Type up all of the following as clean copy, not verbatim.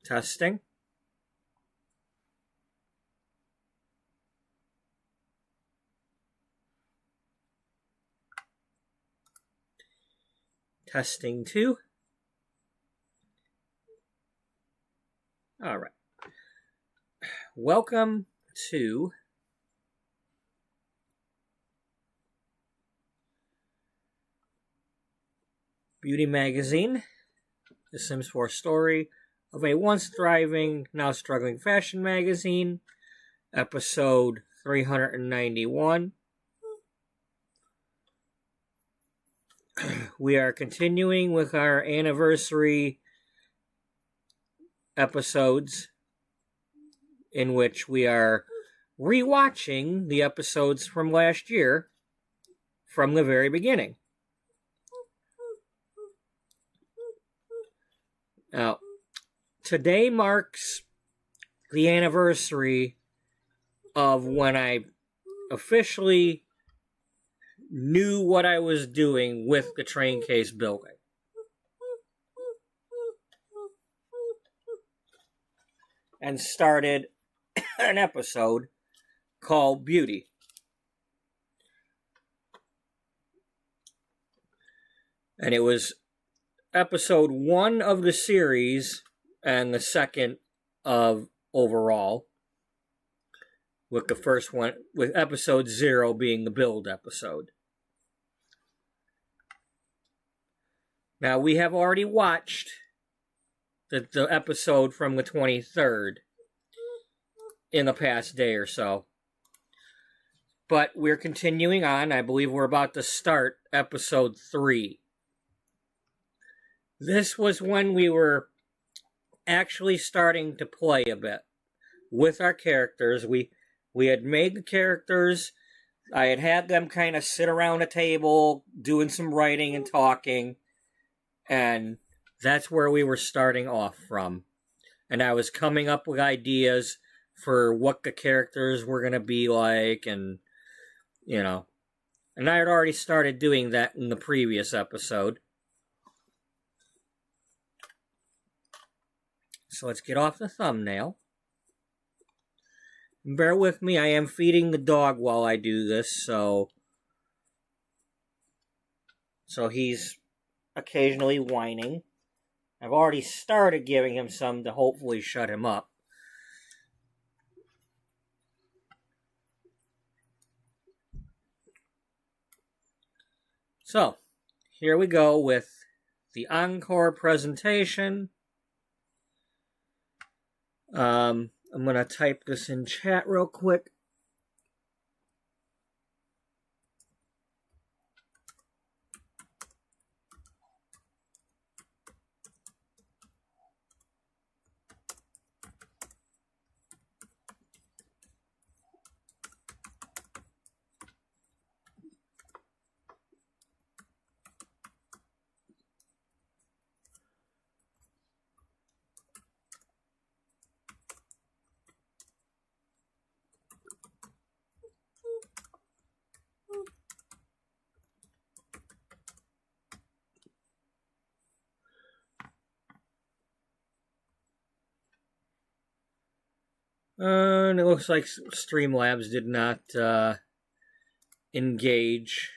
Testing. Testing 2. All right. Welcome to Beauty Magazine, the Sims 4 story of a once thriving, now struggling fashion magazine, episode 391. We are continuing with our anniversary episodes in which we are rewatching the episodes from last year from the very beginning. Now, today marks the anniversary of when I officially knew what I was doing with the train case building. And started an episode called Beauty. And it was episode 1 of the series and the second of overall, with the first one, with episode 0 being the build episode. Now, we have already watched the episode from the 23rd in the past day or so. But we're continuing on. I believe we're about to start episode 3. This was when we were actually starting to play a bit with our characters. We had made the characters. I had them kind of sit around a table doing some writing and talking. And that's where we were starting off from. And I was coming up with ideas for what the characters were going to be like. And, you know. And I had already started doing that in the previous episode. So let's get off the thumbnail. Bear with me, I am feeding the dog while I do this, so he's occasionally whining. I've already started giving him some to hopefully shut him up. So, here we go with the encore presentation. I'm going to type this in chat real quick. And it looks like Streamlabs did not engage.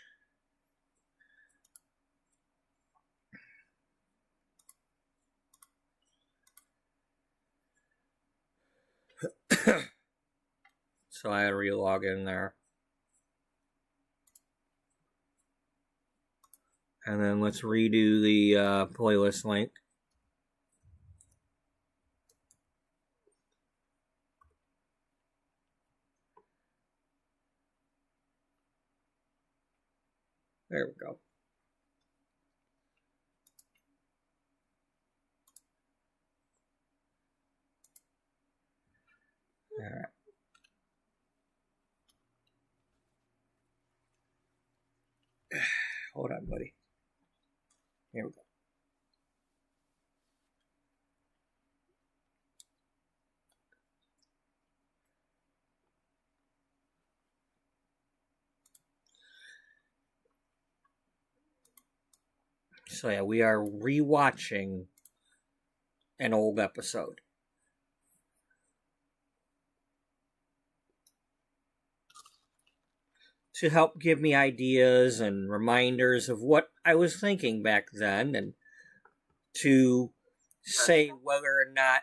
So I had to re-log in there. And then let's redo the playlist link. There we go. All right. Hold on, buddy. Here we go. So yeah, we are rewatching an old episode. to help give me ideas and reminders of what I was thinking back then, and to say whether or not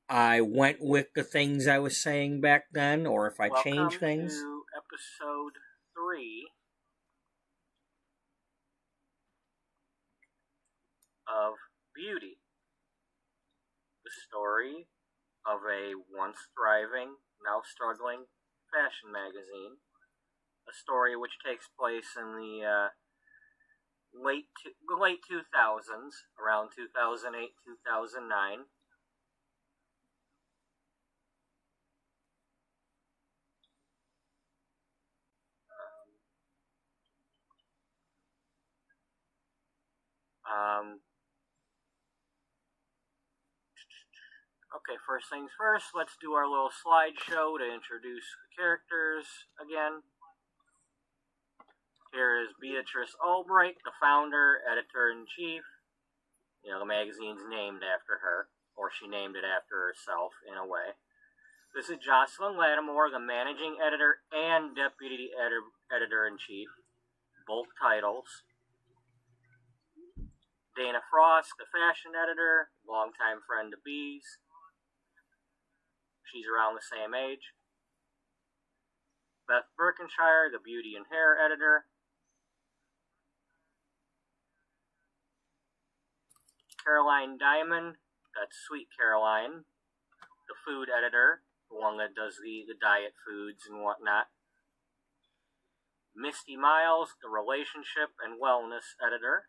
I went with the things I was saying back then, or if I changed things. Welcome to episode 3 of Beauty, the story of a once thriving, now struggling fashion magazine. A story which takes place in the late 2000s, around 2008, 2009. Okay, first things first, let's do our little slideshow to introduce the characters again. Here is Beatrice Ullbright, the founder, editor-in-chief. You know, the magazine's named after her, or she named it after herself, in a way. This is Jocelyn Lattimore, the managing editor and deputy editor-in-chief, both titles. Dana Frost, the fashion editor, longtime friend of Bee's. She's around the same age. Beth Birkenshire, the beauty and hair editor. Caroline Diamond, that's Sweet Caroline, the food editor, the one that does the diet foods and whatnot. Misty Miles, the relationship and wellness editor.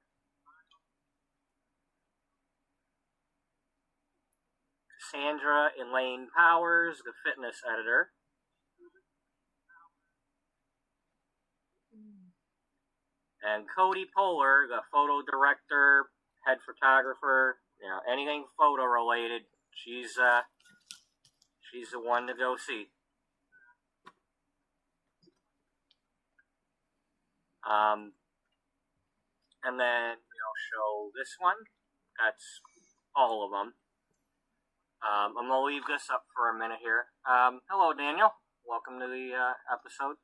Cassandra Elaine Powers, the fitness editor. And Cody Poehler, the photo director, head photographer, you know, anything photo related, she's the one to go see. And then we'll show this one. That's all of them. I'm going to leave this up for a minute here. Hello, Daniel. Welcome to the episode.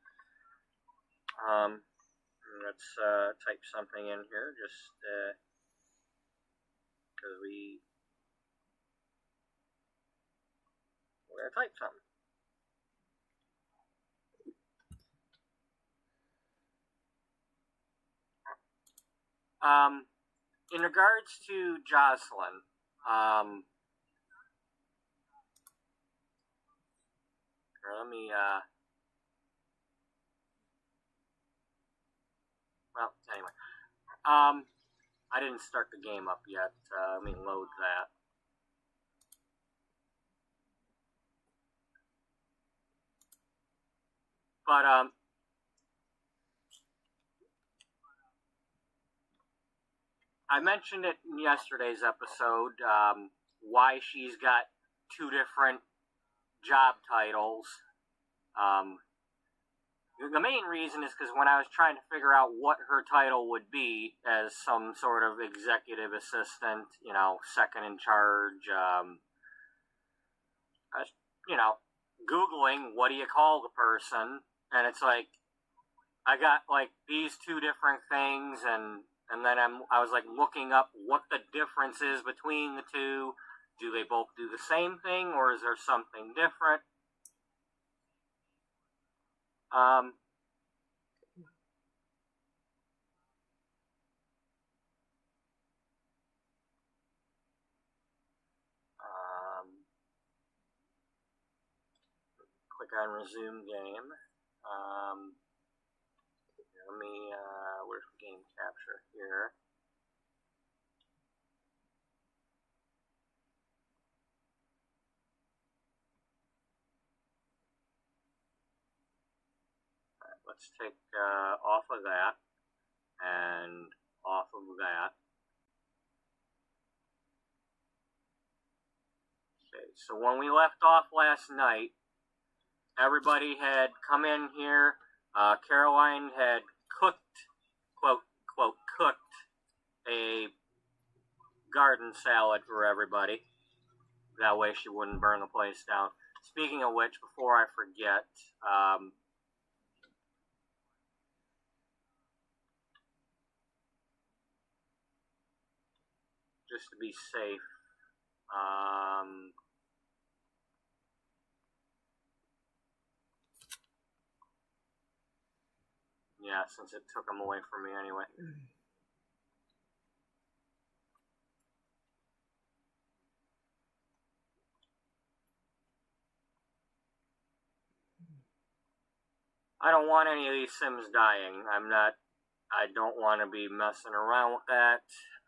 Let's type something in here, just because we're going to type something. In regards to Jocelyn, let me, well, anyway, I didn't start the game up yet. Let me load that. But, I mentioned it in yesterday's episode, why she's got 2 different job titles. The main reason is because when I was trying to figure out what her title would be as some sort of executive assistant, you know, second in charge, I was, you know, Googling what do you call the person, and it's like, I got like these 2 different things, and then I was like looking up what the difference is between the 2. Do they both do the same thing, or is there something different? Click on resume game. Let me, where's game capture here? Let's take off of that and off of that. Okay, so when we left off last night, everybody had come in here. Caroline had cooked, quote, cooked a garden salad for everybody. That way she wouldn't burn the place down. Speaking of which, before I forget, just to be safe. Yeah, since it took them away from me anyway. I don't want any of these Sims dying. I don't want to be messing around with that.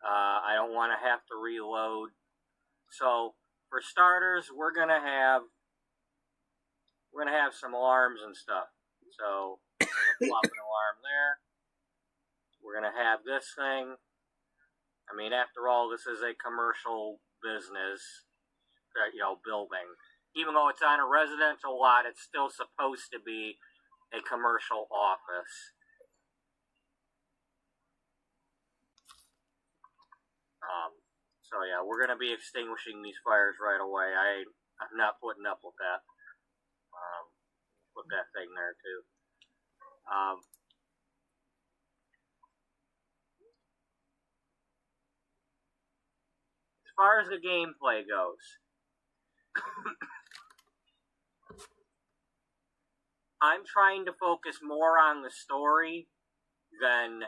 I don't want to have to reload. So, for starters, we're gonna have some alarms and stuff. So, we're gonna plop an alarm there. We're gonna have this thing. I mean, after all, this is a commercial business, building. Even though it's on a residential lot, it's still supposed to be a commercial office. So yeah, we're gonna be extinguishing these fires right away. I'm not putting up with that. Put that thing there too. As far as the gameplay goes, I'm trying to focus more on the story than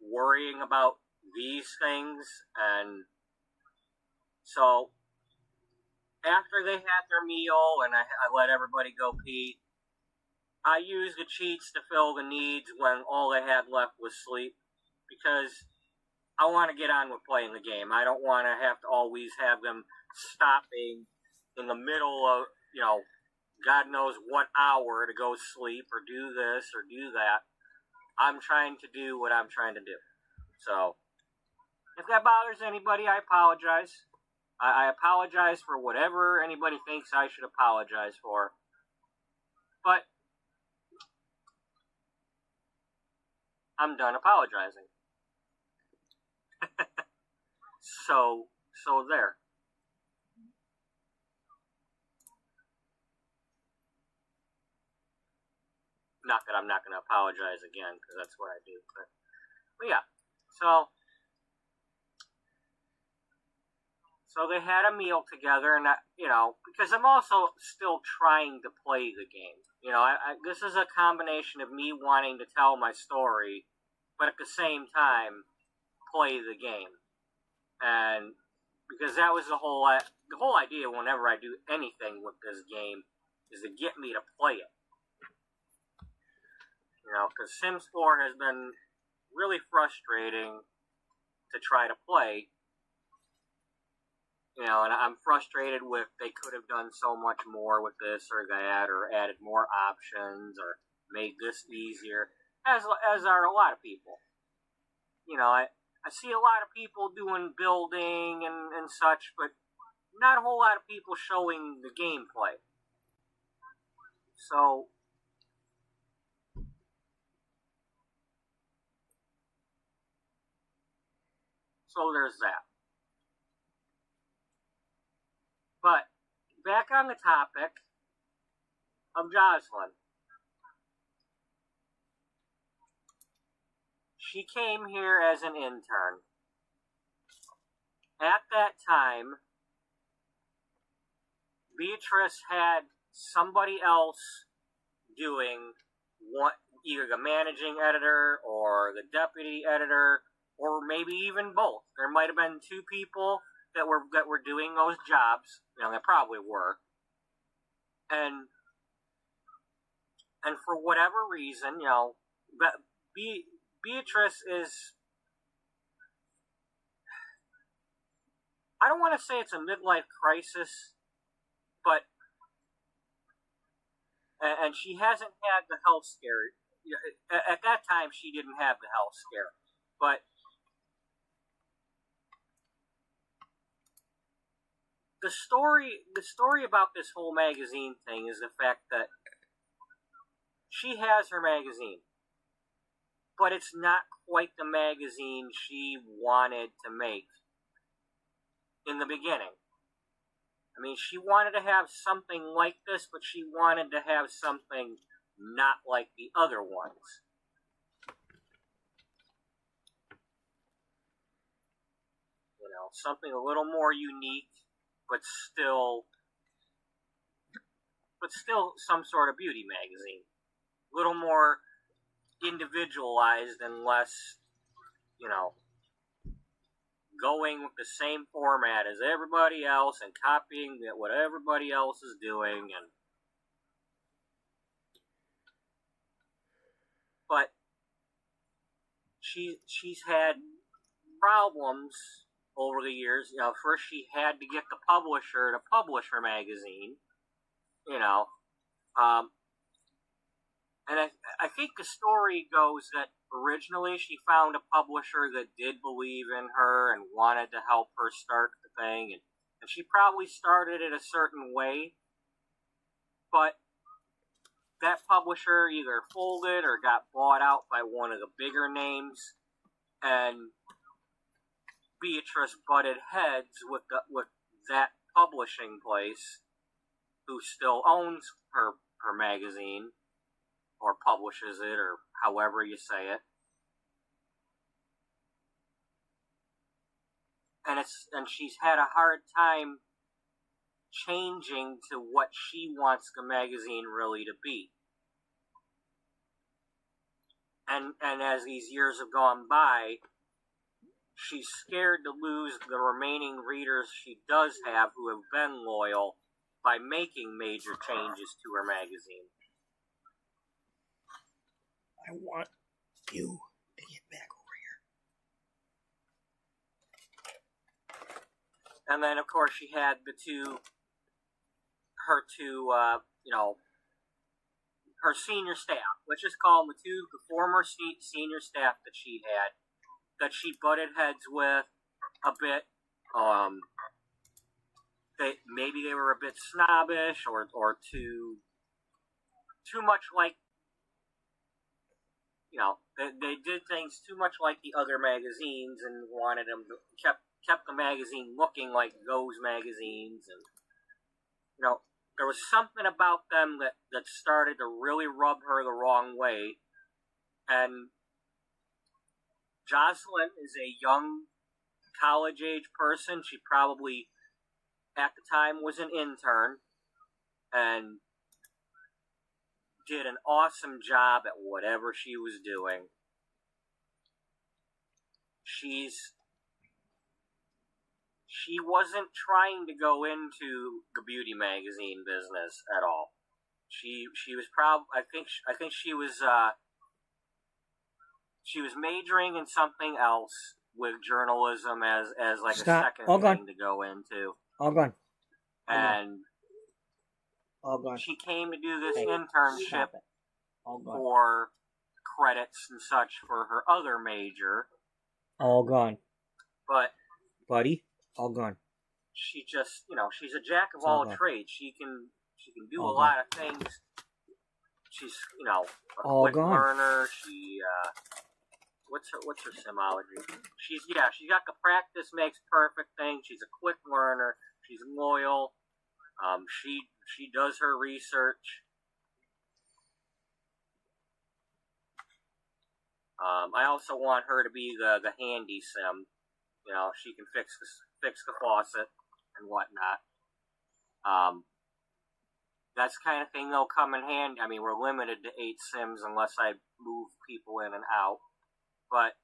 worrying about these things. And so, after they had their meal and I let everybody go pee, I used the cheats to fill the needs when all they had left was sleep, because I want to get on with playing the game. I don't want to have to always have them stopping in the middle of, God knows what hour to go sleep or do this or do that. I'm trying to do what I'm trying to do. So, if that bothers anybody, I apologize. I apologize for whatever anybody thinks I should apologize for. But I'm done apologizing. So there. Not that I'm not going to apologize again, because that's what I do. But yeah. So they had a meal together, and because I'm also still trying to play the game. This is a combination of me wanting to tell my story, but at the same time, play the game. And because that was the whole idea whenever I do anything with this game, is to get me to play it. Because Sims 4 has been really frustrating to try to play. And I'm frustrated with they could have done so much more with this or that, or added more options, or made this easier, as are a lot of people. I see a lot of people doing building and such, but not a whole lot of people showing the gameplay. So there's that. But back on the topic of Jocelyn. She came here as an intern. At that time, Beatrice had somebody else doing either the managing editor or the deputy editor, or maybe even both. There might have been two people that were doing those jobs. They probably were. And for whatever reason, Beatrice is, I don't want to say it's a midlife crisis, but, and she hasn't had the health scare. At that time, she didn't have the health scare, but the story about this whole magazine thing is the fact that she has her magazine, but it's not quite the magazine she wanted to make in the beginning. I mean, she wanted to have something like this, but she wanted to have something not like the other ones. something a little more unique, but still some sort of beauty magazine. A little more individualized and less, going with the same format as everybody else and copying what everybody else is doing. But she's had problems over the years. First she had to get the publisher to publish her magazine. And I think the story goes that originally she found a publisher that did believe in her and wanted to help her start the thing, and she probably started it a certain way, but that publisher either folded or got bought out by one of the bigger names, and Beatrice butted heads with that publishing place, who still owns her magazine, or publishes it, or however you say it. And she's had a hard time changing to what she wants the magazine really to be. And as these years have gone by, she's scared to lose the remaining readers she does have who have been loyal by making major changes to her magazine. I want you to get back over here. And then, of course, she had her senior staff. Let's just call them the former senior staff that she had, that she butted heads with a bit. Maybe they were a bit snobbish or too much like, they did things too much like the other magazines and wanted them to kept the magazine looking like those magazines, and there was something about them that started to really rub her the wrong way. And Jocelyn is a young college-age person. She probably, at the time, was an intern, and did an awesome job at whatever she was doing. She wasn't trying to go into the beauty magazine business at all. She was I think she was majoring in something else with journalism as like a second thing to go into. All gone. And all gone. She came to do this internship for credits and such for her other major. All gone. But buddy, all gone. She just, she's a jack of all trades. She can do a lot of things. She's, a quick learner. She, what's her simology? She's got the practice makes perfect thing. She's a quick learner. She's loyal. She does her research. I also want her to be the handy sim. She can fix the faucet and whatnot. That's the kind of thing that'll come in handy. I mean, we're limited to 8 sims unless I move people in and out. But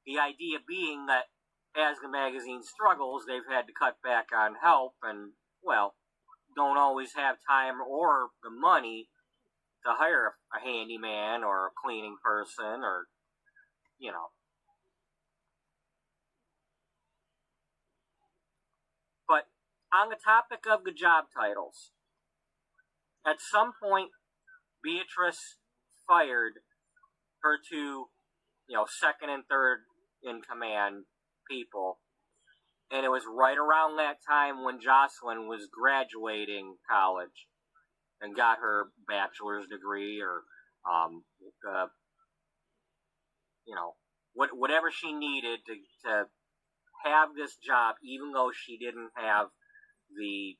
the idea being that as the magazine struggles, they've had to cut back on help and, don't always have time or the money to hire a handyman or a cleaning person or, But on the topic of the job titles, at some point, Beatrice fired her two, second and third in command people. And it was right around that time when Jocelyn was graduating college and got her bachelor's degree or, whatever she needed to have this job, even though she didn't have the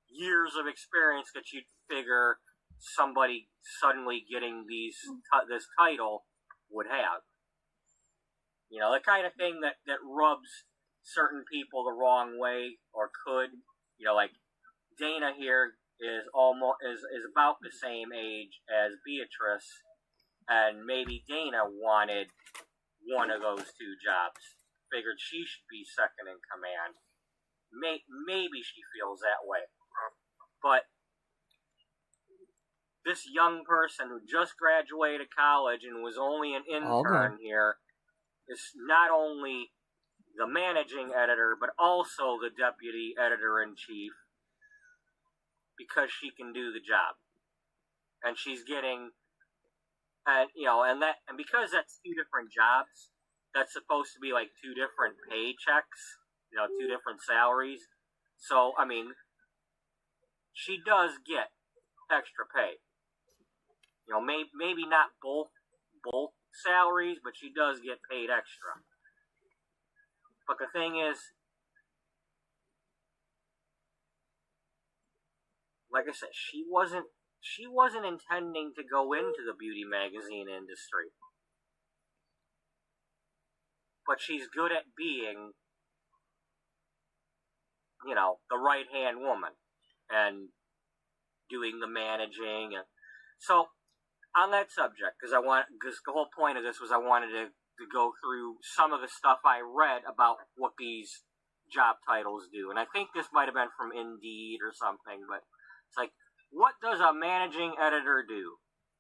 years of experience that you'd figure somebody suddenly getting this title would have. The kind of thing that rubs certain people the wrong way, or could, like Dana here is about the same age as Beatrice, and maybe Dana wanted one of those two jobs. Figured she should be second in command. Maybe she feels that way. But this young person who just graduated college and was only an intern here is not only the managing editor, but also the deputy editor-in-chief, because she can do the job. And she's getting, and because that's two different jobs, that's supposed to be like two different paychecks, two different salaries. So, I mean, she does get extra pay. Maybe not both salaries, but she does get paid extra. But the thing is, like I said, she wasn't intending to go into the beauty magazine industry. But she's good at being, the right-hand woman and doing the managing. So, on that subject, because the whole point of this was I wanted to go through some of the stuff I read about what these job titles do. And I think this might have been from Indeed or something, but it's like, what does a managing editor do?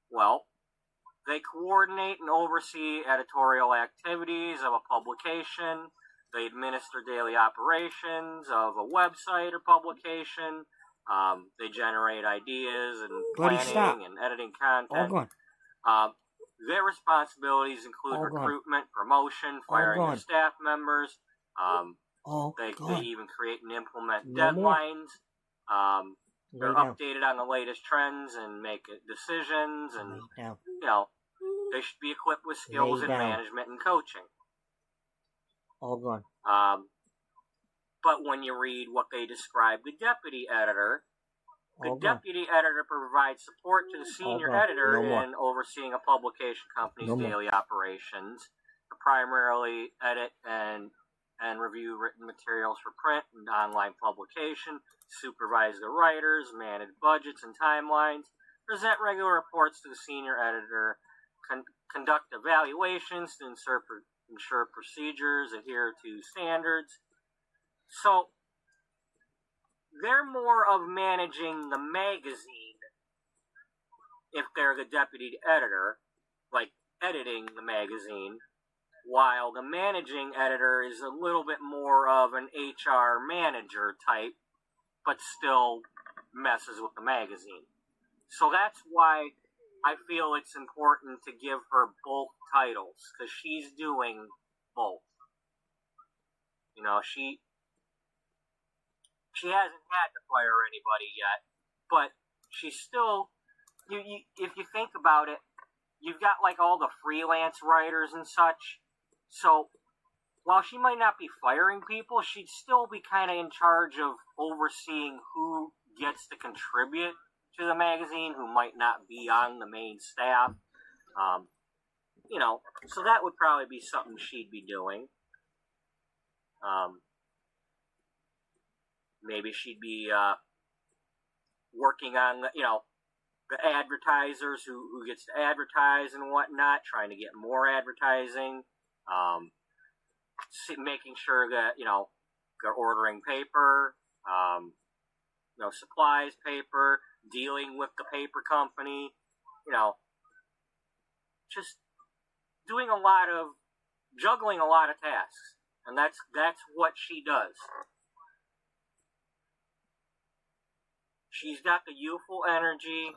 Well, they coordinate and oversee editorial activities of a publication. They administer daily operations of a website or publication. They generate ideas and planning and editing content. Their responsibilities include recruitment, promotion, firing of staff members. They even create and implement deadlines. They're updated on the latest trends and make decisions. And, they should be equipped with skills in management and coaching. But when you read what they describe the deputy editor, the deputy editor provides support to the senior editor in overseeing a publication company's daily operations, to primarily edit and review written materials for print and online publication, supervise the writers, manage budgets and timelines, present regular reports to the senior editor, conduct evaluations to ensure procedures adhere to standards. So, they're more of managing the magazine if they're the deputy editor, like editing the magazine, while the managing editor is a little bit more of an HR manager type, but still messes with the magazine. So that's why I feel it's important to give her both titles, because she's doing both. She hasn't had to fire anybody yet, but she's still, if you think about it, you've got like all the freelance writers and such, so while she might not be firing people, she'd still be kind of in charge of overseeing who gets to contribute to the magazine, who might not be on the main staff. So that would probably be something she'd be doing. Maybe she'd be working on the advertisers who gets to advertise and whatnot, trying to get more advertising, making sure that they're ordering paper, supplies, paper, dealing with the paper company, just juggling a lot of tasks, and that's what she does. She's got the youthful energy.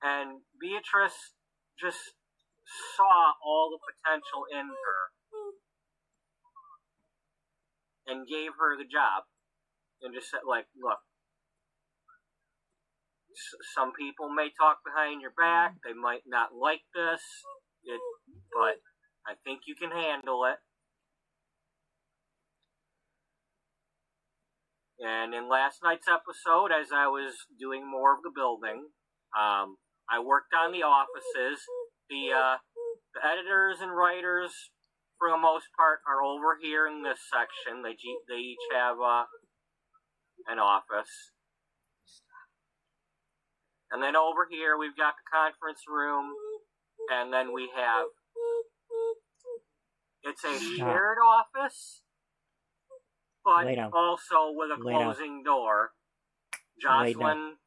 And Beatrice just saw all the potential in her and gave her the job and just said, like, look, some people may talk behind your back. They might not like this, but I think you can handle it. And in last night's episode, as I was doing more of the building, I worked on the offices. The editors and writers for the most part, are over here in this section. They each have an office. And then over here, we've got the conference room. And then we have... It's a shared office, but also with a closing door. Jocelyn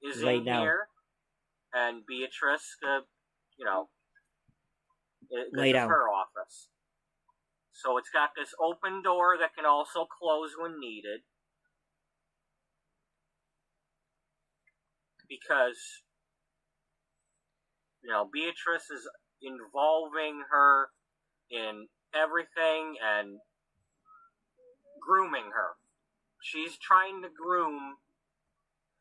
is in here, and Beatrice, this is her office. So it's got this open door that can also close when needed. Because, Beatrice is involving her in everything and grooming her. She's trying to groom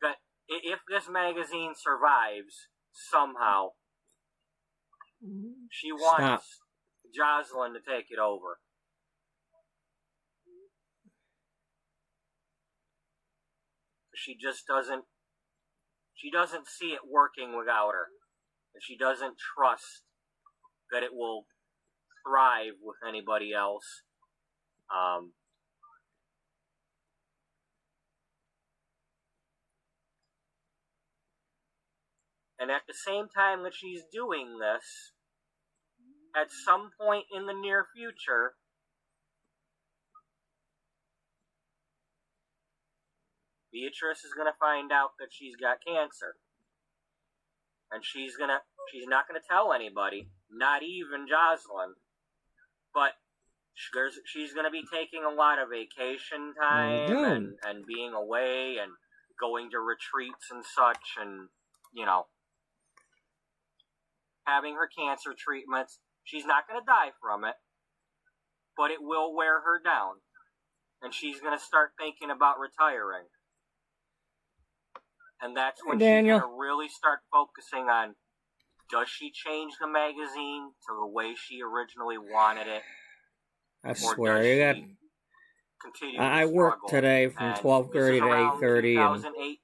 that if this magazine survives somehow, she wants Jocelyn to take it over. She just doesn't see it working without her. And she doesn't trust that it will thrive with anybody else. And at the same time that she's doing this, at some point in the near future, Beatrice is going to find out that she's got cancer. And she's not going to tell anybody, not even Jocelyn. But she's going to be taking a lot of vacation time and being away and going to retreats and such and, having her cancer treatments. She's not going to die from it, but it will wear her down. And she's going to start thinking about retiring. And that's when she's going to really start focusing on, does she change the magazine to the way she originally wanted it? I swear, I worked today from 12:30 to 8:30. 2008,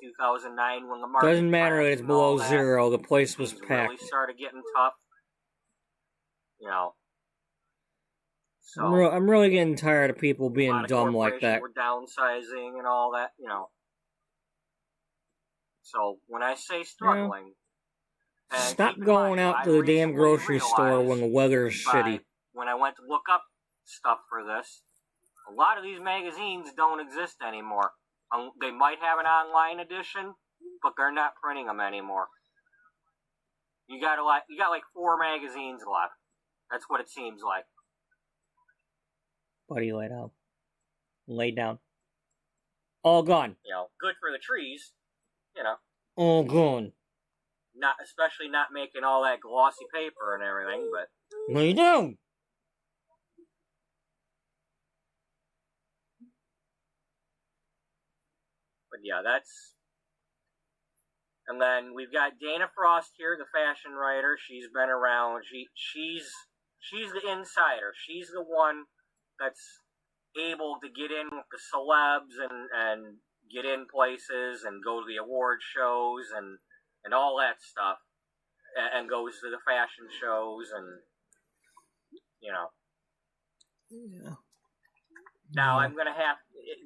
2009, when the market doesn't matter that it's below zero. The place was packed. Really started getting tough. So I'm really getting tired of people being dumb like that. We're downsizing and all that, So when I say struggling, stop going out to the damn grocery store when the weather is shitty. When I went to look up stuff for this, a lot of these magazines don't exist anymore. They might have an online edition, but they're not printing them anymore. You got like 4 magazines left. That's what it seems like. Buddy, lay down. Lay down. All gone. Good for the trees. All gone. Especially not making all that glossy paper and everything, but... Lay down! But yeah, that's... And then we've got Dana Frost here, the fashion writer. She's been around. She's the insider. She's the one that's able to get in with the celebs and get in places and go to the award shows and all that stuff, and goes to the fashion shows and Yeah. Now I'm gonna have,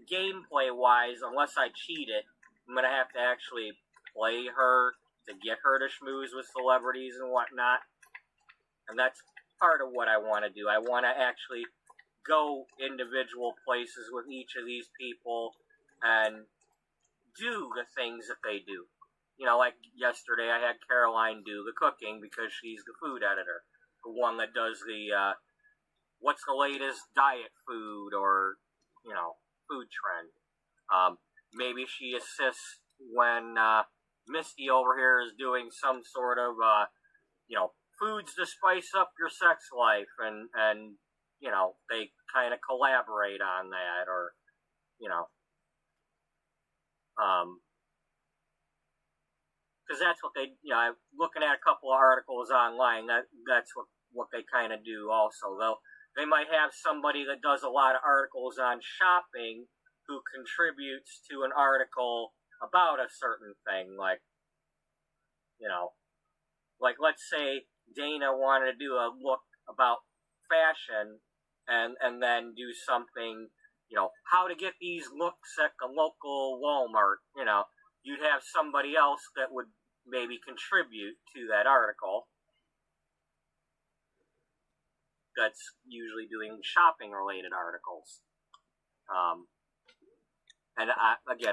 gameplay wise, unless I cheat it, I'm gonna have to actually play her to get her to schmooze with celebrities and whatnot, and that's part of what I want to do. I want to actually go individual places with each of these people and do the things that they do. Like yesterday I had Caroline do the cooking because she's the food editor. The one that does the, what's the latest diet food or, food trend. Maybe she assists when Misty over here is doing some sort of, foods to spice up your sex life and they kind of collaborate on that or, because that's what they, I'm looking at a couple of articles online, that's what they kind of do also. They might have somebody that does a lot of articles on shopping who contributes to an article about a certain thing, like let's say Dana wanted to do a look about fashion and then do something, how to get these looks at the local Walmart, you'd have somebody else that would maybe contribute to that article that's usually doing shopping related articles. And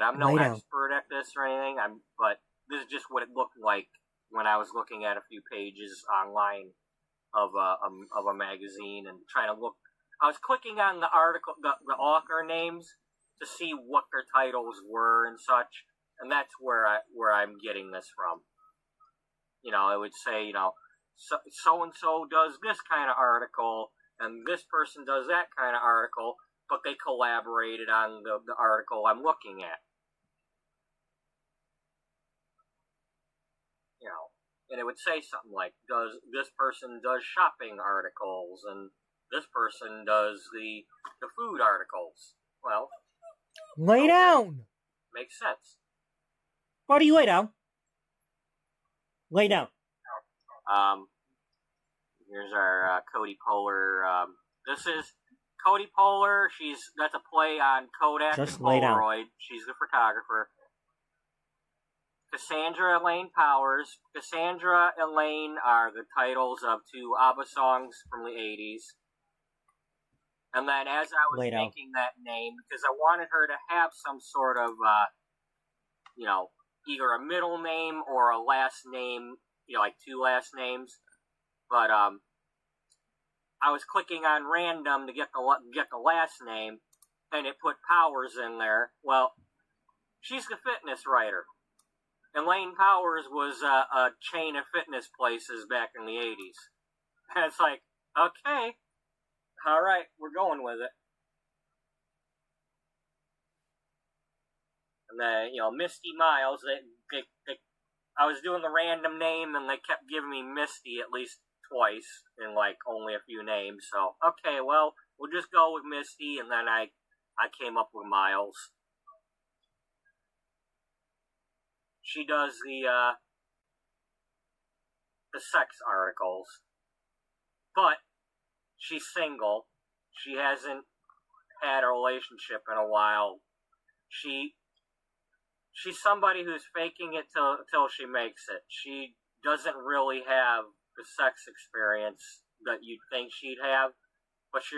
I'm no expert at this or anything, but this is just what it looked like when I was looking at a few pages online of a magazine and trying to look. I was clicking on the article, the author names to see what their titles were and such, and that's where I'm getting this from. It would say, so and so does this kind of article, and this person does that kind of article, but they collaborated on the article I'm looking at. And it would say something like, this person does shopping articles, and this person does the food articles. Well, lay down. Makes sense. Why do you lay down? Lay down. Here's our Cody Polar. This is Cody Polar. That's a play on Kodak and Polaroid. She's the photographer. Cassandra Elaine Powers. Cassandra Elaine are the titles of two ABBA songs from the 80s. And then as I was making that name, because I wanted her to have some sort of, either a middle name or a last name, like two last names. But I was clicking on random to get the last name, and it put Powers in there. Well, she's the fitness writer. Elaine Powers was a chain of fitness places back in the 80s. And it's like, okay, all right, we're going with it. And then, Misty Miles, I was doing the random name, and they kept giving me Misty at least twice in, only a few names. So, okay, well, we'll just go with Misty, and then I came up with Miles. She does the sex articles, but she's single. She hasn't had a relationship in a while. She's somebody who's faking it till she makes it. She doesn't really have the sex experience that you'd think she'd have, but she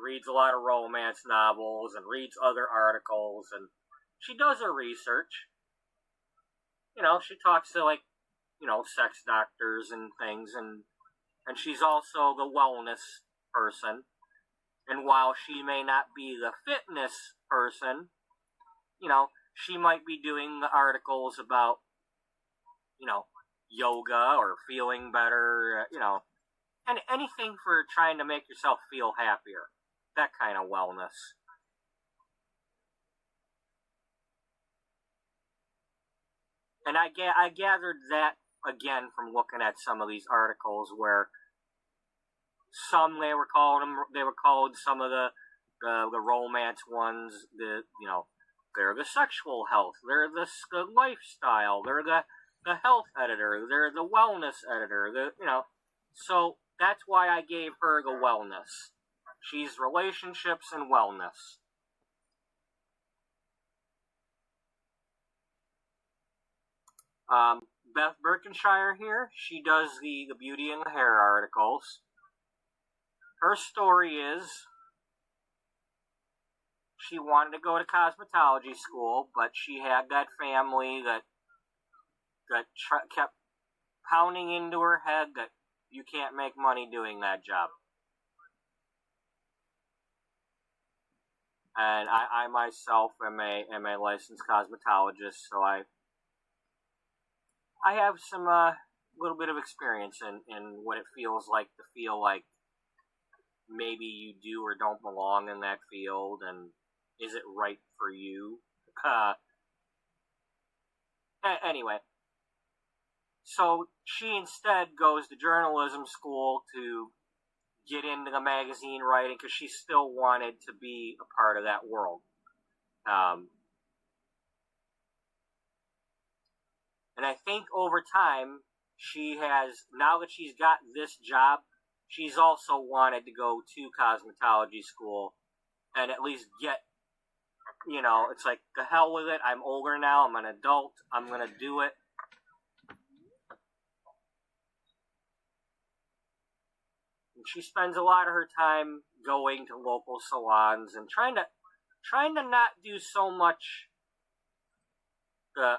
reads a lot of romance novels and reads other articles, and she does her research. She talks to sex doctors and things, and she's also the wellness person. And while she may not be the fitness person, she might be doing the articles about, yoga or feeling better, and anything for trying to make yourself feel happier. That kind of wellness. And I gathered that, again, from looking at some of these articles where some they were called some of the romance ones, they're the sexual health, they're the lifestyle, they're the health editor, they're the wellness editor, so that's why I gave her the wellness. She's relationships and wellness. Beth Birkenshire here, she does the beauty and the hair articles. Her story is she wanted to go to cosmetology school, but she had that family that kept pounding into her head that you can't make money doing that job. And I myself am a licensed cosmetologist, so I have some little bit of experience in what it feels like to feel like maybe you do or don't belong in that field, and is it right for you? Anyway, so she instead goes to journalism school to get into the magazine writing because she still wanted to be a part of that world. And I think over time, now that she's got this job, she's also wanted to go to cosmetology school and at least get, it's like, the hell with it. I'm older now. I'm an adult. I'm going to do it. And she spends a lot of her time going to local salons and trying to not do so much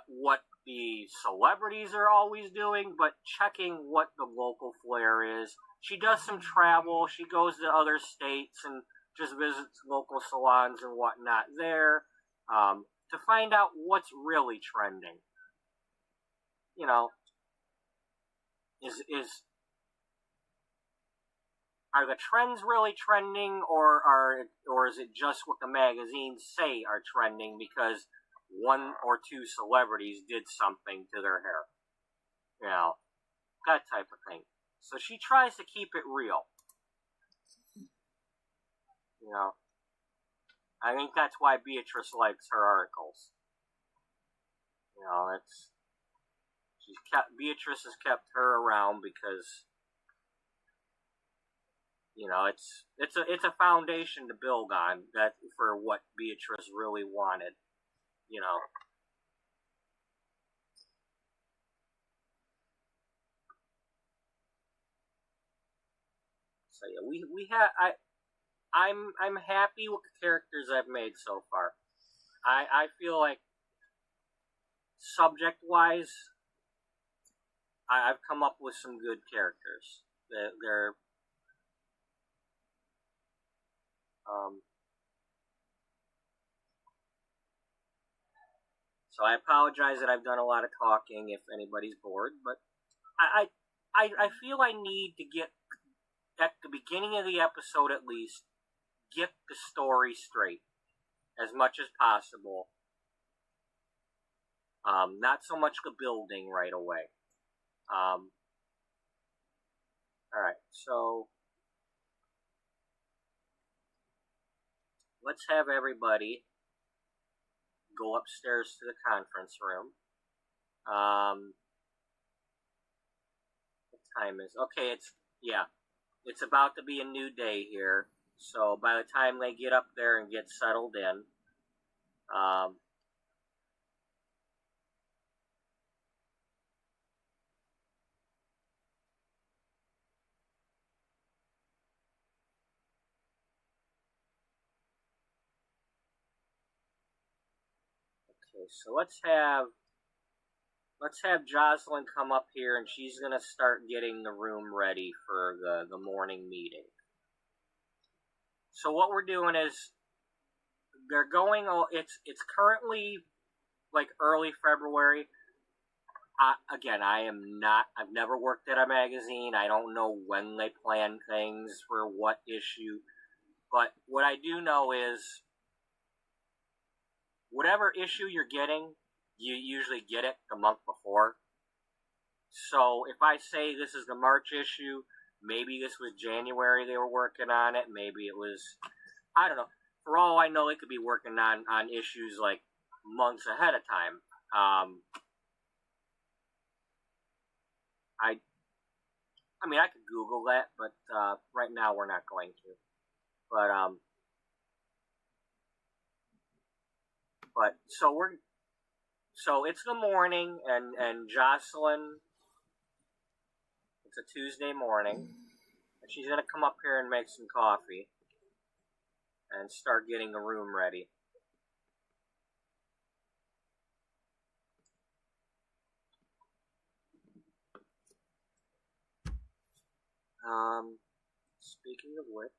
what the celebrities are always doing, but checking what the local flair is. She does some travel. She goes to other states and just visits local salons and whatnot there, to find out what's really trending. Are the trends really trending, or is it just what the magazines say are trending because one or two celebrities did something to their hair? That type of thing. So she tries to keep it real. I think that's why Beatrice likes her articles. Beatrice has kept her around because, it's a foundation to build on that for what Beatrice really wanted. So yeah, we have I'm happy with the characters I've made so far. I feel like subject-wise, I've come up with some good characters. They're so I apologize that I've done a lot of talking if anybody's bored, but I feel I need to get, at the beginning of the episode at least, get the story straight as much as possible. Not so much the building right away. Alright, so let's have everybody go upstairs to the conference room. What time is? Okay, it's about to be a new day here. So by the time they get up there and get settled in, okay, so let's have Jocelyn come up here, and she's gonna start getting the room ready for the morning meeting. So what we're doing is they're going. It's currently like early February. Again, I've never worked at a magazine. I don't know when they plan things for what issue. But what I do know is whatever issue you're getting, you usually get it the month before. So if I say this is the March issue, maybe this was January they were working on it. Maybe it was, I don't know. For all I know, they could be working on issues like months ahead of time. I could Google that, but right now we're not going to. But so it's the morning, and Jocelyn, it's a Tuesday morning, and she's gonna come up here and make some coffee and start getting the room ready. Speaking of which,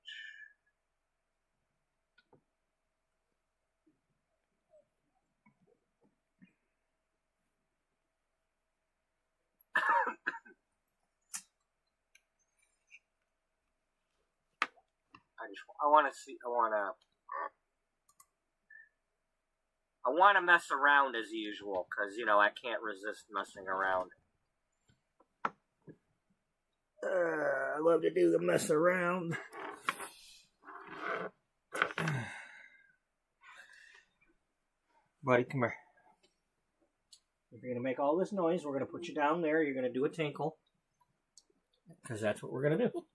I want to mess around as usual, because, I can't resist messing around. I love to do the mess around. Buddy, come here. If you're going to make all this noise, we're going to put you down there. You're going to do a tinkle. Because that's what we're going to do.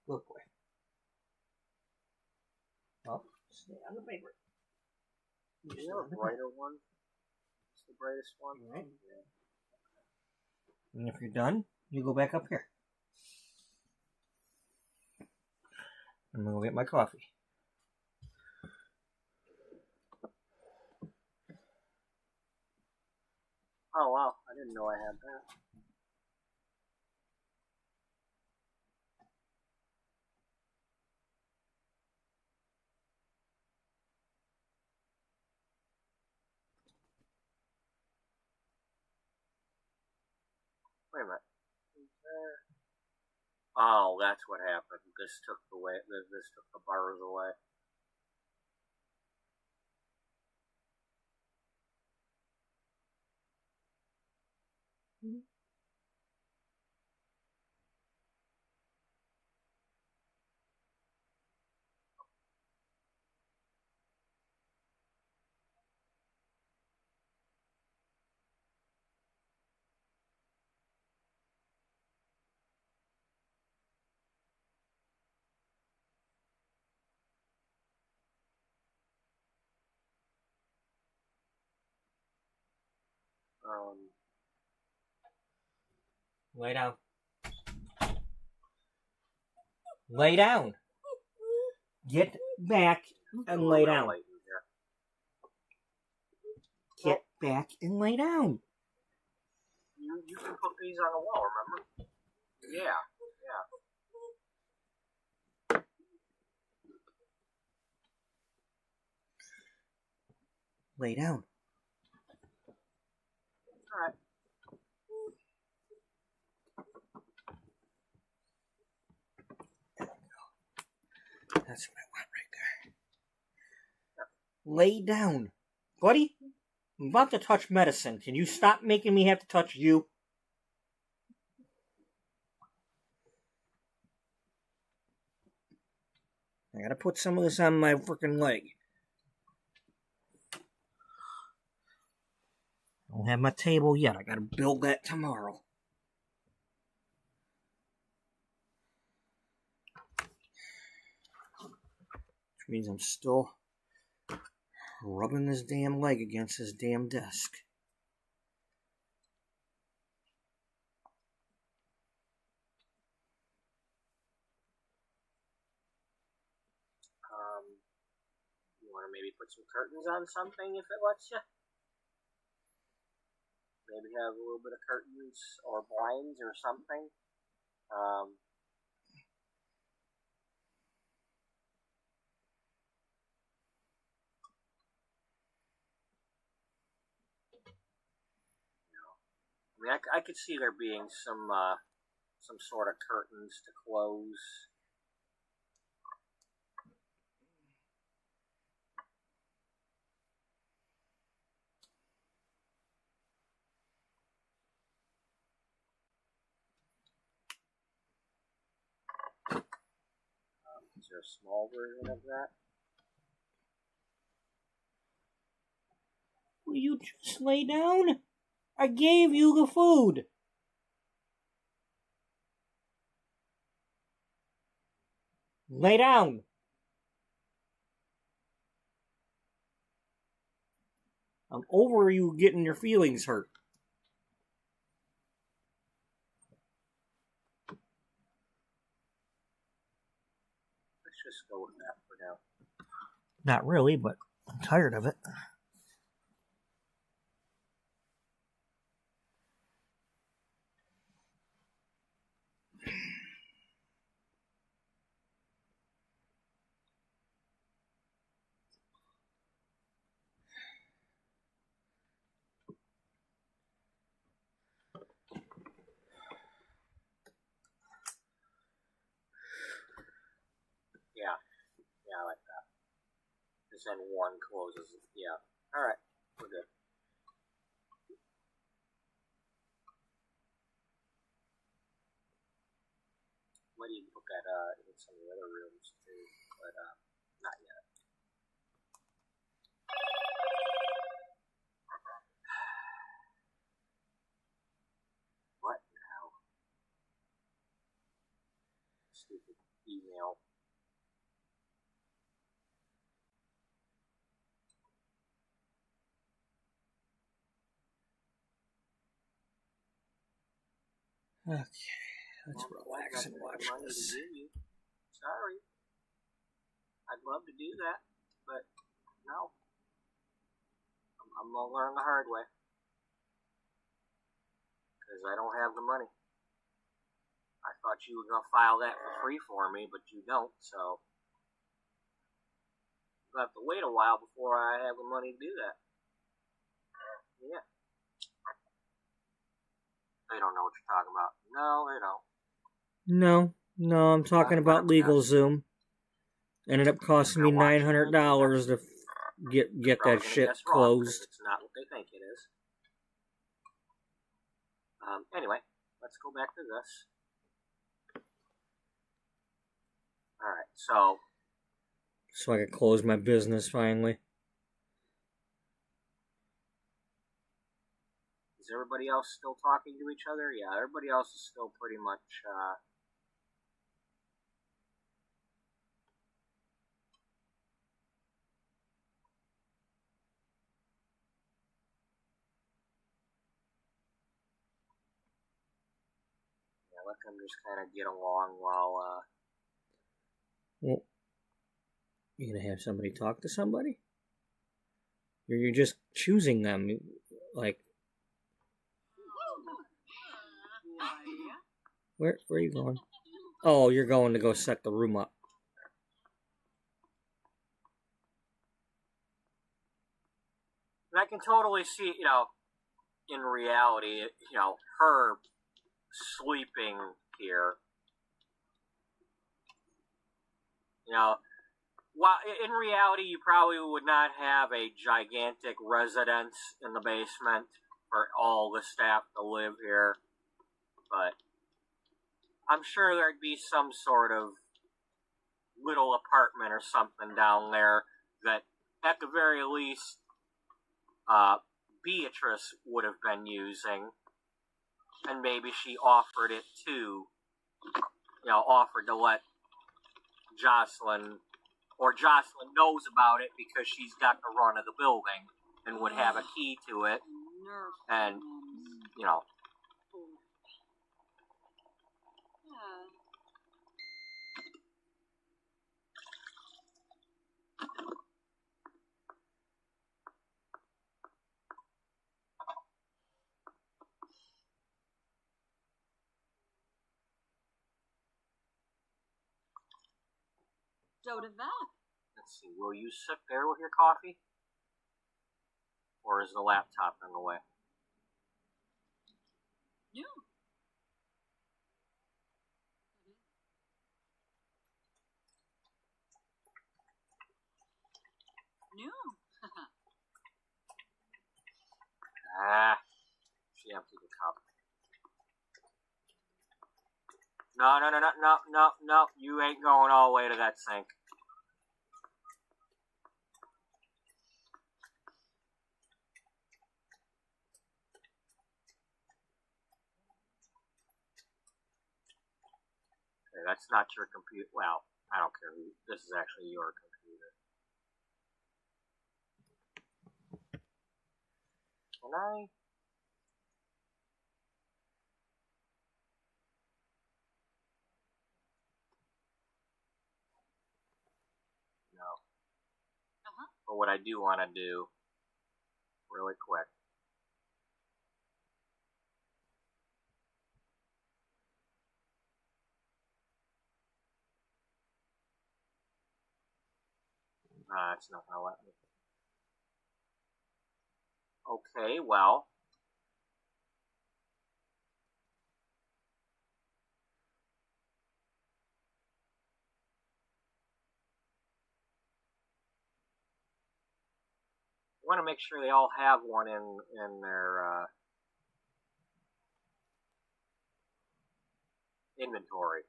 Good boy. Oh, stay on the paper. You have a brighter one? It's the brightest one? Right. Yeah. And if you're done, you go back up here. I'm going to go get my coffee. Oh, wow. I didn't know I had that. Wait a minute. Oh, that's what happened. This took the bars away. Lay down. Lay down. Get back and lay down. Get back and lay down. You can put these on the wall, remember? Yeah. Lay down. Alright. That's what I want right there. Lay down. Buddy, I'm about to touch medicine. Can you stop making me have to touch you? I gotta put some of this on my freaking leg. I don't have my table yet. I gotta build that tomorrow. Which means I'm still rubbing this damn leg against this damn desk. You want to maybe put some curtains on something if it lets you? Maybe have a little bit of curtains or blinds or something. I mean, I could see there being some sort of curtains to close. Is there a small version of that? Will you just lay down? I gave you the food. Lay down. I'm over you getting your feelings hurt. Let's just go with that for now. Not really, but I'm tired of it. Yeah, I like that. Because then one closes. Yeah. Alright, we're good. Might even look at in some of the other rooms too, but not yet. What now? Stupid email. Okay, let's relax and watch this. Sorry. I'd love to do that, but no. I'm going to learn the hard way. Because I don't have the money. I thought you were going to file that for free for me, but you don't, so I'll have to wait a while before I have the money to do that. Yeah. They don't know what you're talking about. No, they don't. No, I'm talking about LegalZoom. Ended up costing me $900 to get that shit closed. It's not what they think it is. Anyway, let's go back to this. Alright, so I could close my business finally. is everybody else still talking to each other? Yeah, everybody else is still pretty much, yeah, let them just kind of get along while, Well, you gonna have somebody talk to somebody? You're just choosing them, like. Where are you going? Oh, you're going to go set the room up. and I can totally see, in reality, her sleeping here. Well, in reality, you probably would not have a gigantic residence in the basement for all the staff to live here, but I'm sure there'd be some sort of little apartment or something down there that, at the very least, Beatrice would have been using, and maybe she offered it to, offered to let Jocelyn, or Jocelyn knows about it because she's got the run of the building and would have a key to it, and, let's see, will you sit there with your coffee? Or is the laptop in the way? She emptied the cup. No, you ain't going all the way to that sink. Okay, that's not your computer. Well, I don't care who. This is actually your computer. Can I? No. But what I do want to do, really quick, it's not going to let me. Okay, well. I want to make sure they all have one in their inventory.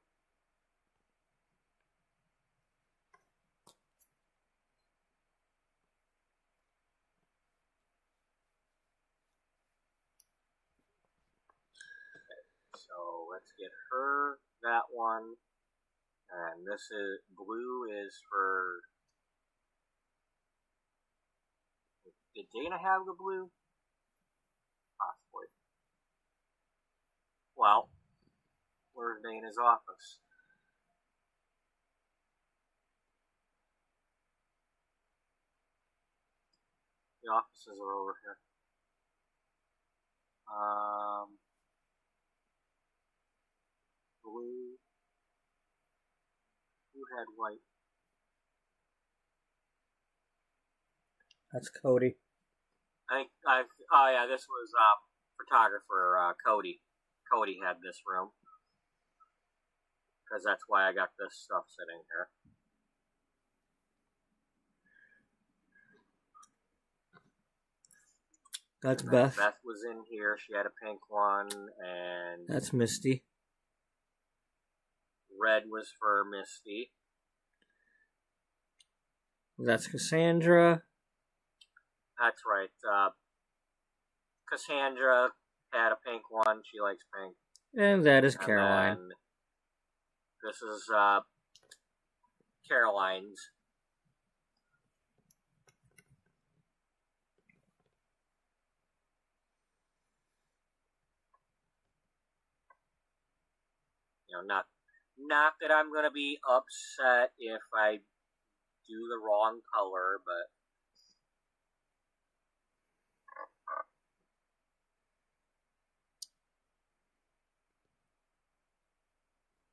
So let's get her that one, And this is blue is for. Did Dana have the blue? Possibly. Well, where's Dana's office? The offices are over here. Blue. Who had white? That's Cody. Oh yeah, this was photographer Cody. Cody had this room because that's why I got this stuff sitting here. That's Beth. Beth was in here. She had a pink one, and That's Misty. red was for Misty. That's Cassandra. That's right. Cassandra had a pink one. She likes pink. And that is And Caroline. then this is Caroline's. You know, not that I'm gonna be upset if I do the wrong color, but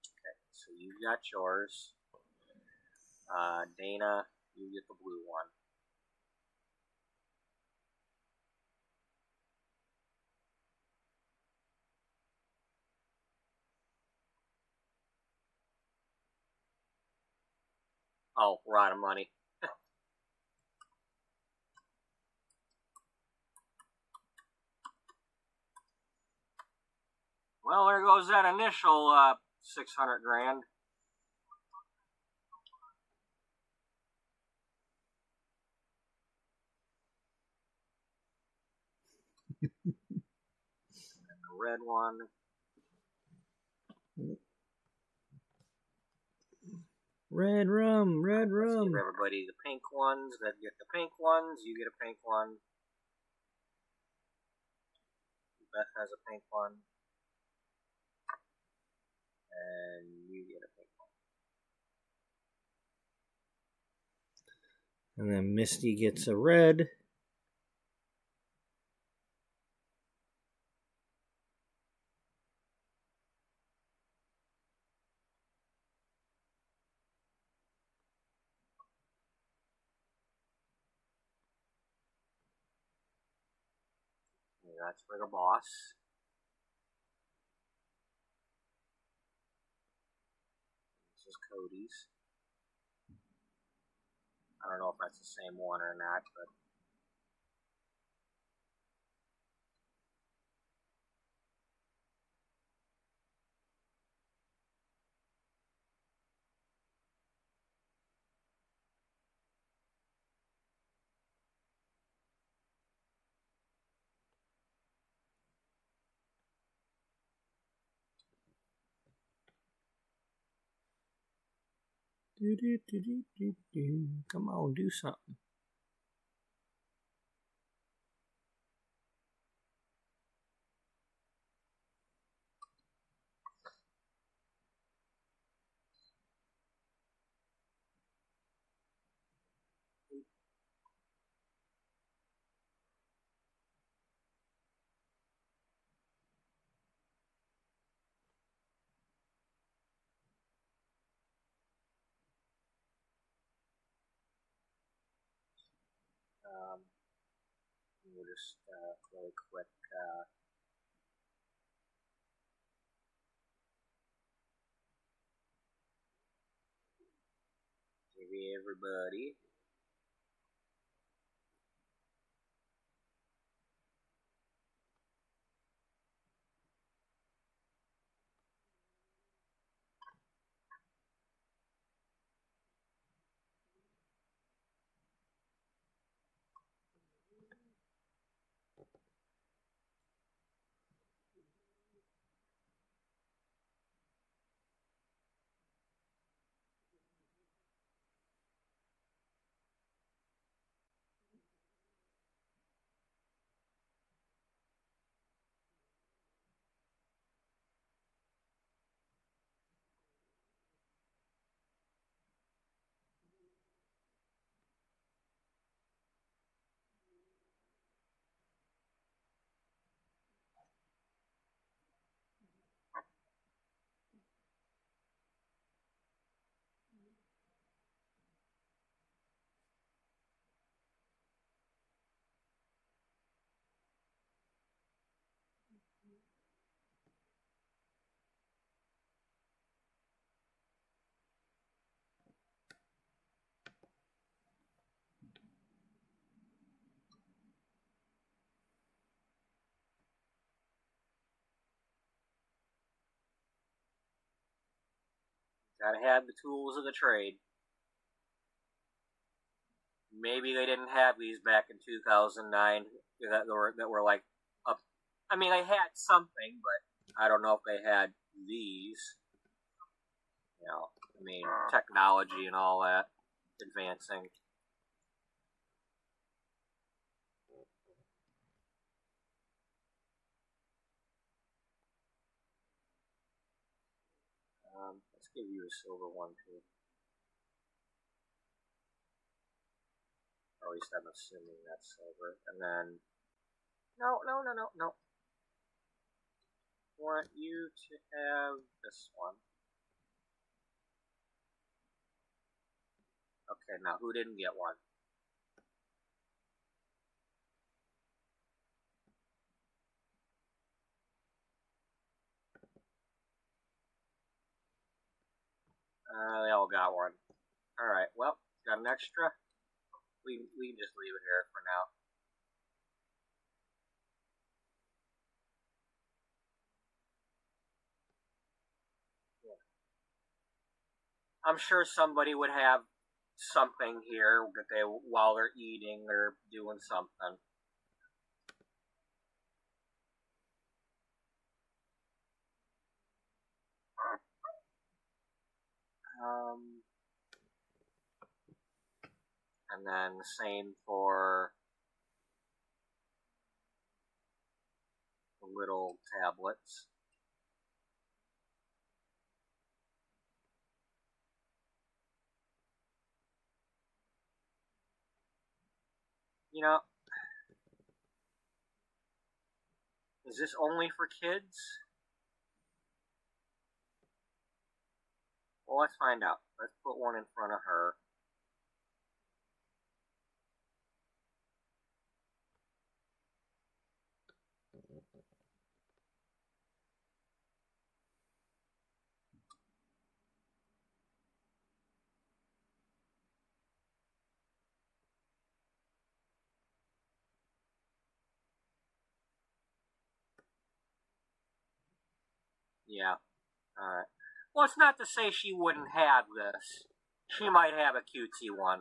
okay. So you got yours. Dana, you get the blue one. Oh, we're out of money. Well, there goes that initial 600 grand. The red one. Red rum, red Let's rum. give everybody the pink ones. That get the pink ones. You get a pink one. Beth has a pink one. And you get a pink one. And then Misty gets a red. And that's for the boss. This is Cody's. I don't know if that's the same one or not, but Come on, do something. we'll just really quick. Give everybody. Gotta have the tools of the trade. Maybe they didn't have these back in 2009 that were like up. I mean, they had something, but I don't know if they had these. You know, I mean, technology and all that advancing. Let's give you a silver one too. Or at least I'm assuming that's silver. And then, no. Want you to have this one. Okay, now who didn't get one? They all got one. Alright, well, got an extra. We can just leave it here for now. I'm sure somebody would have something here that they, while they're eating or doing something. And then the same for the little tablets. You know, is this only for kids? Well, let's find out. Let's put one in front of her. Yeah. Alright. Well, it's not to say she wouldn't have this. She might have a cutesy one.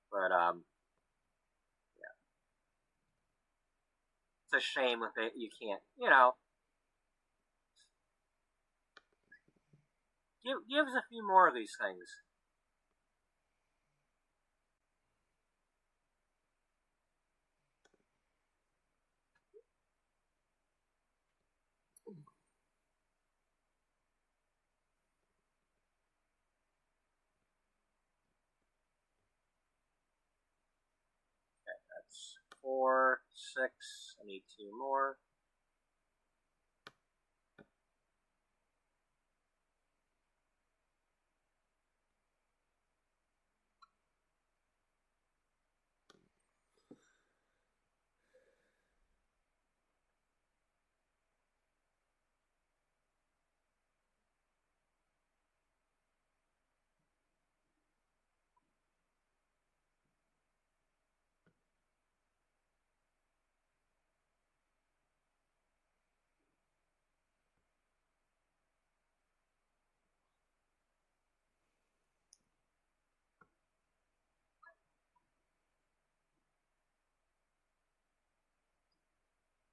But, yeah. It's a shame that you can't, you know. Give us a few more of these things. Okay, that's 4, 6. I need 2 more.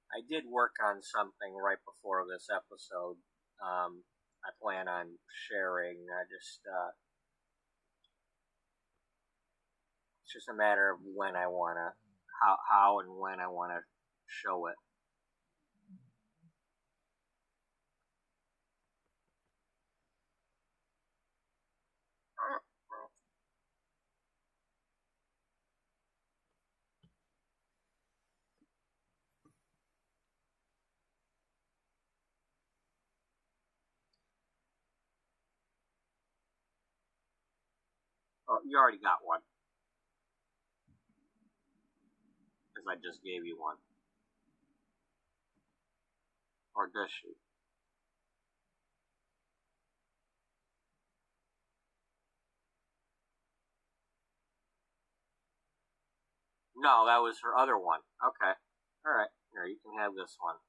I did work on something right before this episode. I plan on sharing. It's just a matter of when I wanna, how and when I wanna show it. Oh, you already got one. Because I just gave you one. Or does she? No, that was her other one. Okay. Alright. Here, you can have this one.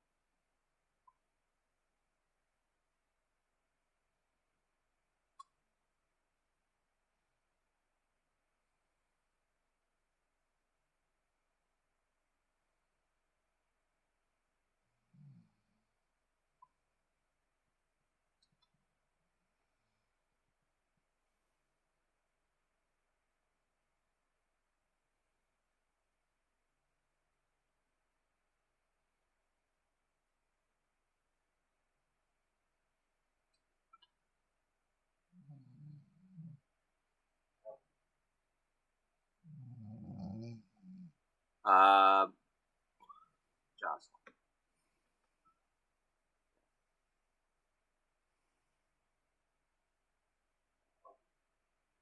Jocelyn.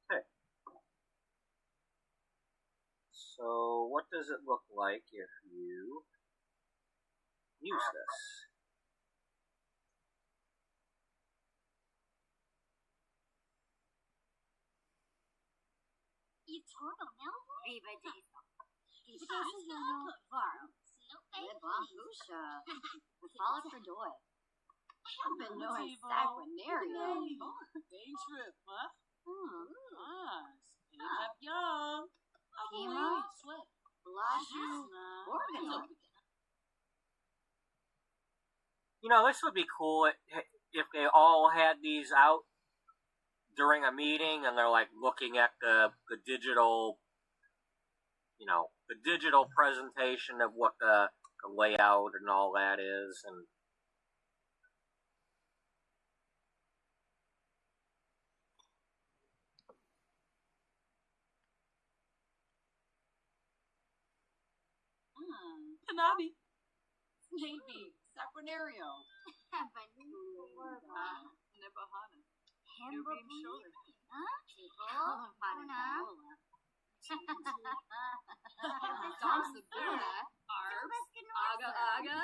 Okay. So, what does it look like if you use this? You know, this would be cool if they all had these out during a meeting and they're like looking at the digital, you know, the digital presentation of what the layout and all that is. And Hanabi. Maybe. Saquinario. Nebahana. Nubian shoulder. Dom Sabuna. Arbs. Aga Aga.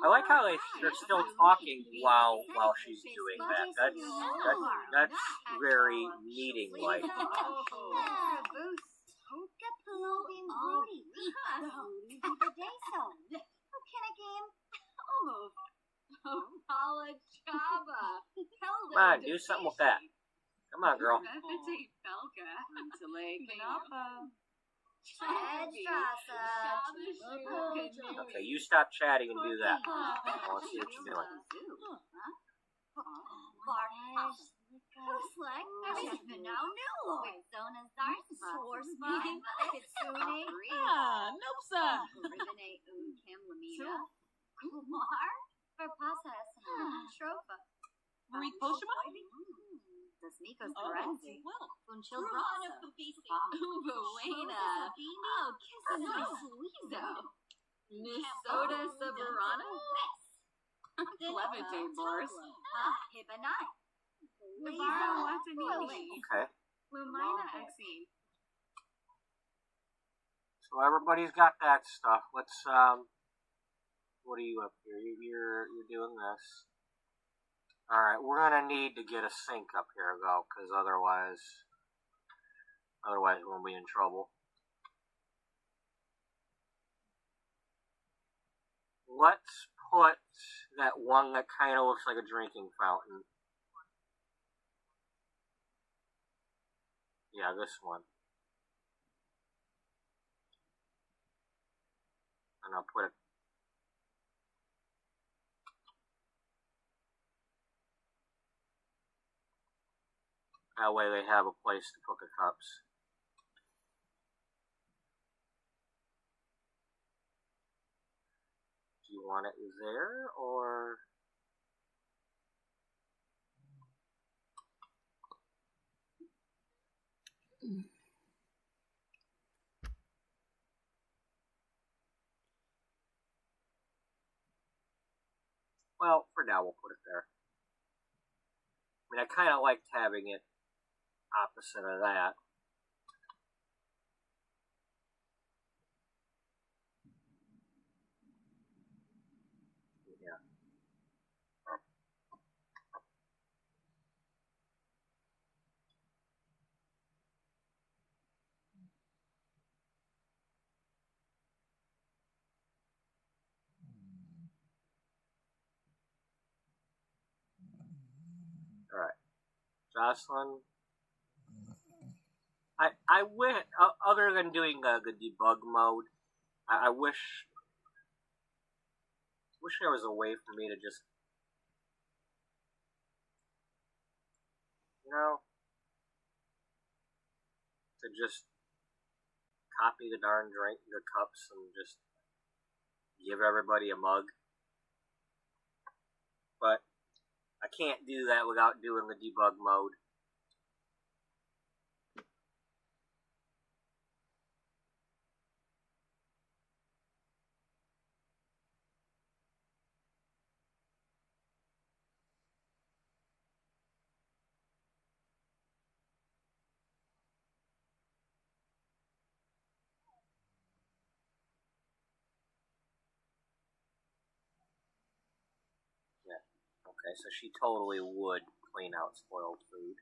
I like how they're still talking while she's doing that. That's very meeting-like. Come on, do something with that. Come on, girl. Okay, you stop chatting and do that. I want to see what you're doing. Marie Poshima? Nikos Lorenzi. Funchil Brasa. Ubuena. Oh, Kissasuizo. Nisota Sabarana. Levite Boris. Hibbanai. Livara Watanini. Okay. Lumina Exine. So everybody's got that stuff. Let's what are you up here? You're doing this. All right, we're gonna need to get a sink up here though, because otherwise we'll be in trouble. Let's put that one that kind of looks like a drinking fountain. Yeah, this one. And I'll put it. That way they have a place to put the cups. Do you want it there, or... Well, for now we'll put it there. I mean, I kind of liked having it opposite of that. Yeah. Alright. Jocelyn. I wish, other than doing the debug mode, I wish there was a way for me to just, you know, to just copy the darn the cups and just give everybody a mug. But I can't do that without doing the debug mode. Yeah. Okay, so she totally would clean out spoiled food.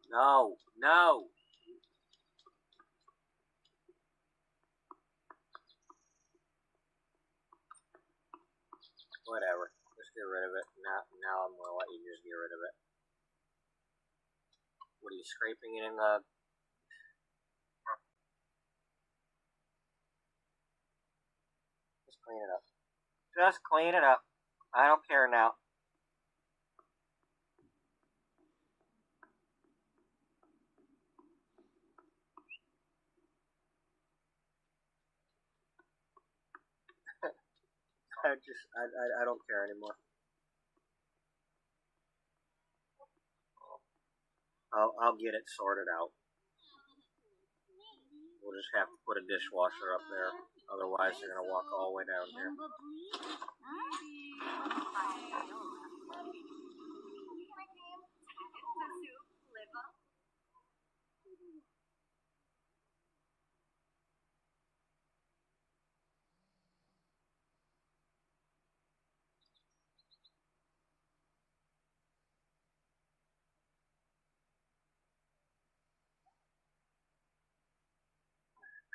No, no. Whatever. Just get rid of it. Now I'm gonna let you just get rid of it. What are you scraping it in the? Just clean it up. Just clean it up. I don't care now. I don't care anymore. I'll get it sorted out. We'll just have to put a dishwasher up there. Otherwise, they're gonna walk all the way down here.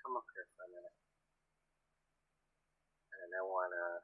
Come up here for a minute. And I wanna.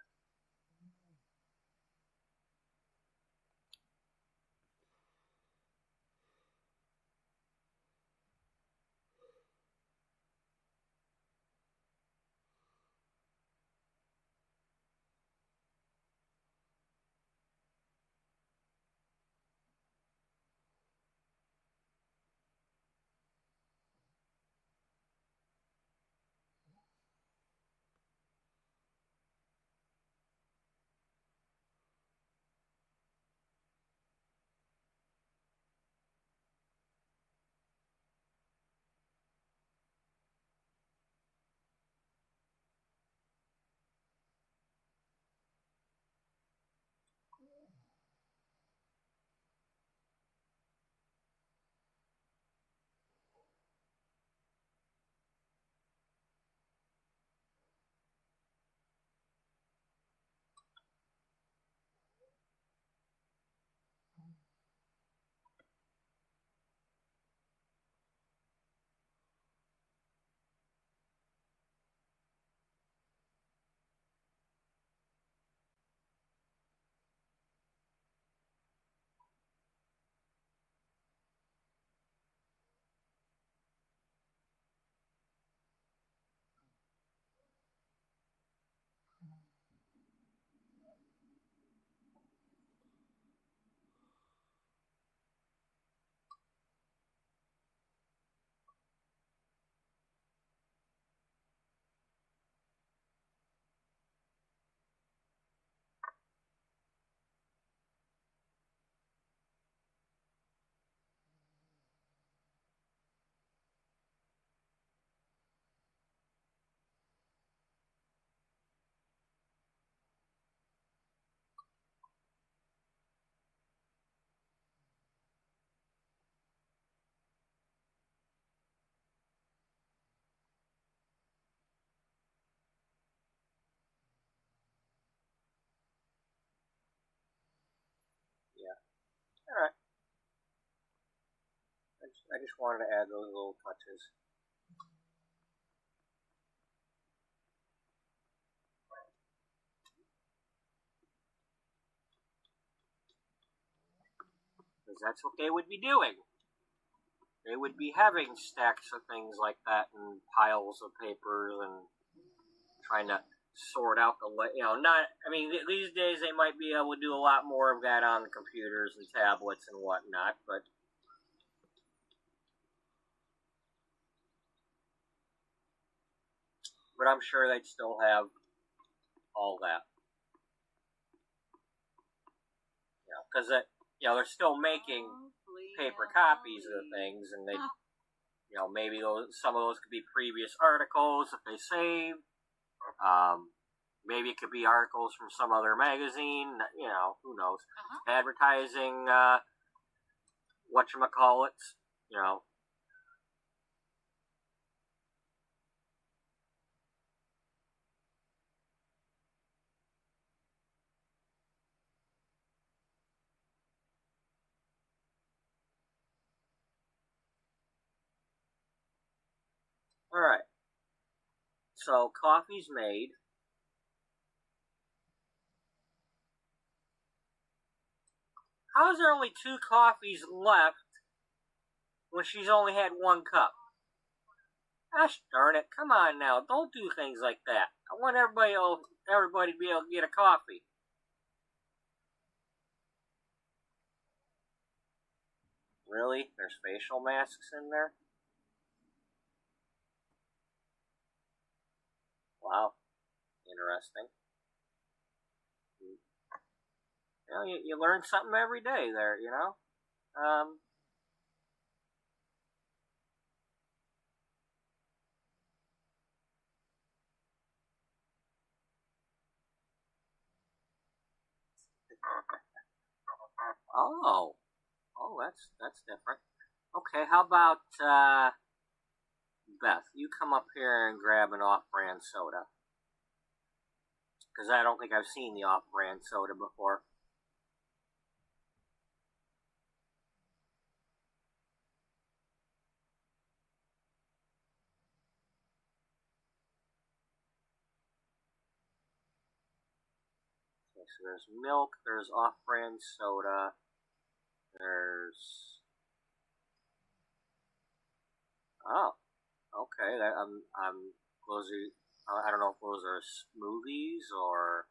Alright. I just wanted to add those little touches. Because that's what they would be doing. They would be having stacks of things like that and piles of papers and trying to sort out the, these days they might be able to do a lot more of that on the computers and tablets and whatnot, but I'm sure they'd still have all that. Because they're still making paper copies of things, and they, maybe some of those could be previous articles that they saved. Maybe it could be articles from some other magazine. Who knows? Advertising, whatchamacallits. Alright. So, coffee's made. How is there only 2 coffees left when she's only had 1 cup? Gosh darn it, come on now, don't do things like that. I want everybody to be able to get a coffee. Really? There's facial masks in there? Wow. Interesting. You learn something every day there, Oh, that's different. Okay, how about Beth? You come up here and grab an off-brand soda, because I don't think I've seen the off-brand soda before. Okay, so there's milk, there's off-brand soda, there's... Oh, okay. Those are, I don't know if those are smoothies or...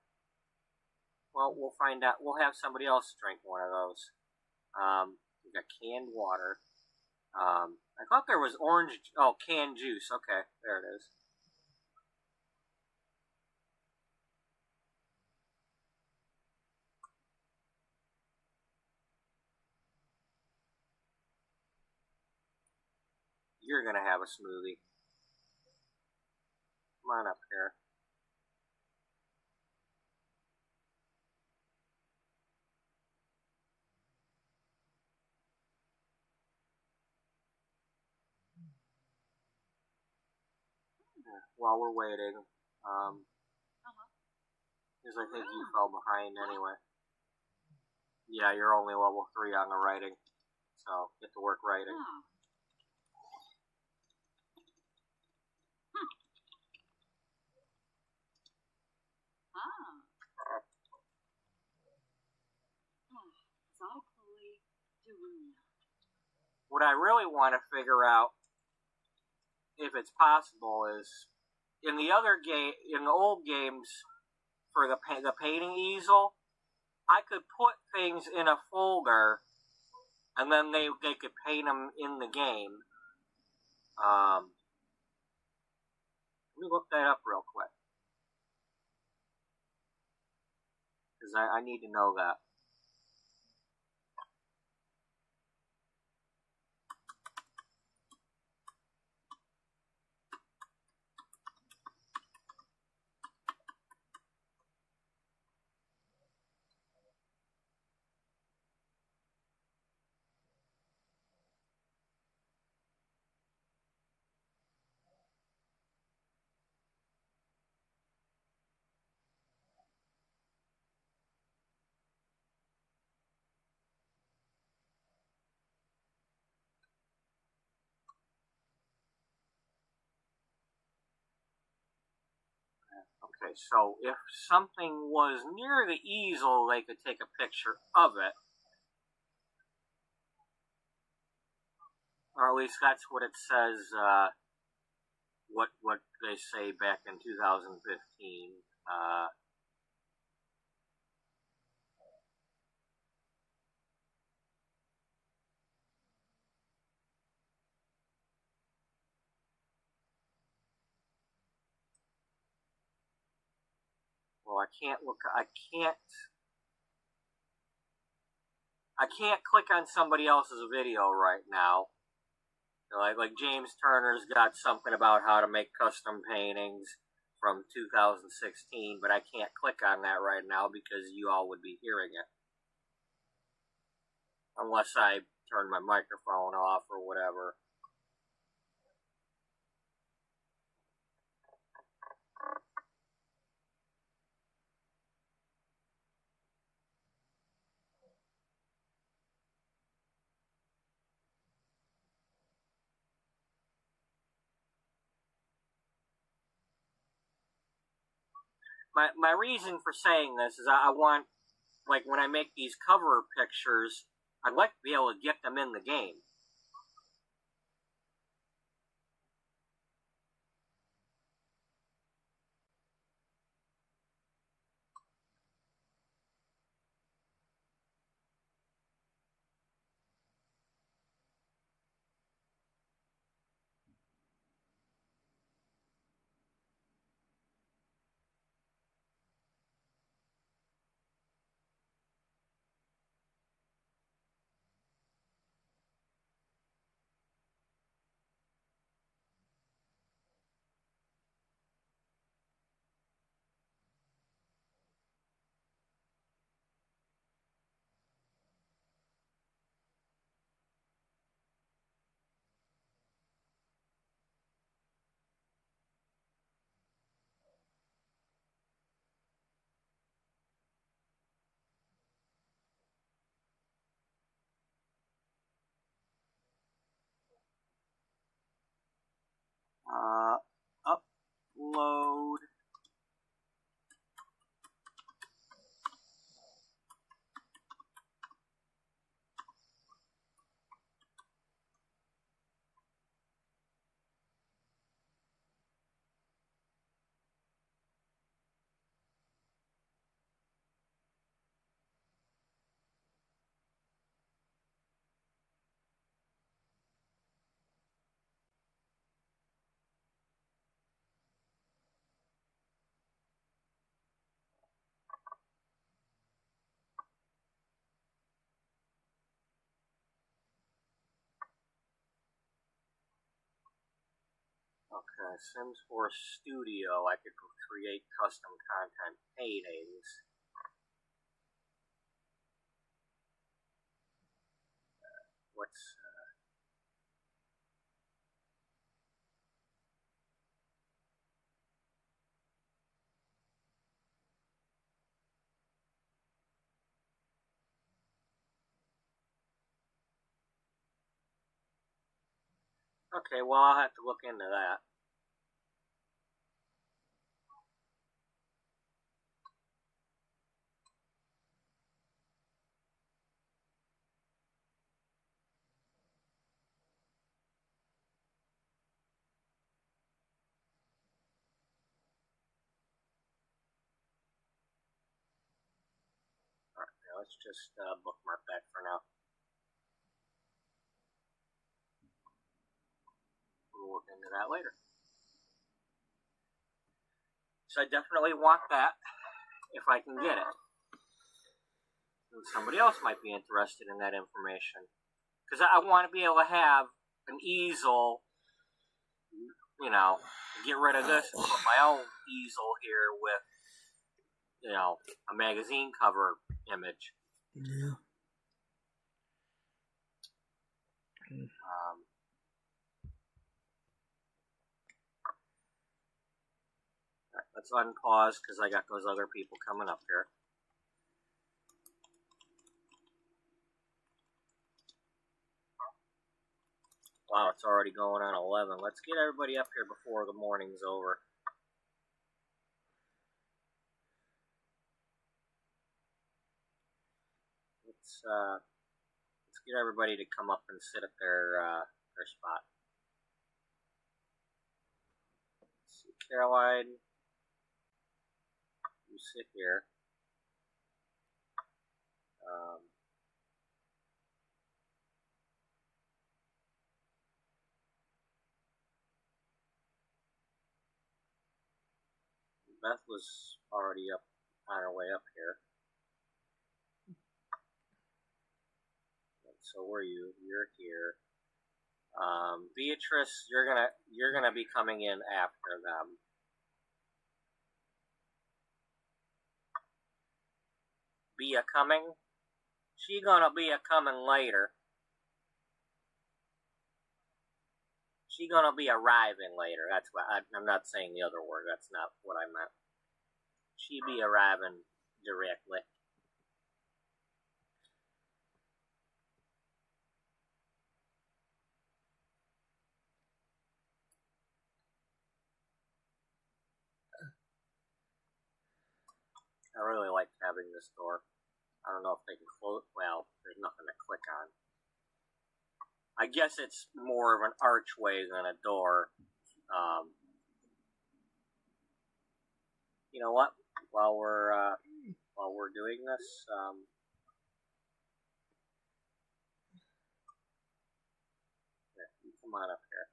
Well, we'll find out. We'll have somebody else drink one of those. We got canned water. I thought there was orange... Oh, canned juice. Okay, there it is. You're gonna have a smoothie. Come on up here. While we're waiting, because I think you fell behind anyway. Yeah, you're only level 3 on the writing, so get to work writing. What I really want to figure out, if it's possible, is in the old games, for the painting easel, I could put things in a folder, and then they could paint them in the game. Let me look that up real quick, because I need to know that. Okay, so if something was near the easel, they could take a picture of it. Or at least that's what it says, what they say back in 2015. Well, I can't click on somebody else's video right now. Like James Turner's got something about how to make custom paintings from 2016, but I can't click on that right now because you all would be hearing it. Unless I turn my microphone off or whatever. My reason for saying this is I want, like, when I make these cover pictures, I'd like to be able to get them in the game. Upload. Okay, Sims 4 Studio, I could create custom content paintings. What's... Okay, well, I'll have to look into that. Alright, now let's just bookmark that for now. We'll look into that later. So I definitely want that, if I can get it. And somebody else might be interested in that information. Because I want to be able to have an easel, you know, get rid of this and put my own easel here with, you know, a magazine cover image. Yeah. Let's unpause because I got those other people coming up here. Wow, it's already going on 11. Let's get everybody up here before the morning's over. let's get everybody to come up and sit at their spot. Let's see, Caroline, you sit here. Beth was already up on her way up here. So where are you? You're here. Beatrice, you're gonna be coming in after them. Bea coming? She gonna be a coming later. She gonna be arriving later. That's what I'm not saying the other word. That's not what I meant. She be arriving directly. I really like having this door. I don't know if they can close. Well, there's nothing to click on. I guess it's more of an archway than a door. You know what? While we're doing this, yeah, you come on up here.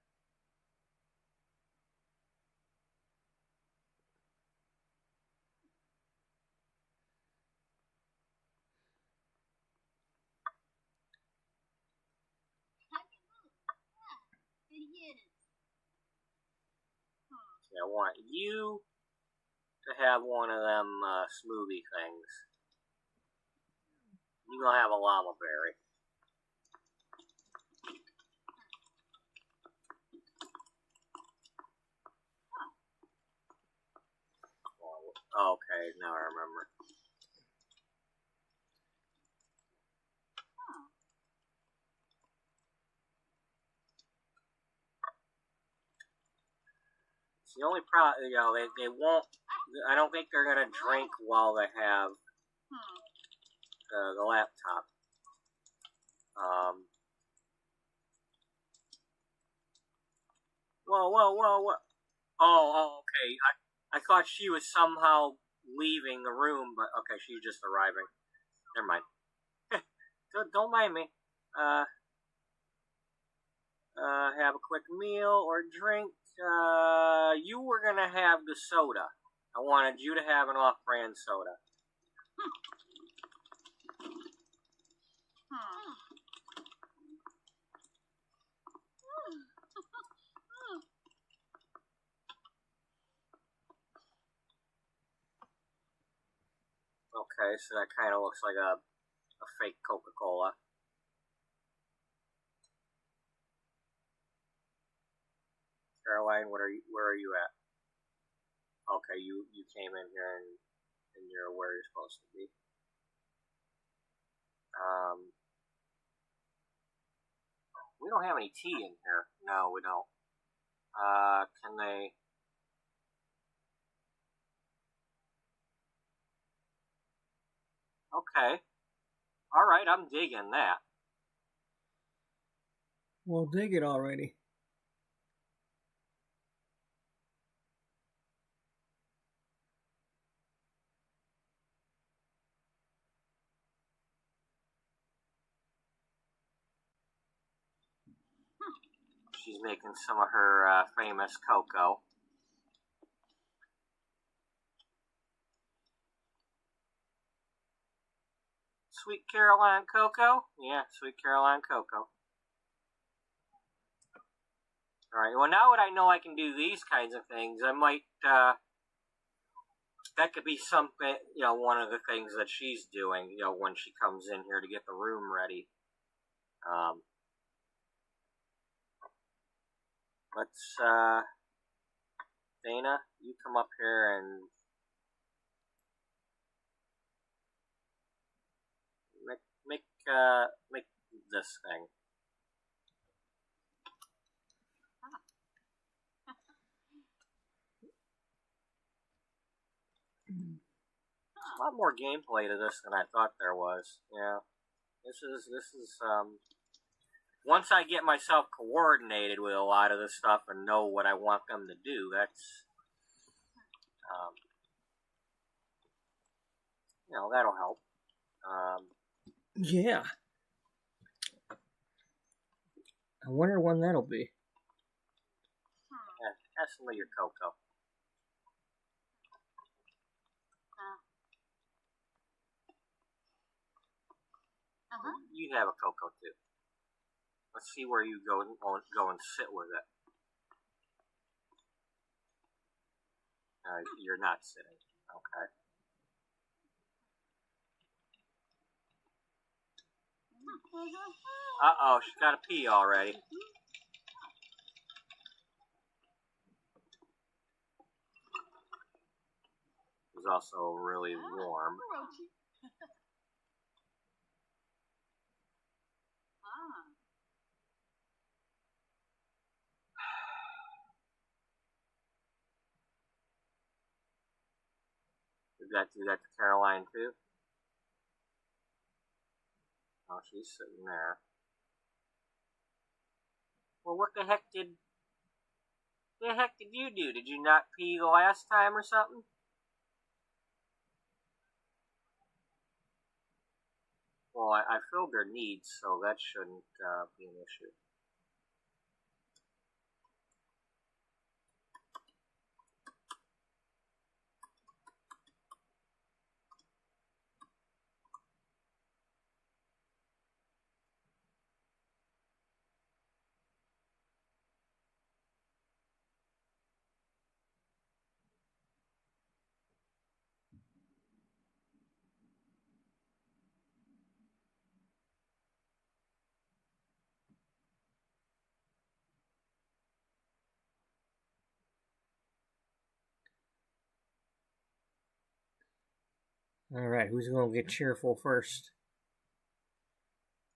Okay, I want you to have one of them smoothie things. You're gonna have a llama berry. Oh, okay, now I remember. It's the only problem, you know, they won't, I don't think they're gonna drink while they have the laptop. Whoa. Oh, okay. I thought she was somehow leaving the room, but okay, she's just arriving. Never mind. Don't mind me. Have a quick meal or drink. You were gonna have the soda. I wanted you to have an off-brand soda. Okay, so that kind of looks like a fake Coca-Cola. Caroline, where are you at? Okay, you came in here and you're where you're supposed to be. We don't have any tea in here. No, we don't. Can they? Okay. All right, I'm digging that. Well, dig it already. She's making some of her famous cocoa. Sweet Caroline cocoa? Yeah, Sweet Caroline cocoa. Alright, well now that I know I can do these kinds of things, I might, that could be something, you know, one of the things that she's doing, you know, when she comes in here to get the room ready. Let's, Dana, you come up here and make this thing. There's a lot more gameplay to this than I thought there was, yeah. This is once I get myself coordinated with a lot of this stuff and know what I want them to do, that's that'll help. Yeah. I wonder when that'll be. Have some of your cocoa. You have a cocoa too. Let's see where you go and sit with it. You're not sitting. Okay. Uh-oh, she's got to pee already. It's also really warm. Did that do that to Caroline too? Oh, she's sitting there. Well, what the heck did you do? Did you not pee the last time or something? Well, I filled their needs, so that shouldn't be an issue. Alright, who's going to get cheerful first?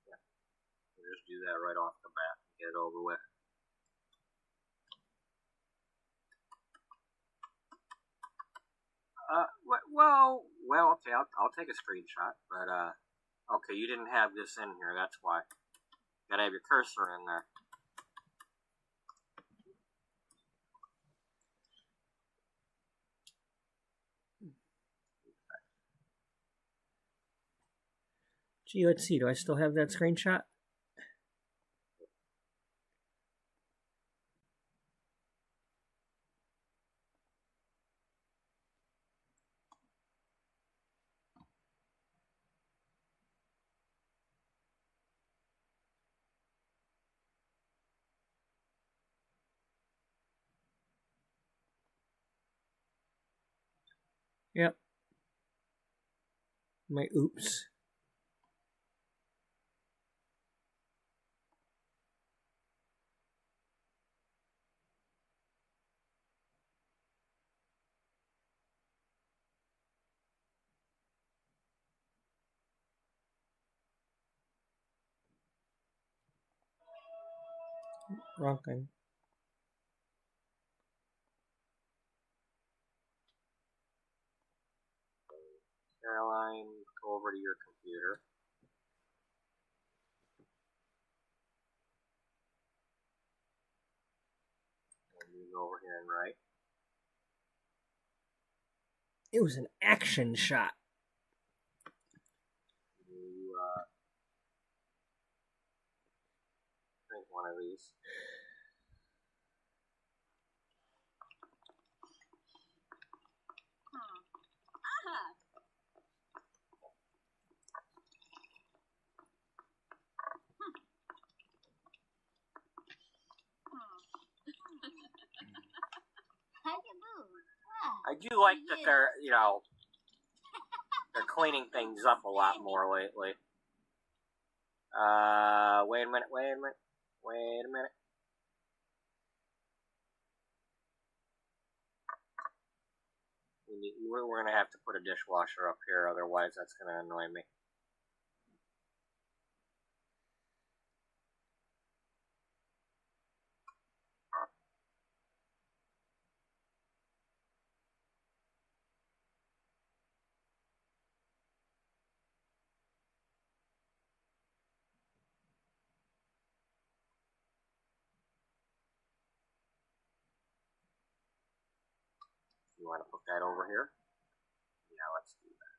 Yeah. We'll just do that right off the bat and get it over with. Well, okay, I'll take a screenshot, but, okay, you didn't have this in here, that's why. Gotta have your cursor in there. Gee, let's see, do I still have that screenshot? Yep. My oops. Wrong thing. Caroline, go over to your computer. And you go over here and write. It was an action shot. You, drink one of these. I do like that they're cleaning things up a lot more lately. Wait a minute. We're gonna have to put a dishwasher up here, otherwise that's gonna annoy me. You want to put that over here? Yeah, let's do that.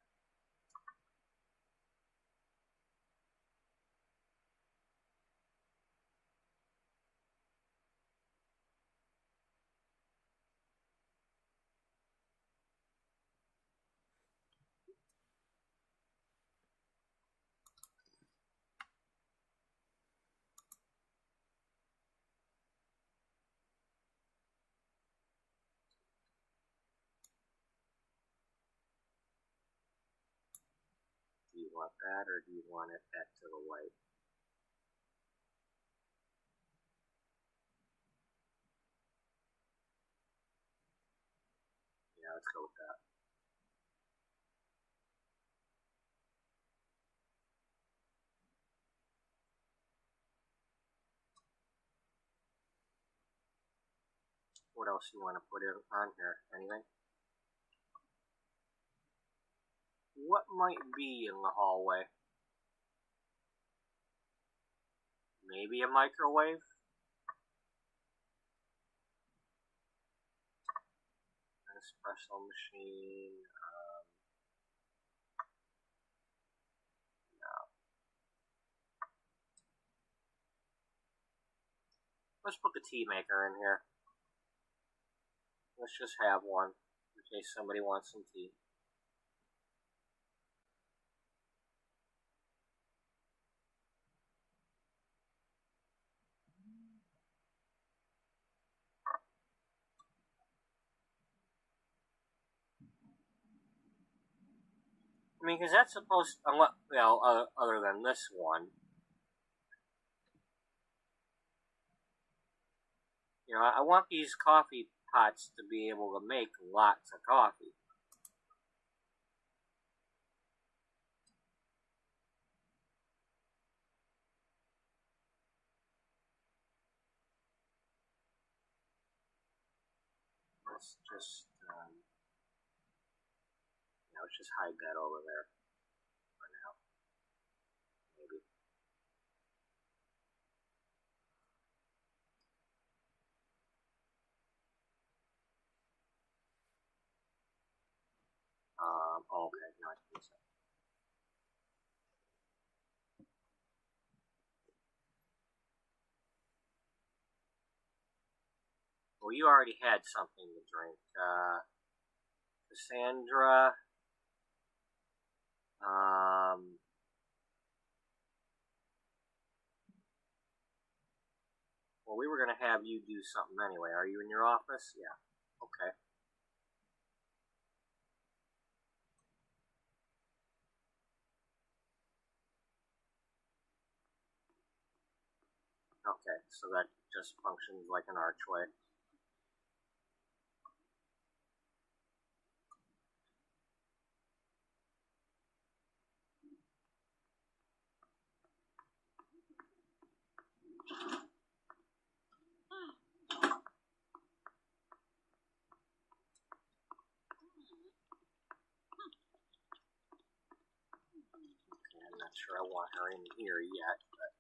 Do you want that, or do you want it back to the white? Yeah, let's go with that. What else you want to put in on here? Anything? What might be in the hallway? Maybe a microwave? An espresso machine? No. Let's put the tea maker in here. Let's just have one in case somebody wants some tea. I mean, because that's supposed, well, other than this one. You know, I want these coffee pots to be able to make lots of coffee. Let's just, let's just hide that over there for now. Maybe. Okay, no, I think so. Well, you already had something to drink. Cassandra. Well, we were going to have you do something anyway. Are you in your office? Yeah. Okay. Okay, so that just functions like an archway. Okay, I'm not sure I want her in here yet, but...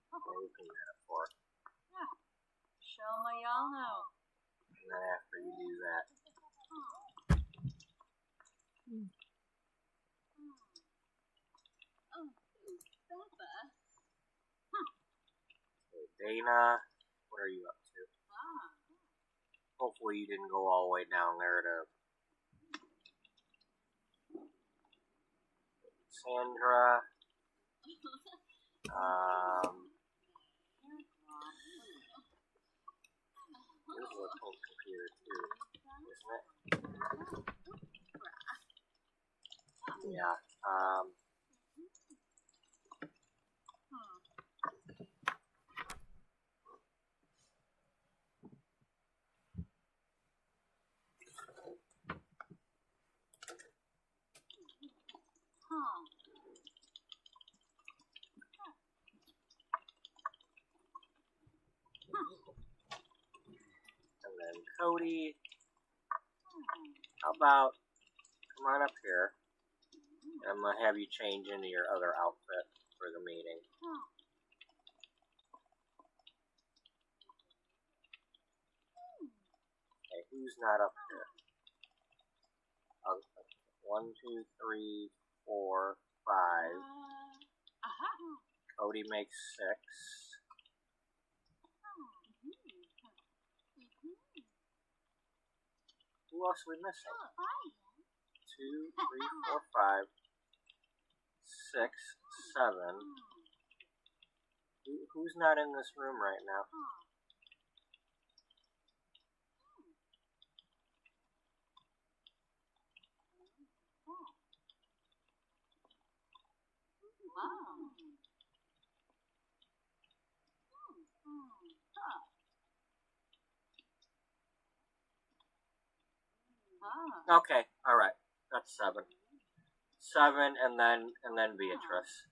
What are you clean that up for? Show my y'all know. And then after you do that... Okay, Dana, what are you up to? Hopefully you didn't go all the way down there to... Sandra. Here's a little computer too, isn't it? Yeah. And Cody, how about come on up here? And I'm gonna have you change into your other outfit for the meeting. Okay, who's not up here? 1, 2, 3, 4, 5. Cody makes 6. Who else are we missing? 2, 3, 4, 5, 6, 7. Who's not in this room right now? Okay, all right, that's 7. 7, and then Beatrice.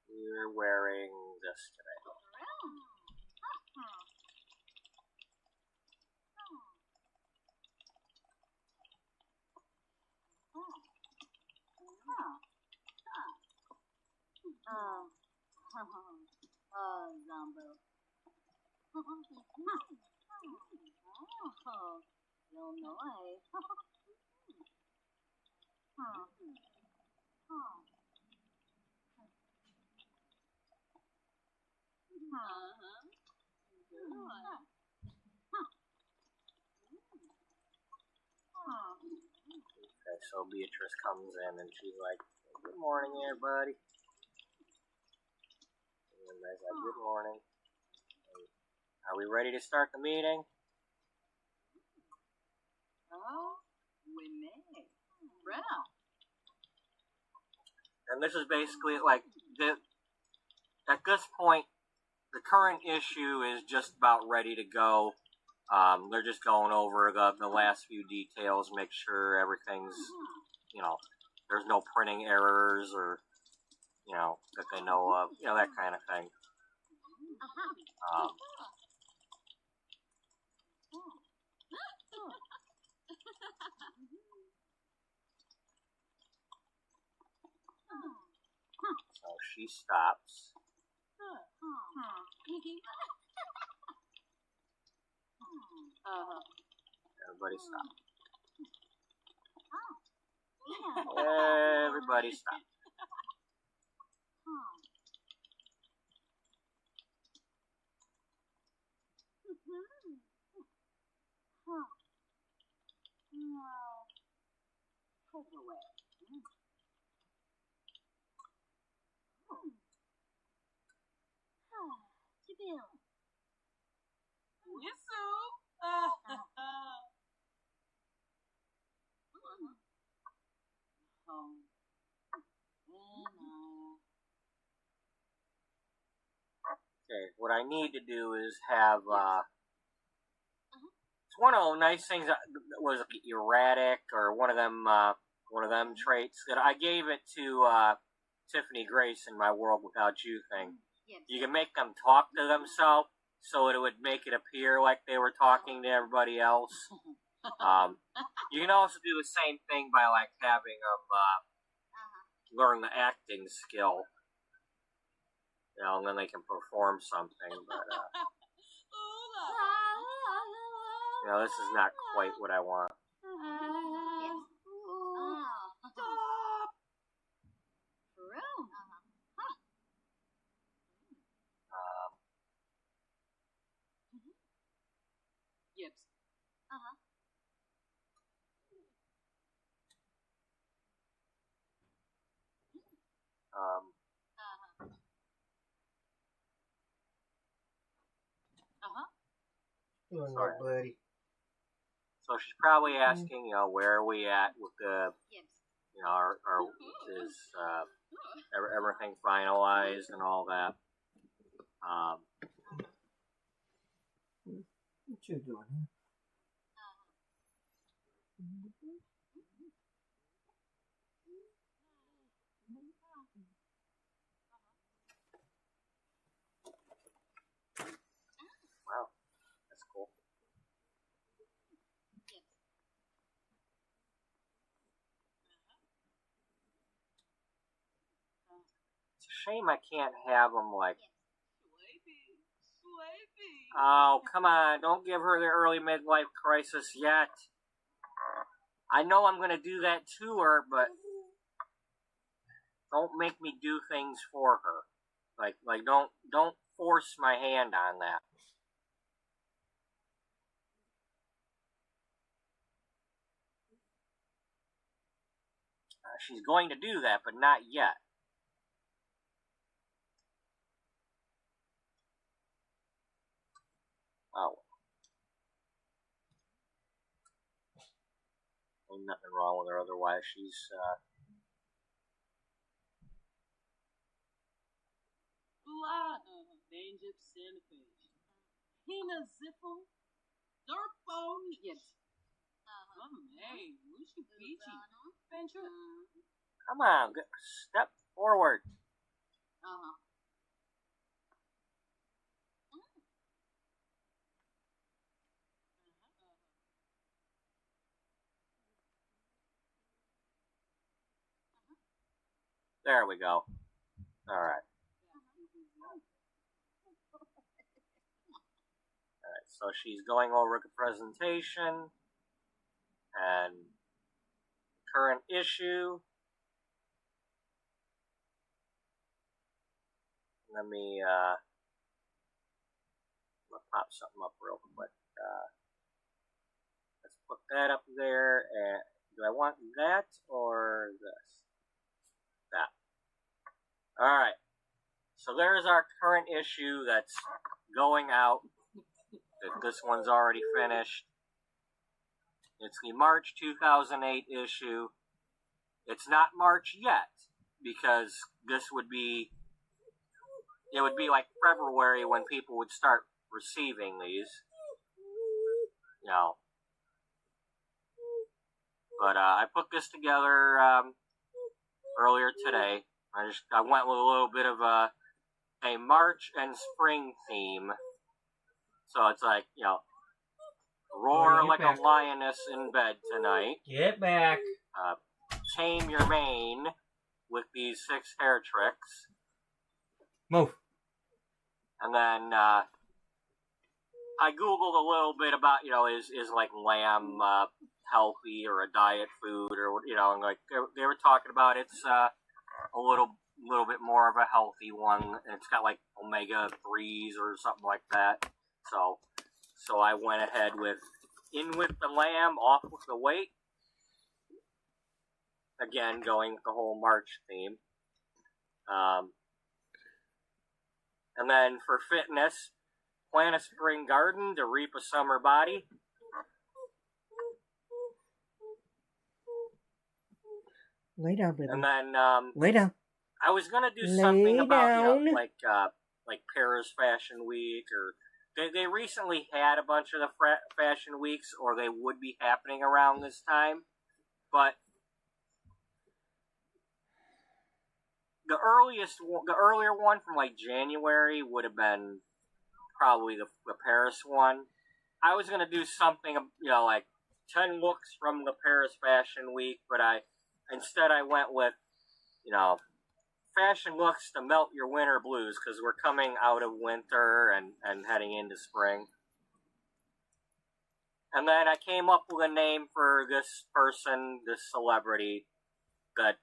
You're wearing this today. Zombo. Illinois. Okay, so Beatrice comes in and she's like, "Good morning, everybody." And everybody's like, "Good morning. Are we ready to start the meeting?" We may. Brenna. And this is basically like, at this point, the current issue is just about ready to go. They're just going over the last few details, make sure everything's, there's no printing errors or, that they know of, that kind of thing. So she stops. Everybody stop. Everybody stop. Okay, what I need to do is have, it's one of the nice things that was erratic, or one of them traits that I gave it to, Tiffany Grace in My World Without You thing. You can make them talk to themselves, so it would make it appear like they were talking to everybody else. You can also do the same thing by, like, having them, learn the acting skill. And then they can perform something, but, this is not quite what I want. Gibbs. Sorry. Buddy. So she's probably asking, where are we at with the, is everything finalized and all that? What you doing, shame I can't have them like... Slavey. Oh, come on. Don't give her the early midlife crisis yet. I know I'm going to do that to her, but don't make me do things for her. Like don't force my hand on that. She's going to do that, but not yet. Oh. Ain't nothing wrong with her otherwise. She's, Danger Sanitation. Hina Ziffle. Durphone. Yet. Hey, we should beat you. Venture. come on, step forward. There we go. All right. Alright, so she's going over the presentation and current issue. Let me pop something up real quick. Let's put that up there. And do I want that or this? That. Alright. So there's our current issue that's going out. This one's already finished. It's the March 2008 issue. It's not March yet, because this would be... It would be like February when people would start receiving these. You know. But I put this together earlier today. I went with a little bit of a March and spring theme. So it's like, you know, roar like a lioness in bed tonight. Get back. Tame your mane with these 6 hair tricks. Move. And then I Googled a little bit about, you know, is like lamb healthy or a diet food, or, you know, and like they were talking about it's a little bit more of a healthy one. And it's got like omega-3s or something like that. So I went ahead with in with the lamb, off with the weight. Again, going with the whole March theme. And then for fitness, plant a spring garden to reap a summer body. Lay down, baby. And then Lay down. I was gonna do Lay something about, you know, down. like Paris Fashion Week, or they recently had a bunch of the fashion weeks, or they would be happening around this time, but the earlier one from like January would have been probably the Paris one. I was gonna do something, you know, like 10 looks from the Paris Fashion Week, but instead I went with, you know, fashion looks to melt your winter blues, because we're coming out of winter and heading into spring. And then I came up with a name for this person, this celebrity, that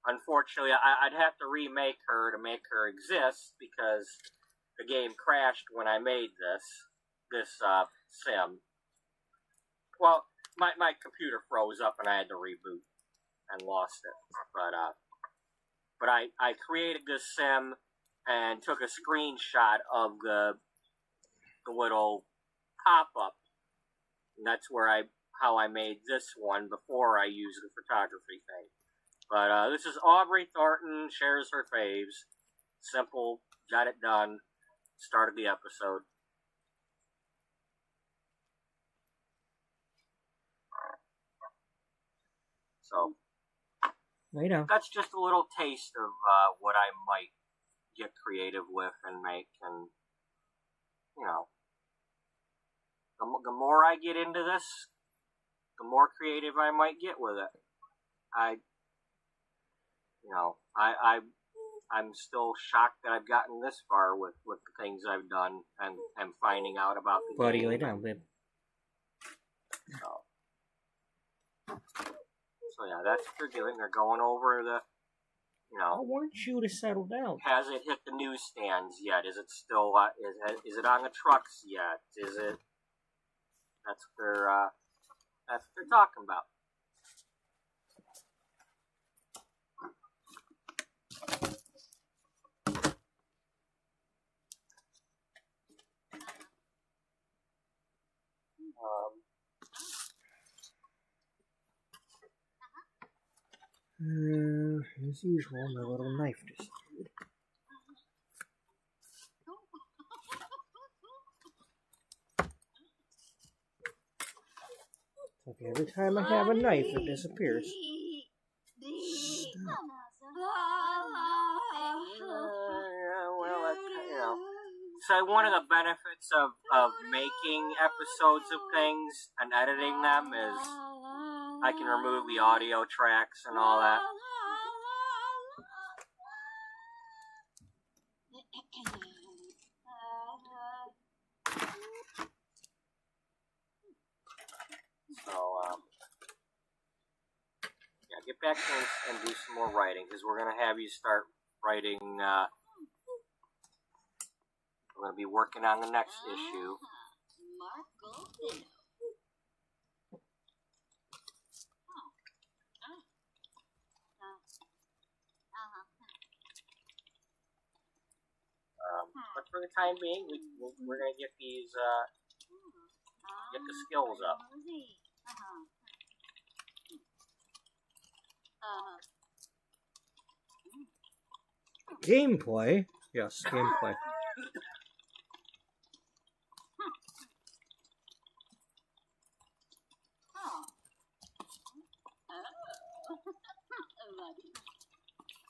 unfortunately I'd have to remake her to make her exist, because the game crashed when I made this sim. Well, my computer froze up and I had to reboot and lost it. But I created this sim and took a screenshot of the little pop-up. And that's how I made this one before I used the photography thing. But this is Aubrey Thornton shares her faves. Simple, got it done. Started the episode. So Lay down. that's just a little taste of what I might get creative with and make, and you know, the more I get into this, the more creative I might get with it. I I'm still shocked that I've gotten this far with the things I've done and finding out about the Buddy, game. lay down, babe. So yeah, that's what they're doing. They're going over the, I want you to settle down. has it hit the newsstands yet? Is it still, is it on the trucks yet? Is it, that's what they're talking about. As usual, my little knife disappeared. Okay, every time I have a knife, it disappears. Stop. Well, so one of the benefits of making episodes of things and editing them is I can remove the audio tracks and all that. So, yeah, get back to this and do some more writing, because we're going to have you start writing, we're going to be working on the next issue. But for the time being, we're going to get these, get the skills up. Gameplay? Yes, gameplay.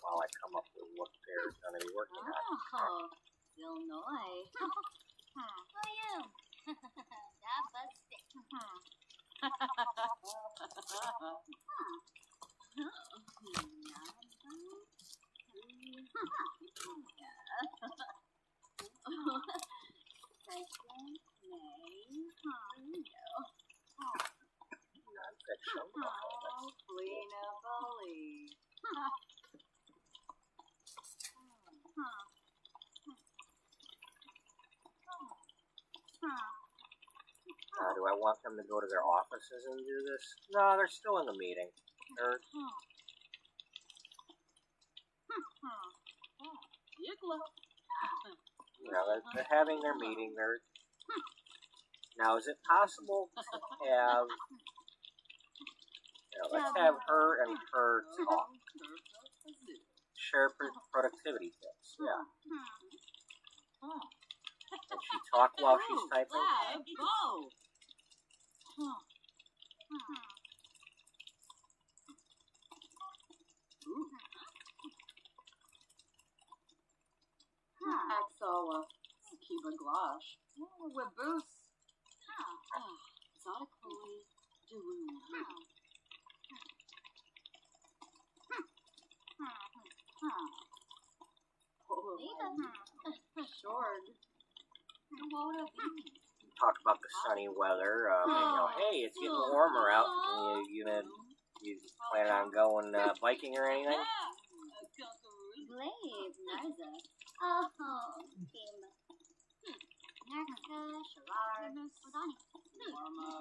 While I come up with what they're going to be working on. Illinois. Non-fiction. Do I want them to go to their offices and do this? No, they're still in the meeting. They're they're having their meeting. Now, is it possible to have? Let's have her and her talk. Share productivity tips. Yeah. Can she talk while she's typing? Axola, Kiva Glosh, Webus, Zodicoli, Deluna. Short. Talk about the sunny weather. Hey, it's getting warmer out. You plan on going biking or anything? Blade, Narza. Kim. Narca, Sharar, Wadani.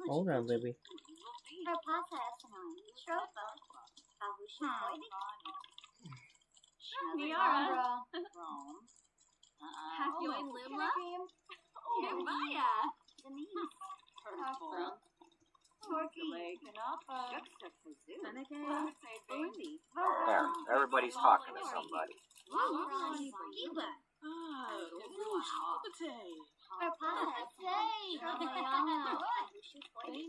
Hold on, baby. Her pasa esanoi. Shrofa. Ahushi Boidi. Miara. Rome. Yoy Limla. Maya. Denise. Purple. Torky. Yeah, everybody's talking to somebody. Kiba. Her pasa esanoi. Ramayana. Ahushi Boidi.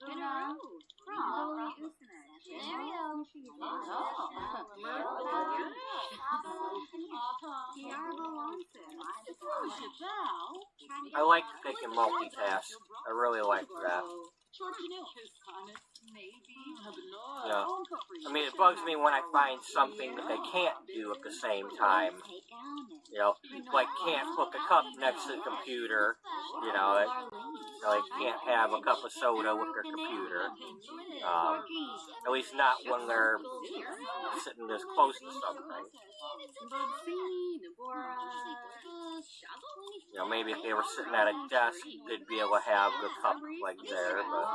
Luna. I like that they can multitask. I really like that. You know, I mean, it bugs me when I find something that they can't do at the same time. You know, like can't put the cup next to the computer. You know, like can't have a cup of soda with their computer. At least not when they're sitting this close to something. You know, maybe if they were sitting at a desk, they'd be able to have the cup like there, but...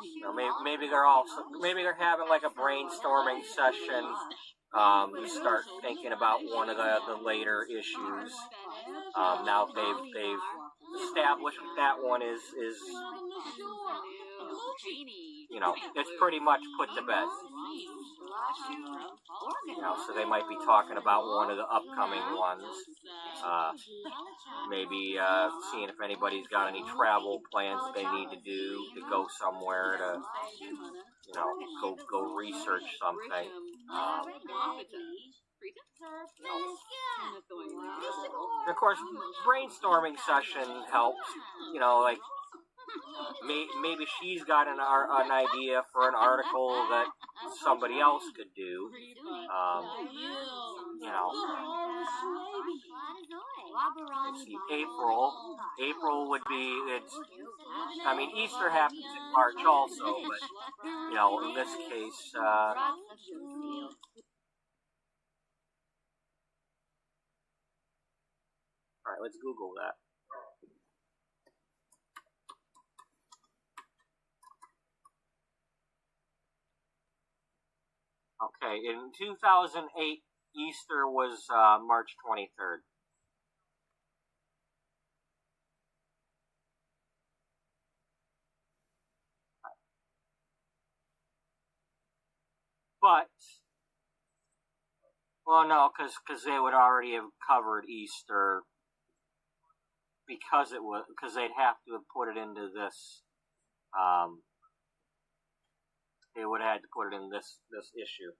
You know, maybe they're having like a brainstorming session to start thinking about one of the later issues. Now they've established that one is you know, it's pretty much put to bed. You know, so they might be talking about one of the upcoming ones. Maybe seeing if anybody's got any travel plans they need to do to go somewhere to, you know, go research something. Of course, brainstorming session helps. You know, like maybe she's got an idea for an article that somebody else could do. You know, let's see, April would be, I mean, Easter happens in March also, but, you know, in this case, alright, let's Google that. Okay, in 2008, Easter was March 23rd. But, well, no, because they would already have covered Easter because they'd have to have put it into this. They would have had to put it in this issue.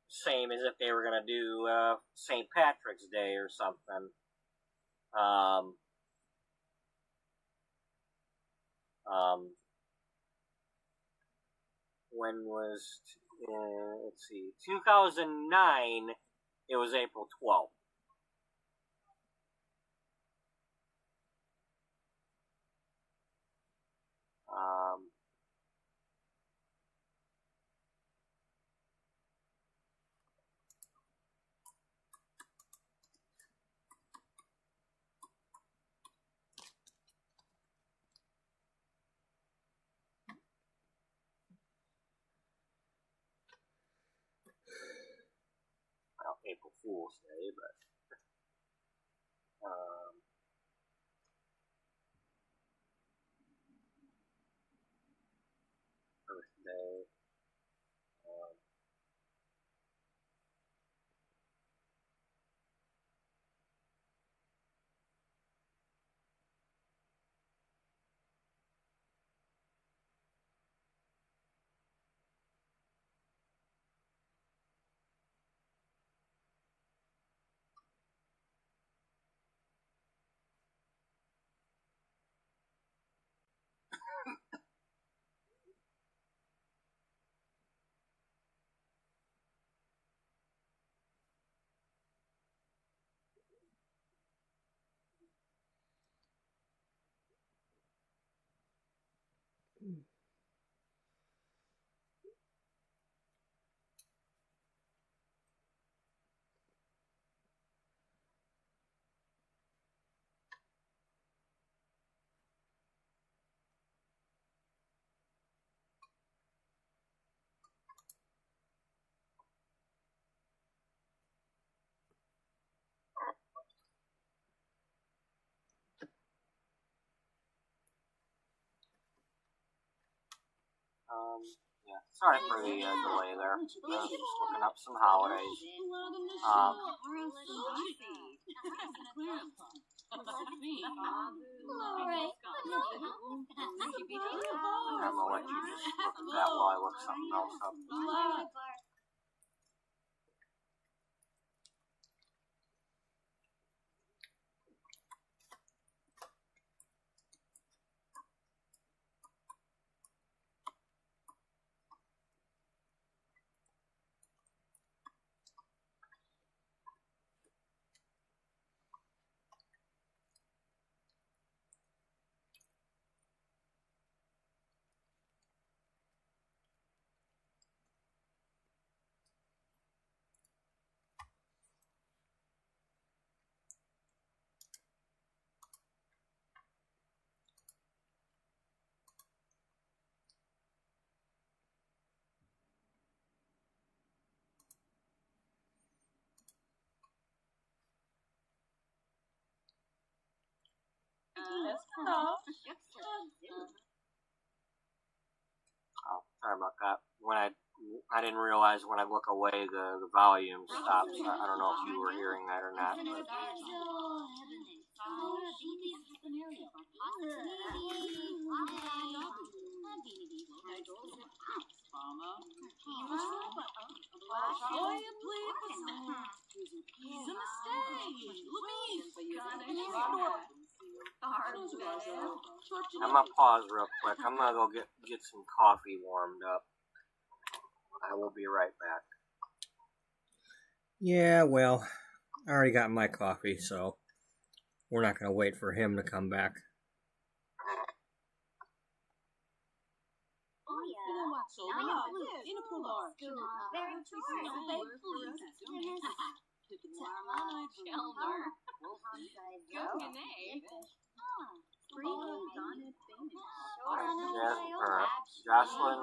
Same as if they were going to do St. Patrick's Day or something. When was, let's see, 2009, it was April 12th. Well, April Fool's Day, but Earth Day. Yeah, sorry for the delay there. Just looking up some holidays. I'm gonna let you just look at that while I look something else up. Oh, sorry about that. When I didn't realize when I look away the volume stops. I don't know if you were hearing that or not. But I'm gonna pause real quick. I'm gonna go get some coffee warmed up. I will be right back. Yeah, well, I already got my coffee, so we're not going to wait for him to come back. Jocelyn,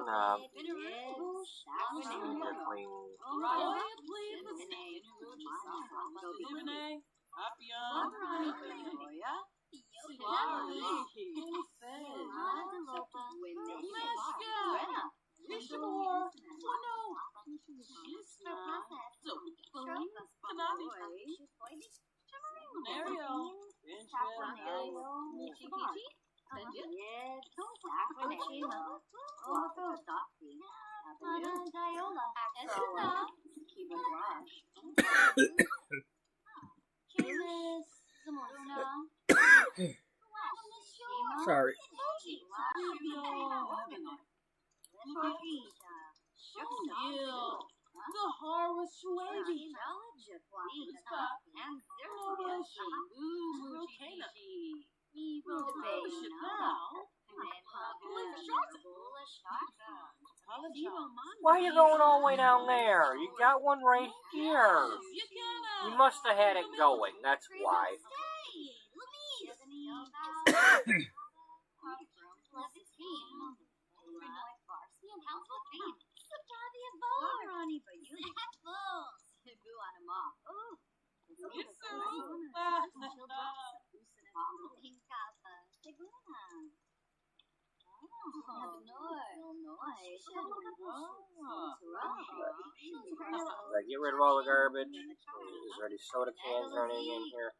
Sorry. why are you going all the way down there? You got one right here. You must have had it going. That's why. Get rid of all the garbage. Is there any soda cans or anything in here?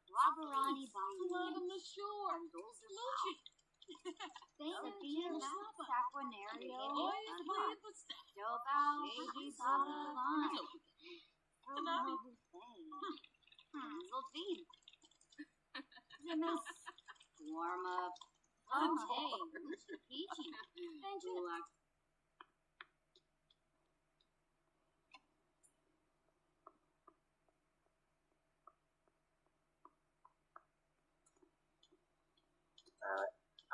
Warm up.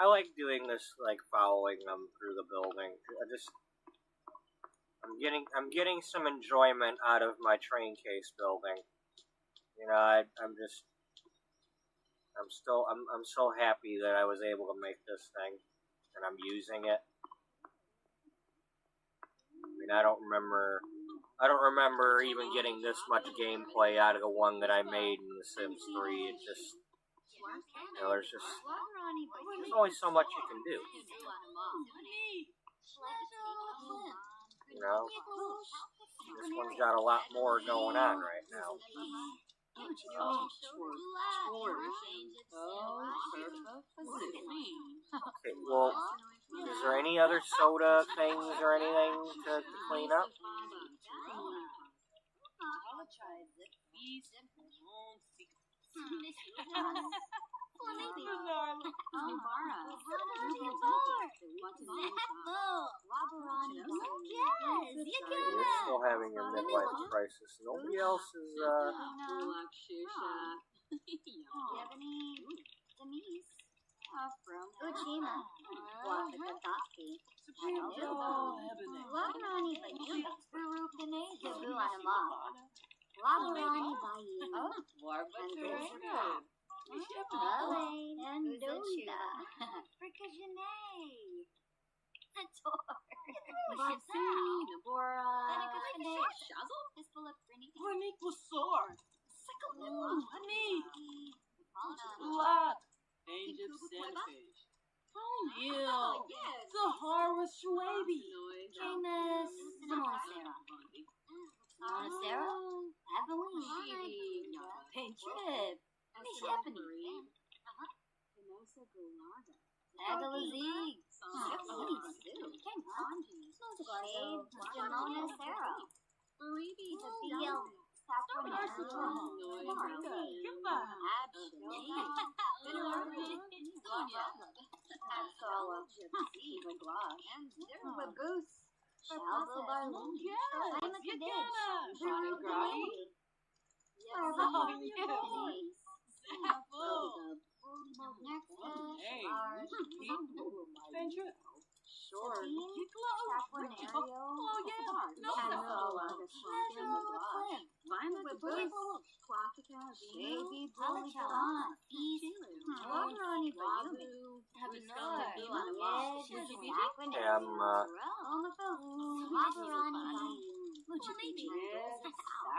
I like doing this, like following them through the building. I'm getting some enjoyment out of my train case building. You know, I'm so happy that I was able to make this thing, and I'm using it. I mean, I don't remember even getting this much gameplay out of the one that I made in The Sims 3. It just, you know, there's only so much you can do. You know, this one's got a lot more going on right now. Okay, well, is there any other soda things or anything to clean up? You're still having your midlife crisis. Nobody else is,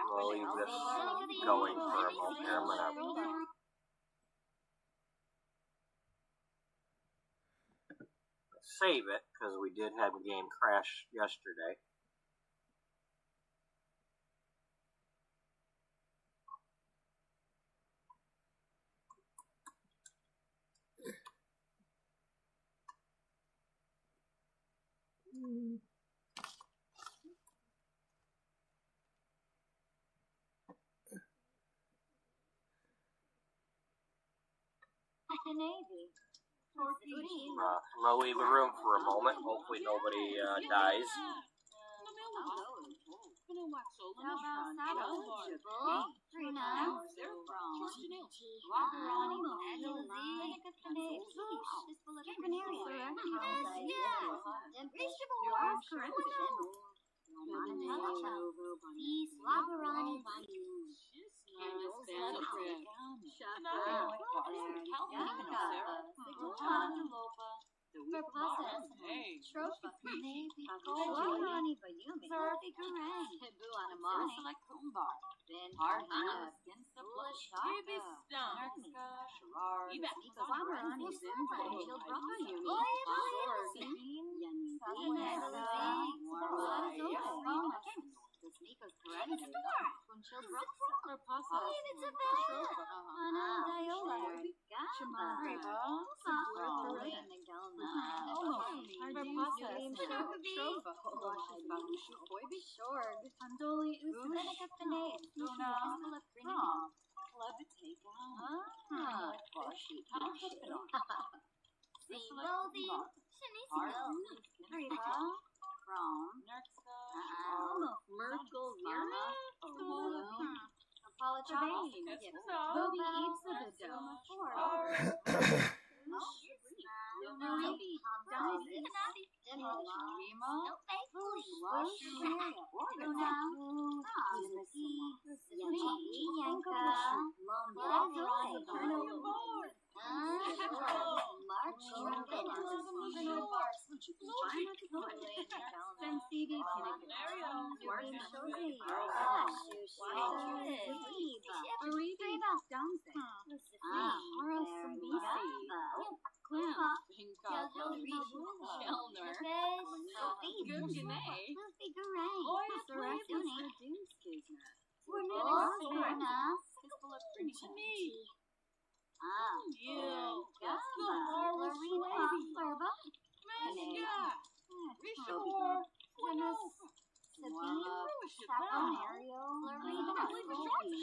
we'll leave this going for a moment here. I'm gonna save it, because we did have a game crash yesterday. I'm gonna leave the room for a moment. Hopefully nobody dies.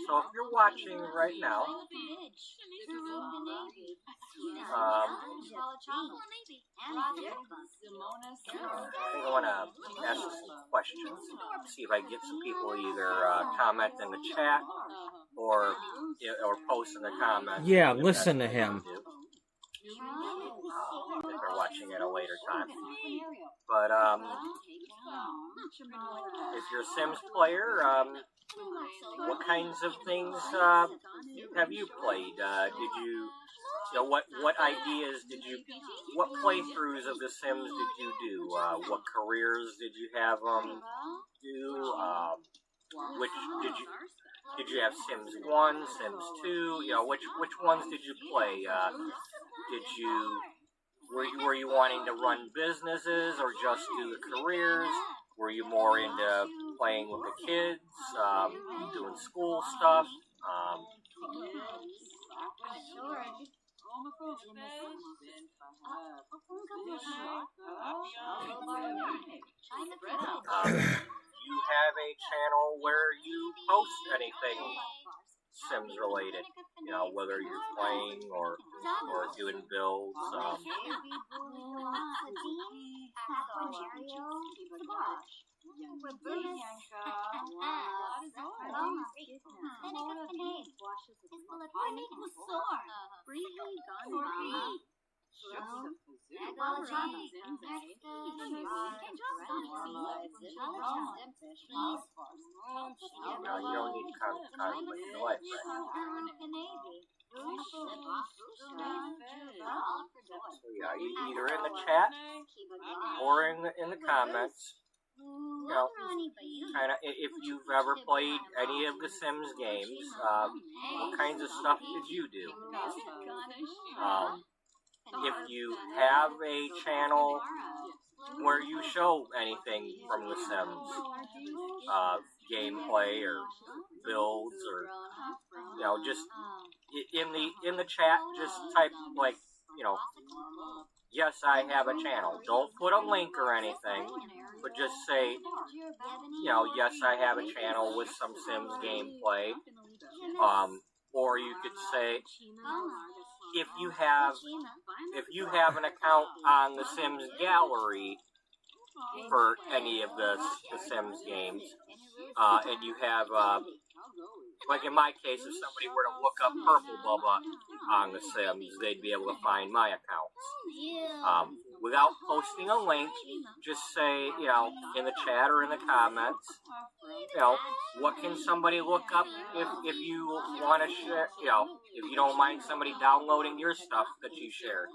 So if you're watching right now, I think I want to ask some questions, see if I can get some people either comment in the chat or post in the comments. Yeah, listen to him. If they're watching at a later time. But if you're a Sims player, what kinds of things have you played? Did you what ideas did you, what playthroughs of The Sims did you do? What careers did you have them do? Which did you have Sims 1, Sims 2? Which ones did you play? Were you wanting to run businesses or just do the careers? Were you more into playing with the kids, doing school stuff? You have a channel where you post anything Sims related, whether you're playing or doing builds. You don't need to contemplate your life right now. So yeah, either in the chat or in the comments. Kind of, if you've ever played any of the Sims games, what kinds of stuff did you do? If you have a channel where you show anything from the Sims, gameplay or builds, or just in the chat, just type yes, I have a channel. Don't put a link or anything, but just say, yes, I have a channel with some Sims gameplay. Or you could say, if you have an account on the Sims gallery for any of the Sims games, and you have, like in my case, if somebody were to look up Purple Bubba on the Sims, they'd be able to find my accounts. Without posting a link, just say, in the chat or in the comments, what can somebody look up if you want to share, if you don't mind somebody downloading your stuff that you shared.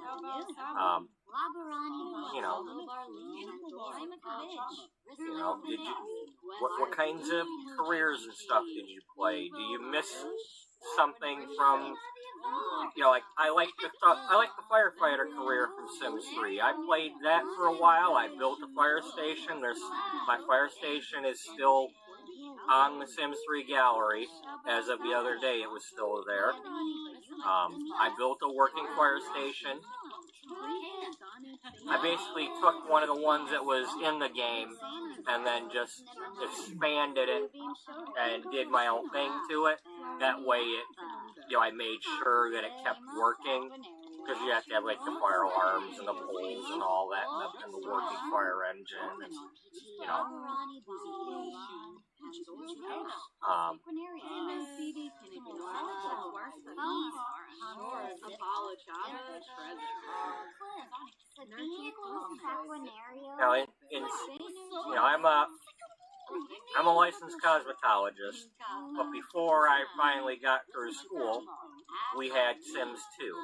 Did you, what kinds of careers and stuff did you play? Do you miss something from, I like the firefighter career from Sims 3. I played that for a while. I built a fire station. My fire station is still on the Sims 3 gallery. As of the other day, it was still there. I built a working fire station. I basically took one of the ones that was in the game and then just expanded it and did my own thing to it. That way I made sure that it kept working, because you have to have the fire alarms and the poles and all that, and the working fire engine, and I'm a licensed cosmetologist, but before I finally got through school, we had Sims 2.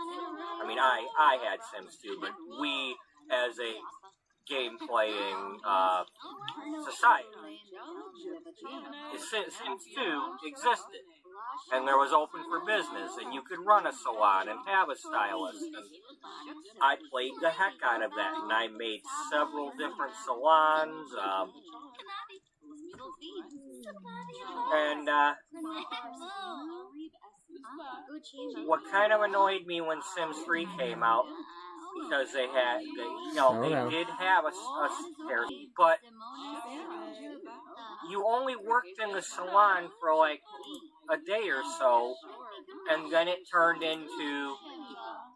I mean, I had Sims 2, but we, as a game-playing society, Sims 2 existed, and there was open for business, and you could run a salon and have a stylist, and I played the heck out of that, and I made several different salons, and what kind of annoyed me when Sims 3 came out because they Slow down. did have a hair, but you only worked in the salon for like a day or so, and then it turned into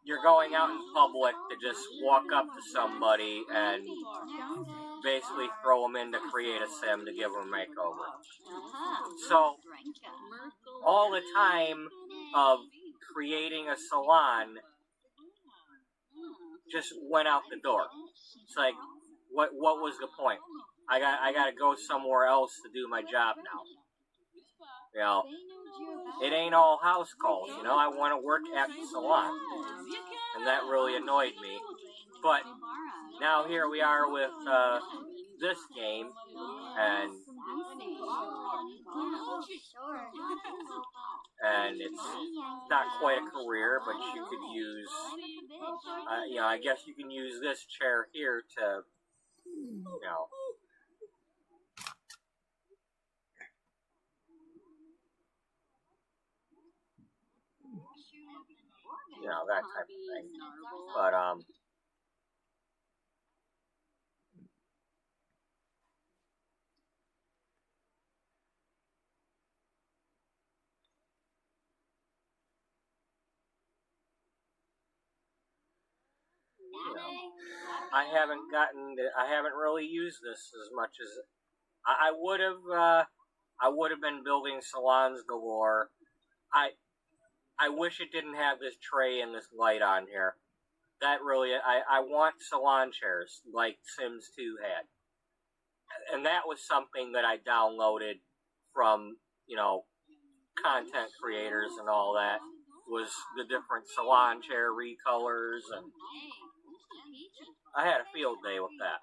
you're going out in public to just walk up to somebody and basically throw them in to create a sim to give them a makeover. So all the time of creating a salon just went out the door. It's like, what was the point? I got to go somewhere else to do my job now. You know, it ain't all house calls. You know, I want to work at the salon, and that really annoyed me. But now here we are with this game, and it's not quite a career, but you could use, I guess you can use this chair here to, that type of thing. But, I haven't really used this as much as I would have. I would have been building salons galore. I wish it didn't have this tray and this light on here. That really, I want salon chairs like Sims 2 had. And that was something that I downloaded from, content creators and all that, was the different salon chair recolors, and I had a field day with that.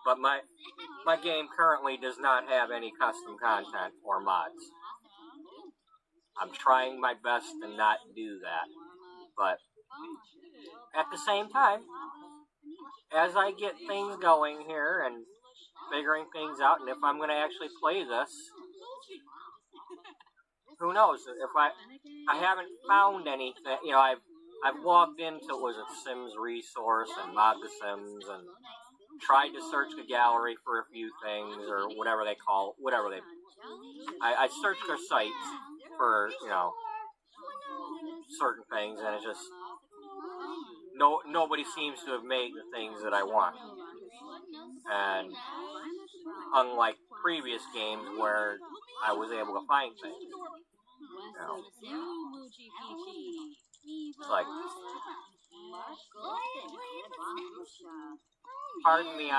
But my game currently does not have any custom content or mods. I'm trying my best to not do that. But at the same time, as I get things going here and figuring things out, and if I'm going to actually play this, who knows? If I haven't found anything, I've logged into, Sims Resource and Mod the Sims, and tried to search the gallery for a few things, or whatever they call, I searched their sites for, certain things, and it just, nobody seems to have made the things that I want. And unlike previous games where I was able to find things, it's like, pardon me,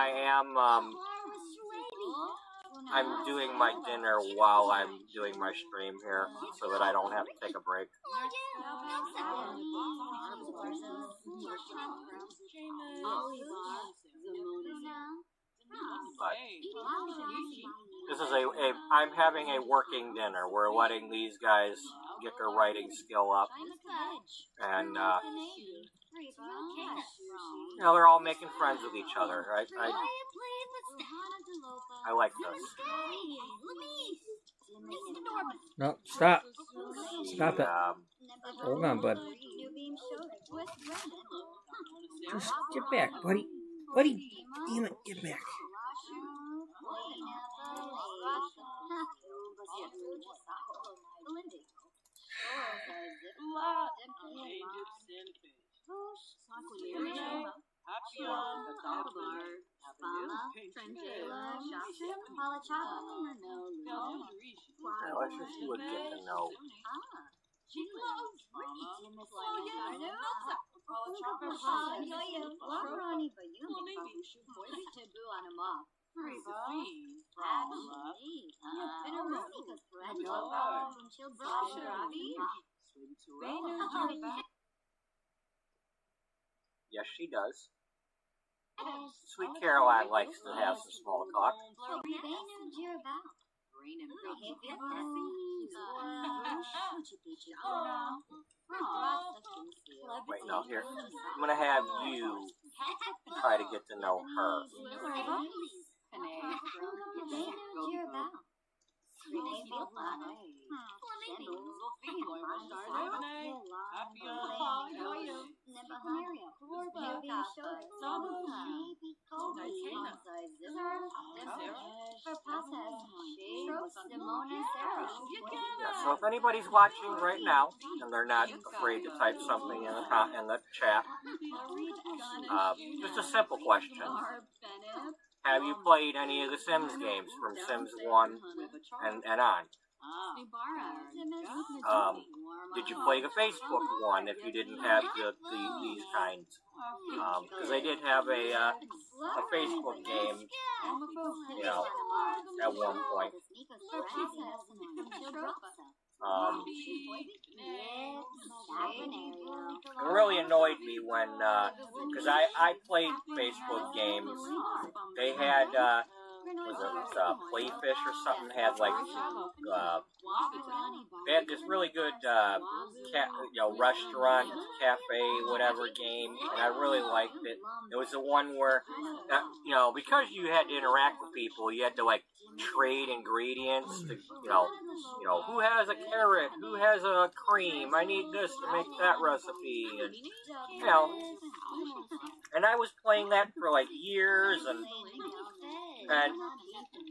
I'm doing my dinner while I'm doing my stream here, so that I don't have to take a break. But this is I'm having a working dinner. We're letting these guys get their writing skill up, and they're all making friends with each other. I like this. No, stop. Stop it. Hold on, bud. Just get back, buddy. Buddy, damn it, get back. Let's just do a get to know. Yes, she does. Sweet Caroline likes to have some small talk. Wait, no, here. I'm going to have you try to get to know her. Yeah, so if anybody's watching right now and they're not afraid to type something in the chat, just a simple question. Have you played any of the Sims games from Sims 1 and on? Did you play the Facebook one if you didn't have these kinds? Because they did have a Facebook game, you know, at one point. It really annoyed me when, because I played Facebook games. They had, was it Playfish or something? Had like, they had this really good, restaurant, cafe, whatever game, and I really liked it. It was the one where, because you had to interact with people, you had to like trade ingredients to, who has a carrot, who has a cream, I need this to make that recipe, and, and I was playing that for like years, and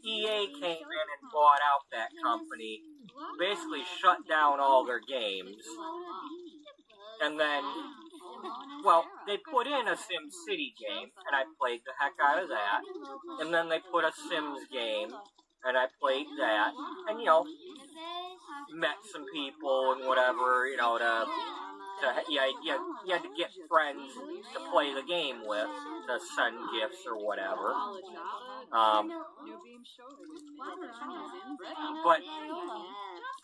EA came in and bought out that company, basically shut down all their games, and then, they put in a SimCity game, and I played the heck out of that, and then they put a Sims game, and I played that, and, met some people and whatever, you had to get friends to play the game with, to send gifts or whatever. But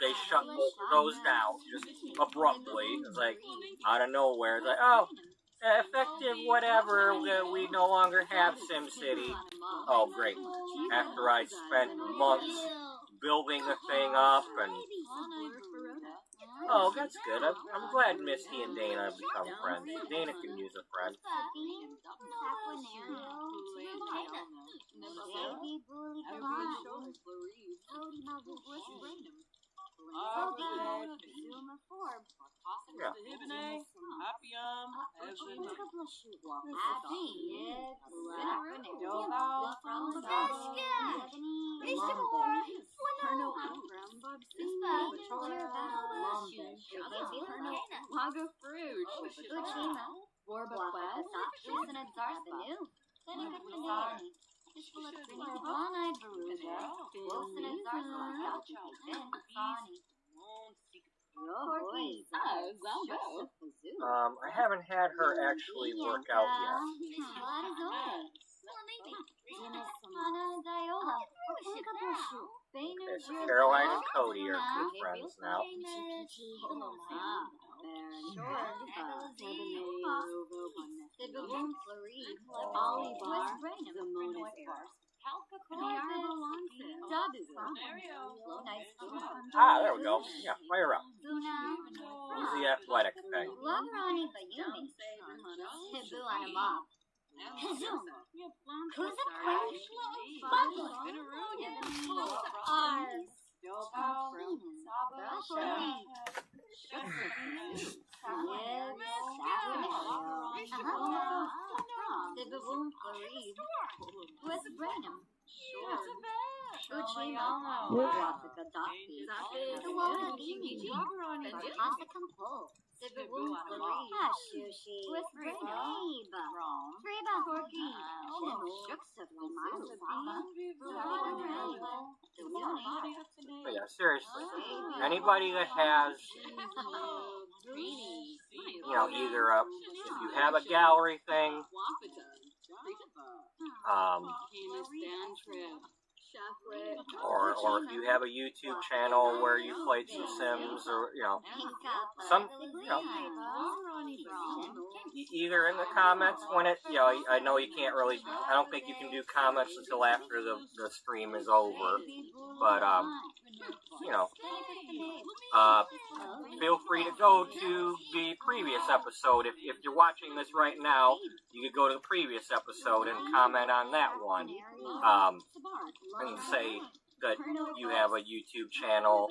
they shut both of those down just abruptly. It's like, out of nowhere. It's like, oh, effective whatever, we no longer have SimCity. Oh, great. After I spent months building the thing up and... Oh, that's good. I'm glad Misty and Dana have become friends. Dana can use a friend. I haven't had her actually work out yet. Okay, so Caroline and Cody are good friends now. Ah, there we go. Yeah, fire up. Who's the athletic thing? But yeah, seriously, anybody that has, either if you have a gallery thing, or if you have a YouTube channel where you played some Sims, or either in the comments when it, I know you can't really, I don't think you can do comments until after the stream is over, but feel free to go to the previous episode. If you're watching this right now, you could go to the previous episode and comment on that one, and say that you have a YouTube channel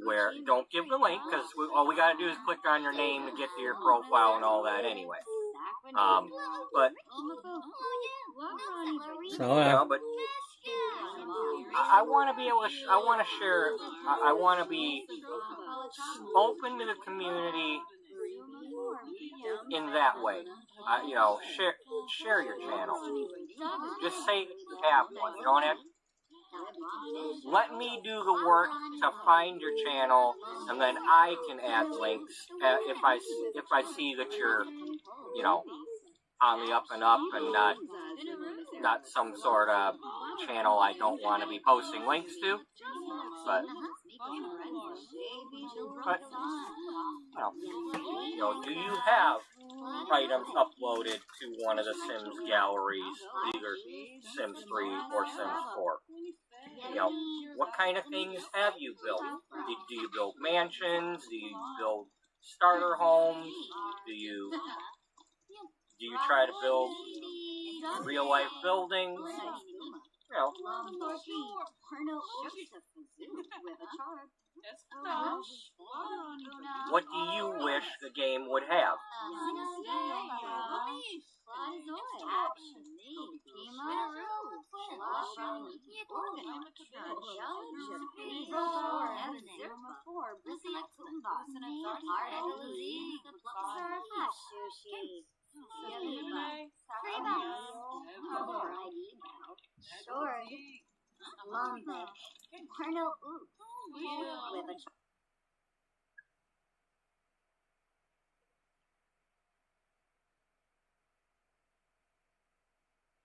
where, don't give the link, because all we gotta do is click on your name to get to your profile and all that anyway. But I want to be able to. I want to share. I want to be open to the community in that way. You know, share your channel. Just say you have one. You don't have. Let me do the work to find your channel, and then I can add links if I see that you're, you know, on the up and up and not some sort of channel I don't want to be posting links to. But you know, do you have items uploaded to one of the Sims galleries, either Sims 3 or Sims 4? You know, what kind of things have you built? Do you build mansions? Do you build starter homes? Do you try to build real life buildings? You know. What do you wish the game would have?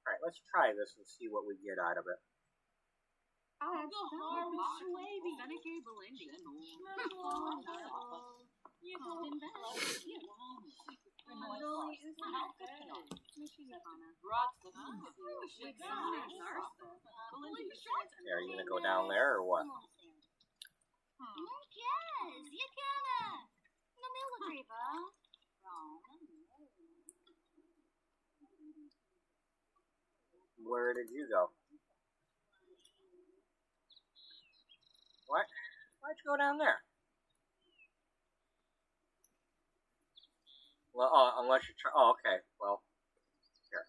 Alright, let's try this and see what we get out of it. Are you going to go down there or what? Where did you go? What? Why'd you go down there? Well, unless you try. Oh, okay. Well, here.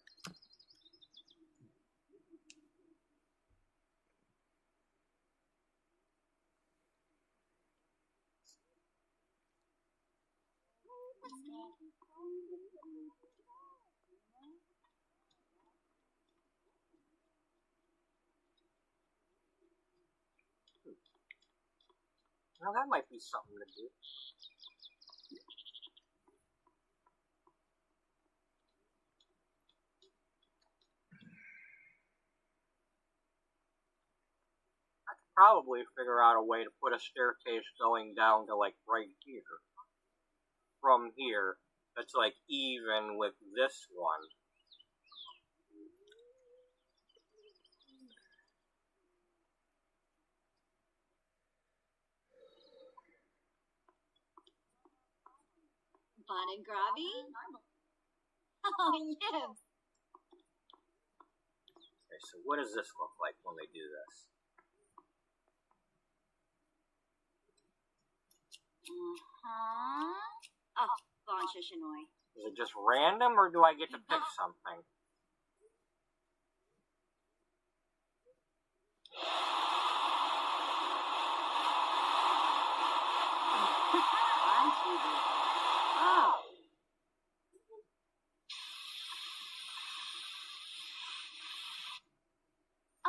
Now that might be something to do. I could probably figure out a way to put a staircase going down to like right here. From here, that's like even with this one. Bon and Gravy? Oh, yes. Okay, so what does this look like when they do this? Oh, Bon Shishinoi. Is it just random, or do I get to pick something?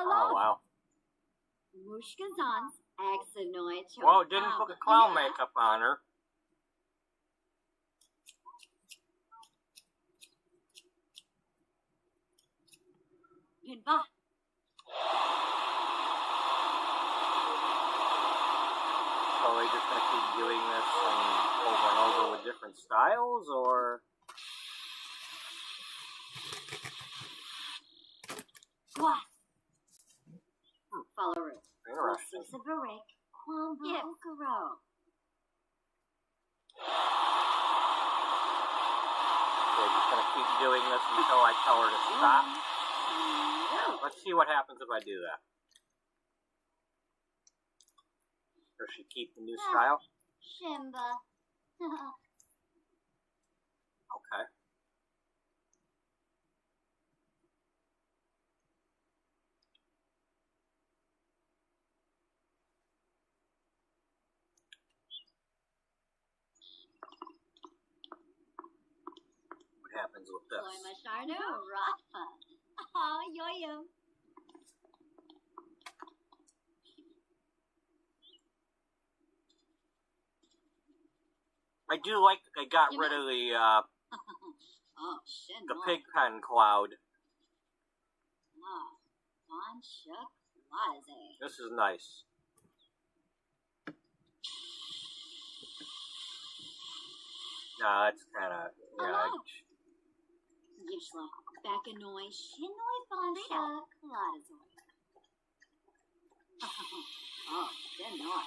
Oh, wow. Mushkazan's Axonoid. Whoa, didn't put the clown makeup on her. Pinba. So are they just going to keep doing this over and over with different styles, or? Follow route. Interesting. Six of a rick. Quambro. They're just going to keep doing this until I tell her to stop. Let's see what happens if I do that. Does she keep the new style? Shimba. Okay. happens with this. Soy Masharno Rafa. Oh, yo-yo. I do like that they got rid of Oh, shit. the pig pen cloud. Oh, Bon Shook Laze. This is nice. Nah, that's kind of Hello. Yishla. Bakanoi. Shinoi Bon Shook Laze. Oh, Shinoi.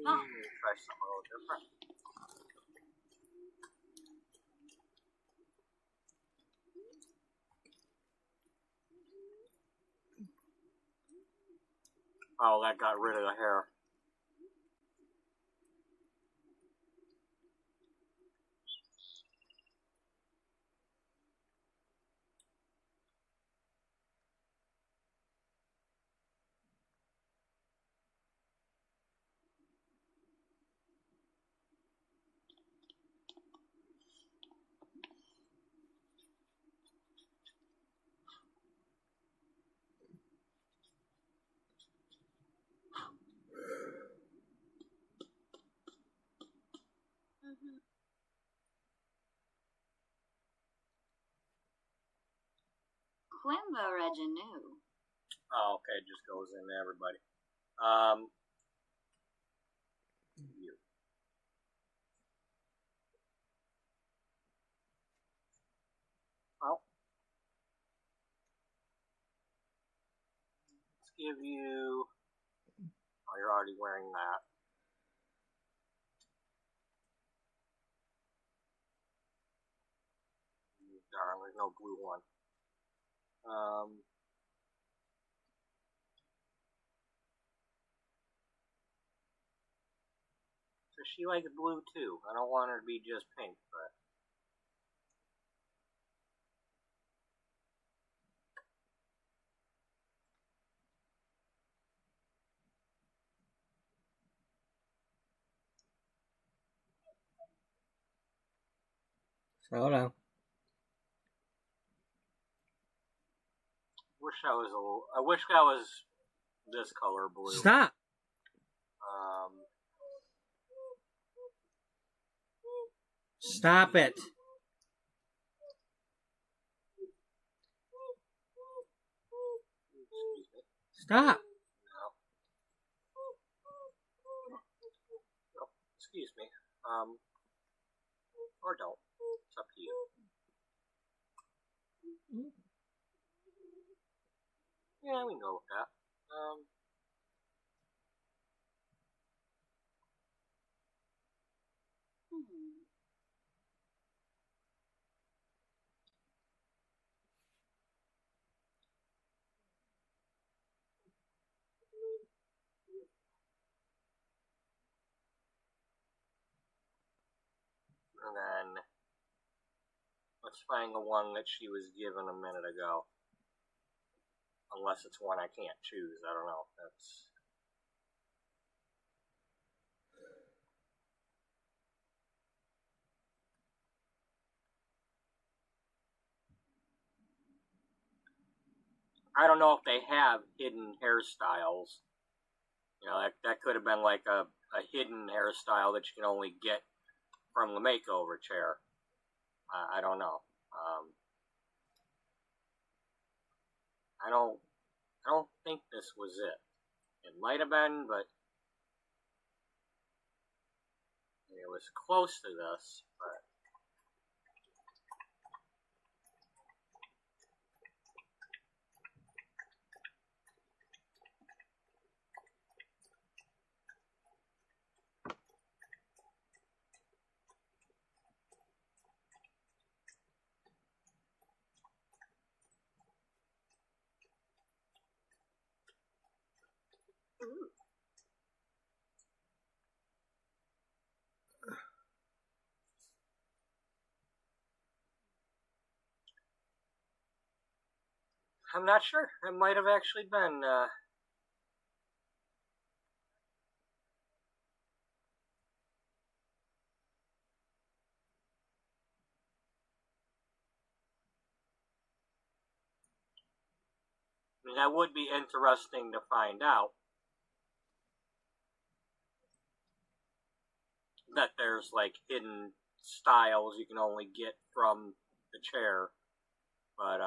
Try something a little different. Oh, that got rid of the hair. Quimbo Reginu. Oh, okay, it just goes into everybody. You. Well, let's give you. Oh, you're already wearing that. Darn, there's no blue one. So she likes blue too. I don't want her to be just pink, but. Slow down. I wish that was this color blue. Stop. Stop it. Stop. No, excuse me. Or don't. It's up to you. Yeah, we can go with that. And then let's find the one that she was given a minute ago. Unless it's one I can't choose. I don't know. That's. I don't know if they have hidden hairstyles. You know, that could have been like a hidden hairstyle that you can only get from the makeover chair. I don't know. I don't think this was it. It might have been, but it was close to this, but. I'm not sure. It might have actually been. mean, that would be interesting to find out. That there's, like, hidden styles you can only get from the chair. But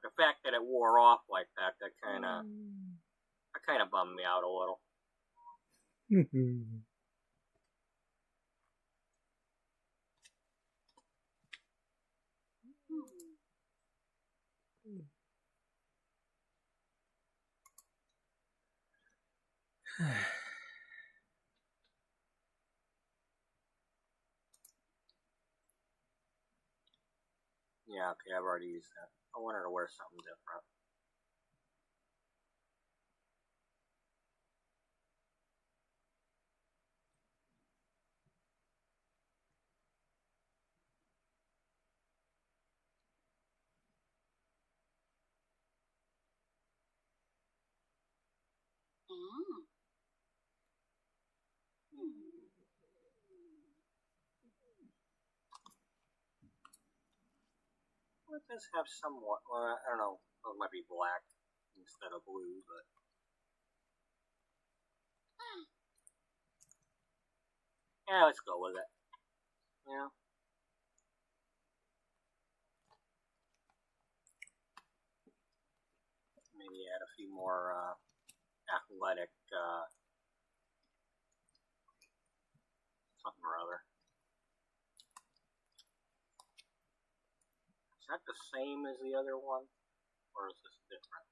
the fact that it wore off like that, that kind of bummed me out a little. Yeah, okay, I've already used that. I wanted to wear something different. Well, it does have somewhat, well, I don't know, it might be black instead of blue, but... Yeah, let's go with it. Yeah. Maybe add a few more athletic something or other. Is that the same as the other one? Or is this different?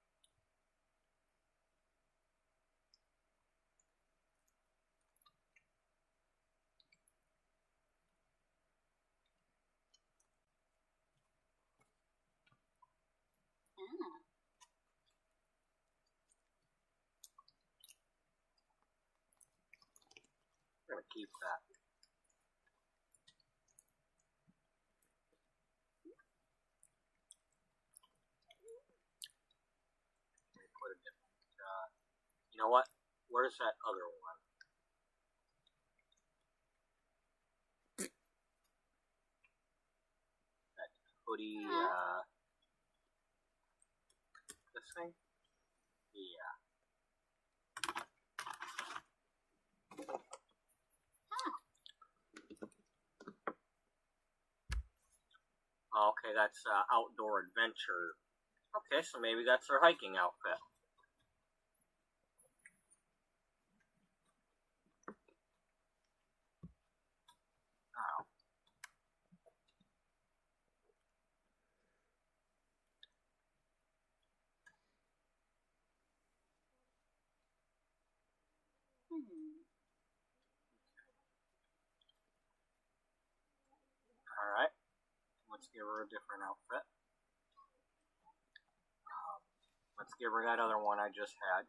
I'm going to keep that. Put a different, you know what? Where's that other one? That hoodie, this thing? Yeah. Okay, that's outdoor adventure. Okay, so maybe that's her hiking outfit. Oh. Alright. Let's give her a different outfit. Let's give her that other one I just had.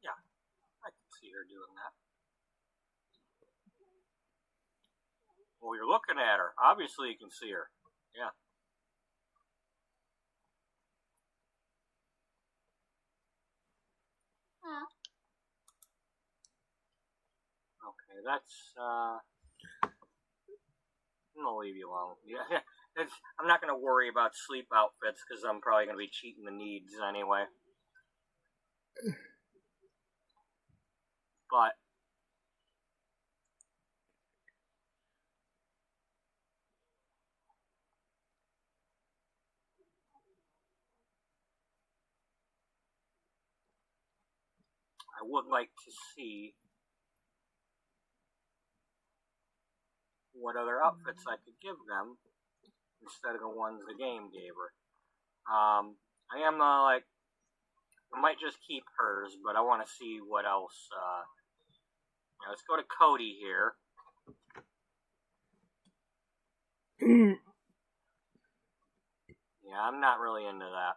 Yeah, I can see her doing that. Well, you're looking at her. Obviously, you can see her. Yeah. Okay, that's, I'm gonna leave you alone. Yeah, I'm not gonna worry about sleep outfits, because I'm probably gonna be cheating the needs anyway. But I would like to see what other outfits I could give them instead of the ones the game gave her. I am like, I might just keep hers, but I want to see what else. Let's go to Cody here. Yeah, I'm not really into that.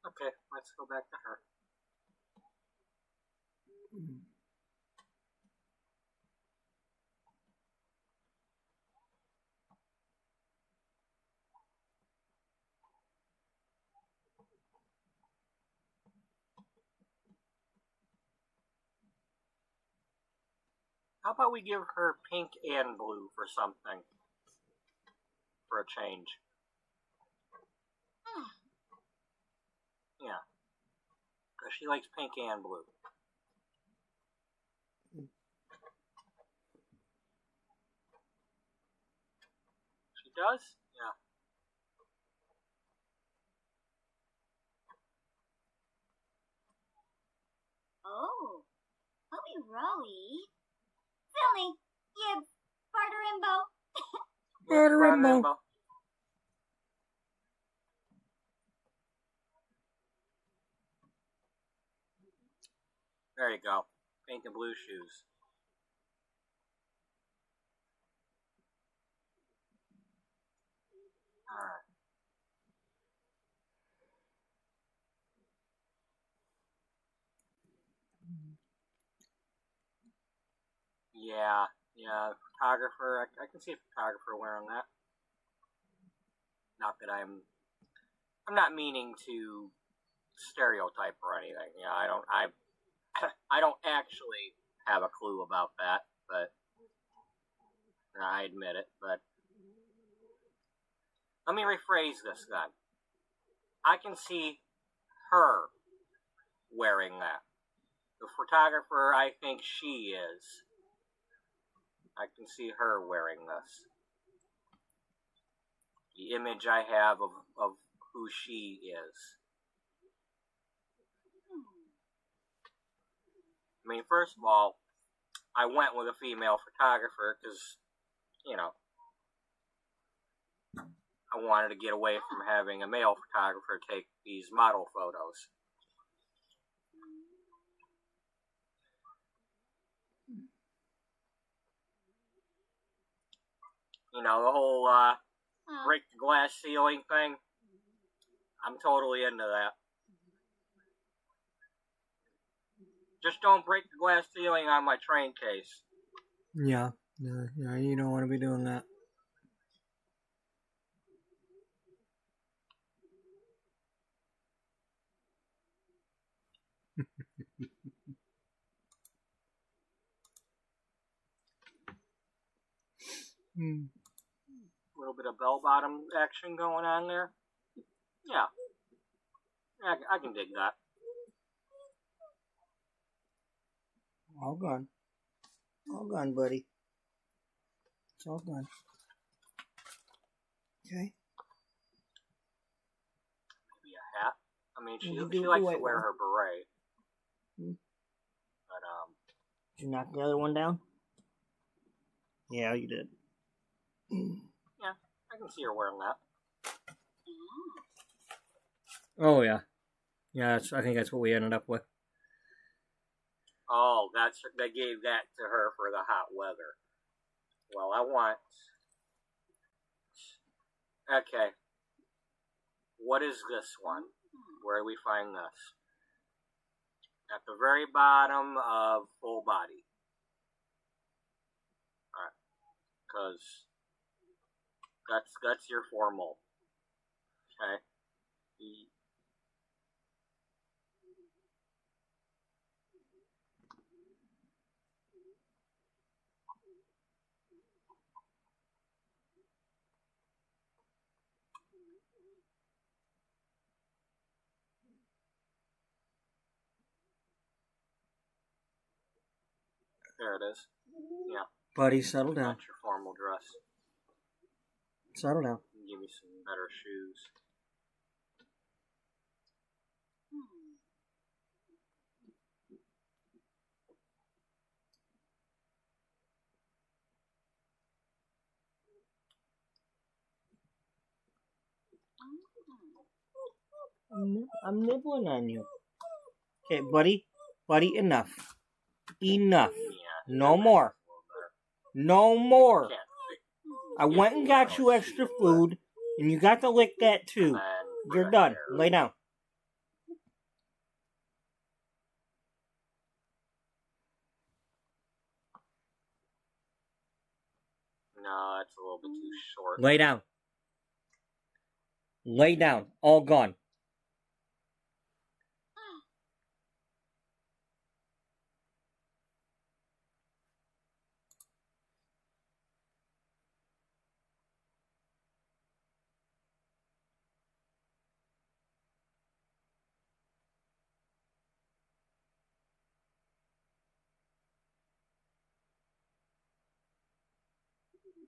Okay, let's go back to her. How about we give her pink and blue for something? For a change. Yeah. Because she likes pink and blue. She does? Yeah. Oh, Chloe Rowie. Silly, Gibbs, Barterimbo. Barterimbo. There you go. Pink and blue shoes. Alright. Yeah, photographer. I can see a photographer wearing that. Not that I'm not meaning to stereotype or anything. Yeah, I don't actually have a clue about that, but I admit it. But let me rephrase this then. I can see her wearing that. The photographer, I think she is. I can see her wearing this. The image I have of who she is. I mean, first of all, I went with a female photographer because, you know, I wanted to get away from having a male photographer take these model photos. You know, the whole break the glass ceiling thing. I'm totally into that. Just don't break the glass ceiling on my train case. Yeah, you don't want to be doing that. A little bit of bell-bottom action going on there. Yeah, I can dig that. All gone. All gone, buddy. It's all gone. Okay. Maybe a hat. I mean, she You do likes the to wear white her beret. one. But, Did you knock the other one down? Yeah, you did. yeah, I can see her wearing that. Oh, yeah. Yeah, I think that's what we ended up with. Oh, they gave that to her for the hot weather. Well, I want... Okay. What is this one? Where do we find this? At the very bottom of full body. Alright. Because that's your formal. Okay? There it is. Yeah. Buddy, settle down. That's your formal dress. Settle down. Give me some better shoes. I'm nibbling on you. Okay, buddy. Buddy, enough. Enough. Yeah. No more. No more. Can't I went and got you extra food, and you got to lick that too. And You're done. Lay down. No, it's a little bit too short. Lay down. Lay down. All gone.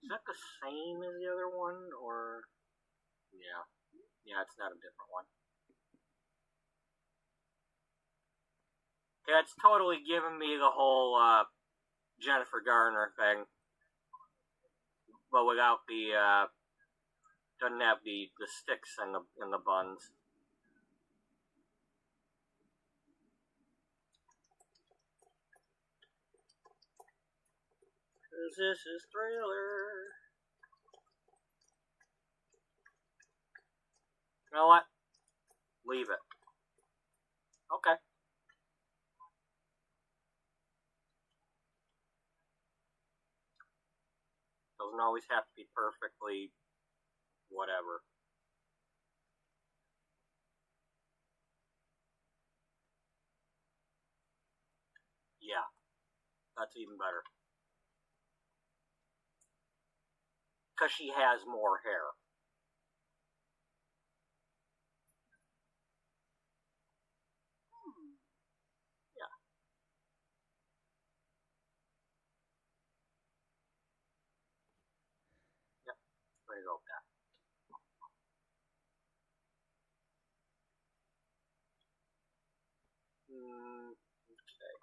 Is that the same as the other one, or... Yeah. Yeah, it's not a different one. Yeah, it's totally giving me the whole, Jennifer Garner thing. But without the, doesn't have the sticks in the buns. Cause this is Thriller. You know what? Leave it. Okay. Doesn't always have to be perfectly whatever. Yeah. That's even better. Because she has more hair. Yeah. Yep. Way to go with that. Okay.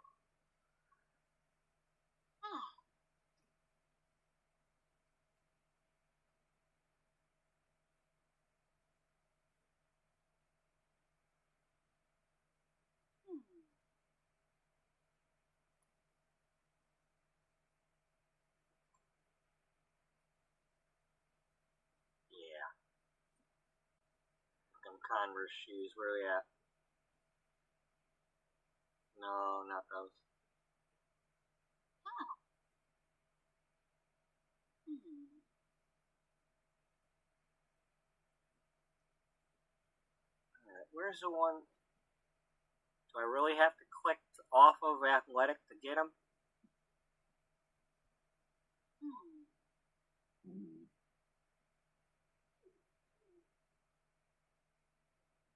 Yeah. Them Converse shoes, where are they at? No, not those. Alright, where's the one? Do I really have to click off of Athletic to get them?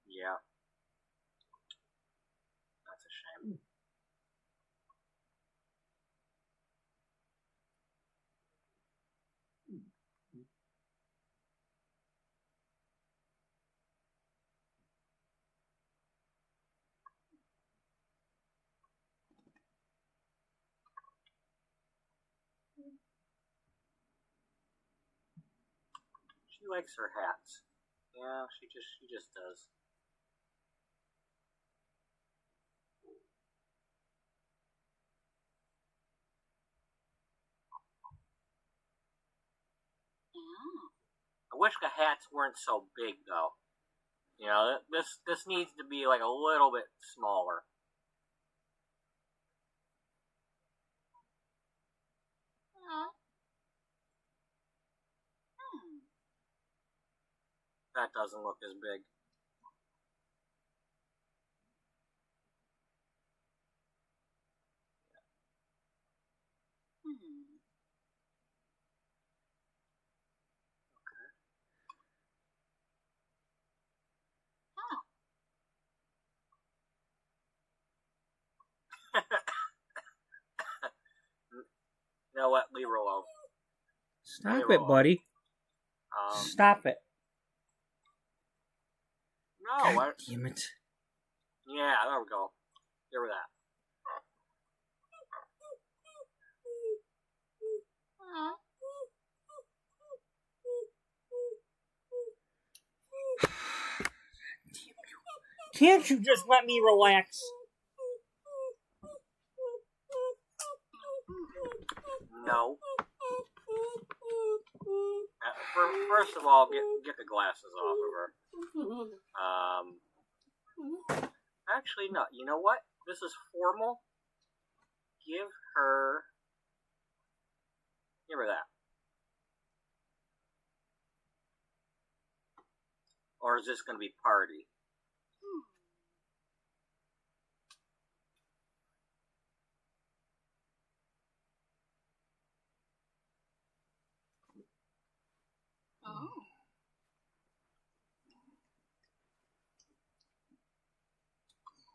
Yeah. That's a shame. She likes her hats. Yeah, she just does. I wish the hats weren't so big though. You know, this needs to be like a little bit smaller. That doesn't look as big. You know what? Leave her alone. Stop it, buddy. Stop it. No. God damn it. Yeah, there we go. Give her that. Can't you just let me relax? No. First of all, get the glasses off of her. Actually, no. You know what? This is formal. Give her that. Or is this going to be party? Oh.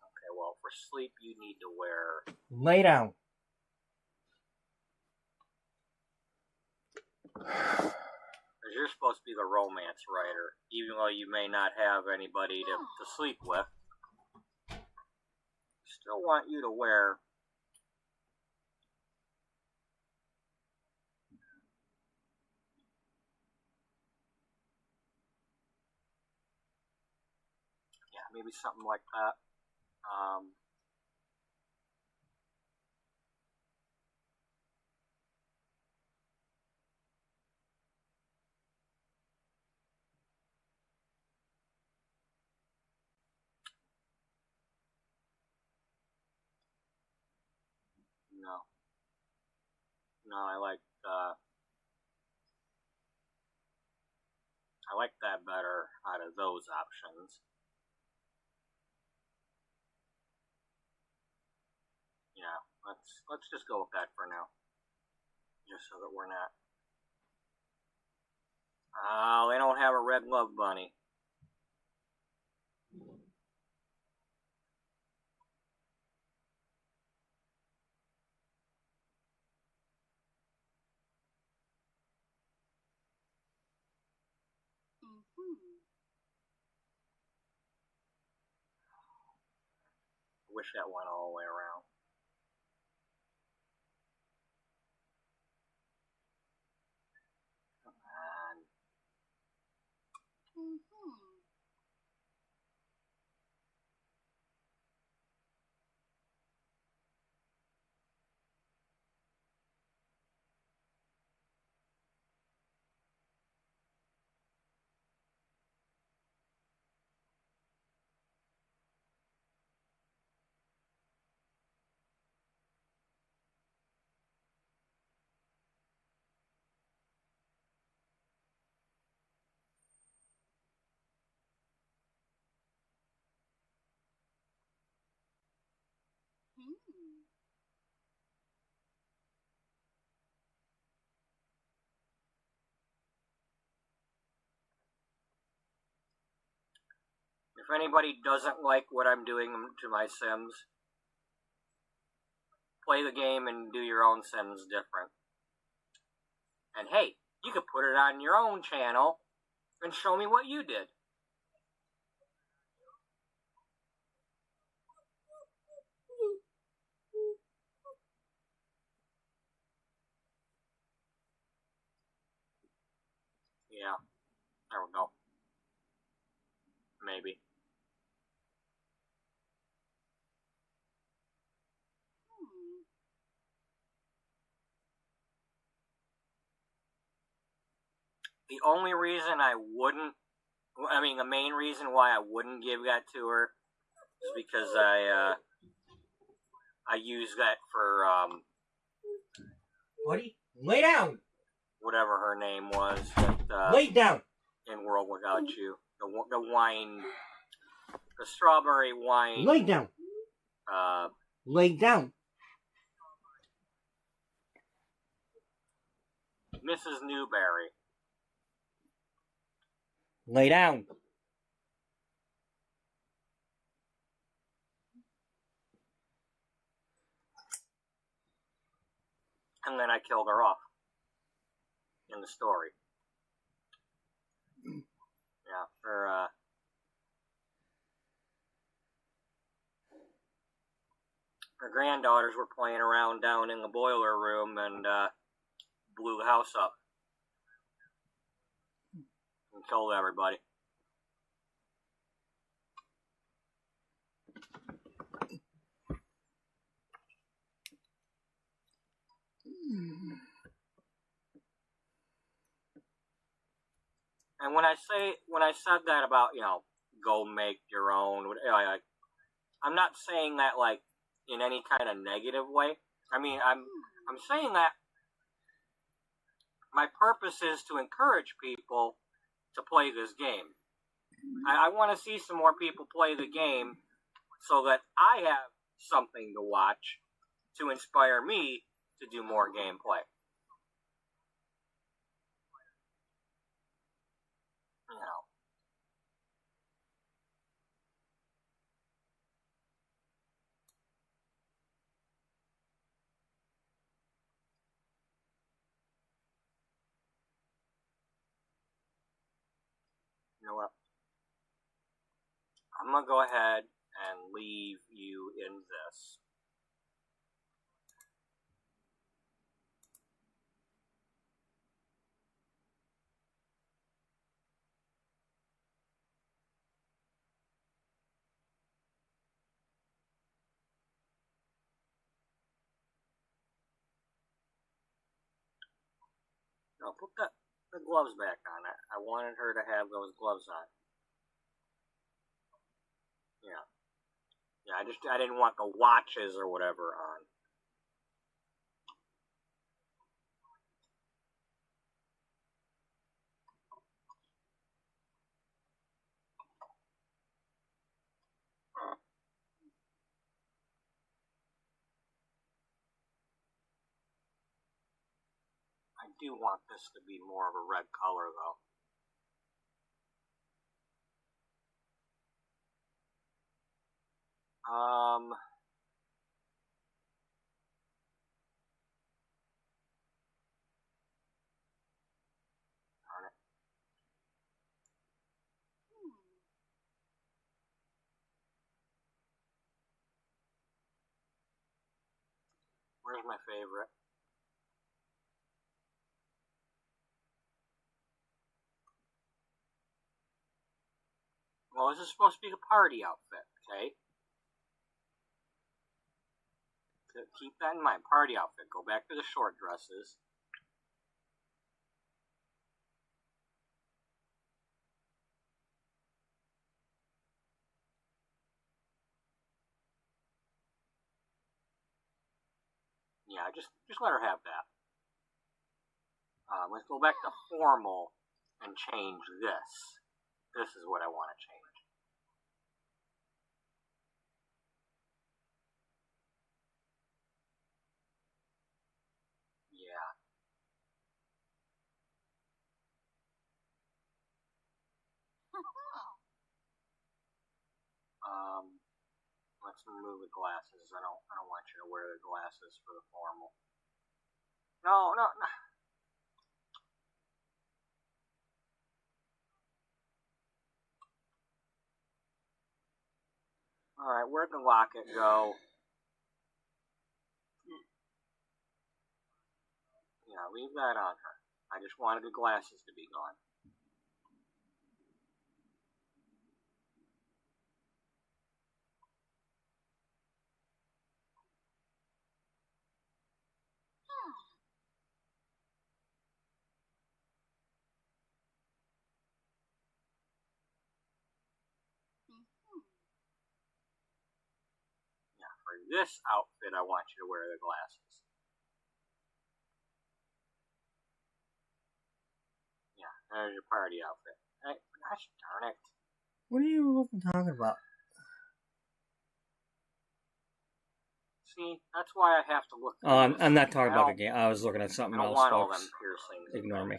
Okay, well, for sleep, you need to wear... Lay down. Because you're supposed to be the romance writer, even though you may not have anybody to sleep with. Still want you to wear... Yeah, maybe something like that. No. No, I like that better out of those options. Yeah, let's just go with that for now. Just so that we're not... Oh, they don't have a red love bunny. Wish that went all the way around. Come on. If anybody doesn't like what I'm doing to my Sims, play the game and do your own Sims different. And hey, you could put it on your own channel and show me what you did. Yeah, there we go. Maybe. The only reason the main reason why I wouldn't give that to her is because I use that for, Buddy, lay down. whatever her name was, Lay down. in World Without You. The wine, the strawberry wine. Lay down. Lay down. Mrs. Newberry. Lay down. And then I killed her off in the story. Yeah, her granddaughters were playing around down in the boiler room and blew the house up and killed everybody. And when I said that about, go make your own, I'm not saying that like in any kind of negative way. I mean, I'm saying that my purpose is to encourage people to play this game. I want to see some more people play the game so that I have something to watch to inspire me to do more gameplay. You know what? I'm going to go ahead and leave you in this. No, put the gloves back on. I wanted her to have those gloves on. Yeah. Yeah, I didn't want the watches or whatever on. I do want this to be more of a red color, though. Darn it. Where's my favorite? Well, this is supposed to be the party outfit, okay? Keep that in mind. Party outfit. Go back to the short dresses. Yeah, just let her have that. Let's go back to formal and change this. This is what I want to change. Yeah. Let's remove the glasses. I don't want you to wear the glasses for the formal. No. Alright, where'd the locket go? Yeah, leave that on her. I just wanted the glasses to be gone. Yeah, for this outfit, I want you to wear the glasses. Yeah, there's your party outfit. Hey, gosh darn it. What are you talking about? See, that's why I have to look. I'm not talking about the game. I was looking at something I don't else, want all folks. them piercings. Ignore me.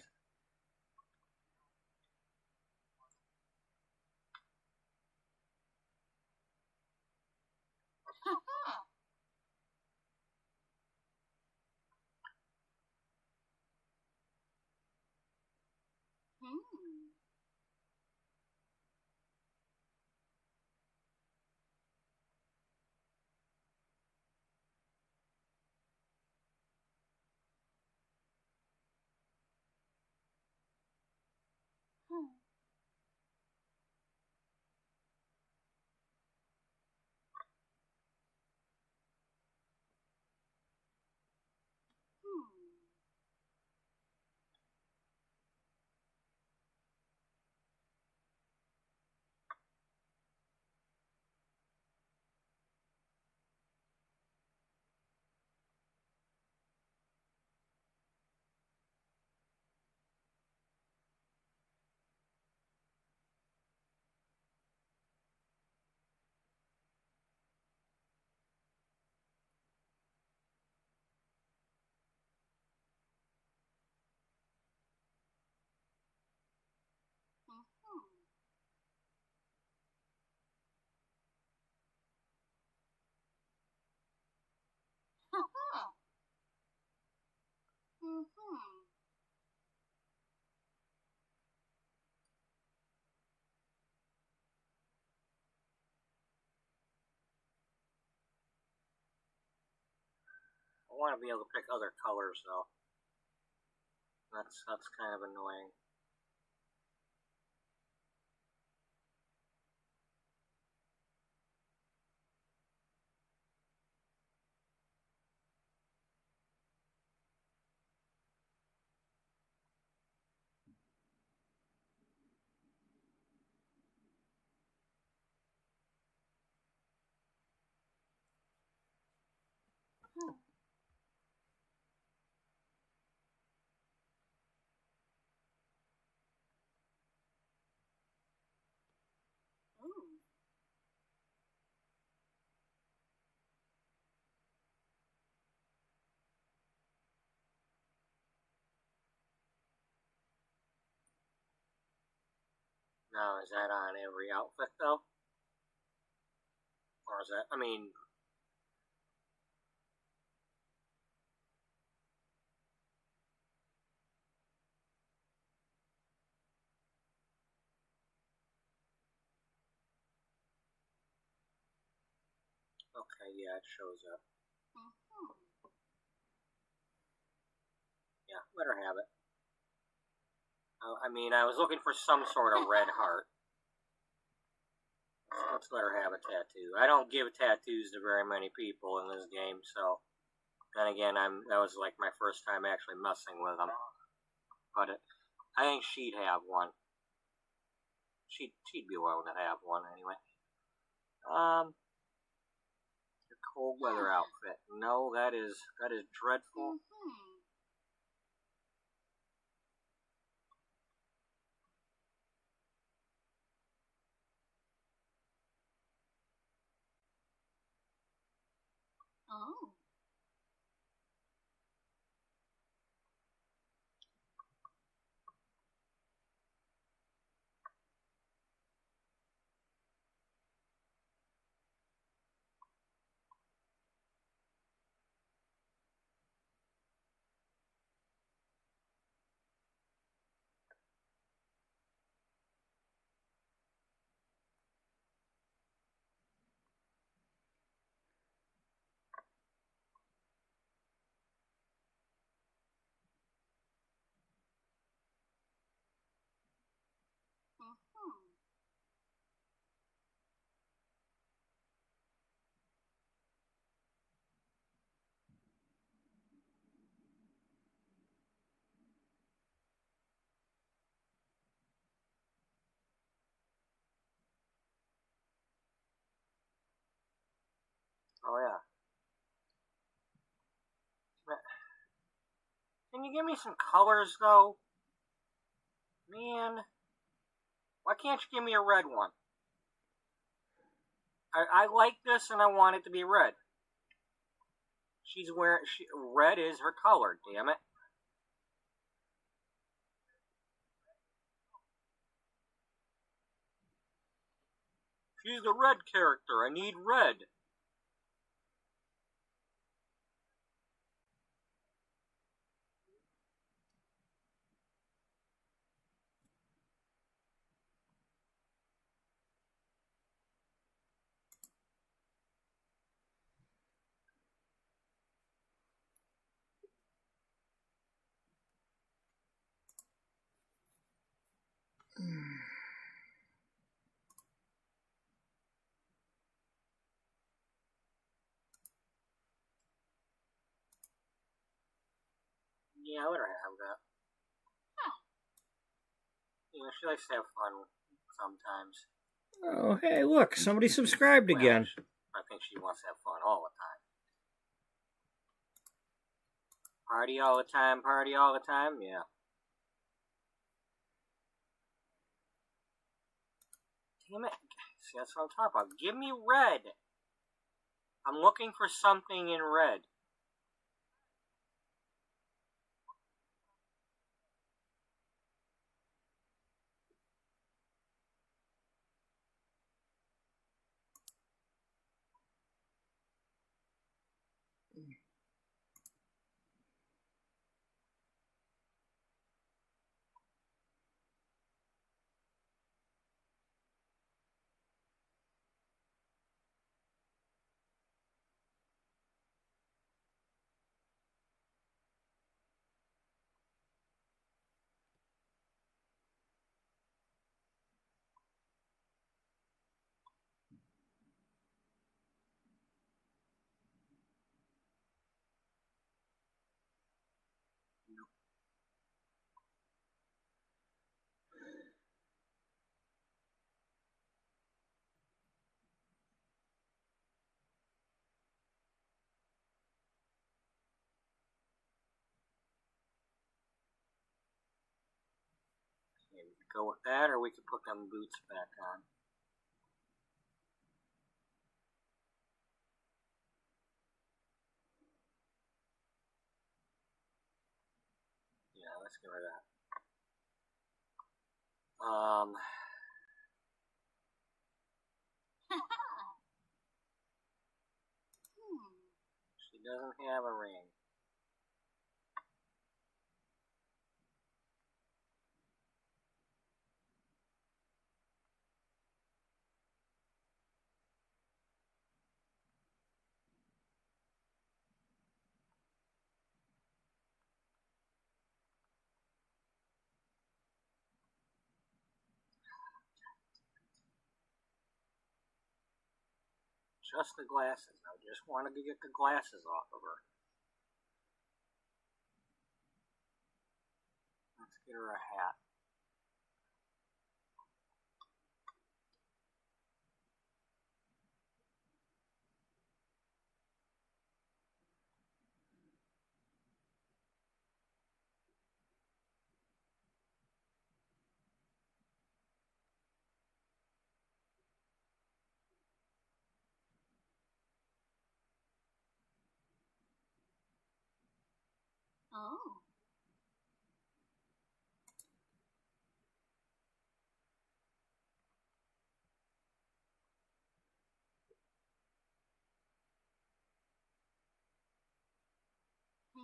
I want to be able to pick other colors though. That's kind of annoying. Now, is that on every outfit though? Or is that, I mean, okay, yeah, it shows up. Yeah, let her have it. I mean, I was looking for some sort of red heart. Let's let her have a tattoo. I don't give tattoos to very many people in this game, so. And again, that was like my first time actually messing with them. But I think she'd have one. She'd be willing to have one anyway. The cold weather outfit. No, that is dreadful. Oh. Oh yeah. Can you give me some colors though? Man, why can't you give me a red one? I like this and I want it to be red. She's wearing, red is her color, damn it. She's the red character, I need red. Yeah, let her have that. You know, she likes to have fun sometimes. Oh, hey, look, somebody subscribed again. I think she wants to have fun all the time. Party all the time, party all the time, yeah. Damn it. See, that's what I'm talking about. Give me red. I'm looking for something in red. Go with that, or we could put them boots back on. Yeah, let's get rid of that. She doesn't have a ring. Just the glasses. I just wanted to get the glasses off of her. Let's get her a hat. Oh. I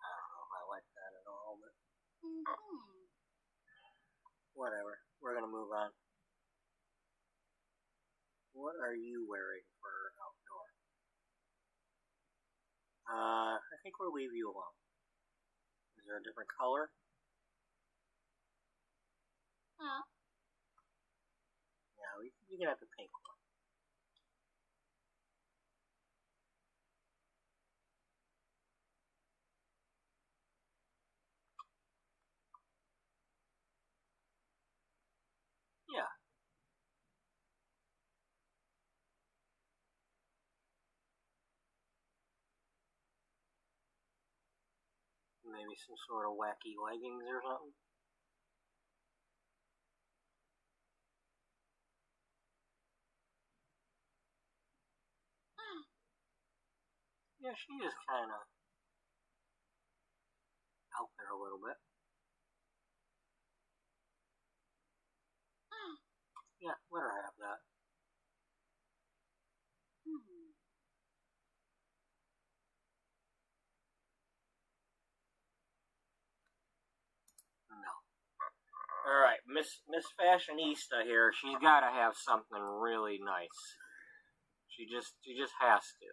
don't know if I like that at all, but whatever. We're gonna move on. What are you wearing for outdoor? I think we'll leave you alone. Is there a different color? Huh? Yeah, you can have the pink one. Yeah. Maybe some sort of wacky leggings or something. Yeah, she is kind of out there a little bit. Yeah, let her have that. No. Alright, Miss Fashionista here, she's gotta have something really nice. She just has to.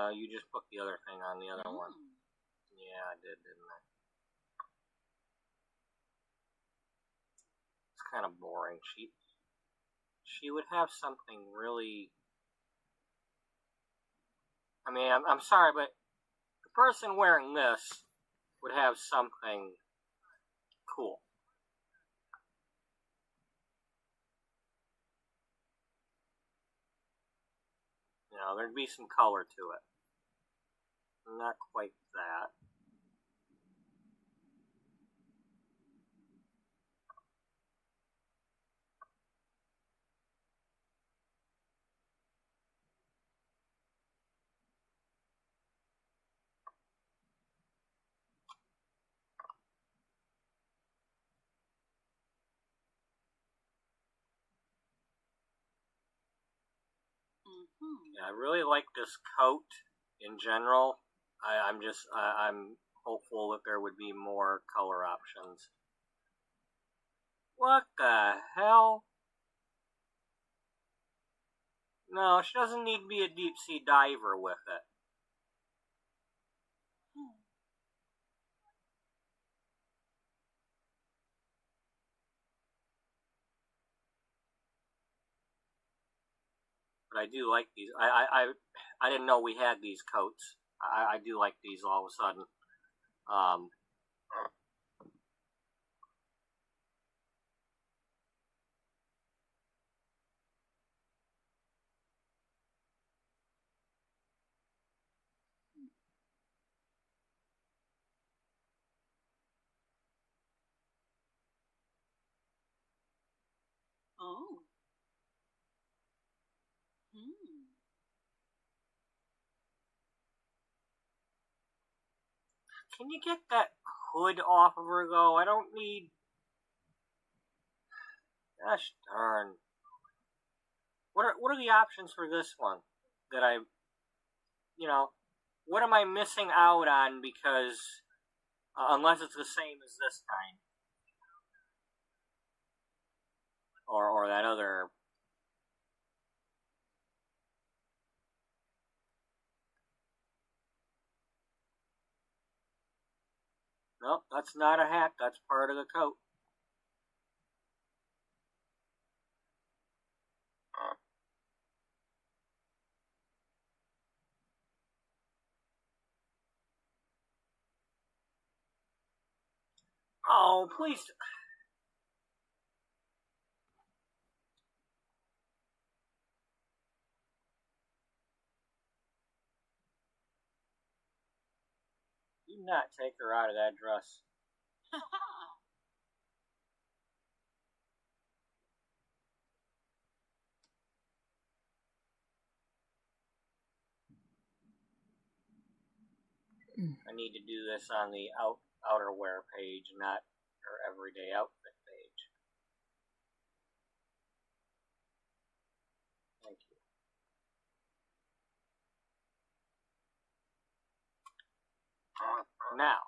You just put the other thing on the other one. Yeah, I did, didn't I? It's kind of boring. She would have something really... I mean, I'm sorry, but the person wearing this would have something cool. You know, there'd be some color to it. Not quite that. Yeah, I really like this coat in general. I'm hopeful that there would be more color options. What the hell? No, she doesn't need to be a deep sea diver with it. But I do like these. I didn't know we had these coats. I do like these all of a sudden. Oh. Can you get that hood off of her, though? I don't need... Gosh darn. What are the options for this one? That I... You know, what am I missing out on because... unless it's the same as this kind. Or that other... Nope, that's not a hat. That's part of the coat. Oh, please. Do not take her out of that dress. I need to do this on the outerwear page, not her everyday outfit page. Thank you. Now,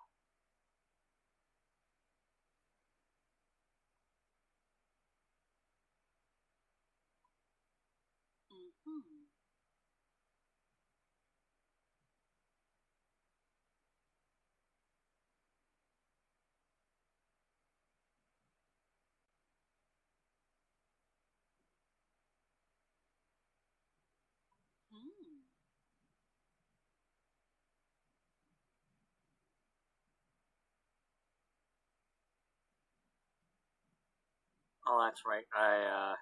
oh, that's right. I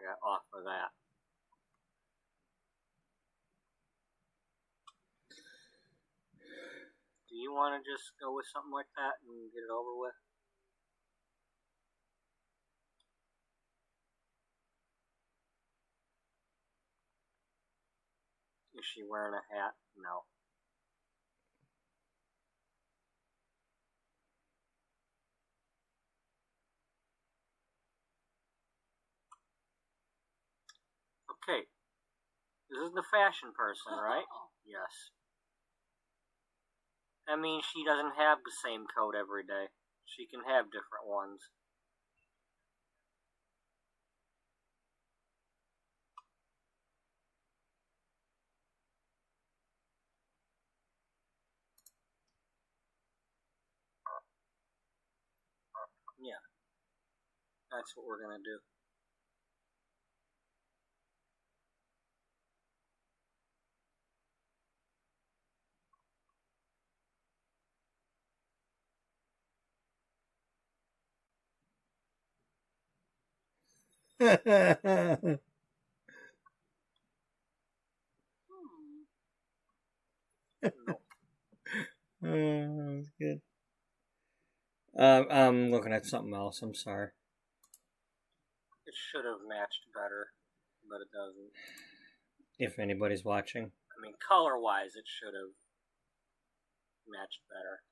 got off of that. Do you want to just go with something like that and get it over with? Is she wearing a hat? No. Okay. This is the fashion person, right? Yes. That means she doesn't have the same coat every day. She can have different ones. Yeah. That's what we're going to do. No. That's good. I'm looking at something else. I'm sorry. It should have matched better, but it doesn't. If anybody's watching. I mean, color-wise, it should have matched better.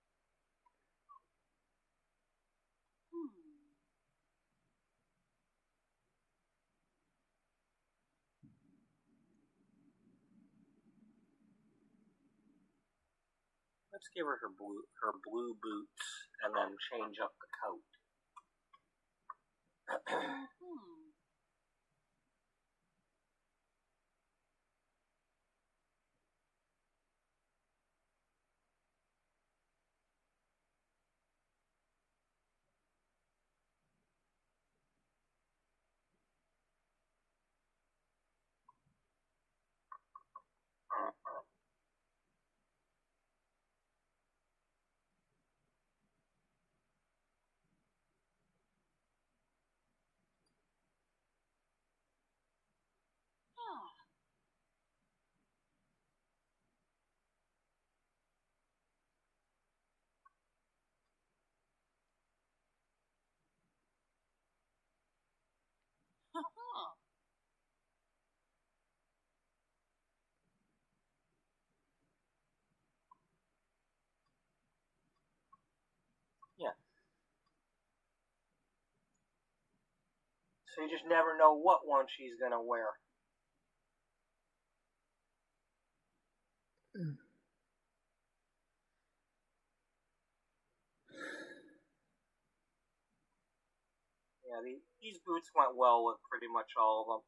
Let's give her blue boots and then change up the coat. Yeah. So you just never know what one she's gonna wear. Yeah, these boots went well with pretty much all of them.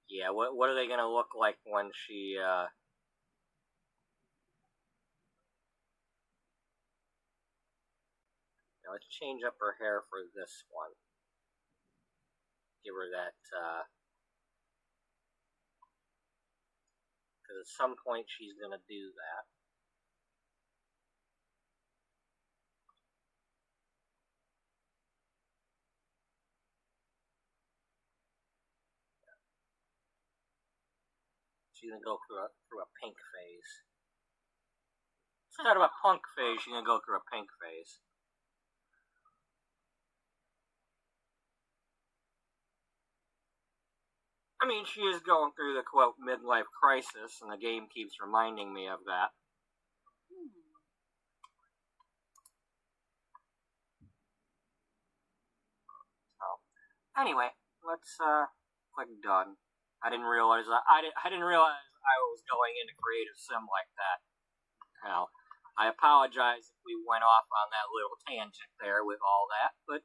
Yeah, what are they gonna look like when she, Now let's change up her hair for this one. Give her that, because at some point she's gonna do that. She's gonna go through a pink phase. Instead of a punk phase, she's gonna go through a pink phase. I mean, she is going through the quote midlife crisis, and the game keeps reminding me of that. So, anyway, let's click done. I didn't realize I was going into Creative Sim like that. Now, I apologize if we went off on that little tangent there with all that, but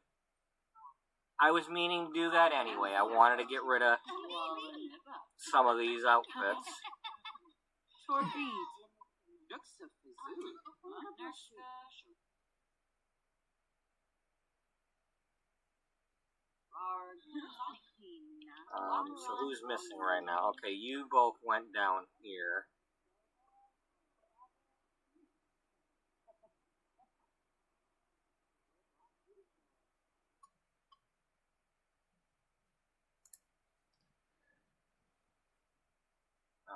I was meaning to do that anyway. I wanted to get rid of some of these outfits. So who's missing right now? Okay, you both went down here.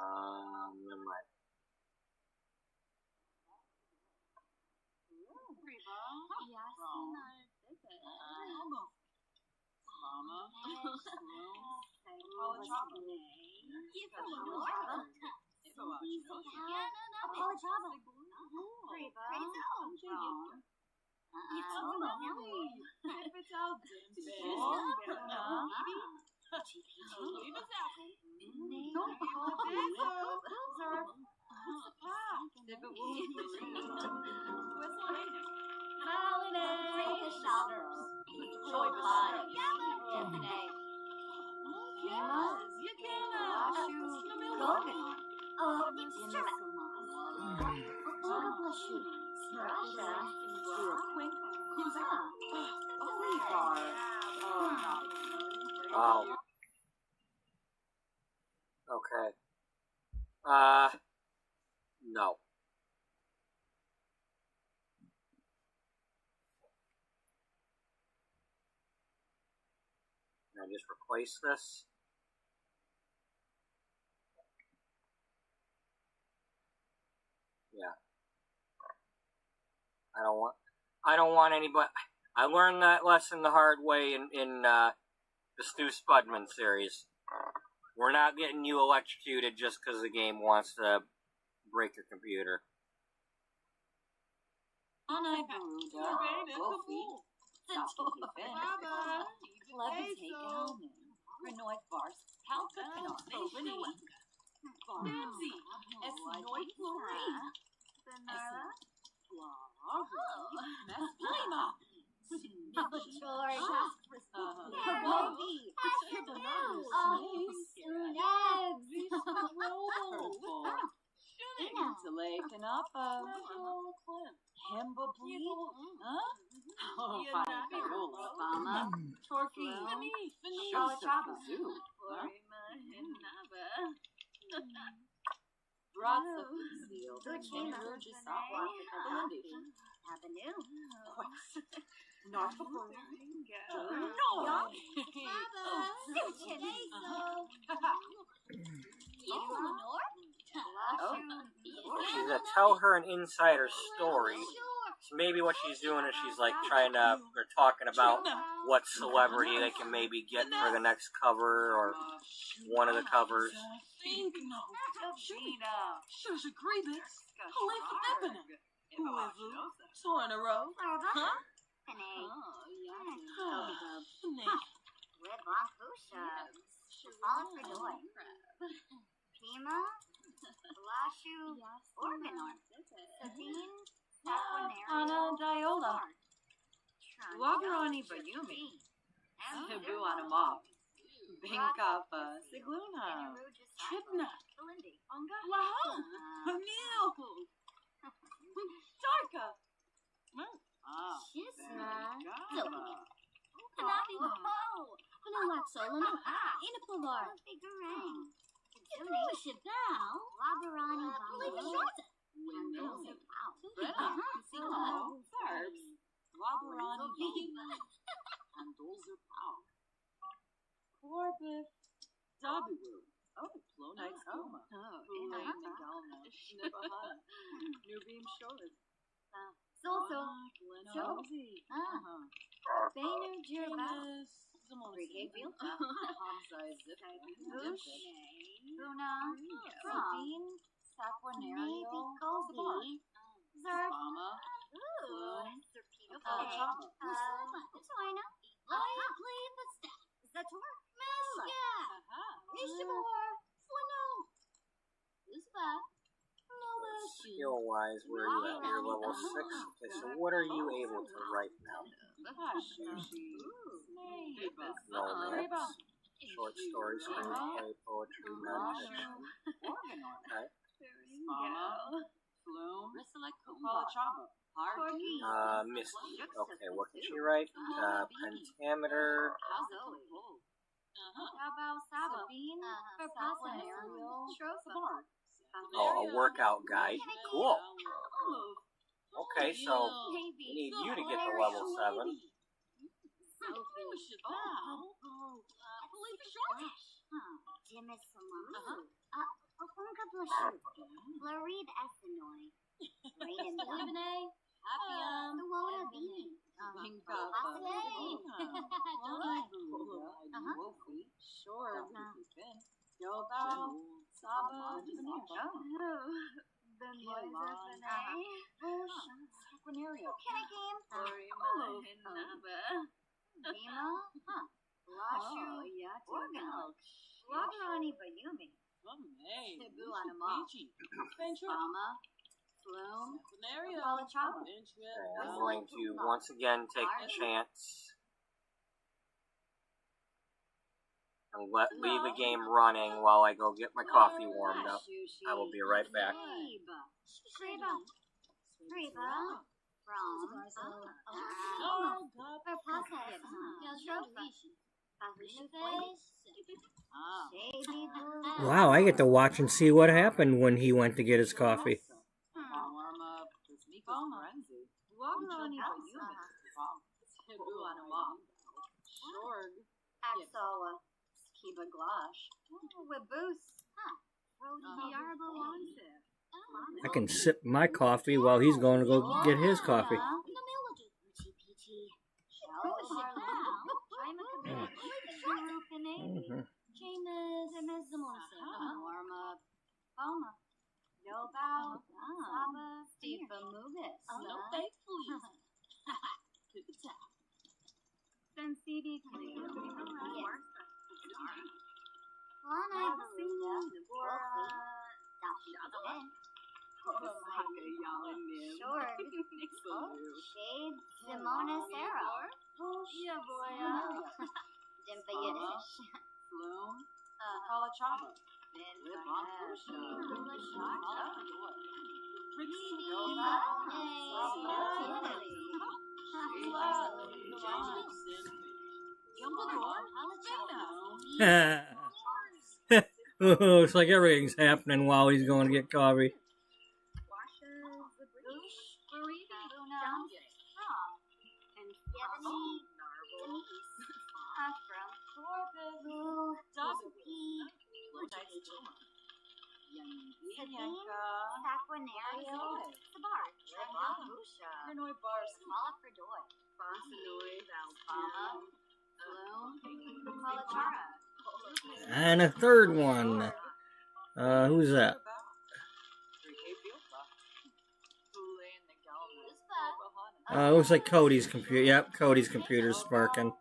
Never mind. Wow. Okay. No. Can I just replace this? Yeah. I don't want anybody. I learned that lesson the hard way in the Stu Spudman series. We're not getting you electrocuted just because the game wants to break your computer. Renoit Vars, Calpinor, Nancy, Esnoit Florine, Benara. Mesplima, George. Roby, Telekanapa, Hemba Bleed, Fama, Torquay, Shawachaba Zoo, Bratza Seal, Burgess South Africa Foundation, Avenue. Norfolk, She's gonna tell her an insider story. So maybe what she's doing is she's like trying to, they're talking about what celebrity they can maybe get for the next cover or one of the covers. Red Blancusia. All for joy. Pima. Lashu. Organor. Sabine. Anna Diola, Wagrani Trunk. Bayumi, And Tabu on a mop, Binkapa, Sigluna, Chipna, Belindy. Wow, Emil, Darka, Chisna. Panati, Panawaxolano. Inapolar. Figurang. Finish it now. Labarani. Windmills, Farbs, Wabarani, and Dolzer Pow. Corbett, Dabu, Flow Nights Coma, Elaine Nagalna, Nibahana, New Beam Shores, Soso. Josie, Bainer Jirabas. Brigadier, Hamza Zip, Luna. Sabine, Saquinario, Goldie. Zerf. Obama, Serpino. Chaba, China. Play the step. Zator. Mesca. Ishamor. Flano. Uzbek. Skill wise, where are you at? You're level 6. Okay, so what are you able to write now? Romance, short stories, screenplay, poetry, nonfiction. Okay. Misty. Okay, what can she write? Pentameter. Sabine. Oh, a workout guide. Cool. Okay, so we need you to get to level 7. Floride Essenoy. Raiden Lemonade. Luona Beanie. Wagrani Bayumi. Okay, I'm going to once again take the chance and leave the game running while I go get my coffee warmed up. I will be right back. Wow, I get to watch and see what happened when he went to get his coffee. Axola. Skiba Glosh. Webus. I can sip my coffee while he's going to go get his coffee. Lana, Sure. Shade, Simona Sarah. Dimpa Yiddish. Bloom. Kalachama. Oh, it's like everything's happening while he's going to get coffee. Saquinario, Sabar, Renoi Bars, Mala Fredoy, Fonsanoi, Valpama, Bloom, Kalachara. And a third one. Who's that? Looks like Cody's computer. Yep, Cody's computer's sparking.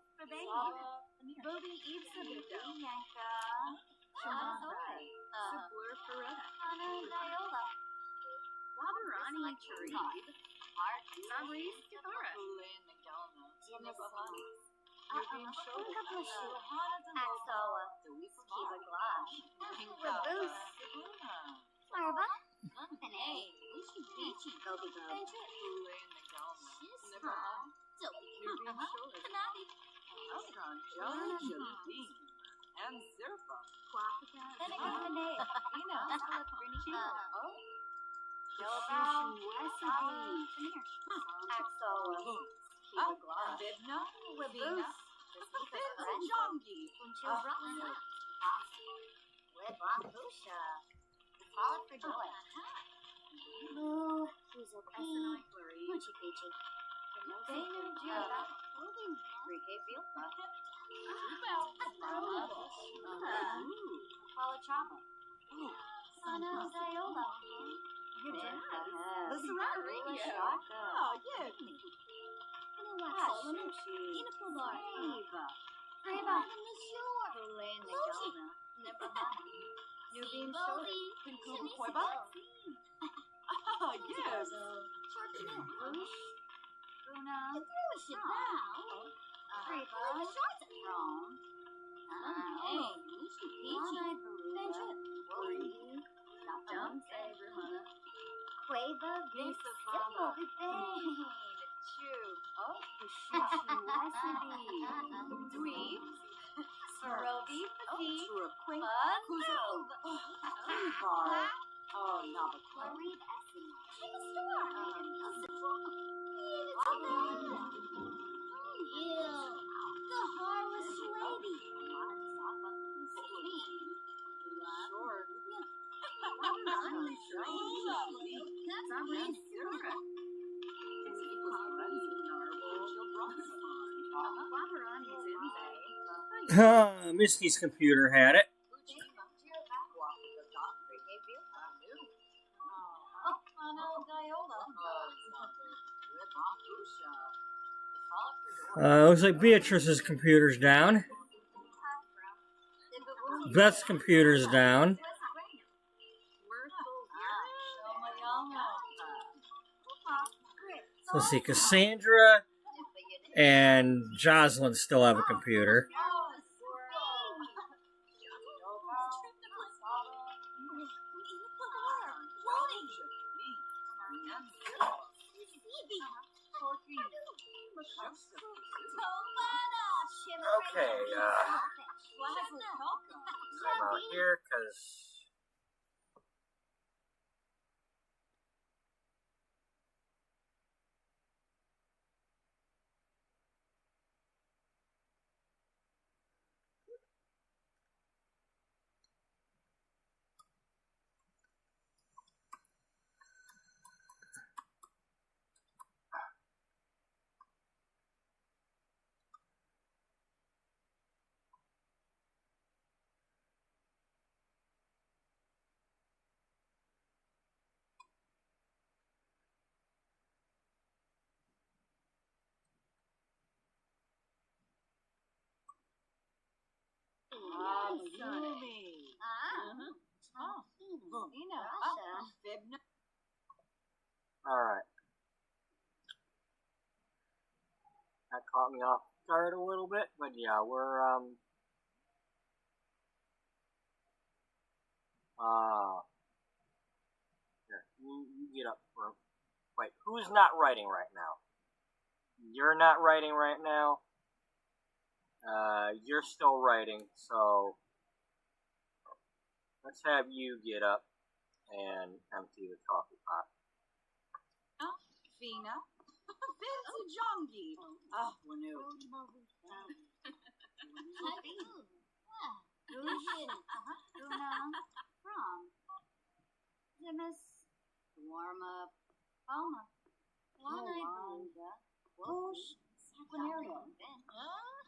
Misty's computer had it. Looks like Beatrice's computer's down. Beth's computer's down. So let's see, Cassandra and Jocelyn still have a computer. Okay, I'm out here because Russia. Alright. That caught me off guard a little bit, but yeah, we're, here, you get up for, wait, who's not writing right now? You're not writing right now. You're still writing, so let's have you get up and empty the coffee pot. Fina. Vince Jongi. Ah, Wanu. From Zimis Warma Palma Lana Whoosh Saquinaria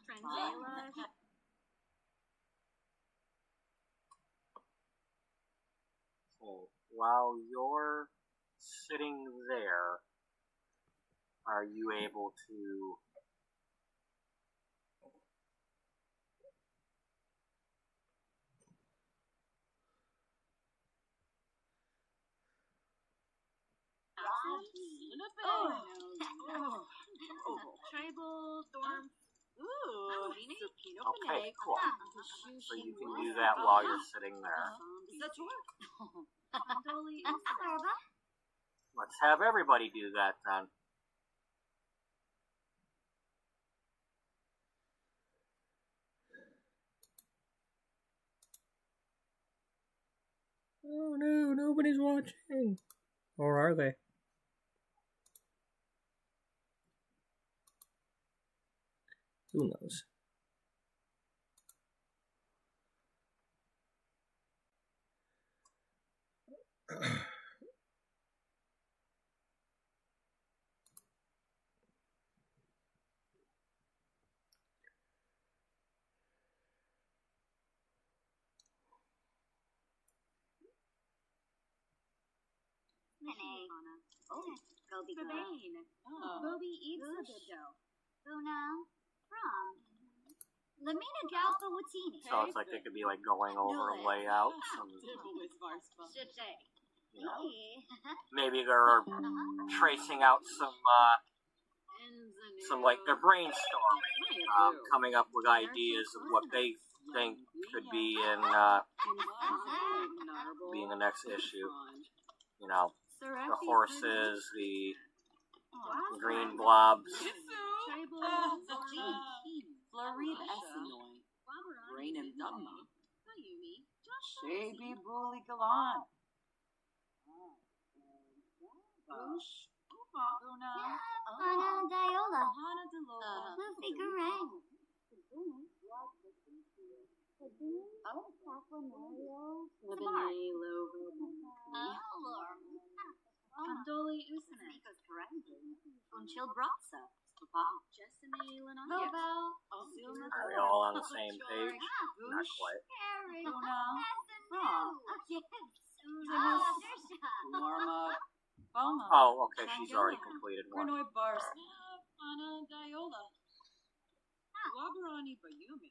Trenzela. So while you're sitting there, are you able to Tribal dorm. okay, cool. So you can do that while you're sitting there. Let's have everybody do that then. Oh no, nobody's watching. Or are they? Who knows? Gobi Gobi eats a bit dough. Luna from Lamina Galpa Watini. So it's like they could be like going over layouts and, you know, maybe they're tracing out some like they're brainstorming, coming up with ideas of what they think could be in the next issue. You know, the horses, the green blobs. Florib Essinoi. Rainham Dugma. Shaby Bully Galan. Bush. Luna. Ana Diola. Hana Delola. Luffy Garang. Andoli Usane. Unchil Bratsa. Jessamy Lena. Are we all on the same page? Not quite. Warma. Palma. Oh, okay, she's already completed one. Renoi Bars. Ana Diola. Wabarani Bayumi.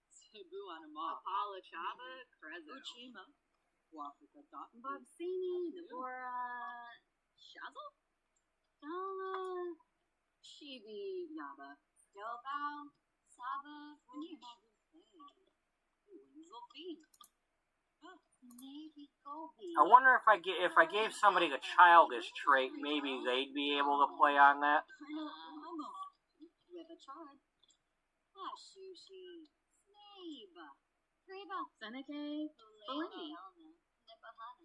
Cebu Anama. Apala Chava. Kreza. Uchima. Wafrika Dotton. Bobsini. Nabora. Shazzle. Dala. Chibi Yaba. Dobao. Saba. Winsel Feed. Navy Gobi. I wonder if I gave somebody a childish trait, maybe they'd be able to play on that. With a charge. Sushi. Snabe. Reba. Seneca. Bellini.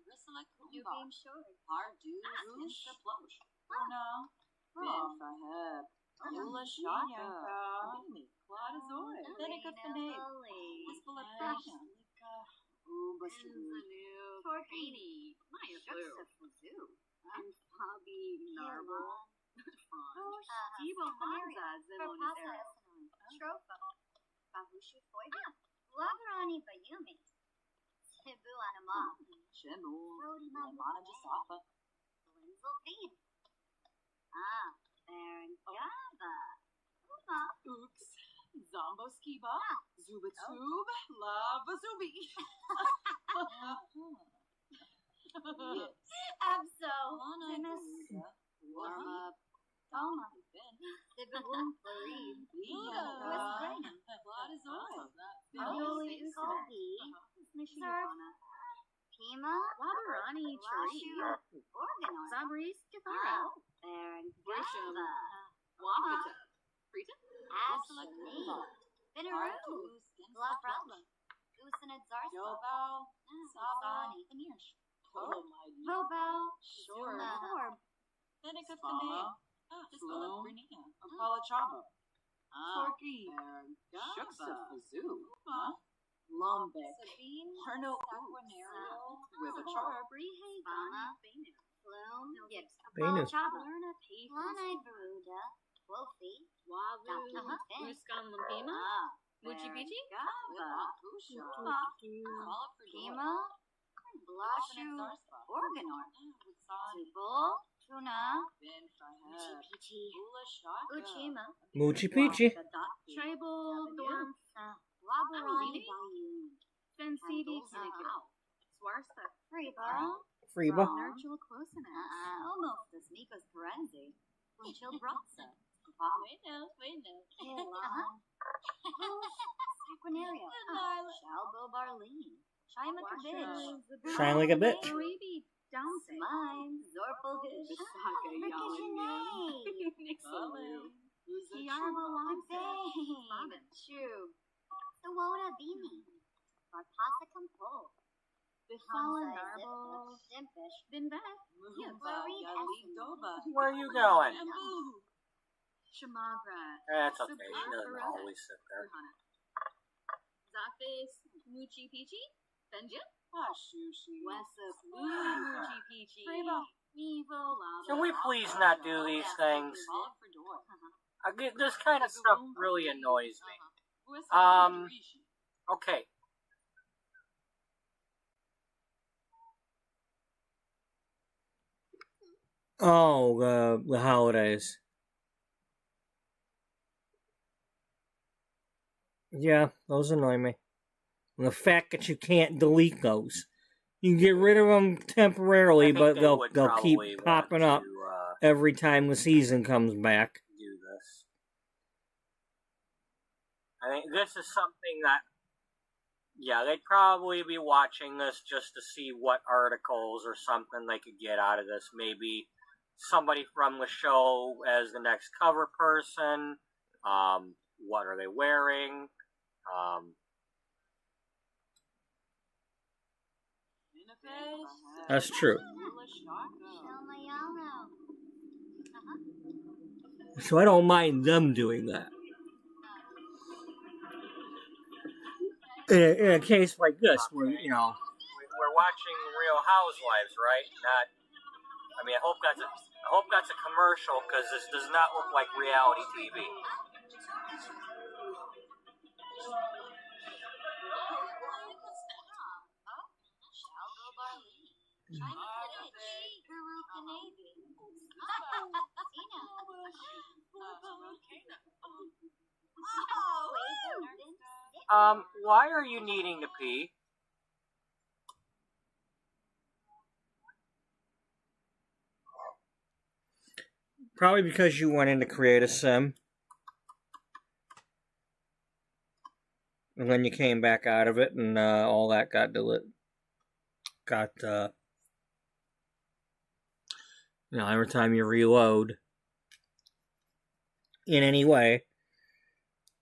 Rissala Kumba. Short. Hardu. Mr. Blosh. Luna. Ben Faheb. Lula Shaka. Mimi. Claude Zoy. Seneca Fanabe. Whistle of Fashion. Torquini. Maya Blue. And Fabi Narble. Tibo Manza. Zimonis Arrow. Trofa. Bahushu Foiba. Lavarani Bayumi. Tibu Anama. Shimu. Mana Jasafa. Linzel Feed. Baron Gaba. Uma. Ooks. Zombo Skiba. Zubatube. Lava Zubi. Yes. Abso. Lana Tennis. Buddha. Warm Warma. up. Toma. Ben. Sibum. Farid. Buddha. Westbrain. Vladazoy. Yoli Usobi. Surf. Pima. Wabarani Lashu. Tree. Organor. Zabris Kithara. Baron. Grisham. Gava. Wakata. Frita. Ashley. Binaroo. Love problem. Usanid Zarsa. Jobal. Saba. Sani. Anish. Tolomide. Robo. Shore. Orb. Seneca Fama. Fane. Flume. Brinia. Apollo Chaba. Sorky. Shuksa Gaba. Fazoo. Uma. Lumbek. Sabine. Harno Aquanario. With a char. Brihe. Fama. Banu. Flume. Yes. Banu. Chaba. Lerna P. Lanai Baruda. Wolfie. Wavu. Ruskan Lumpima. Muchi Pichi. Gaba. Pima. Blashu. Organor. Tubo. Tuna. Ben Fahad. Pichi. Ula Shaka. Uchima. Moochie Peachy. Tribal Dorm. Wabarani Bayou. Fencidi. Wow. Swarsa. Freeba. Freeba. Nurchul Closenet. Almost as Miko's Perenzi. Until Bratza. Wait no. Elan. Sequinaria. Shalbo Barleen. Shima Kabij. Shine like a bitch. Arabi. Downsizes. Mine. Zorpalgish. Bisaka Yalin. Nixon. Who's a Kiara Bane. True. Sawota Bini. Barpasa Compo. Bifala Narble. Dimpish. Binbeth. Muhumba Yali Doba. Where are you going? Bamboo. Shamagra. That's okay. She doesn't always sit there. Zafis. Muchi Pichi. Benja. Hashushi. Wessup. Muchi Pichi. Evo. Can we please not do these things? This kind of stuff really annoys me. Okay. Oh, the holidays. Yeah, those annoy me. And the fact that you can't delete those. You can get rid of them temporarily, I think but they they'll would keep probably want popping up to, every time the season comes back. do this. I think this is something that, yeah, they'd probably be watching this just to see what articles or something they could get out of this. Maybe somebody from the show as the next cover person. What are they wearing? That's true. So I don't mind them doing that. In a case like this, where, you know, We're watching Real Housewives, right? Not. I mean, I hope that's a commercial because this does not look like reality TV. Why are you needing to pee? probably because you went in to create a sim. And then you came back out of it, and all that got every time you reload in any way,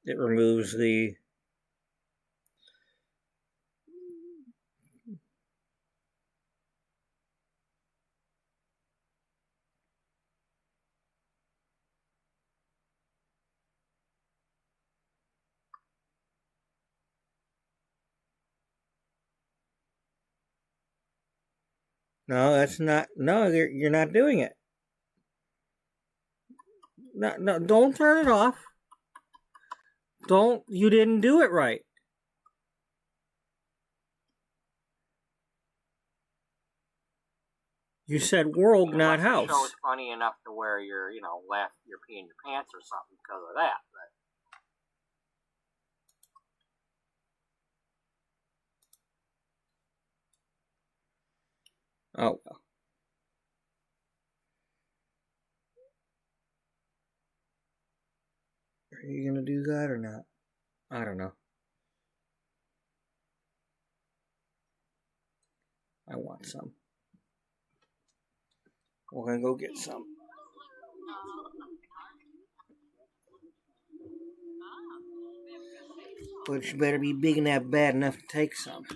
it removes the No, that's not. No, you're not doing it. No, don't turn it off. You didn't do it right. You said world, not house. The show is funny enough to where you're peeing your pants or something because of that. Oh well. Are you gonna do that or not? I don't know. I want some. We're gonna go get some. But you better be big enough, bad enough to take some.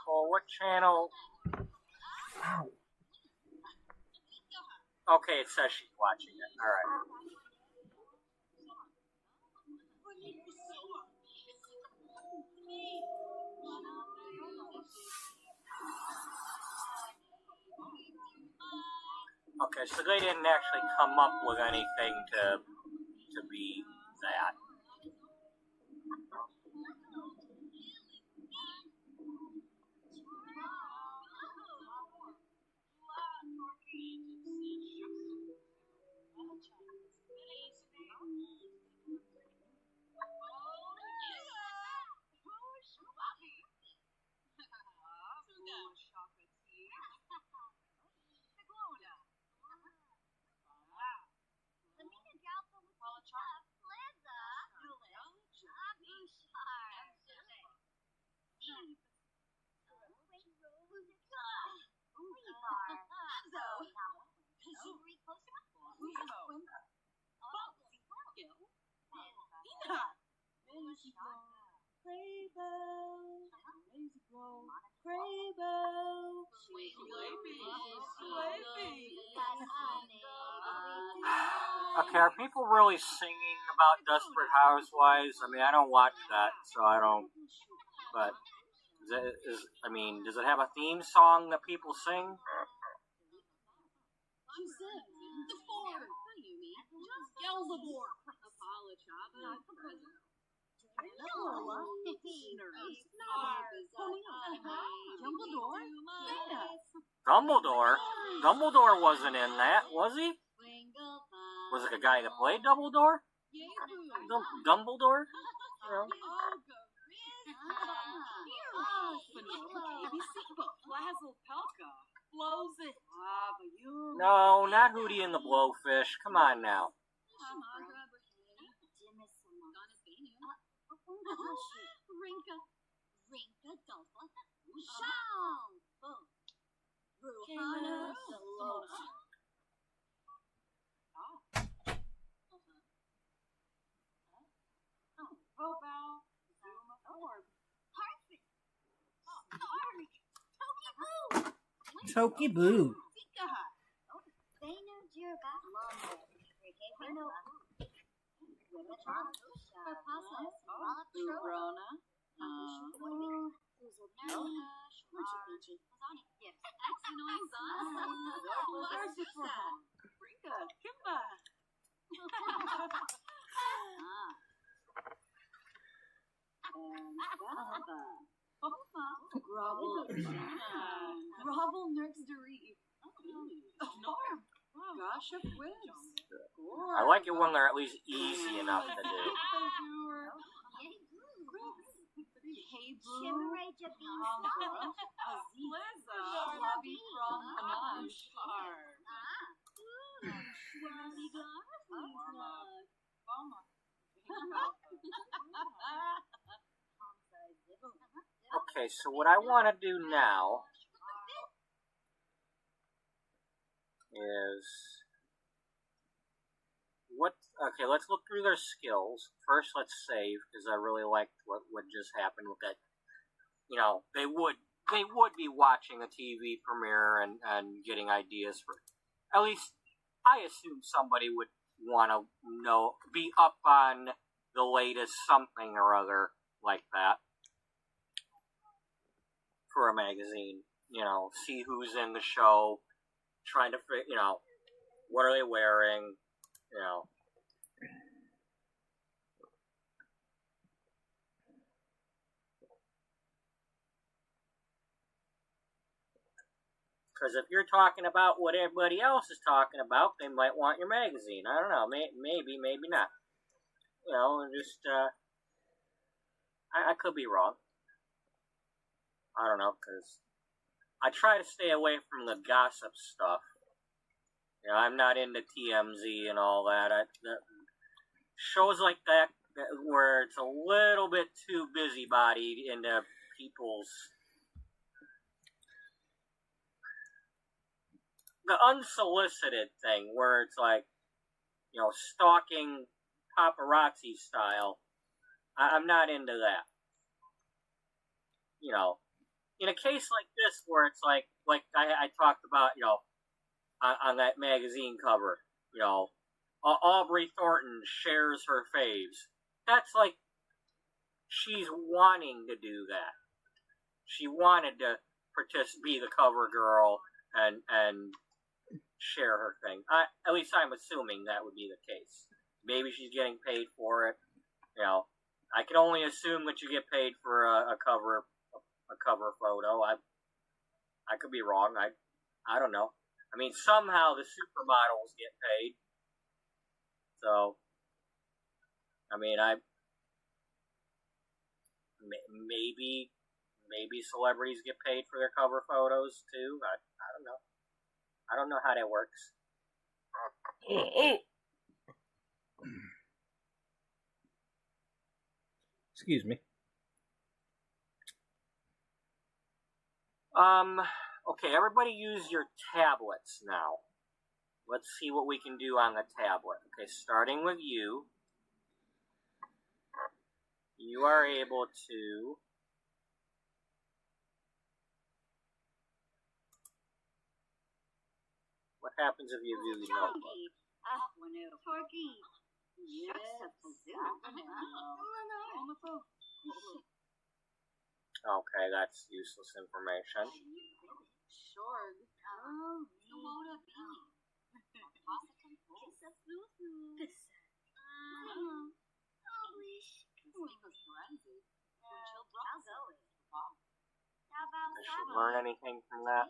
Well, what channel? Ow. Okay, it says she's watching it. All right. Okay, so they didn't actually come up with anything to be that. Okay, are people really singing about Desperate Housewives? I mean, I don't watch that, so I don't. But does it have a theme song that people sing? Dumbledore? Dumbledore wasn't in that, was he? Was it the guy that played Dumbledore? Dumbledore? No. No, not Hootie and the Blowfish. Come on now. Toki Boo. Grovel Nerdsderie. Gosh, a quiz. I like it when they're at least easy enough to do. Hey, Boo. Lobby from Panache. Okay, so what I want to do now is okay, let's look through their skills. First, let's save, because I really liked what just happened with that. You know, they would be watching a TV premiere and getting ideas for, at least I assume somebody would want to be up on the latest something or other like that for a magazine. You know, see who's in the show, trying to figure, you know, what are they wearing, you know. Because if you're talking about what everybody else is talking about, they might want your magazine. I don't know. Maybe, maybe not. You know, just, I could be wrong. I don't know, because I try to stay away from the gossip stuff. You know, I'm not into TMZ and all that. Shows like that, where it's a little bit too busybodied into people's... The unsolicited thing, where it's like, you know, stalking paparazzi style. I'm not into that. You know, in a case like this, where it's like I talked about, you know, on that magazine cover, you know, Aubrey Thornton shares her faves. That's like, she's wanting to do that. She wanted to be the cover girl and share her thing. At least I'm assuming that would be the case. Maybe she's getting paid for it. You know, I can only assume that you get paid for a cover photo. I could be wrong. I don't know. I mean, somehow the supermodels get paid. So, I mean, maybe celebrities get paid for their cover photos too. I don't know. I don't know how that works. Excuse me. Okay, everybody use your tablets now. Let's see what we can do on the tablet. Okay, starting with you. You are able to... What happens if you do the notebook? Okay, that's useless information. I should learn anything from that.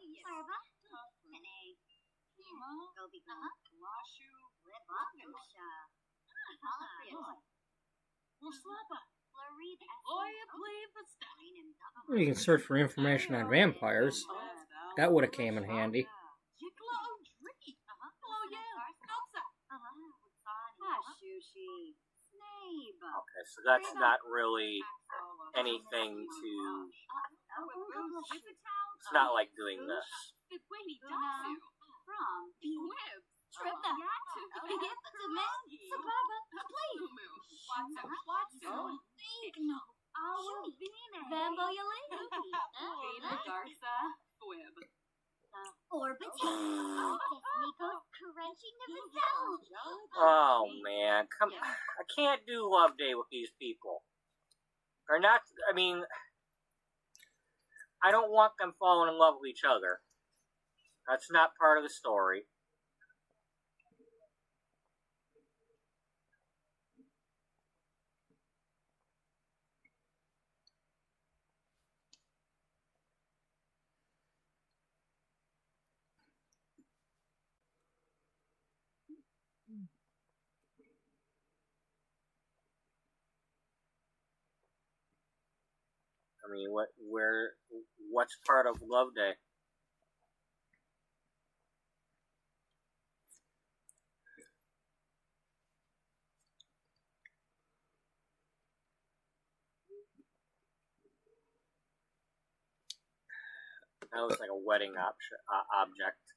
You can search for information on vampires. That would have came in handy. Okay, so that's not really anything to... It's not like doing this. Oh man, come! I can't do Love Day with these people. They're not. I mean, I don't want them falling in love with each other. That's not part of the story. I mean, what's part of Love Day? That looks like a wedding object.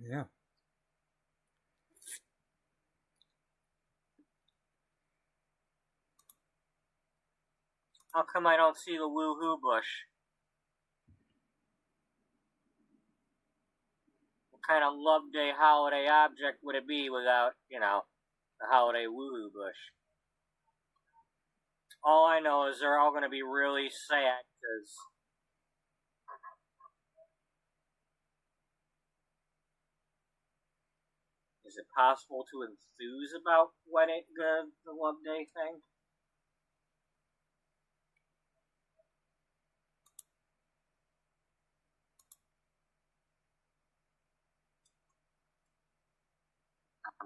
Yeah. How come I don't see the woohoo bush? What kind of Love Day holiday object would it be without, you know, the holiday woohoo bush? All I know is they're all going to be really sad because... Is it possible to enthuse about wedding, the Love Day thing?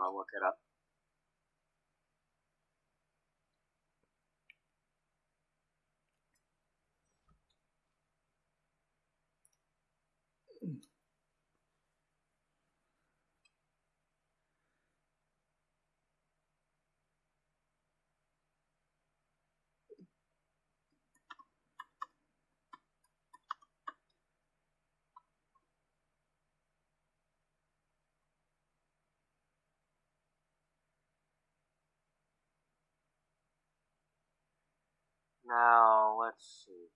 gonna look it up. Now, let's see.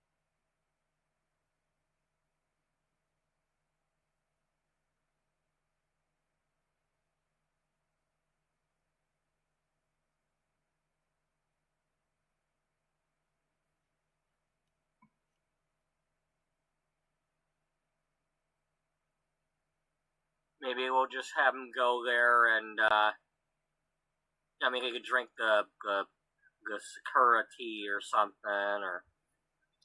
Maybe we'll just have him go there and, I mean, he could drink the Sakura tea or something, or,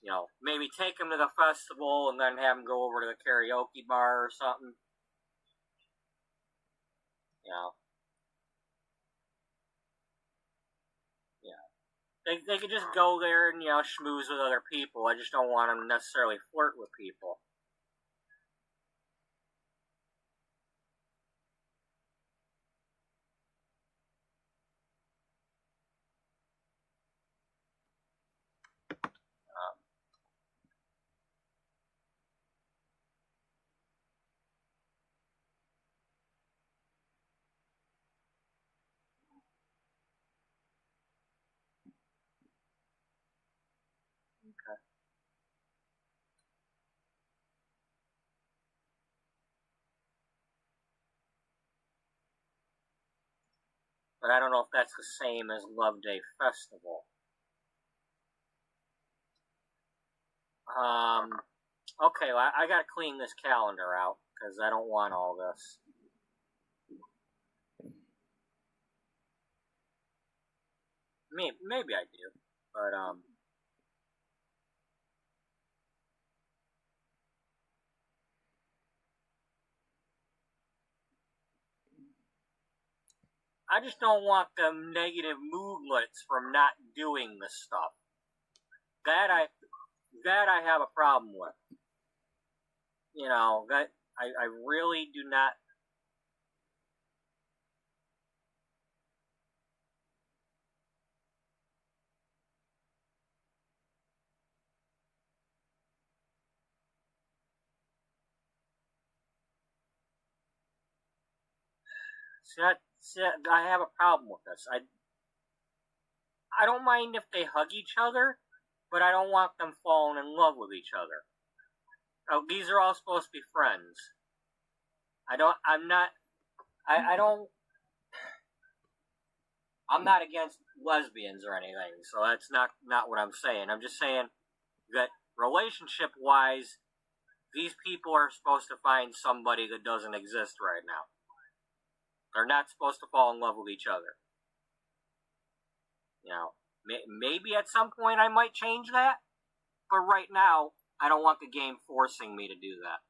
you know, maybe take him to the festival and then have him go over to the karaoke bar or something. You know. Yeah. They could just go there and, you know, schmooze with other people. I just don't want them to necessarily flirt with people. Okay. But I don't know if that's the same as Love Day Festival. Okay, well, I gotta clean this calendar out, because I don't want all this. Maybe I do, but, I just don't want them negative moodlets from not doing this stuff. That I have a problem with. You know, that I really do not. See, I have a problem with this. I don't mind if they hug each other, but I don't want them falling in love with each other. Oh, these are all supposed to be friends. I'm not against lesbians or anything, so that's not what I'm saying. I'm just saying that relationship-wise, these people are supposed to find somebody that doesn't exist right now. They're not supposed to fall in love with each other. You know, maybe at some point I might change that, but right now, I don't want the game forcing me to do that.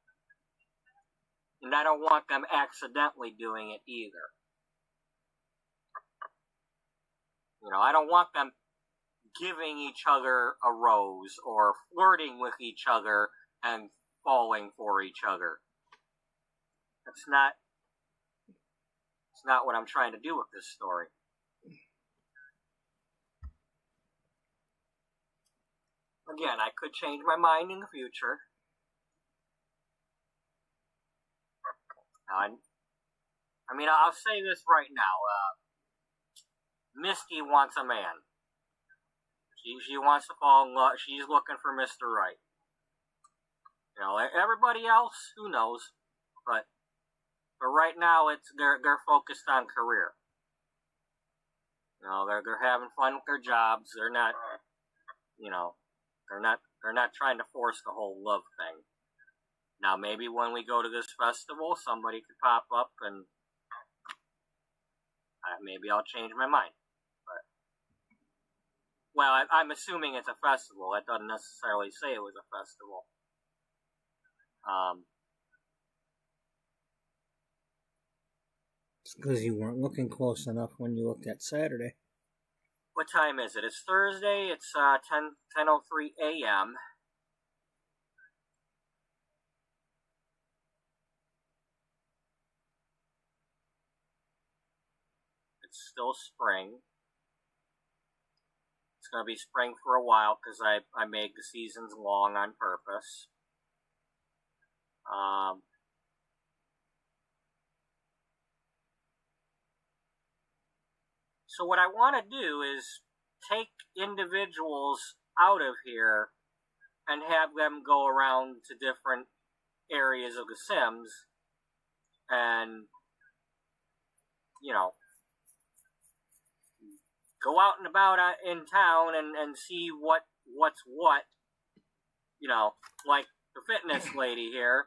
And I don't want them accidentally doing it either. You know, I don't want them giving each other a rose or flirting with each other and falling for each other. It's not what I'm trying to do with this story. Again, I could change my mind in the future. I mean, I'll say this right now. Misty wants a man. She wants to fall in love. She's looking for Mr. Right. You know, everybody else, who knows? But right now, they're focused on career. You know, they're having fun with their jobs. They're not, you know, they're not trying to force the whole love thing. Now, maybe when we go to this festival, somebody could pop up and maybe I'll change my mind. But, well, I'm assuming it's a festival. That doesn't necessarily say it was a festival. It's because you weren't looking close enough when you looked at Saturday. What time is it? It's Thursday. It's 10:03 a.m. It's still spring. It's going to be spring for a while because I made the seasons long on purpose. So what I want to do is take individuals out of here and have them go around to different areas of The Sims and, you know, go out and about in town and see what's what. You know, like the fitness lady here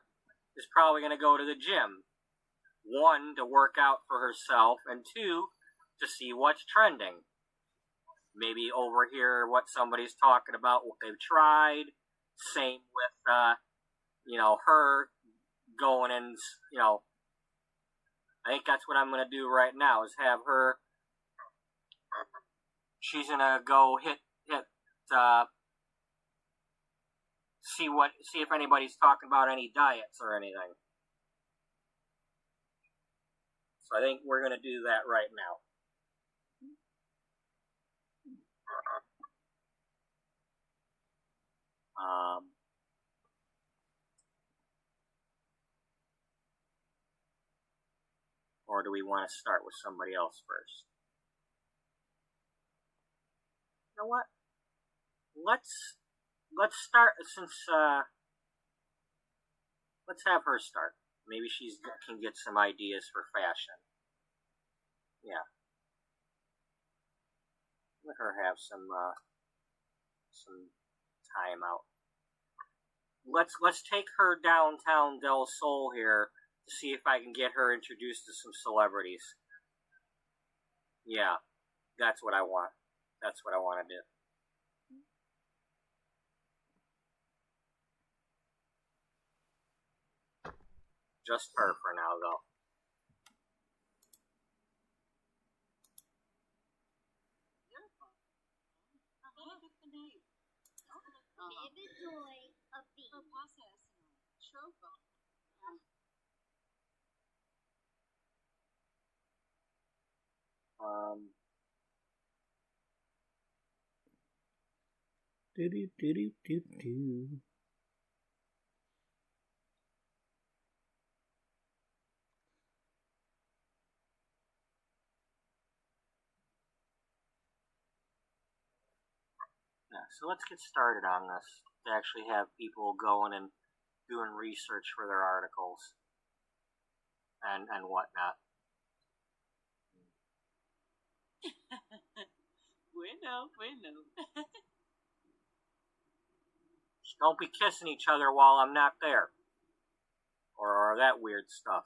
is probably going to go to the gym. 1, to work out for herself, and 2, to see what's trending. Maybe overhear what somebody's talking about, what they've tried. Same with, you know, her going and, you know, I think that's what I'm going to do right now, is have her, she's going to go hit, see if anybody's talking about any diets or anything. So I think we're going to do that right now. Or do we want to start with somebody else first? You know what? Let's start since let's have her start. Maybe she can get some ideas for fashion. Yeah. Let her have some time out. Let's take her downtown Del Sol here to see if I can get her introduced to some celebrities. Yeah, that's what I want. That's what I want to do. Just her for now, though. Do. Yeah, so let's get started on this. To actually have people going and doing research for their articles and whatnot. Bueno. Just don't be kissing each other while I'm not there. Or that weird stuff.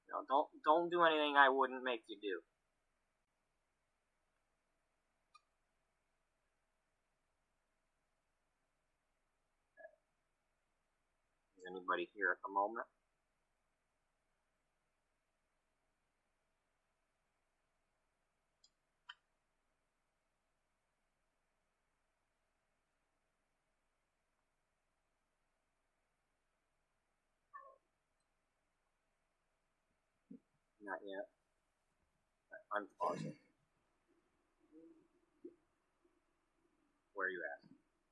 You know, don't do anything I wouldn't make you do. Is anybody here at the moment? Not yet. Unpause it. Where are you at?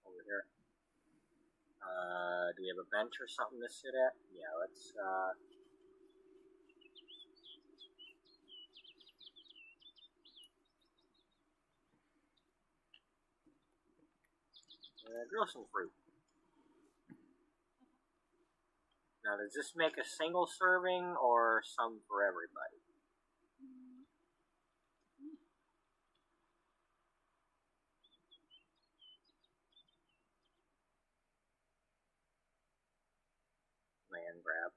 Over here. Do we have a bench or something to sit at? Yeah, let's, grow some fruit. Now, does this make a single serving or some for everybody? Land grab.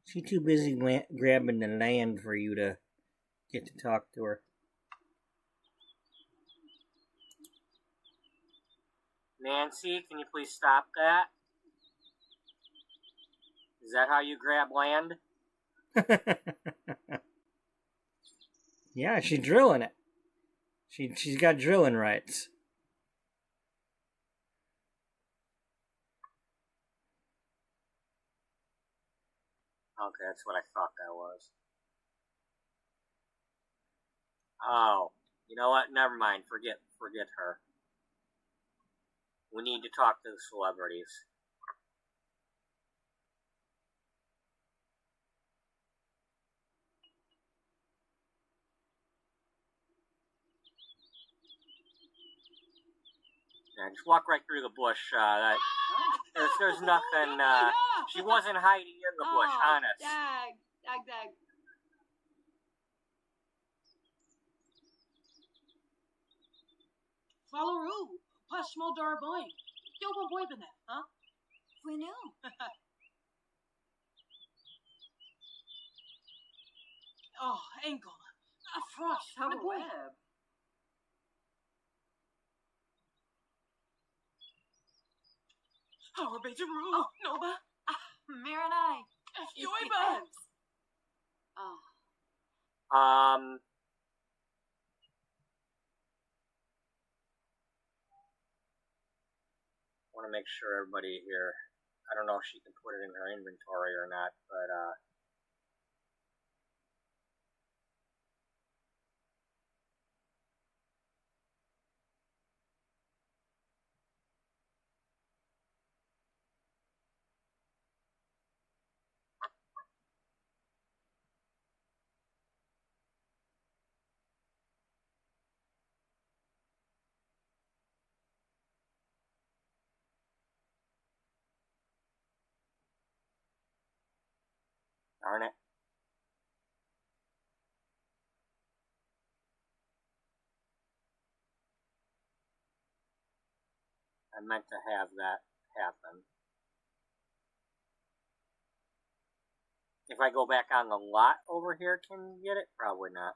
She's too busy grabbing the land for you to get to talk to her. Nancy, can you please stop that? Is that how you grab land? Yeah, she's drilling it. She's got drilling rights. Okay, that's what I thought that was. Oh, you know what? Never mind. Forget her. We need to talk to the celebrities. Yeah, just walk right through the bush. There's nothing. She wasn't hiding in the bush, honest. Dag. Follow Roo. Pashmo Darboy. Yoba boy bene, huh? We knew. Oh, ankle. A frost. How My boy. web. Our beta Roo. Noba. Mir and I. Yoiba. Oh. Want to make sure everybody here. I don't know if she can put it in her inventory or not, but darn it. I meant to have that happen. If I go back on the lot over here, can you get it? Probably not.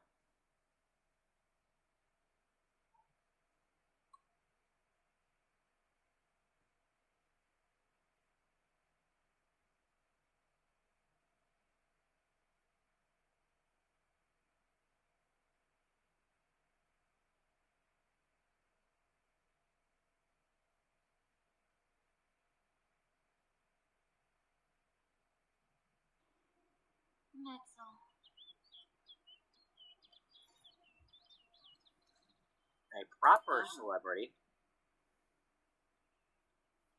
Netzel. A proper celebrity.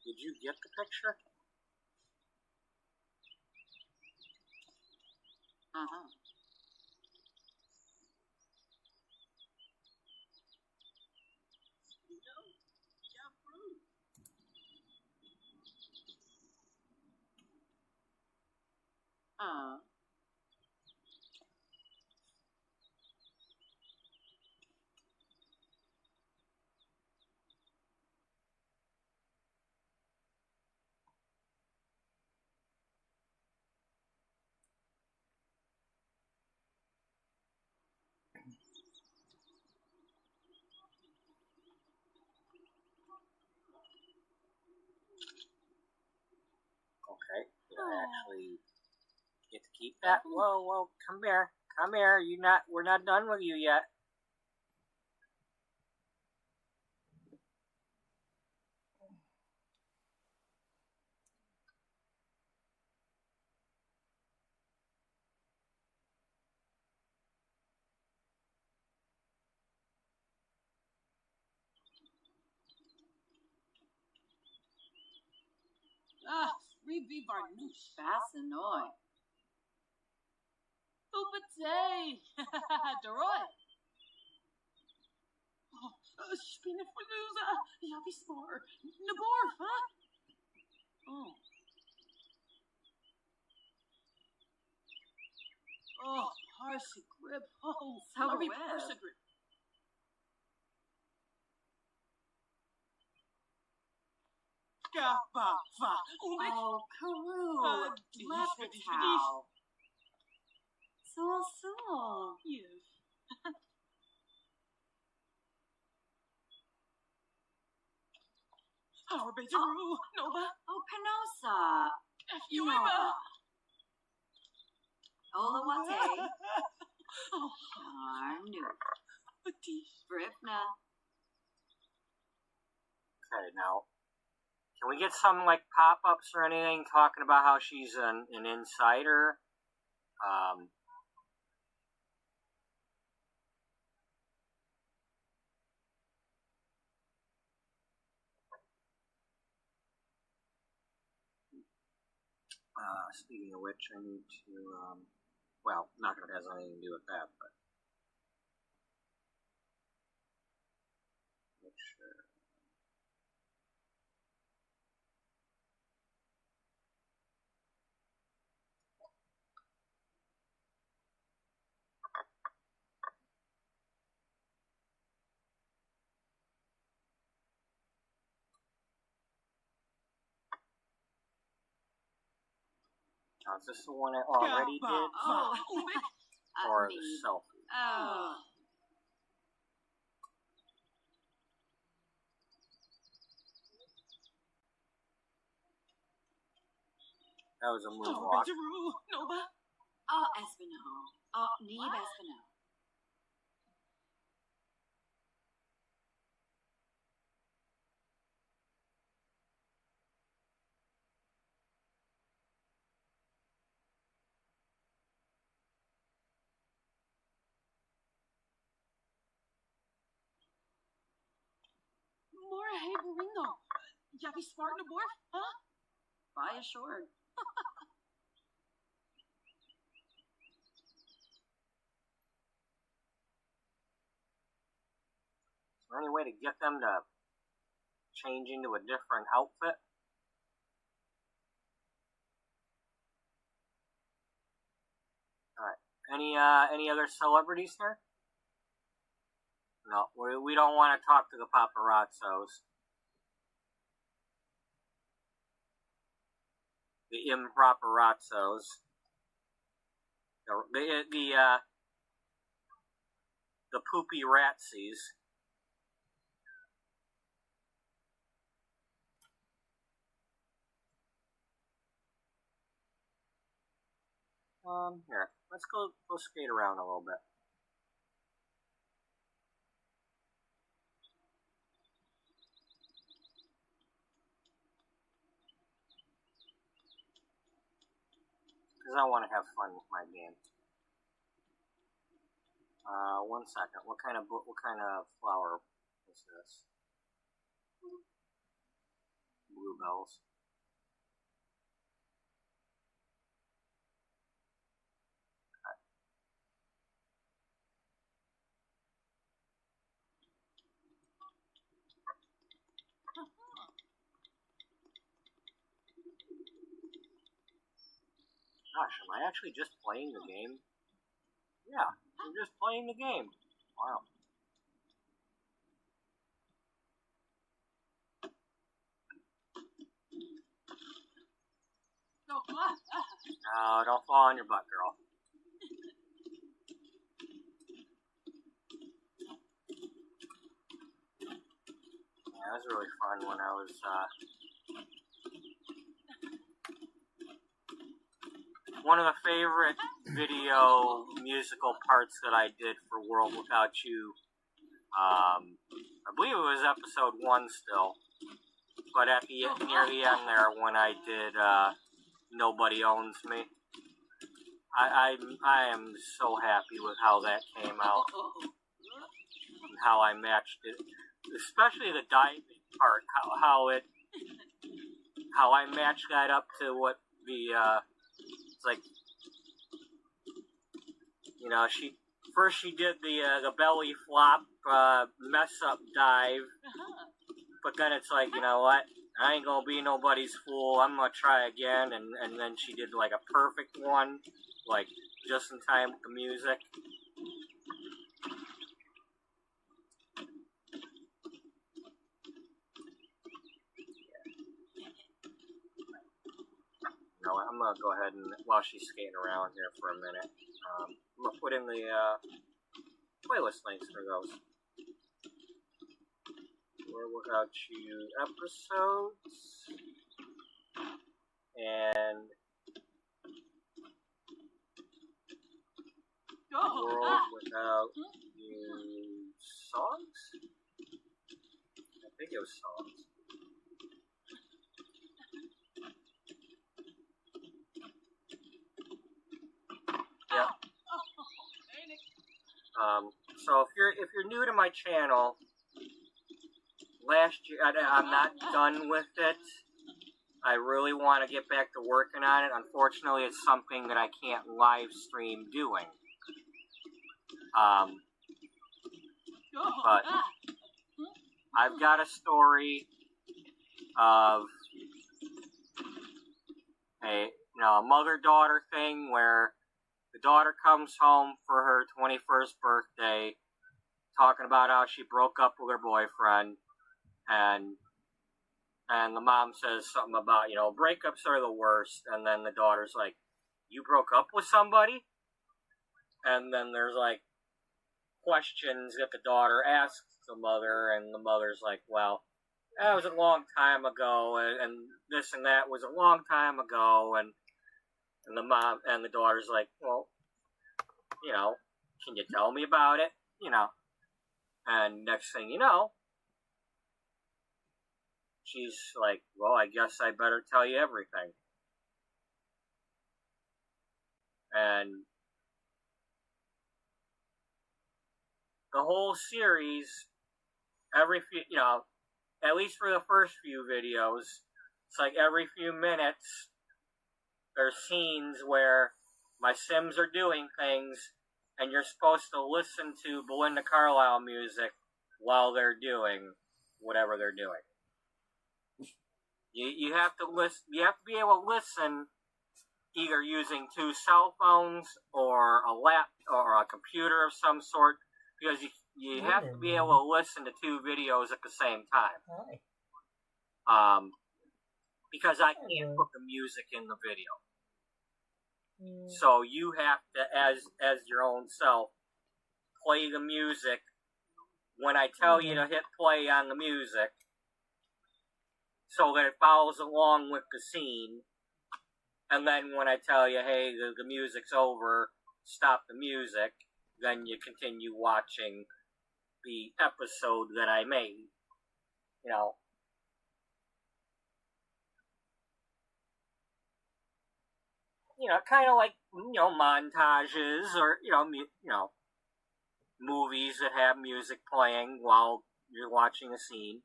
Did you get the picture? Uh-huh. Okay. Did I actually get to keep that? Whoa, come here. Come here. We're not done with you yet. Rebi Barnouche. Fascinoy. Upate. Deroy. Spinafaluza. Yabispor. Nabor, huh? Oh. Oh, Parsi grip. Oh, Sour Parsi web. grip. Gaba, va, umek. Oh, Karoo. Lepitow. So. Yes. Our Beatrice Nova. Oh, Canosa. Nova. Ola Wate. Oh, Arnu. Beatrice. Brifna. Okay, now, can we get some, like, pop-ups or anything talking about how she's an insider? Speaking of which, I need to, well, not that it has anything to do with that, but make sure. Now, is this the one I already did? Oh. Or Me. the selfie? Oh. That was a Our moonwalk. Beatrice Nova. Oh, Espino. Oh, Neeb Espino. Mora hey Baringo. Yappy Spartan Aborf, huh? By assured. Is there any way to get them to change into a different outfit? Alright. Any other celebrities here? No, we don't want to talk to the paparazzos. The improperazzos. The poopy ratsies. Here, let's go skate around a little bit. Because I want to have fun with my game. 1 second. What kind of flower is this? Bluebells. Gosh, am I actually just playing the game? Yeah, I'm just playing the game. Wow. No, No, don't fall on your butt, girl. Yeah, it was really fun when I was, one of the favorite video musical parts that I did for World Without You, I believe it was episode 1 still, but at the near the end there when I did Nobody Owns Me, I am so happy with how that came out and how I matched it, especially the diving part, how I matched that up to what the it's like, you know, she did the belly flop mess up dive, but then it's like, you know what, I ain't gonna be nobody's fool, I'm gonna try again, and then she did like a perfect one, like just in time with the music. No, I'm gonna go ahead and, while she's skating around here for a minute, I'm gonna put in the playlist links for those. Allure Without You episodes. And World Without You songs? I think it was songs. Yeah. So if you're new to my channel, last year I'm not done with it. I really want to get back to working on it. Unfortunately, it's something that I can't live stream doing. But I've got a story of a mother-daughter thing where the daughter comes home for her 21st birthday, talking about how she broke up with her boyfriend, and the mom says something about, breakups are the worst, and then the daughter's like, you broke up with somebody? And then there's like questions that the daughter asks the mother, and the mother's like, well, that was a long time ago, and this and that was a long time ago, and the mom and the daughter's like, well, can you tell me about it? And next thing you know, she's like, well, I guess I better tell you everything. And the whole series, every few, at least for the first few videos, it's like every few minutes, there's scenes where my Sims are doing things, and you're supposed to listen to Belinda Carlisle music while they're doing whatever they're doing. You have to listen. You have to be able to listen either using two cell phones or a or a computer of some sort, because you have to be able to listen to two videos at the same time. Because I can't put the music in the video. So you have to, as your own self, play the music when I tell you to hit play on the music, so that it follows along with the scene. And then when I tell you, hey, the music's over, stop the music, then you continue watching the episode that I made. Kind of like, montages or, movies that have music playing while you're watching a scene.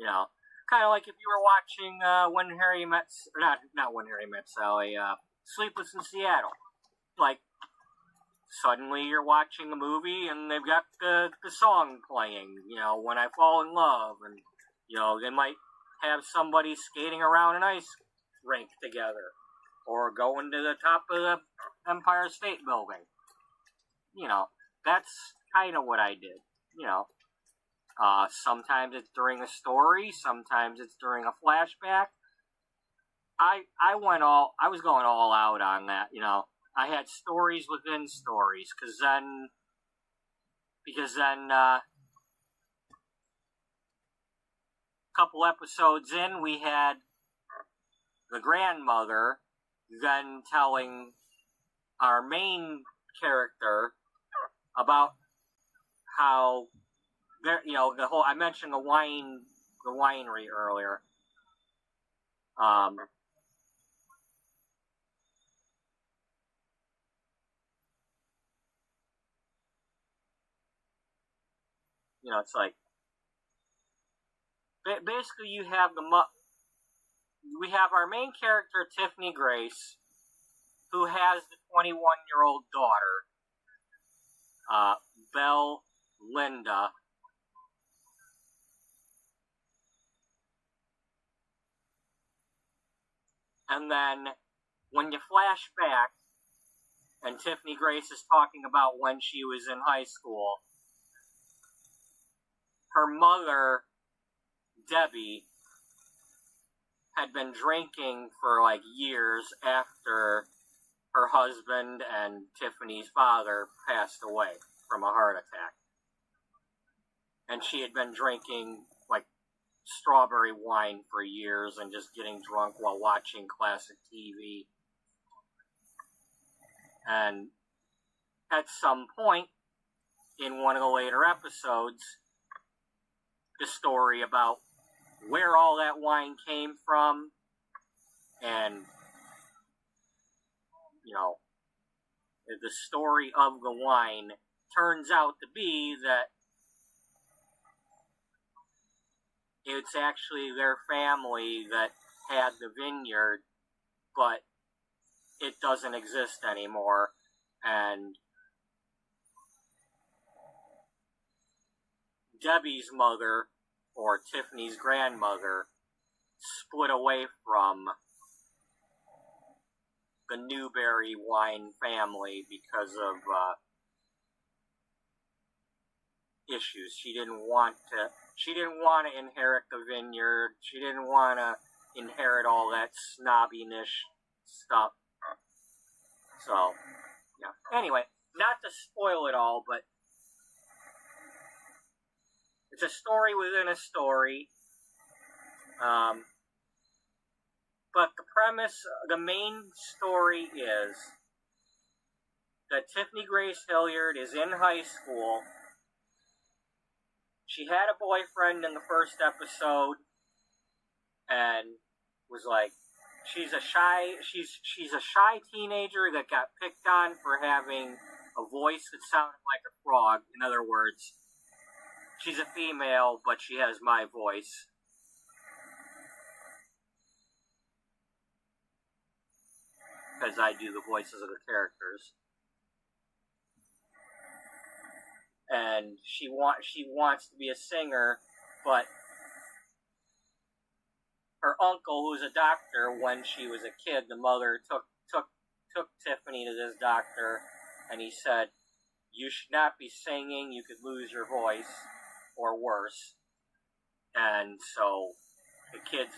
Kind of like if you were watching When Harry Met, not When Harry Met Sally, Sleepless in Seattle. Like, suddenly you're watching a movie and they've got the song playing, When I Fall in Love, and, they might have somebody skating around an ice rink together, or going to the top of the Empire State Building. That's kind of what I did, Sometimes it's during a story, sometimes it's during a flashback. I was going all out on that, I had stories within stories, because then a couple episodes in, we had the grandmother then telling our main character about how I mentioned the winery earlier. It's like basically we have our main character, Tiffany Grace, who has the 21-year-old daughter, Belle Linda. And then when you flash back, and Tiffany Grace is talking about when she was in high school, her mother, Debbie, had been drinking for like years after her husband and Tiffany's father passed away from a heart attack. And she had been drinking like strawberry wine for years and just getting drunk while watching classic TV. And at some point in one of the later episodes, the story about where all that wine came from and, you know, the story of the wine turns out to be that it's actually their family that had the vineyard, but it doesn't exist anymore, and Debbie's mother, or Tiffany's grandmother, split away from the Newberry wine family because of issues. She didn't want to inherit the vineyard. She didn't want to inherit all that snobbiness stuff. So, yeah. Anyway, not to spoil it all, but it's a story within a story. But the premise, the main story is that Tiffany Grace Hilliard is in high school. She had a boyfriend in the first episode, and was like, she's a shy teenager that got picked on for having a voice that sounded like a frog. In other words, she's a female, but she has my voice. Because I do the voices of the characters. And she wants to be a singer, but her uncle, who's a doctor, when she was a kid, the mother took Tiffany to this doctor, and he said, "You should not be singing, you could lose your voice, or worse." And so the kid's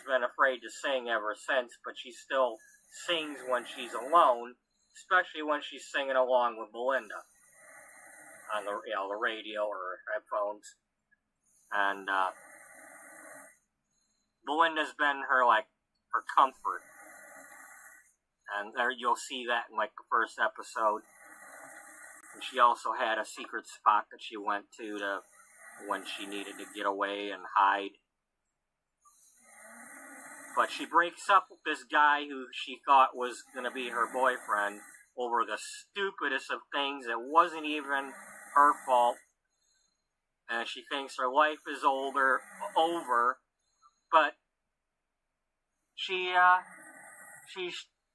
been afraid to sing ever since, but she still sings when she's alone, especially when she's singing along with Belinda on the radio or headphones. And Belinda's been her comfort, and there you'll see that in the first episode. And she also had a secret spot that she went to when she needed to get away and hide. But she breaks up with this guy who she thought was going to be her boyfriend over the stupidest of things. It wasn't even her fault. And she thinks her life is over. But she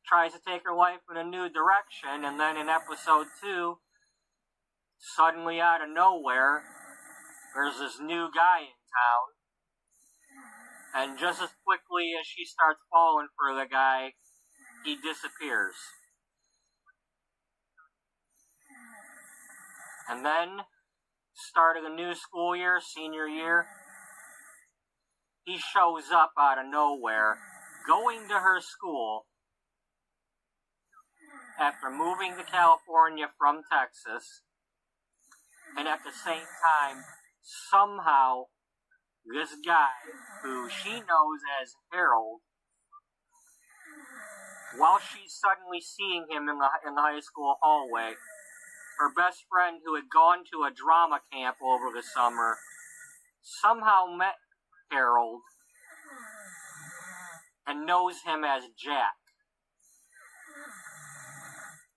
tries to take her life in a new direction. And then in episode 2, suddenly out of nowhere, there's this new guy in town. And just as quickly as she starts falling for the guy, he disappears. And then, start of the new school year, senior year, he shows up out of nowhere, going to her school after moving to California from Texas, and at the same time, somehow, this guy, who she knows as Harold, while she's suddenly seeing him in the high school hallway, her best friend who had gone to a drama camp over the summer somehow met Harold and knows him as Jack.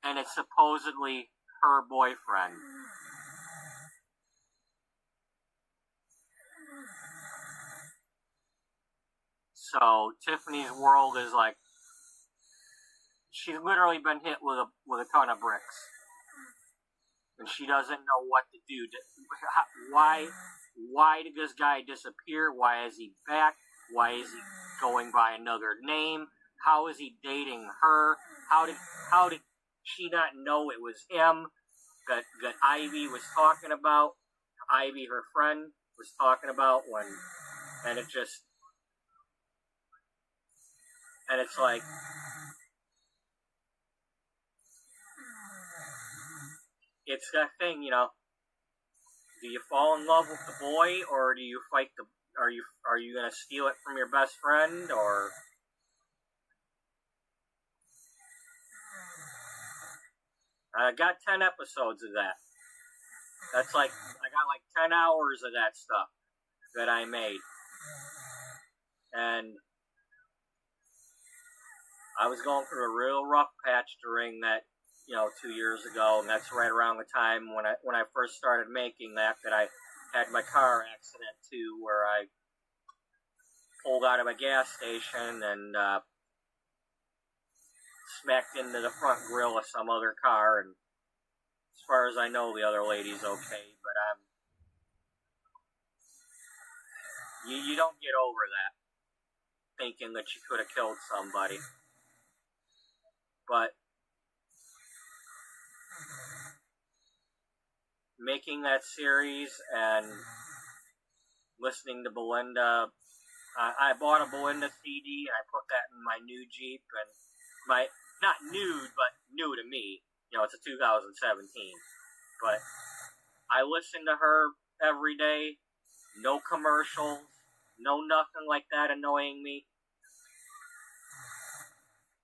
And it's supposedly her boyfriend. So Tiffany's world is she's literally been hit with a ton of bricks, and she doesn't know what to do. Why did this guy disappear? Why is he back? Why is he going by another name? How is he dating her? How did she not know it was him that Ivy was talking about? Ivy, her friend, was talking about and it's it's that thing, do you fall in love with the boy, or do you fight are you gonna steal it from your best friend, or? I got 10 episodes of that. That's like, I got like 10 hours of that stuff that I made. And I was going through a real rough patch during that, 2 years ago, and that's right around the time when I first started making that I had my car accident too, where I pulled out of a gas station and smacked into the front grill of some other car, and as far as I know, the other lady's okay, but you don't get over that, thinking that you could have killed somebody. But making that series and listening to Belinda, I bought a Belinda CD, and I put that in my new Jeep, and not nude, but new to me. It's a 2017. But I listen to her every day. No commercials. No nothing like that annoying me.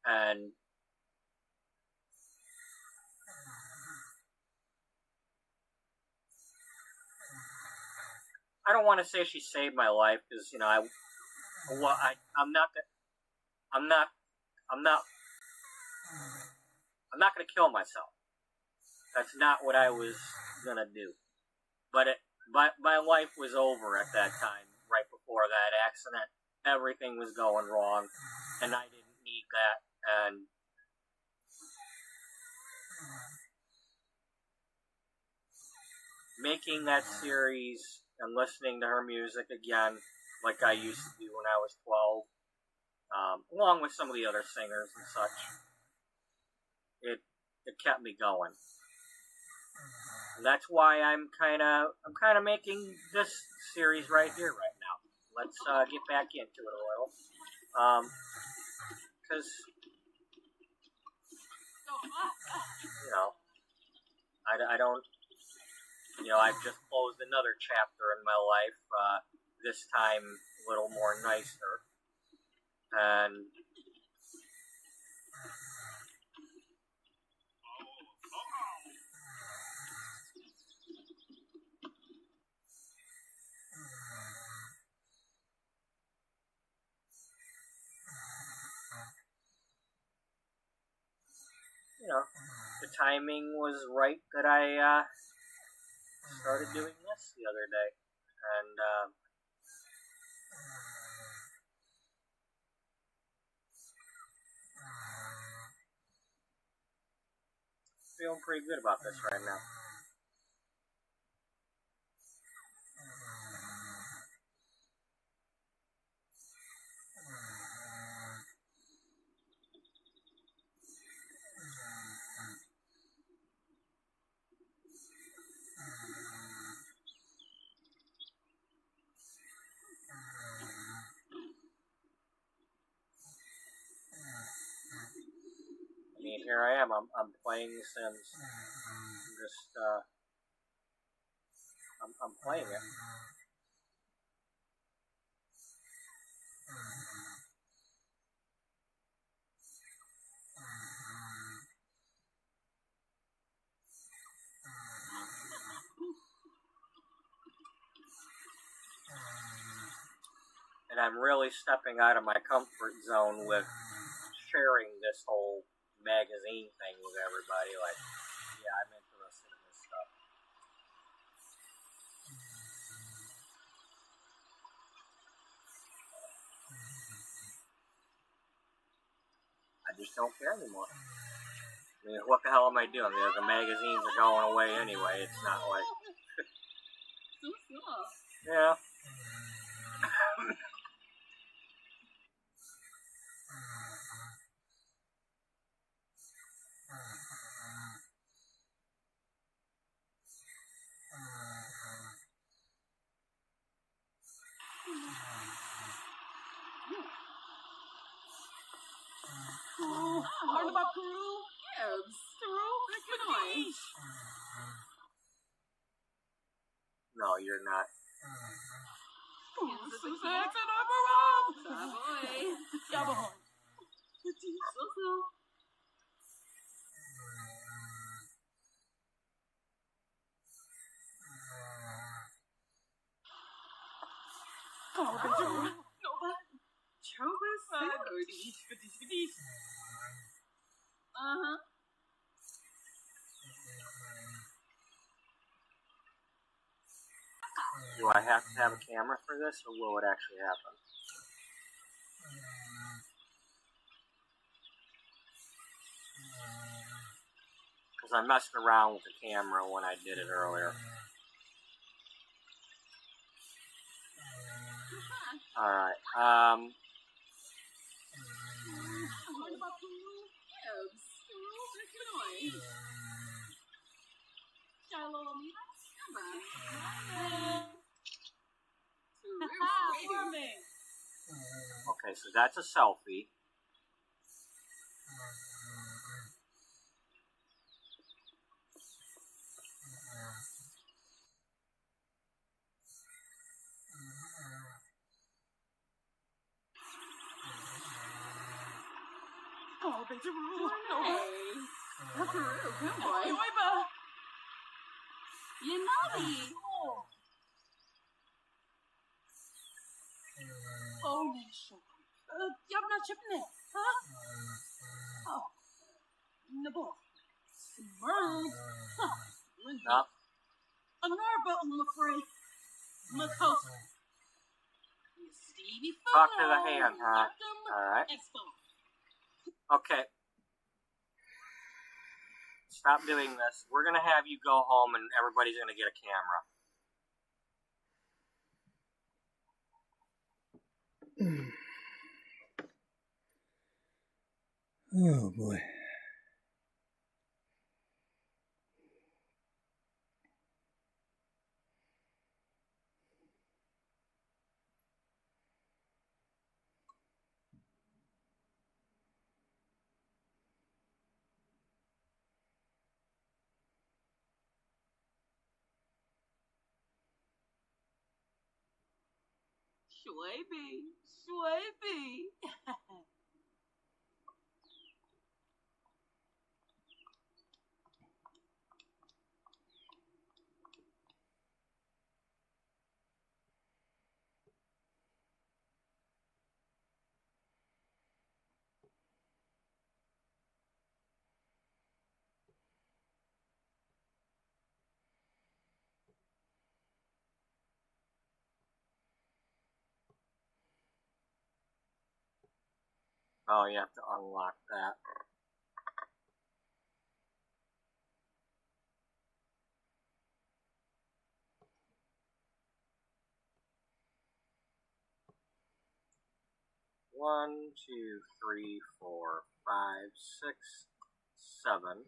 And I don't want to say she saved my life, because, I'm not going to kill myself. That's not what I was going to do. But my life was over at that time, right before that accident. Everything was going wrong, and I didn't need that. And making that series and listening to her music again, like I used to do when I was 12, along with some of the other singers and such, it kept me going. And that's why I'm kind of making this series right here, right now. Let's get back into it a little, because I don't. I've just closed another chapter in my life. This time a little more nicer, and the timing was right that I started doing this the other day, and feeling pretty good about this right now. Here I am. I'm playing The Sims. I'm playing it. And I'm really stepping out of my comfort zone with sharing this whole magazine thing with everybody. Like, yeah, I'm interested in this stuff. I just don't care anymore. I mean, what the hell am I doing? The magazines are going away anyway. It's not like... Yeah. Learn about Peru? Yes. Peru? Nice. No, you're not. Uh-huh. Do I have to have a camera for this, or will it actually happen? Because I messed around with the camera when I did it earlier. Alright, okay, so that's a selfie. Good boy. You're naughty. Oh, Nisha. Явно чипне, а? Oh. Nabo. Smurl. No? A narba, I'm afraid. Makosa. Stevie Talk to the hand, huh? Alright. Okay. Stop doing this. We're going to have you go home and everybody's going to get a camera. Oh boy. Schwaby. Oh, you have to unlock that. One, two, three, 4, 5, 6, 7.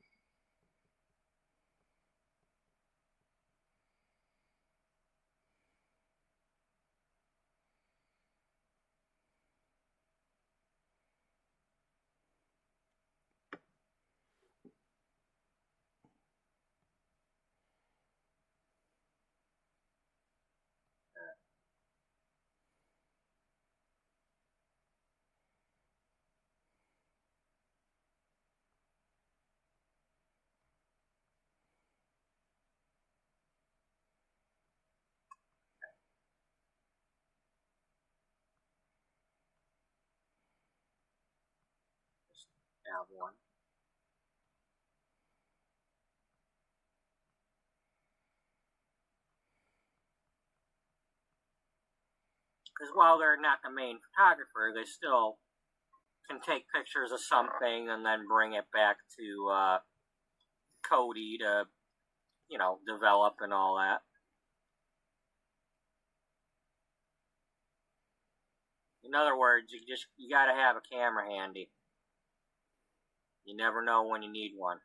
Just have one. Because while they're not the main photographer, they still can take pictures of something and then bring it back to Cody to, you know, develop and all that. In other words, you gotta have a camera handy. You never know when you need one.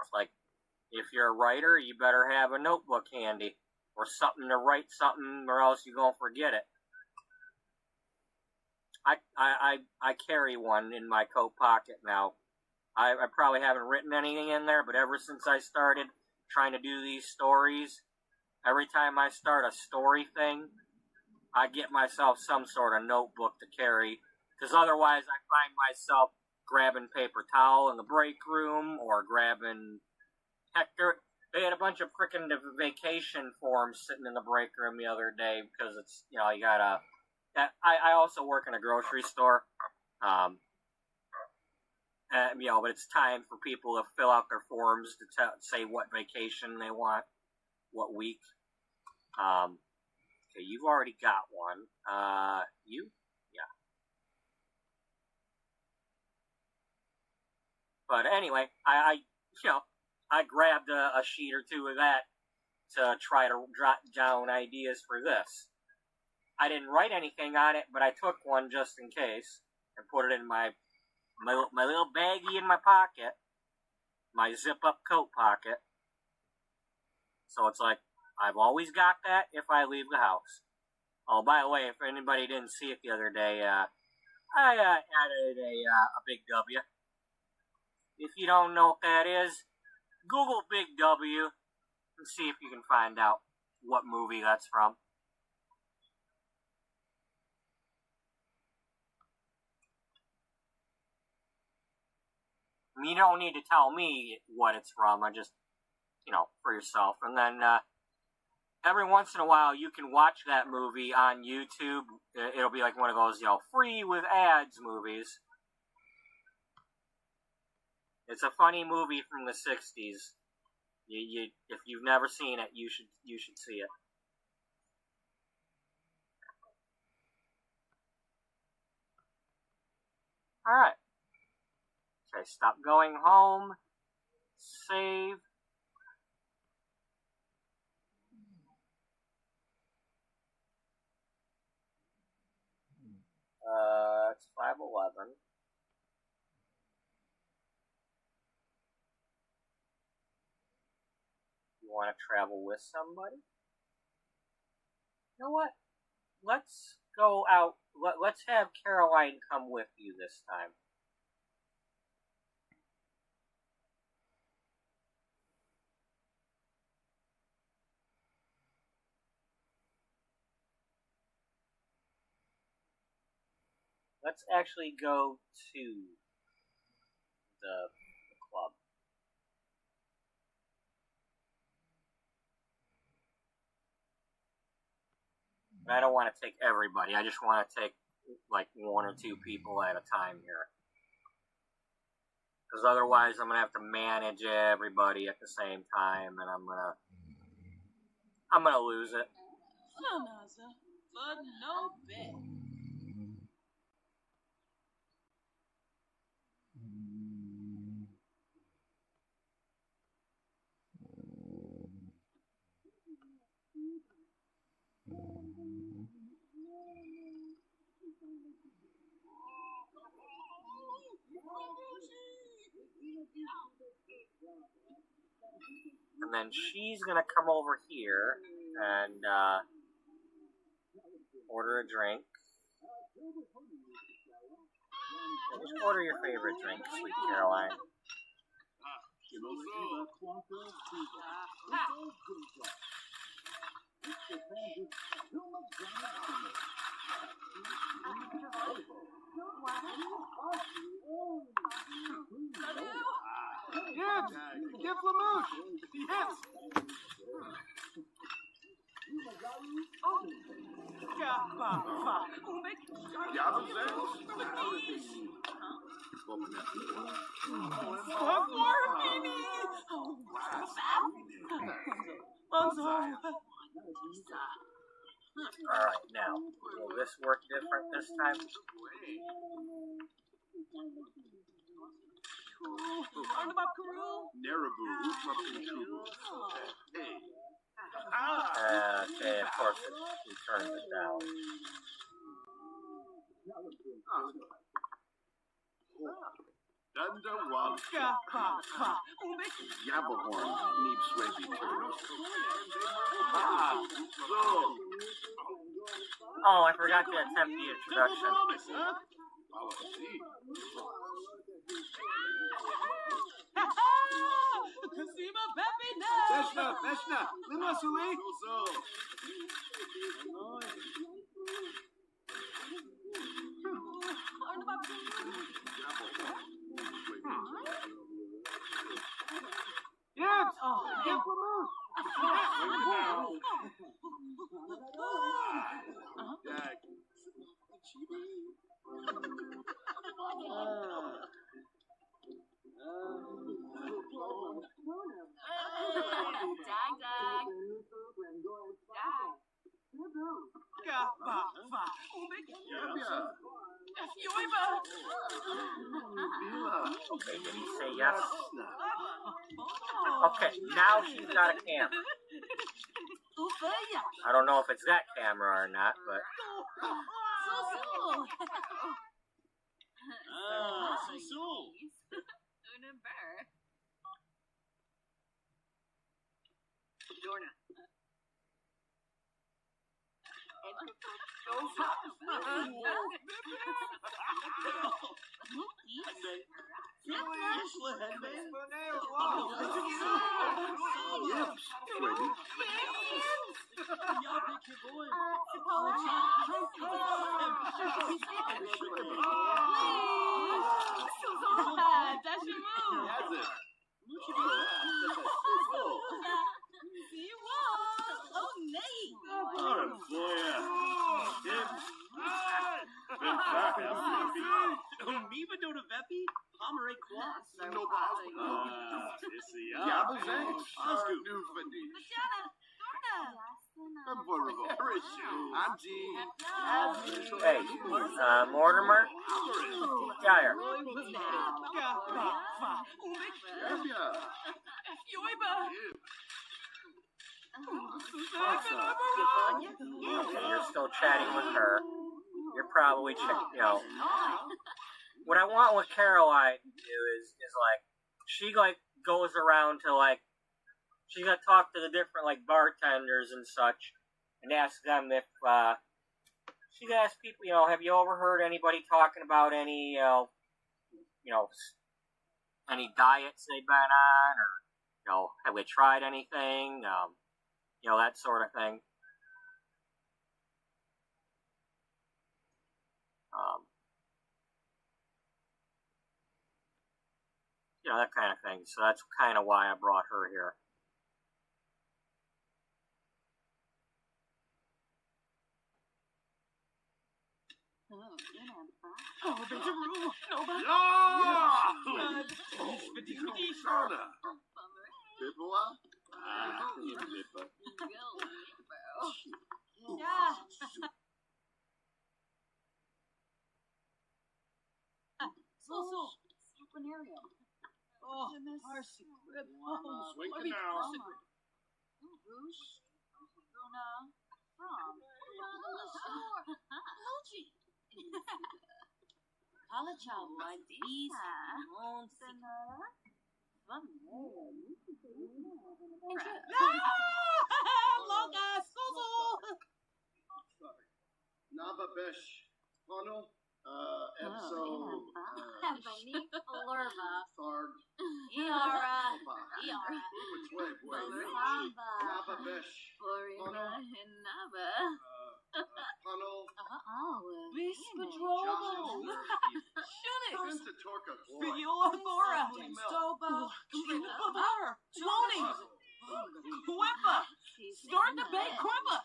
It's like, if you're a writer, you better have a notebook handy. Or something to write something, or else you're gonna forget it. I carry one in my coat pocket now. I probably haven't written anything in there, but ever since I started trying to do these stories, every time I start a story thing, I get myself some sort of notebook to carry, because otherwise I find myself grabbing paper towel in the break room, or grabbing... Heck, they had a bunch of frickin' vacation forms sitting in the break room the other day, because it's, you know, you gotta... I also work in a grocery store, you know, but it's time for people to fill out their forms to say what vacation they want, what week. Okay, you've already got one. You? Yeah. But anyway, I grabbed a sheet or two of that to try to jot down ideas for this. I didn't write anything on it, but I took one just in case and put it in my little baggie in my pocket, my zip-up coat pocket. So it's like, I've always got that if I leave the house. Oh, by the way, if anybody didn't see it the other day, I added a big W. If you don't know what that is, Google Big W and see if you can find out what movie that's from. You don't need to tell me what it's from. I just, for yourself. And then every once in a while, you can watch that movie on YouTube. It'll be like one of those, free with ads movies. It's a funny movie from the 60s. If you've never seen it, you should see it. All right. Okay, stop going home. Save. It's 5:11. You want to travel with somebody? You know what? Let's go out. Let's have Caroline come with you this time. Let's actually go to the club. I don't want to take everybody. I just want to take like 1 or 2 people at a time here. Because otherwise I'm going to have to manage everybody at the same time, and I'm going to lose it. No, Naza, but no bet. And then she's going to come over here and order a drink. Just order your favorite drink, sweet Caroline. Gibbs! Gibbs Lamouche! Yes! Alright, now, will this work different this time? Okay, of course he turns it down. Yabbahorn needs sweaty turtles. Oh, I forgot to attempt the introduction. Kasima Pepe Veshna, Limasuli. Yes, Diplomat. Dag. Dag. Okay, did he say yes? Okay, now she's got a camera. I don't know if it's that camera or not, but I'm G. hey, Mortimer? Geyer. Okay, you're still chatting with her. You're probably, what I want with Caroline to do is like, she, like, goes around to, like, she's gonna talk to the different, like, bartenders and such, and ask them if, she gonna ask people, have you overheard anybody talking about any, any diets they've been on, or, have they tried anything, that sort of thing. That kind of thing. So that's kind of why I brought her here. Nava Besh Funnel, episode Tharg, Nava Besh Funnel, Funnel, Santa Torca Start the bake quiver.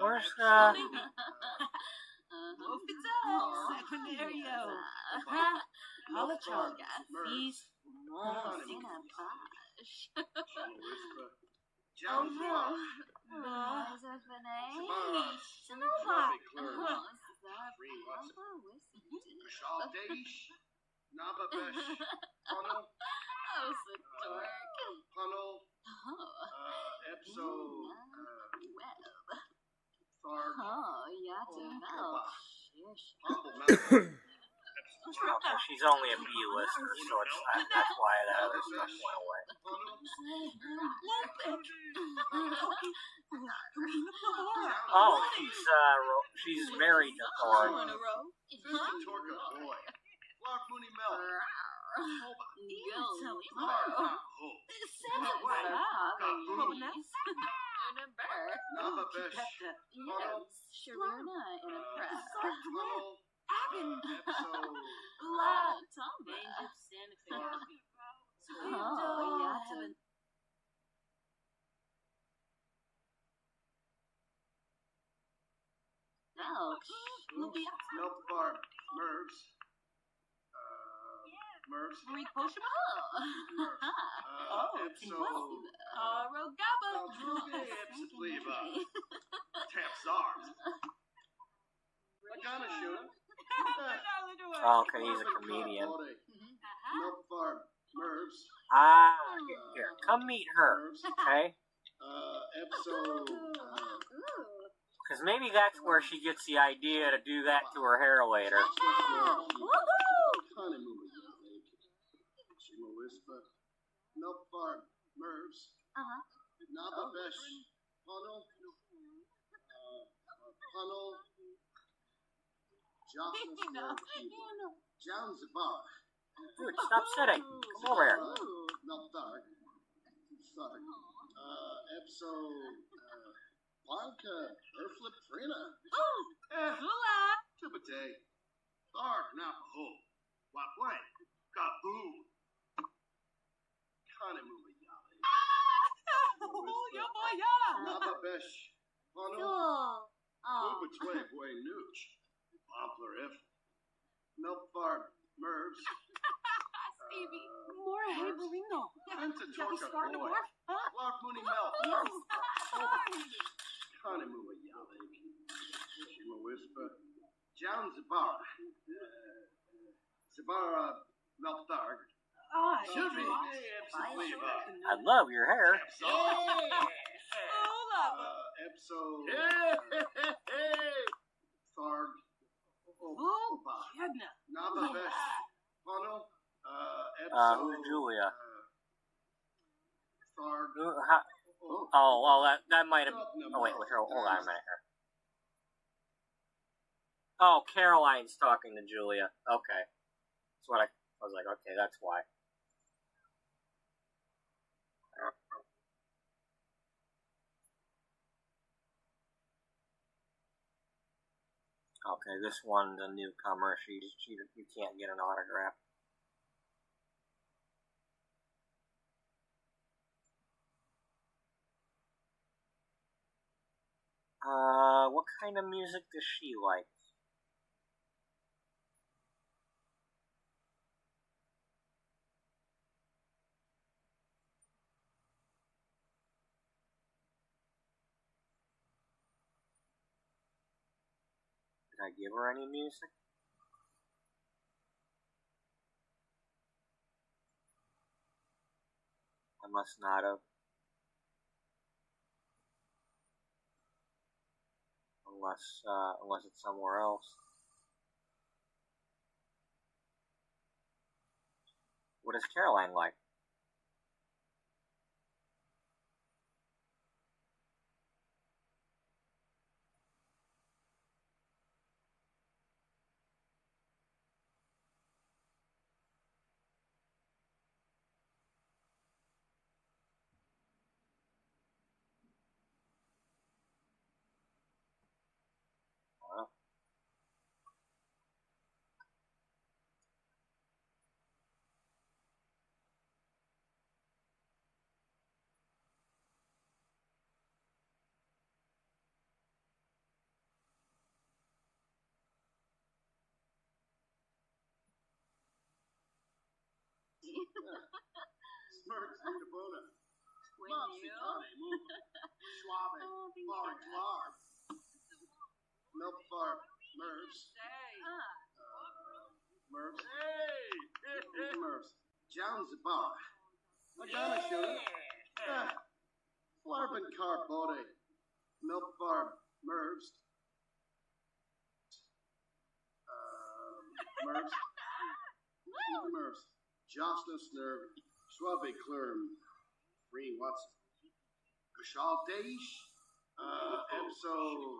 Where's Okay, she's only a B-lister, so that's why that other stuff went away. Oh, she's married to Thor. Torka boy. Lark Mooney Mel. Nava Besh. Sharina in a press. La Tomba. Milk Farm. Mervs. Mervs. Oh, okay, he's a comedian. Milk Farm. Mervs. Ah, here, come meet her, okay? Because maybe that's where she gets the idea to do that to her hair later. Milk Farm. Mervs. Nava Besh. Funnel. Funnel. John's Bar. Dude, stop sitting. Come over here. Not dark. Sorry. Episode. Blanca. Erflip Trina. Tibete. Dark Napaho. Wapway. Kaboom. Kanemu Yale. Nava Besh. Funnel. Ubetway Boy Nooch. Poplar If. Milk Farm. Mervs. More Haberino. Vincent Torka Boy. Lark Mooney Mel. Kanemu Yale. Shima Whisper. John Zabara. Zabara Meltharg. I love your hair. Episode. Tharg. Nava Besh. Funnel. Who's Julia? Tharg. Oh, well, that might have... Oh, wait, hold on a minute here. Oh, Caroline's talking to Julia. Okay. That's what I was like, okay, that's why. Okay, this one's a newcomer. You can't get an autograph. What kind of music does she like? Did I give her any music? I must not have. Unless it's somewhere else. What does Caroline like? Smirks need a bona. Mopsy Connie, move. Schwabe, Barn Dwarf. Milk Farm, Mervs. Mervs. Mervs. John's Bar. Magana Shooter. Flarbin Car Body. Milk Farm, Mervs. Mervs. Jocelyn Snurv, Schwabe Klurm, Free Watson, Kushal Deish, Episode.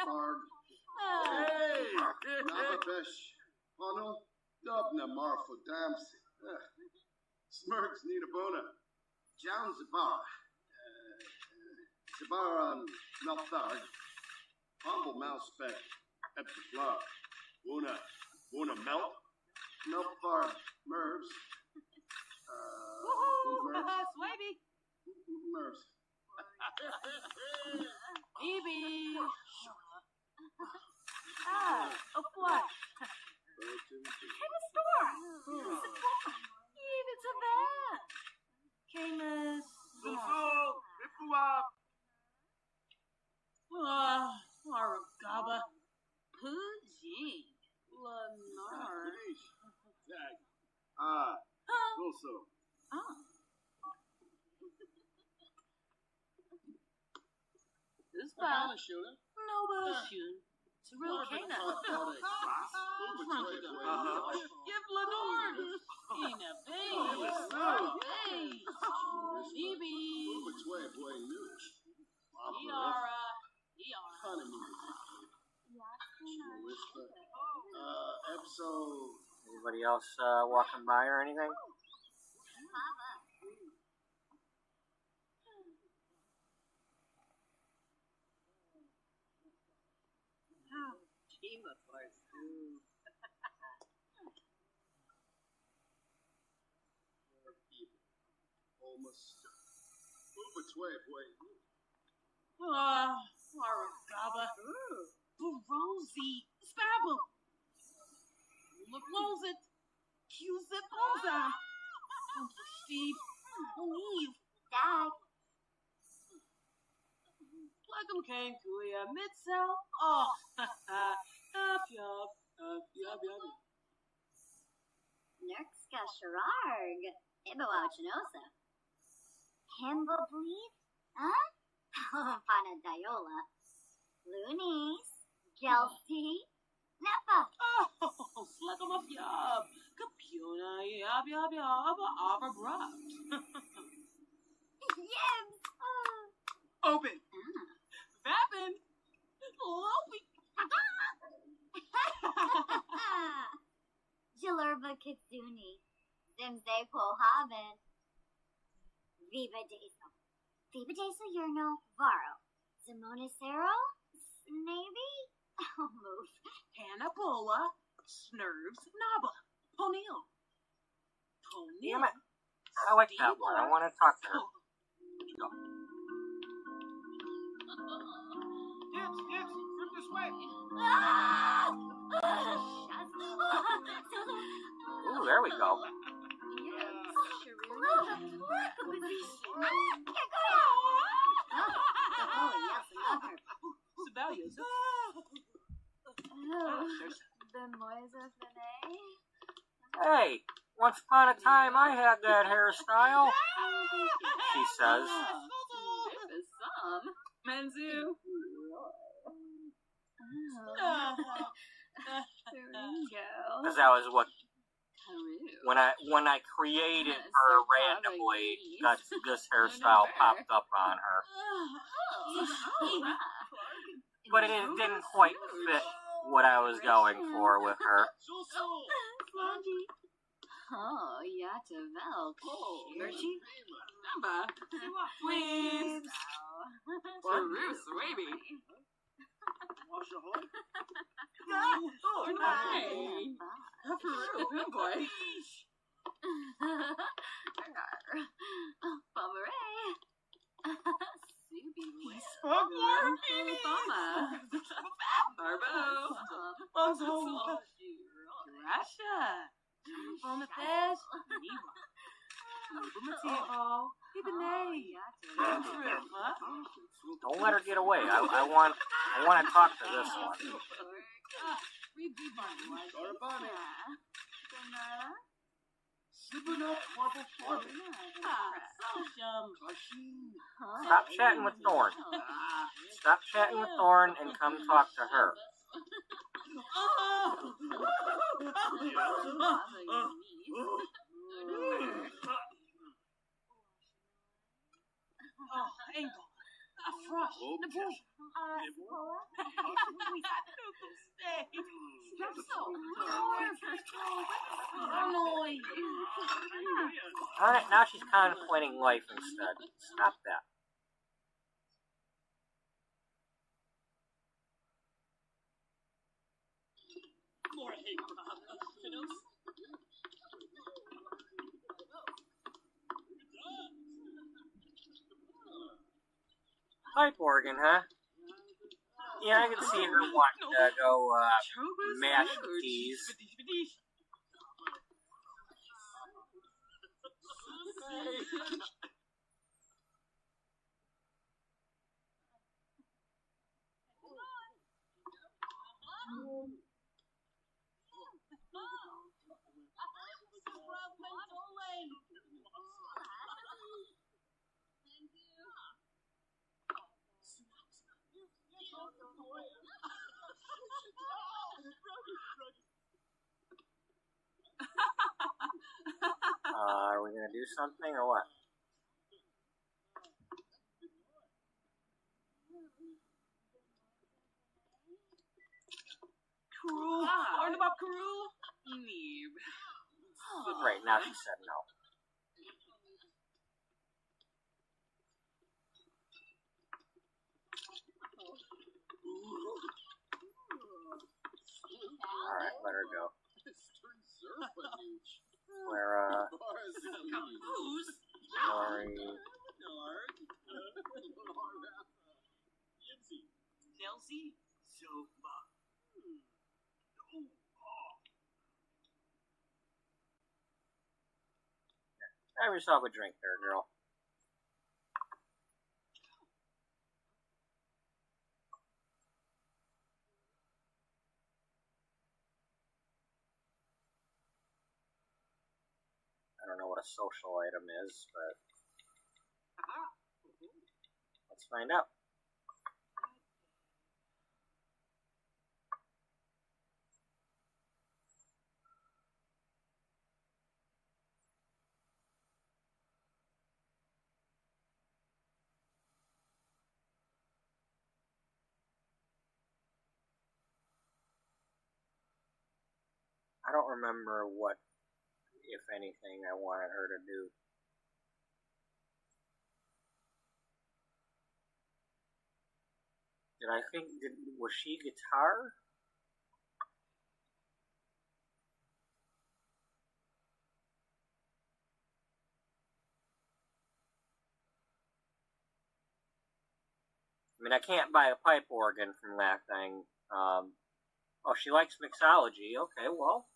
Sarg. Hey! Nababesh. Funnel. Dubna Marfa Damsey. Smirks Nidabona. Jown Zabar. Zabaran Nalthard. Humble Mouse Speck. Epiflar. Wuna Melt. Melfar Mervs. Woohoo! Swaby! Mervs. Maybe. A flush. In the store. It's a van. Camus. Aragaba. Pujing. Leonard. Also. This bad. No bullshit. It's a real canine. Give Lenore. In a base. Maybe. Iara. Episode. Anybody else walking by or anything? Almost. Aragaba. Rosie. Spabble. Close it. Cuse it. Boza. Steve. Leave. Dag. Welcome, Kane Kuya. Mid-cell. Oh, yup. Nerkska Shararg. Ibawachinosa. Hembo bleed? Huh? Panadiola. Loonies. Gelsey. Nepa. Oh, slug 'em up, yup. Capuna, yup, overbrubbed. Yibs. Open. Vappin. Lopey. Jalurba Kitsuni. Zimzepo Haben. Viva Deso. Viva Deso Yerno Varo. Simonicero? Maybe? Oh, move. Hanabola. Snurves. Naba. Ponil. Damn it. I like that one. I want to talk to her. Dibs, from this way. Ooh, there we go. Sebelius. Hey, once upon a time I had that hairstyle, she says. Some. Menzu. Because that was what, when I created her randomly, this hairstyle popped up on her. But it didn't quite fit what I was going for with her. Oh, Yatavel. Virtue? Number. Please. Bruce, maybe. Wash your hole. Oh, nice. Good boy. Pomeray. Folklore? Barbo. Russia. On the fish. Don't let her get away. I want to talk to this one. Stop chatting with Thorn. Stop chatting with Thorn and come talk to her. Alright, now she's contemplating life instead. Stop that. Pipe organ, huh? Yeah, I can see her wanting to go mash the keys. Are we gonna do something or what? Right, now she said no. Alright, let her go. Clara, Lori, have yourself a drink there, girl. I don't know what a social item is, but let's find out. I don't remember what, if anything, I wanted her to do. Was she guitar? I mean, I can't buy a pipe organ from that thing. Oh, she likes mixology. Okay, well.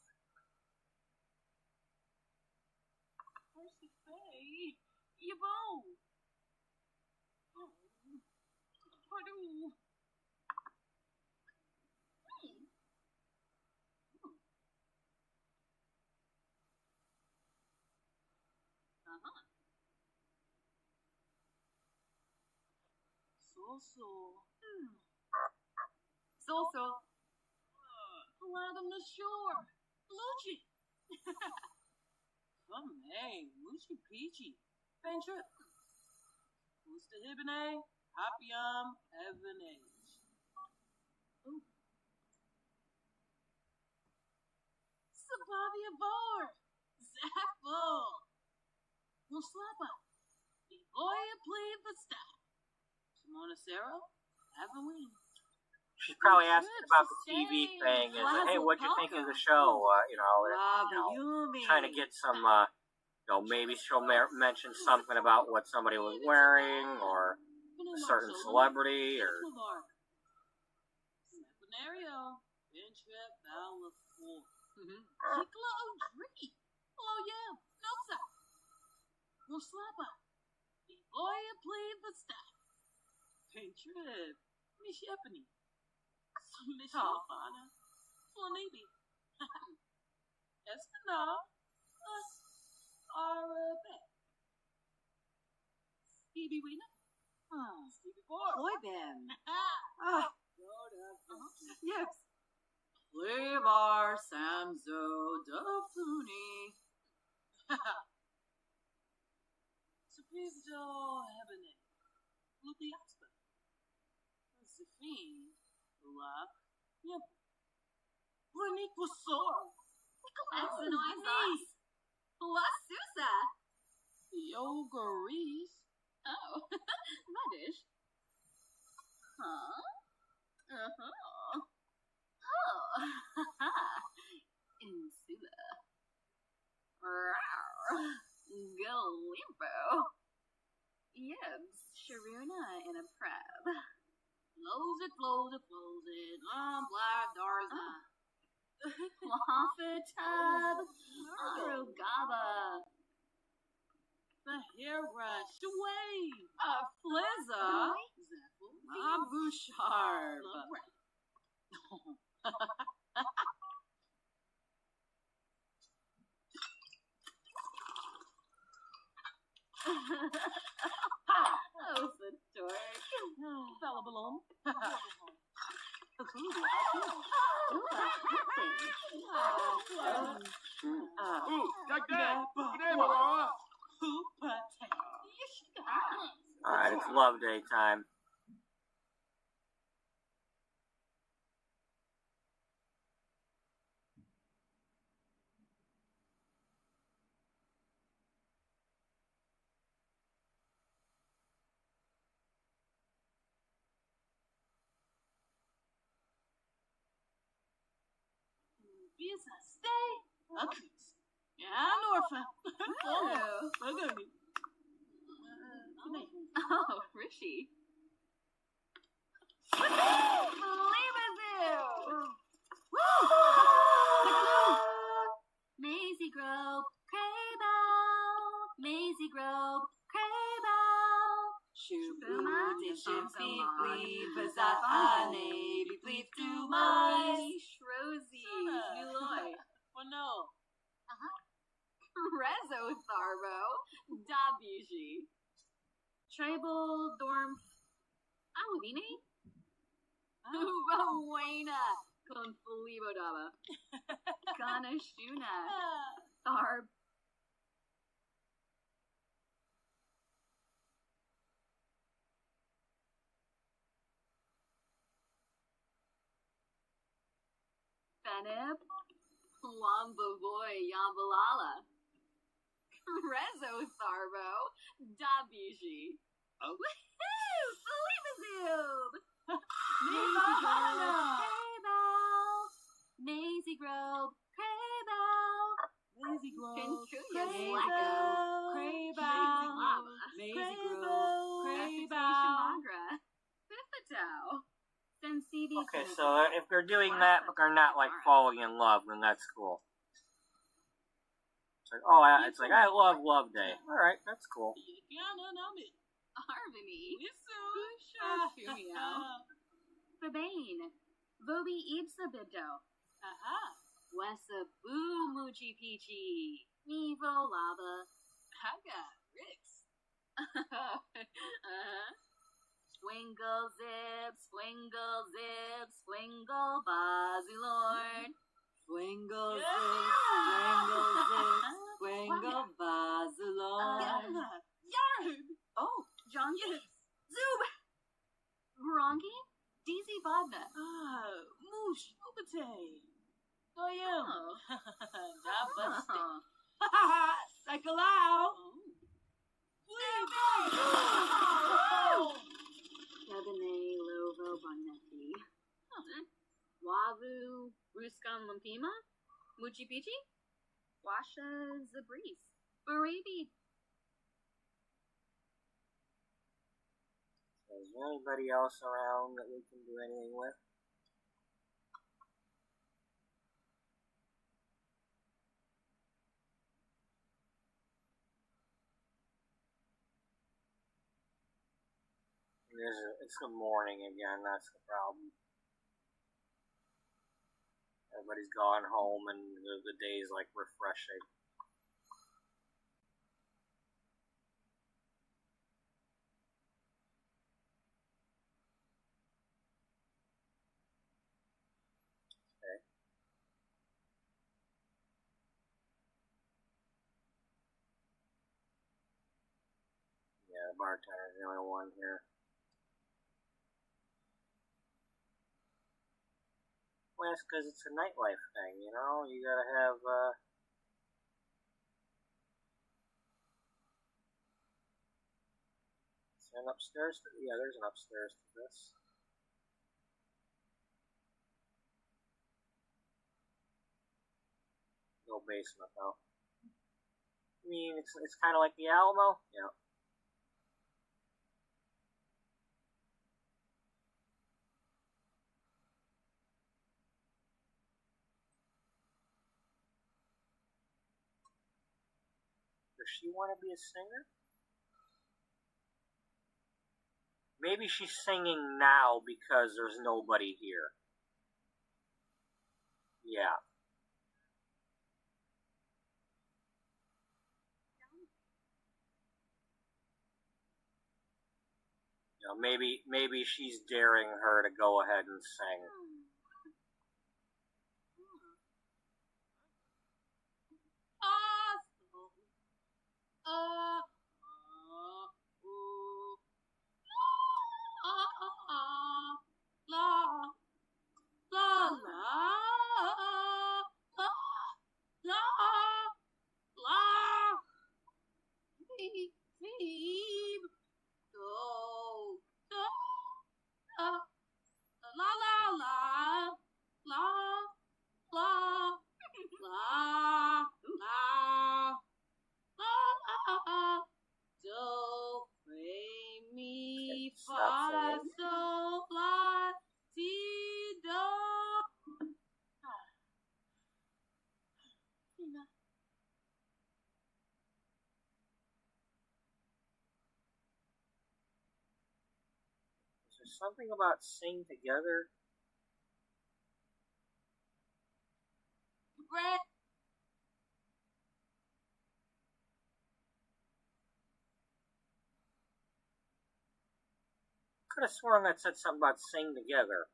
Land on the shore. Lucci. Mushi Peachy. Bencher. Musta Hibine. Hapiam. Evanage. Sabavia Bar. Zappo. Muslapa. The oil play the staff. Simona Sarah. Evelyn. She's probably asking about the TV thing. Is hey, what'd you think of the show? Trying to get some. Maybe she'll mention something about what somebody was wearing, or a certain celebrity, or. Slapper. The lawyer played the staff. Trip. Miss Yepany. Miss Alfana. Flanibi. Espinal. Arabet. Stevie Wiener. Stevie Ford. Boy, Ben. Ah. Yes. Flavor Samzo Dafuni. Supivdo Hebene. Lupi Aspen. Zafine. La. Yep. Renique was sore. Exenoizos. La Susa. Yogaris. Oh, Madish. Huh? Uh-huh. Oh, Insula. Rawr. Galimbo. Yebs, Sharuna in a prab. Flows it. Black Darza. Wafatab. Arugaba. The hair rush away. Flizza. Zephyr. Abu Sharp. Oh, Satork. Falabalom. Take that! Name Alright, it's love day time. Bisa stay. Akis. Yeah, Norfa. Oh. Magani. Oh, Rishi. Maisie Grove, Craybow. Maisie Grove, Craybow. Shubuma dishin beef bazane beef to my Shrozy, Nuloy. Oh no. Rezo Tharbo, Dabuji. Tribal Dorm Awabine? Rowena con Felibo Daba. Ganashuna. Tharb. Benib. Wambavoy Yambalala. Rezo Tharbo. Dabuji. Oh. Woohoo! Felimazube! Maisie Grove, Craybow. Maisie Grove. Pinchuya Craybow. Slacko. Craybow. Maisie Grove. Craybow. Fifatow. Sensibi. Okay, so if they're doing that, but they're not like falling in love, then that's cool. It's like, it's like I love Love Day. All right, that's cool. Harmony. Shumio. Babane. Vobi Ibsa Bibdo. Aha. Wessa Boo Moochie Peachy. Nevo Lava. Haga. Rix. Swingle Zip, Swingle Zip, Swingle Bazilord. Swingle zip, swingle zip, swingle bazalon. Yarb. Oh, John Zub. Bronchi. DZ Vodna. Moosh. Ubate. Goyam. Oh. Dabusty. cycle out. Cabernet Lovo Bonnetti. Wavu Ruskan Lumpima. Muchi Pichi. Washa Zabris. Barabi. Is there anybody else around that we can do anything with? It's the morning again, that's the problem. Everybody's gone home and the day's like refreshing. Okay. Yeah, the bartender's the only one here. Well, that's because it's a nightlife thing, you know? You gotta have, is there an upstairs? Yeah, there's an upstairs to this. No basement, though. I mean, it's kind of like the Alamo? Yeah. Does she want to be a singer? Maybe she's singing now because there's nobody here. Yeah. You know, maybe she's daring her to go ahead and sing. There's something about sing together. Could have sworn that said something about sing together.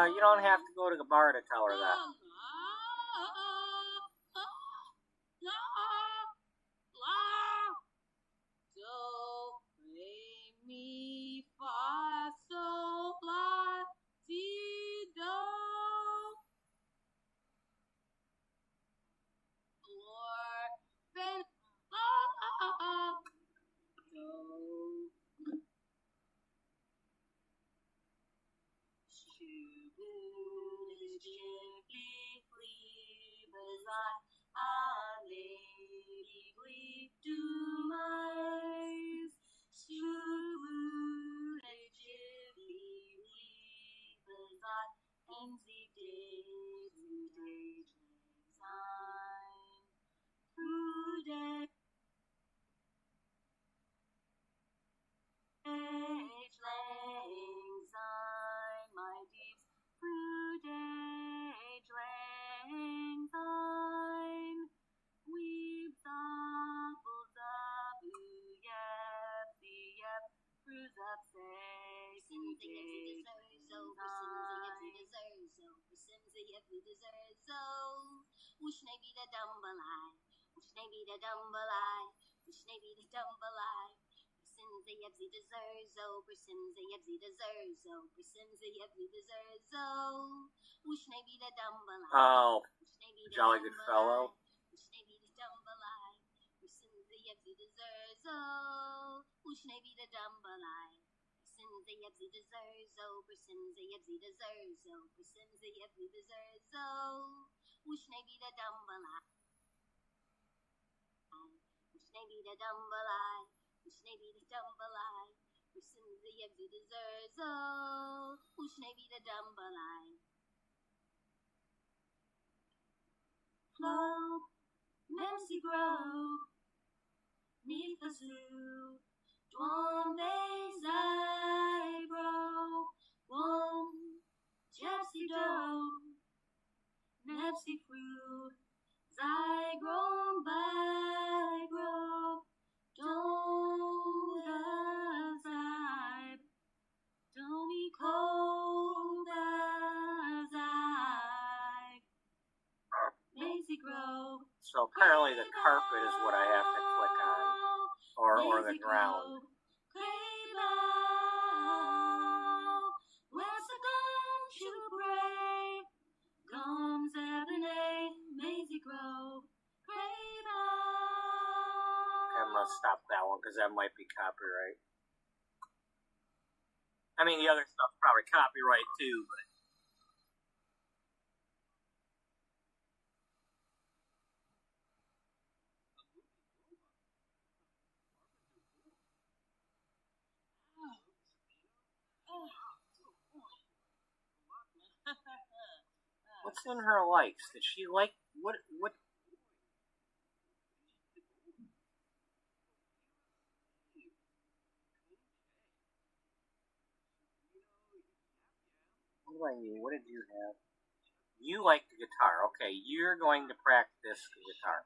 You don't have to go to the bar to tell her that. Oh, jolly good fellow. Persimza yebzi deserzo, persimza yebzi deserzo, persimza yebzi deserzo. Ushnebi da dumbala. Ushnebi da dumbalai, ushnebi da dumbalai, persimza yebzi deserzo, ushnebi da dumbalai. Flow, Nancy Grove, neath the zoo, Dwan Bezai Bro, Wom, Jepsy Do, Nepsy Fruit, Zygron by Bro, Don't Zybe, Domi Cold Zybe, Maisie Grove. So apparently the carpet is what I have to click on, or the ground. I'm gonna stop that one because that might be copyright. I mean, the other stuff's probably copyright too, but. What's in her likes? Did she like what? What do I mean? What did you have? You like the guitar. Okay, you're going to practice the guitar.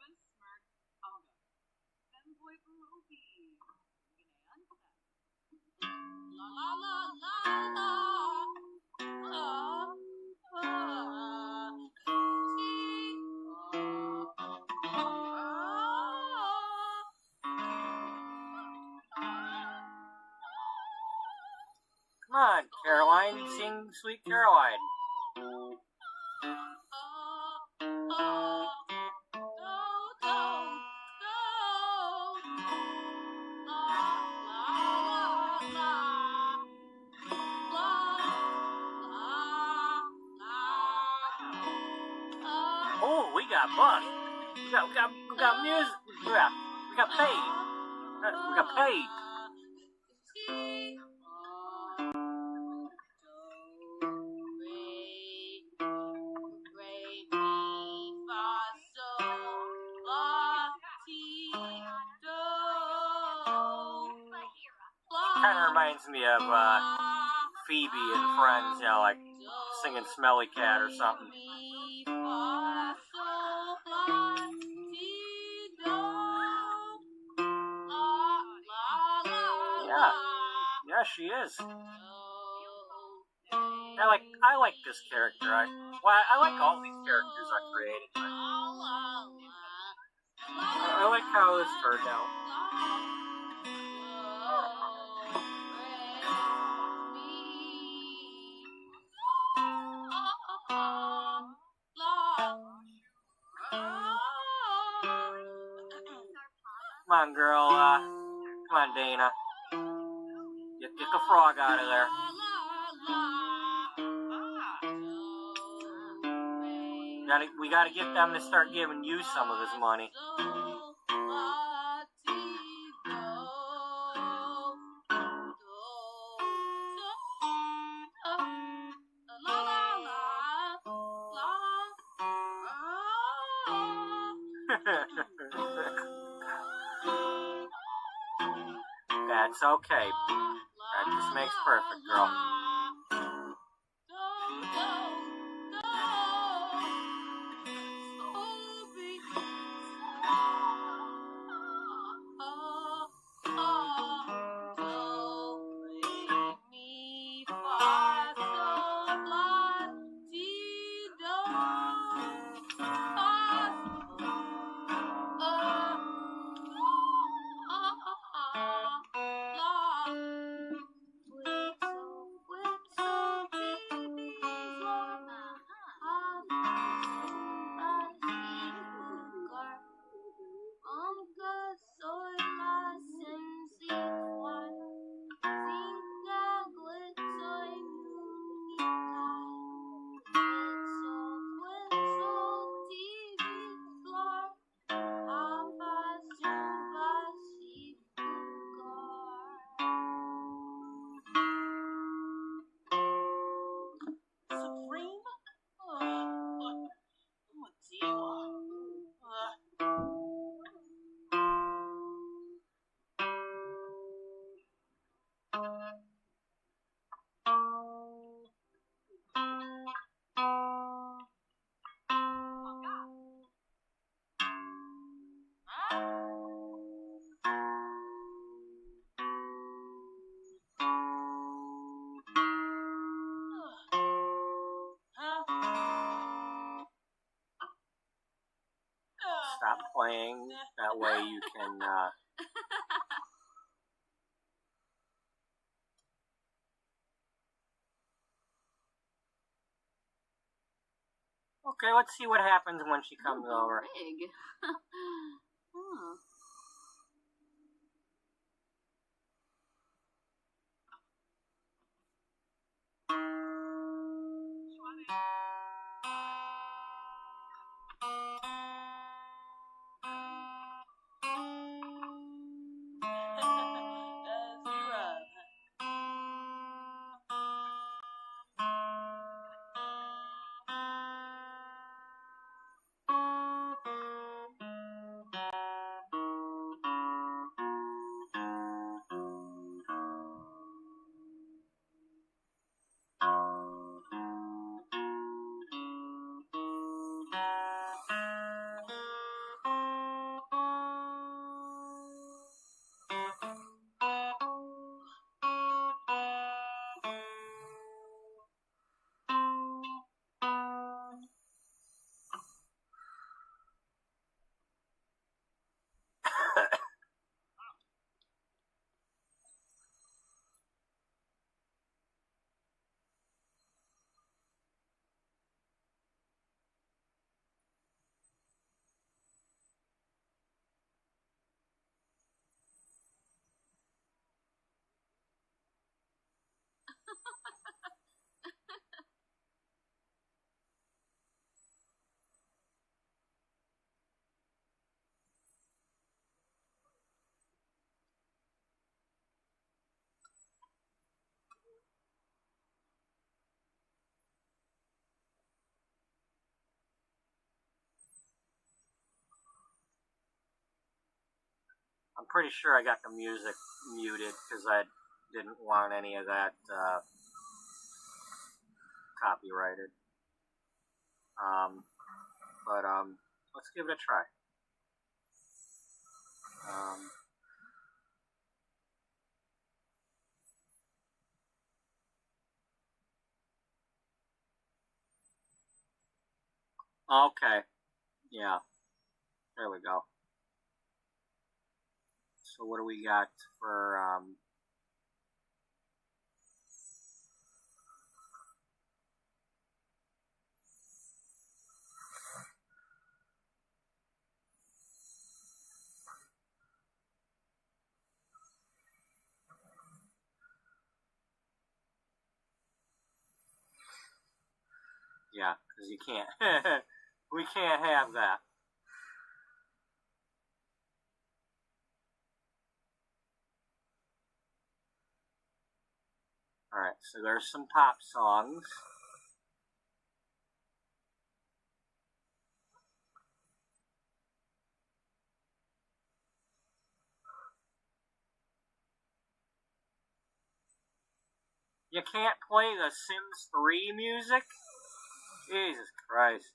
Come on, Caroline, sing Sweet Caroline. Oh, we got bucks. We got music. We got paid. We got paid. Kind of reminds me of Phoebe and Friends, you know, like singing Smelly Cat or something. Yeah, she is. I like this character. I like all these characters I created. I like how this turned out. Come on, girl. Come on, Dana. Get the frog out of there. We gotta get them to start giving you some of this money. That's okay. Practice makes perfect, girl. playing. That way you can... Okay, let's see what happens when she comes over. Big. Oh. I'm pretty sure I got the music muted because I didn't want any of that copyrighted. But let's give it a try. Okay. Yeah. There we go. So what do we got for yeah, because you can't we can't have that. Alright, so there's some pop songs. You can't play the Sims 3 music? Jesus Christ.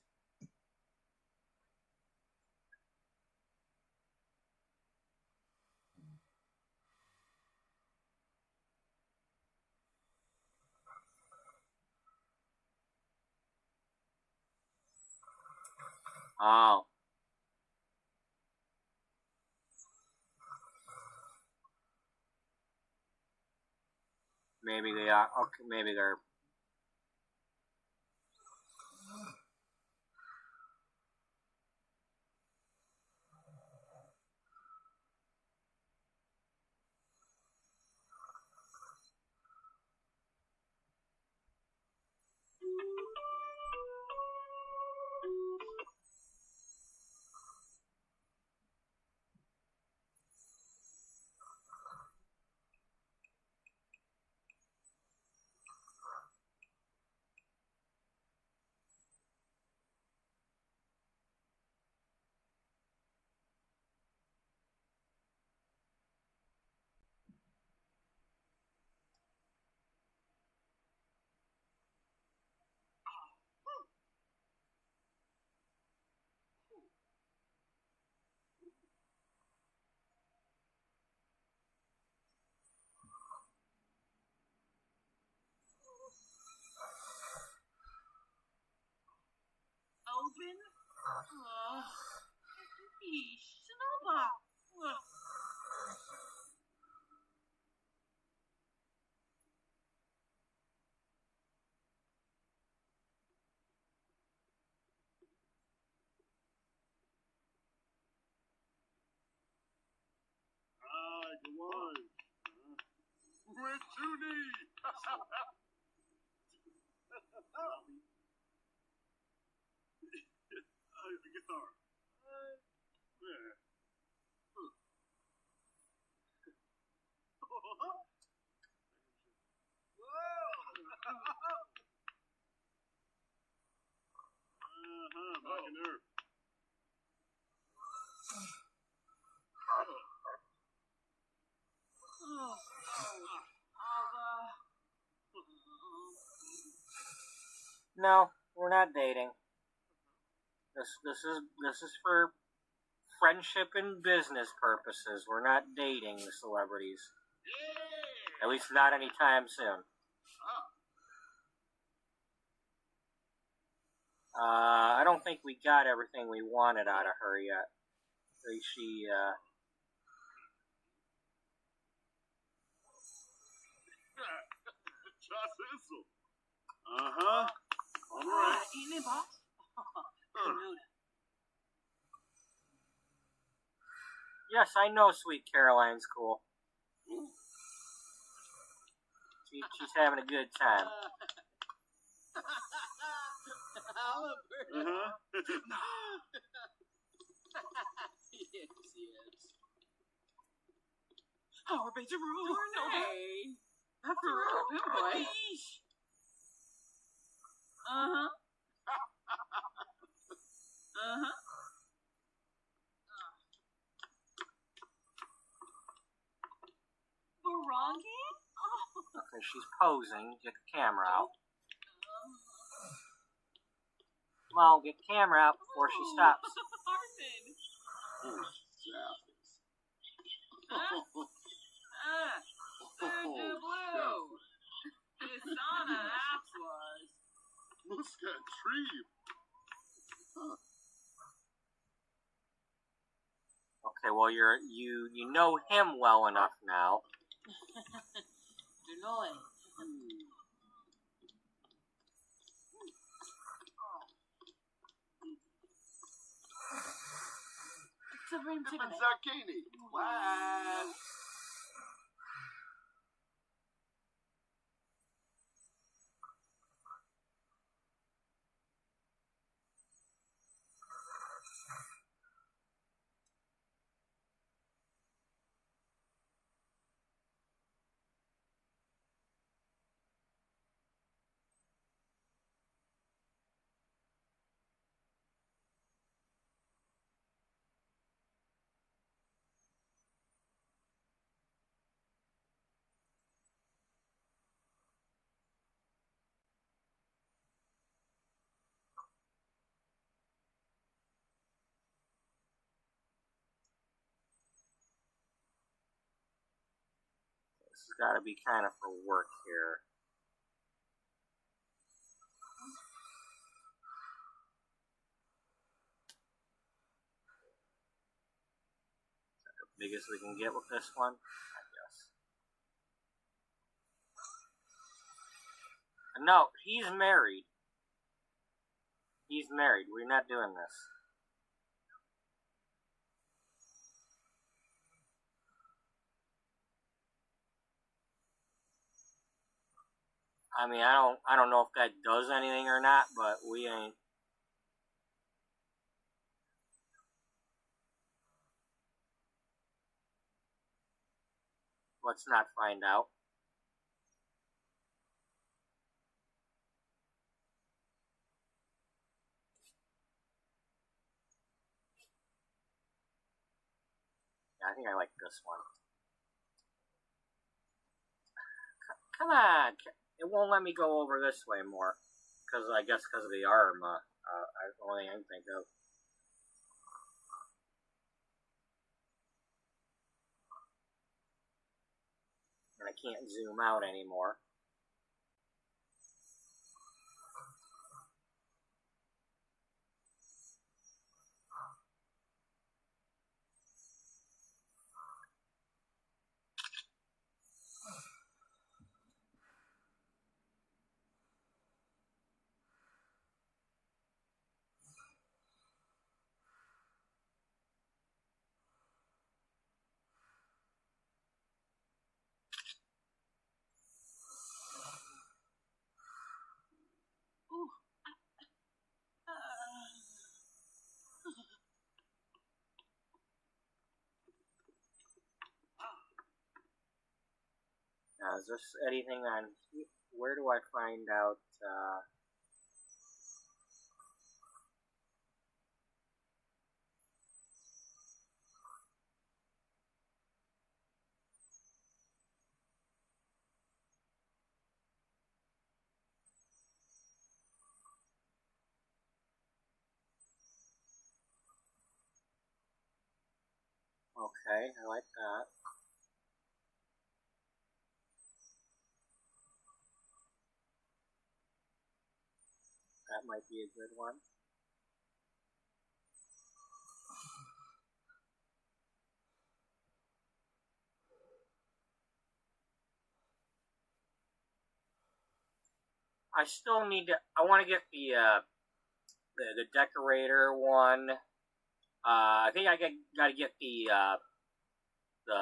Oh. Maybe they are. Okay, maybe they're. Open? Eesh, Sonoma. Go on. With Judy. Guitar. There. Back in there. No, we're not dating. This is for friendship and business purposes. We're not dating the celebrities. At least not anytime soon. I don't think we got everything we wanted out of her yet. She Uh-huh. All right. Evening, boss. Yes, I know Sweet Caroline's cool. She's having a good time. Uh-huh. Yes. Our beta rule. Hey. After all, good boy. Uh-huh. Uh-huh. Barangi? Oh. Okay, she's posing. Get the camera out. Come on, get the camera out before she stops. Armin. The blue. Isana, that's was. Muscat tree. Okay, well you know him well enough now. Denoy. It's a rim Dip ticket. and zucchini. Wow. This has got to be kind of for work here. Is that the biggest we can get with this one? I guess. No, he's married. He's married. We're not doing this. I mean, I don't know if that does anything or not, but we ain't. Let's not find out. Yeah, I think I like this one. Come on. It won't let me go over this way more. I guess because of the arm. That's the only thing I can think of. And I can't zoom out anymore. Is there anything on... Where do I find out... Okay, I like that. That might be a good one. I still need to... I want to get the decorator one. I think I got to get the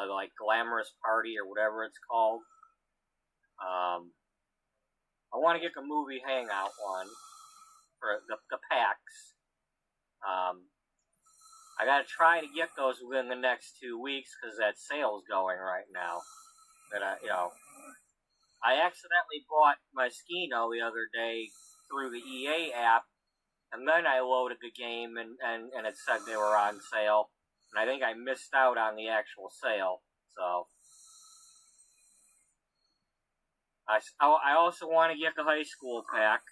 like glamorous party or whatever it's called. I want to get the movie hangout one for the packs. I got to try to get those within the next 2 weeks because that sale's going right now. That I accidentally bought Moschino the other day through the EA app, and then I loaded the game and it said they were on sale, and I think I missed out on the actual sale. So I also want to get the high school pack.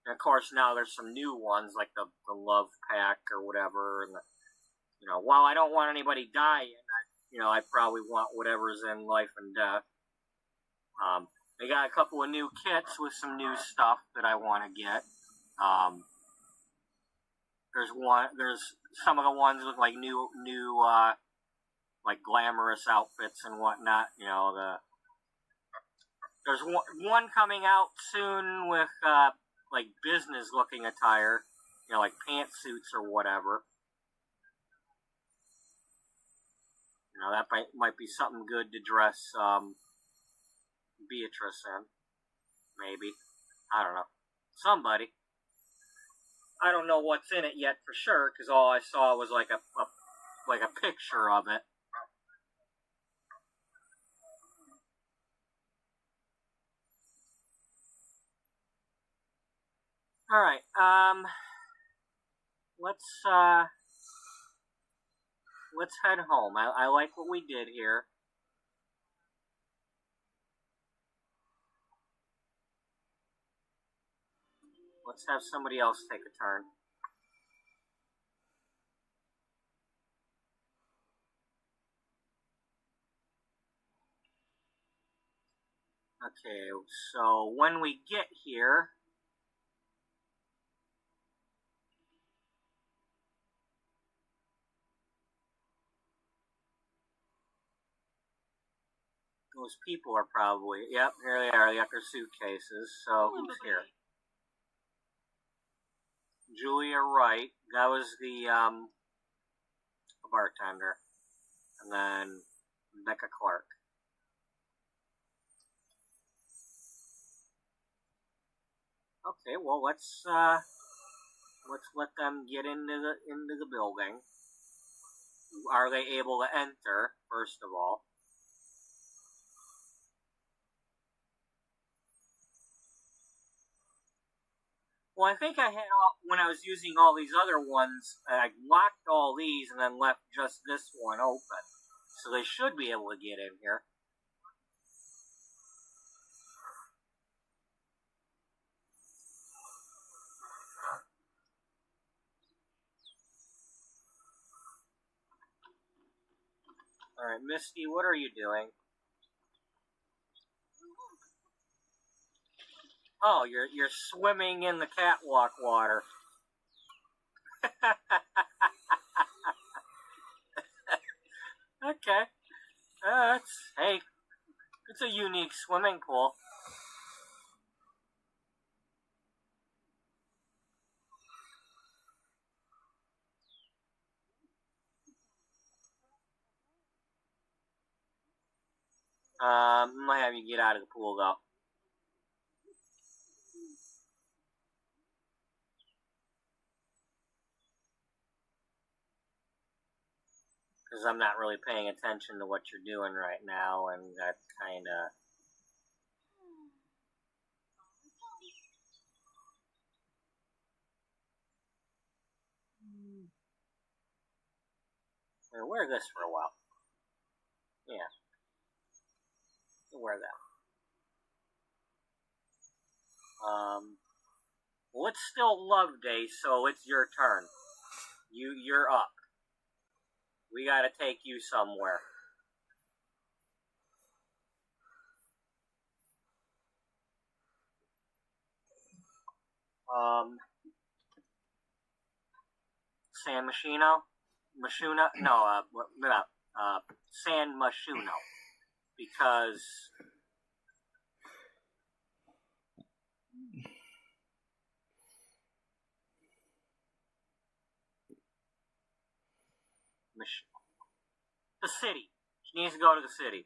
And of course, now there's some new ones like the love pack or whatever. And while I don't want anybody dying, I probably want whatever's in life and death. They got a couple of new kits with some new stuff that I want to get. There's some of the ones with like new like glamorous outfits and whatnot. There's one coming out soon with like business looking attire, like pantsuits or whatever. That might be something good to dress Beatrice in. Maybe. I don't know. Somebody. I don't know what's in it yet for sure, because all I saw was like a picture of it. Alright, let's head home. I like what we did here. Let's have somebody else take a turn. Okay, so when we get here, those people are probably, yep, here they are. They got their suitcases. So who's here? Julia Wright. That was the bartender. And then Becca Clark. Okay, well let's let them get into the building. Are they able to enter, first of all? Well, I think I had when I was using all these other ones, I locked all these and then left just this one open. So they should be able to get in here. Alright, Misty, what are you doing? Oh, you're swimming in the catwalk water. Okay. Hey, it's a unique swimming pool. Might have you get out of the pool though. because I'm not really paying attention to what you're doing right now, and that kind of... I'll wear this for a while. Yeah. I'll wear that. Well, it's still Love Day, so it's your turn. You're up. We gotta take you somewhere. San Machino? Machuna? No, San Machuno. Because... The city. She needs to go to the city.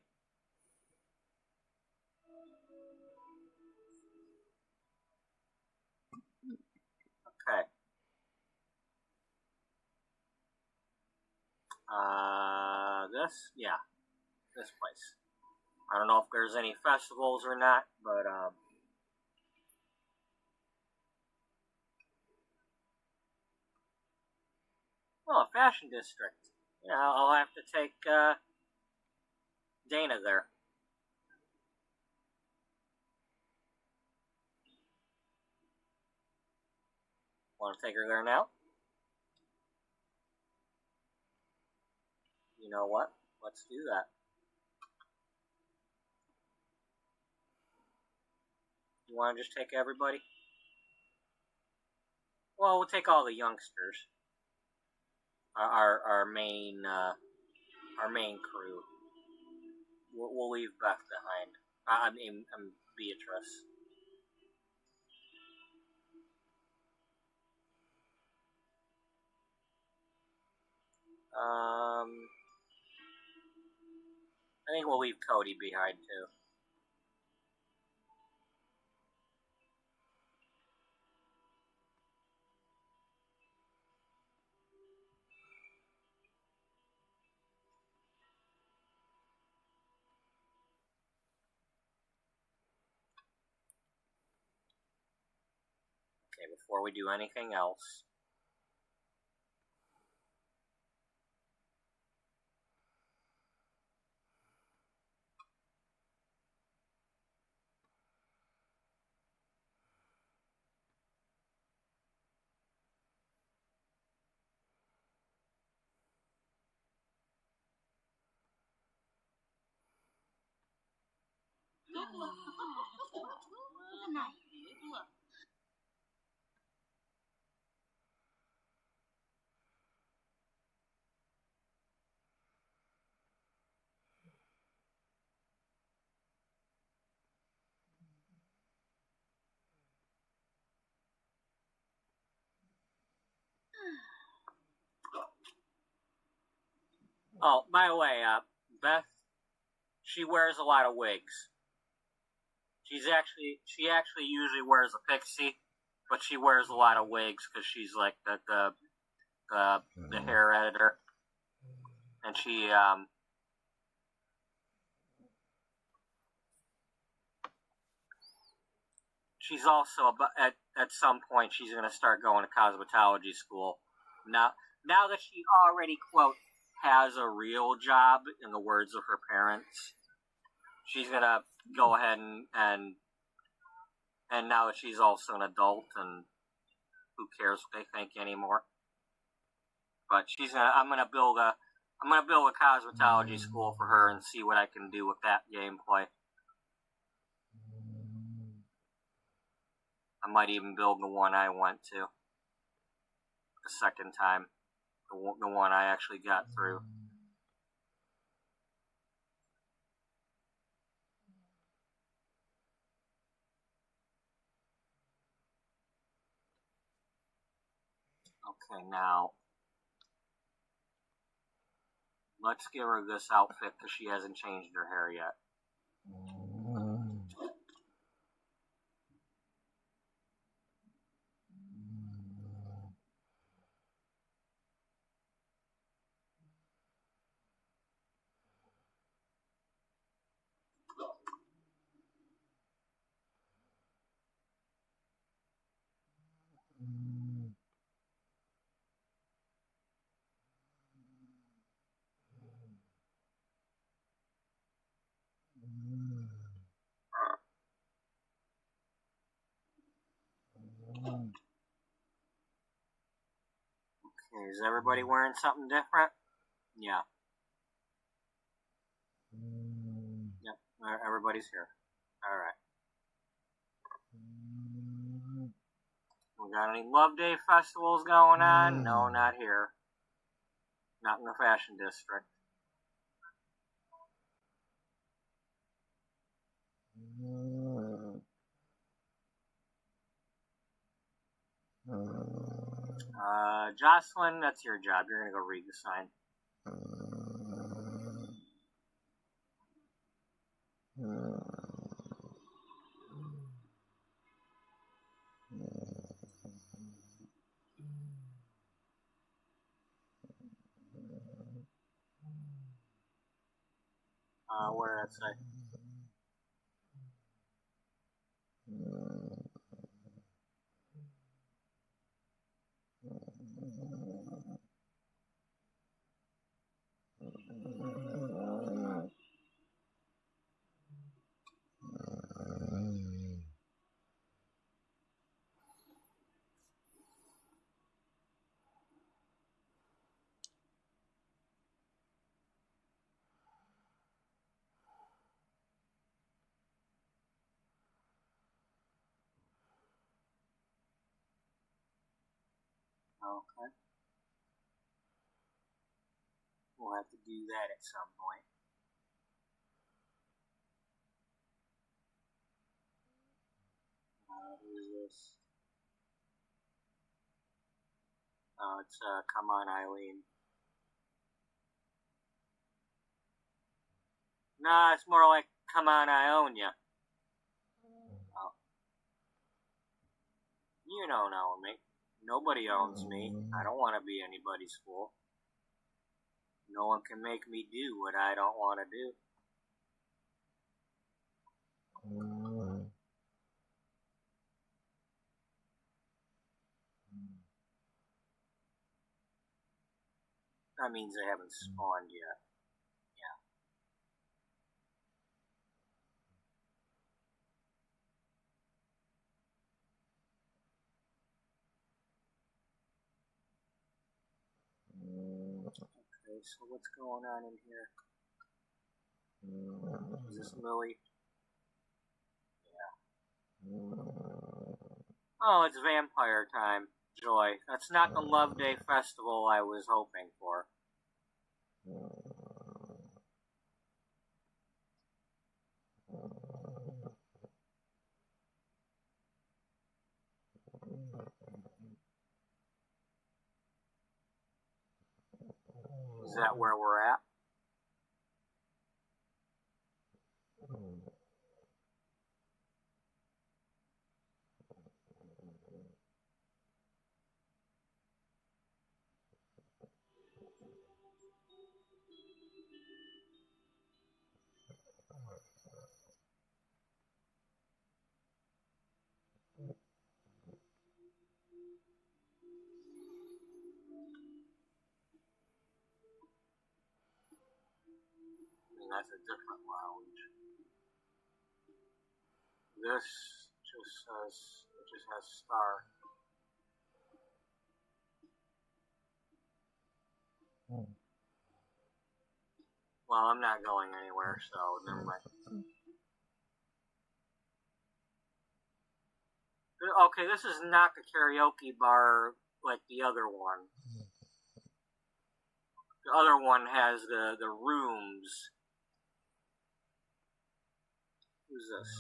Okay. This? Yeah. This place. I don't know if there's any festivals or not, but, well, a fashion district. Yeah, I'll have to take, Dana there. Want to take her there now? You know what? Let's do that. You want to just take everybody? Well, we'll take all the youngsters. Our main crew. We'll leave Beth behind. I'm Beatrice. I think we'll leave Cody behind too. Okay, before we do anything else, oh, by the way, Beth, she wears a lot of wigs. She actually usually wears a pixie, but she wears a lot of wigs because she's like the hair editor, and she's also at some point she's gonna start going to cosmetology school. Now that she already quote has a real job, in the words of her parents, she's gonna go ahead and now that she's also an adult, and who cares what they think anymore. But I'm gonna build a cosmetology school for her and see what I can do with that gameplay. I might even build the one I went to the second time, the one I actually got through. Okay, now let's give her this outfit because she hasn't changed her hair yet. Is everybody wearing something different? Yeah. Yep, everybody's here. Alright. We got any Love Day festivals going on? No, not here. Not in the fashion district. Jocelyn, that's your job. You're gonna go read the sign. What did that say? Okay. We'll have to do that at some point. Who's this? Oh, it's, come on, Eileen. Nah, it's more like, come on, I own ya. Oh. You don't own me. Nobody owns me. I don't want to be anybody's fool. No one can make me do what I don't want to do. That means they haven't spawned yet. Yeah. Okay, so what's going on in here? Is this Lily? Yeah. Oh, it's vampire time. Joy. That's not the Love Day festival I was hoping for. Is that where we're at? That's a different lounge. This just has star. Well, I'm not going anywhere, so never mind. Okay, this is not the karaoke bar like the other one. The other one has the rooms. Who's this?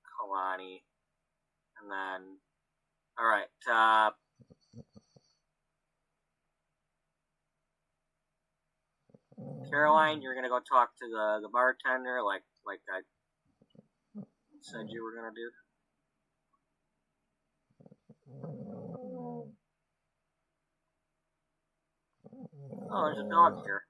Kalani. And then, alright, Caroline, you're gonna go talk to the bartender like I said you were gonna do. Oh, there's a dog here.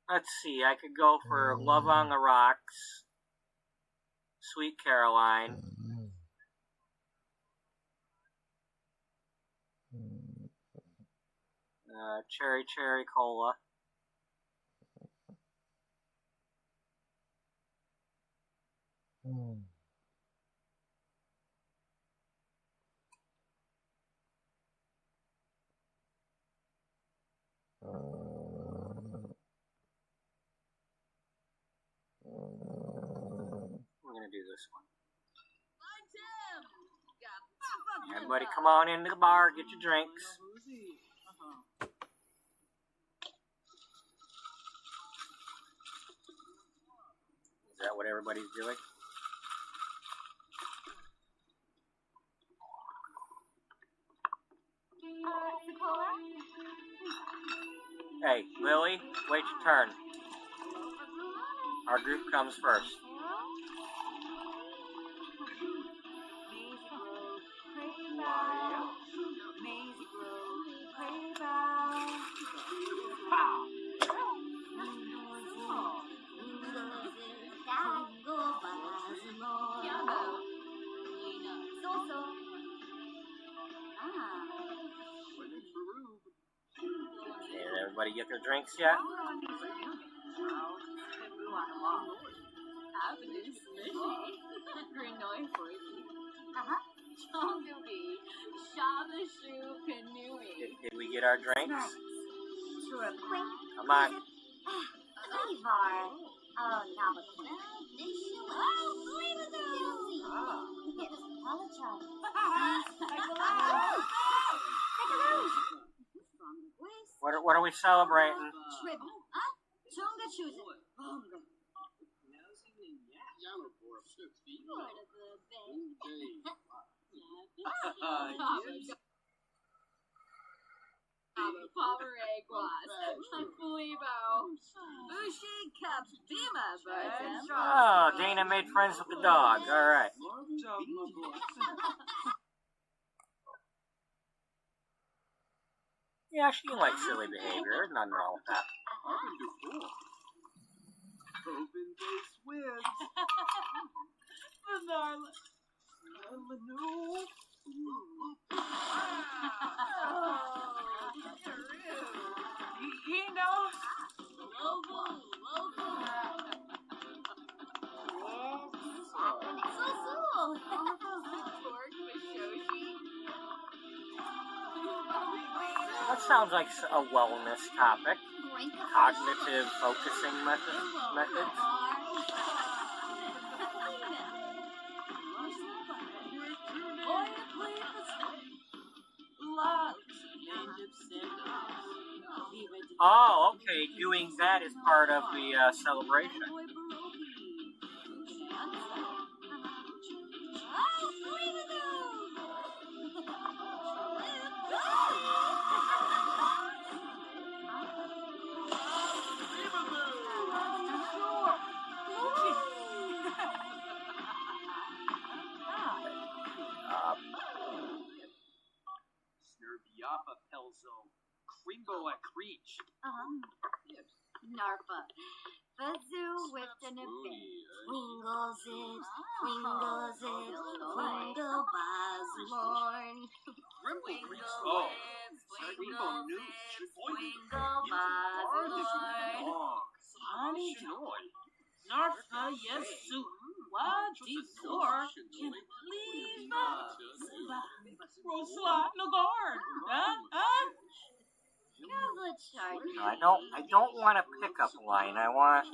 Let's see, I could go for Love on the Rocks, Sweet Caroline, cherry cola. We're gonna do this one. Everybody come on into the bar, get your drinks. Is that what everybody's doing? Hey, Lily, wait your turn. Our group comes first. Did everybody get their drinks yet? Did we get our drinks? Come on. What are we celebrating? Oh, Dana made friends with the dog. All right. Yeah, she likes silly behavior. There's nothing wrong with that. That sounds like a wellness topic. Cognitive focusing methods. Oh, okay. Doing that is part of the celebration. Narpa. Fazoo with an event. Wingles it, wingles it, wingle buzz morn. Wingle buzz morn. Narfa, yes, soup. What is your leave Rosla Nagard? Huh? No, I don't want a pickup line. I want.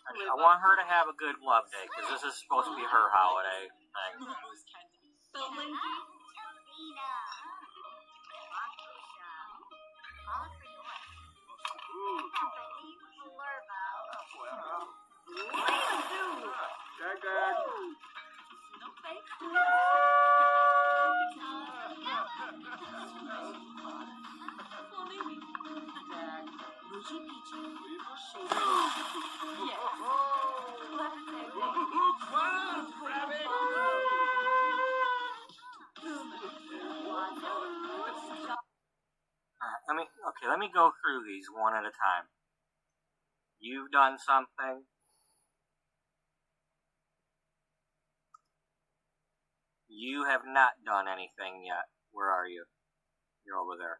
I want her to have a good love day because this is supposed to be her holiday thing. Let me go through these one at a time. You've done something. You have not done anything yet. Where are you? You're over there.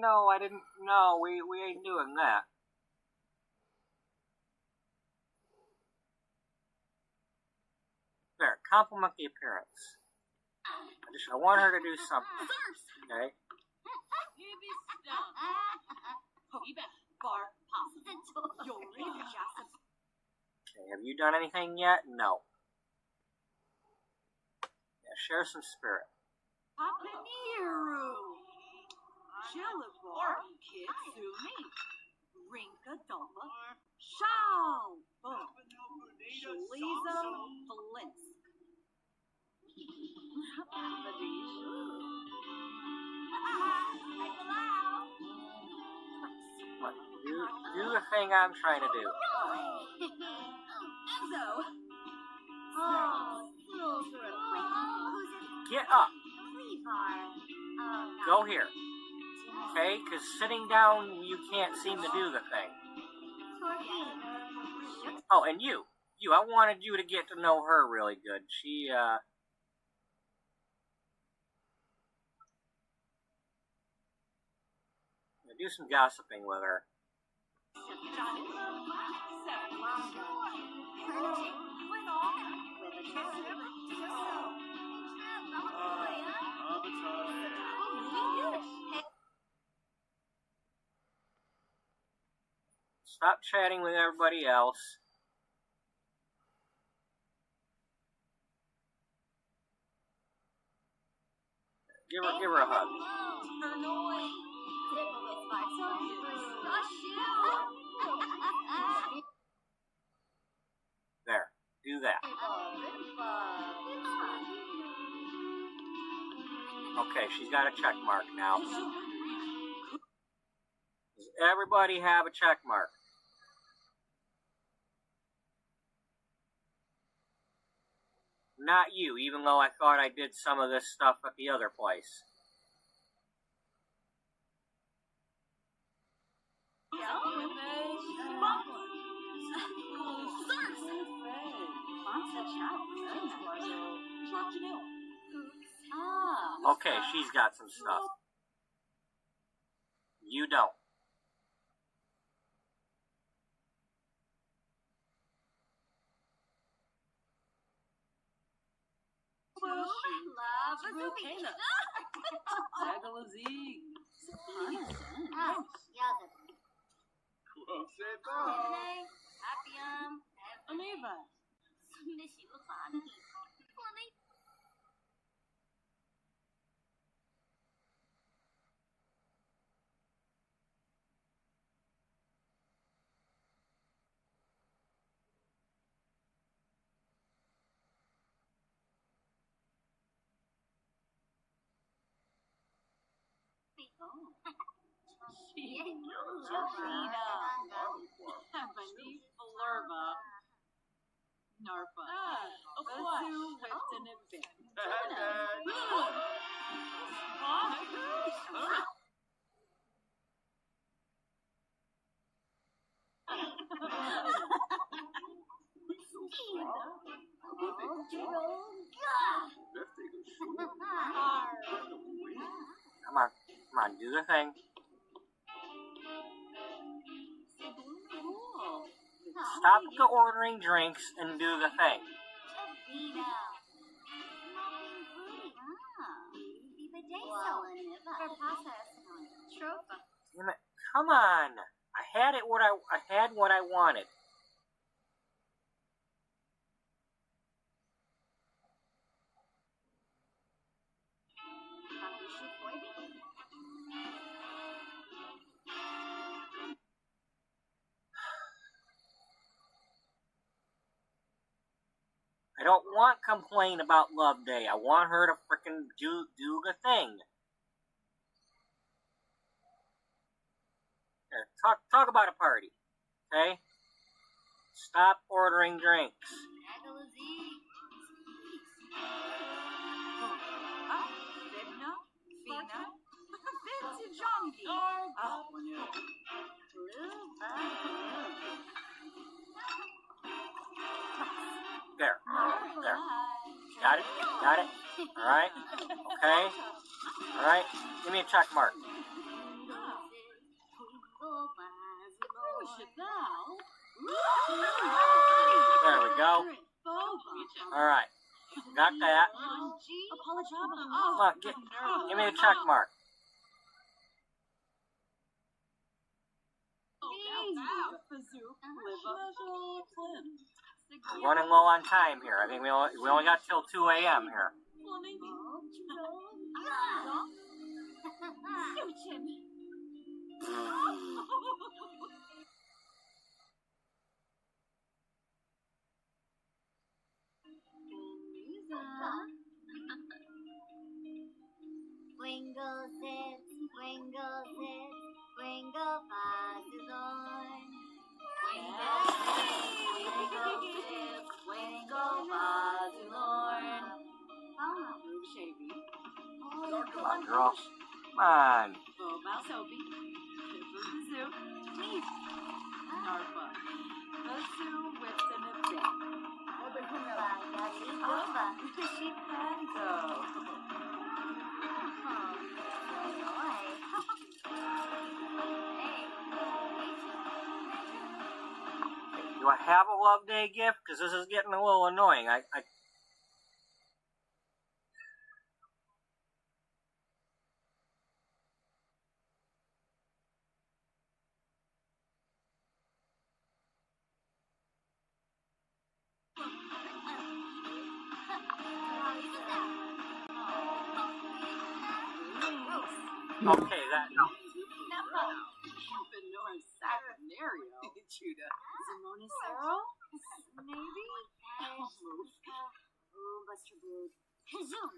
No, I didn't. No, we ain't doing that. There, compliment the appearance. I want her to do something. Okay? Okay, have you done anything yet? No. Yeah, share some spirit. Rinka Dumpa, Shao, Shalizam, Flintz. What? Do the thing I'm trying to do. Get up. Go here. Okay? Because sitting down, you can't seem to do the thing. Oh, and you. I wanted you to get to know her really good. She, do some gossiping with her. Stop chatting with everybody else. Give her a hug. There. Do that. Okay, she's got a check mark now. Does everybody have a check mark? Not you, even though I thought I did some of this stuff at the other place. Okay, she's got some stuff. You don't. Narpa. Basu whipped an event. Come on, do the thing. Stop the ordering drinks and do the thing. Damn it. Come on. I had what I wanted. I don't want complain about Love Day. I want her to frickin' do the thing. Here, talk about a party, okay? Stop ordering drinks. There. Got it? Alright? Okay? Alright? Give me a check mark. There we go. Alright. Got that. Come on, give me a check mark. We're running low on time here. I think we only got till 2 a.m. here. Come on, girls. Come on. Do I have a Love Day gift? Because this is getting a little annoying. Okay, that no. Maybe? Buster Brood. Zoom!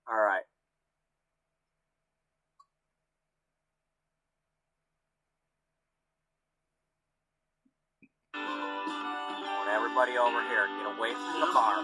All right. Everybody over here, get away from the bar.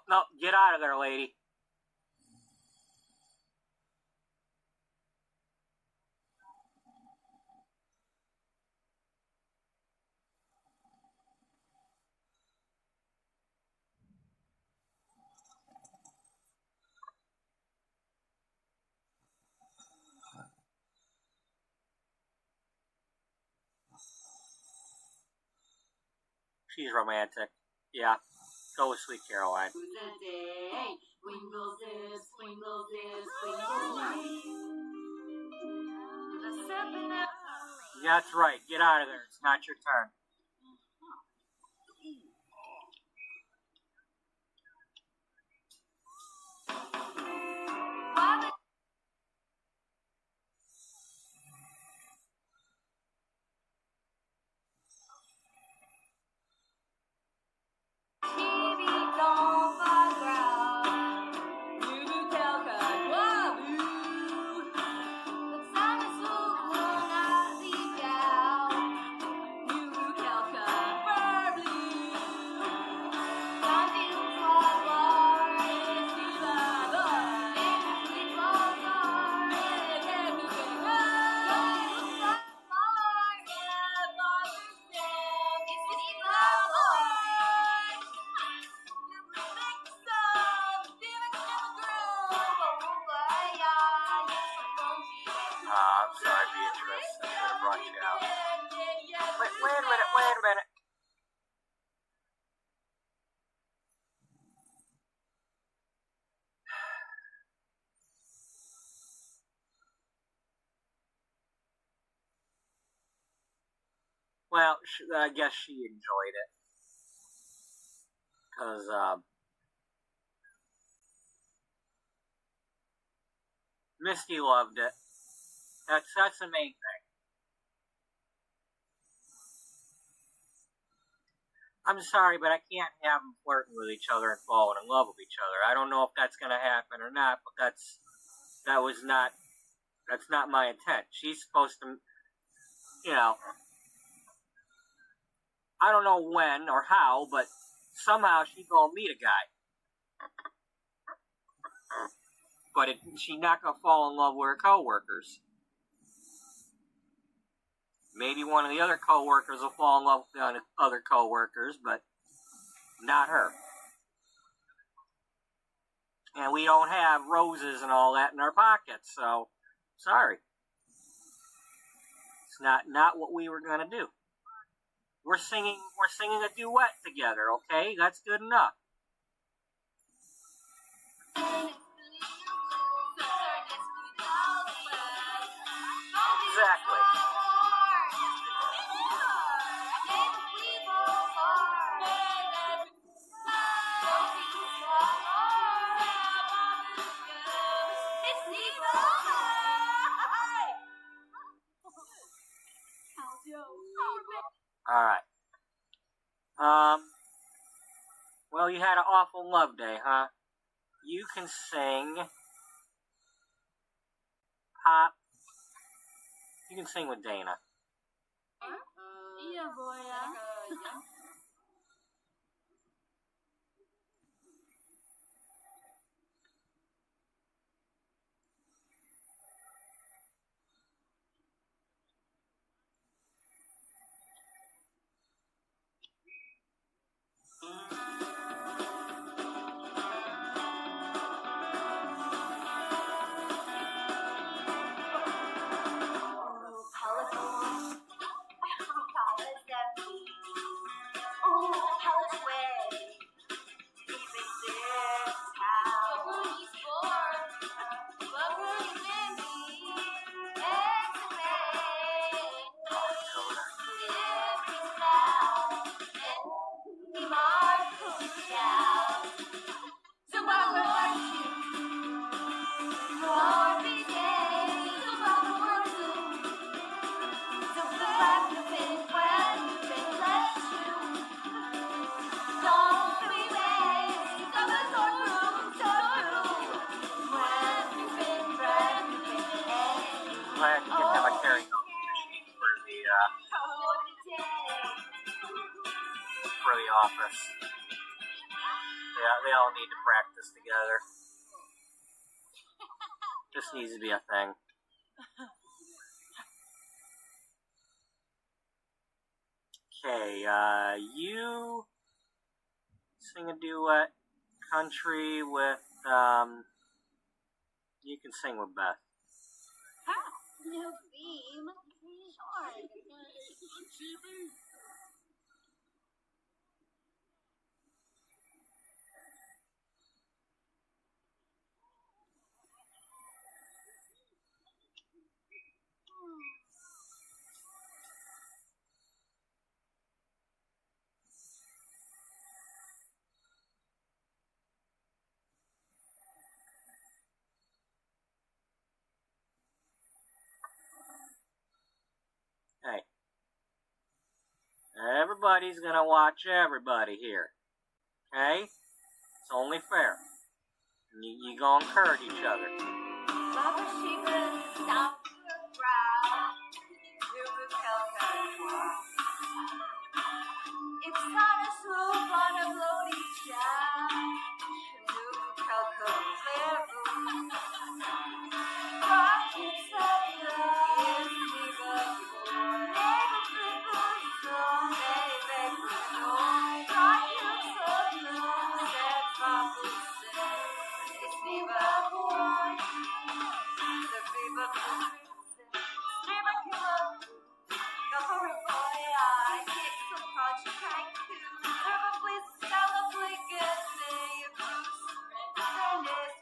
No, get out of there, lady. She's romantic. Yeah. Go with Sweet Caroline. Yeah, that's right. Get out of there. It's not your turn. I'm sorry, Beatrice. I should have brought you out. Wait a minute. Well, I guess she enjoyed it. Because, Misty loved it. That's the main thing. I'm sorry, but I can't have them flirting with each other and falling in love with each other. I don't know if that's going to happen or not, but that's not my intent. She's supposed to, you know, I don't know when or how, but somehow she's going to meet a guy. But she's not going to fall in love with her co-workers. Maybe one of the other co-workers will fall in love with the other co-workers, but not her. And we don't have roses and all that in our pockets, so sorry. It's not what we were gonna do. We're singing a duet together, okay? That's good enough. Exactly. Alright. Well, you had an awful love day, huh? You can sing pop. You can sing with Dana. Yeah, boy. Glad you can have a karaoke machine for the office. Yeah, they all need to practice together. This needs to be a thing. Okay, you sing a duet, country with, you can sing with Beth. No beam. Sure. everybody's gonna watch everybody here. Okay? It's only fair. You gonna encourage each other. Baba Shiva, stop your brow. Yubu Kalkar. It's not a slope on a bloody shaft. Yubu Kalkar, rock it's up there. Is Shiva, never triple song. Baby, rock it's up there. Set Babu said, it's Shiva, boy. The Shiva, Shiva killer. The horror boy, I kick some project tank too. Probably celebrate good day of Bruce. Tennis,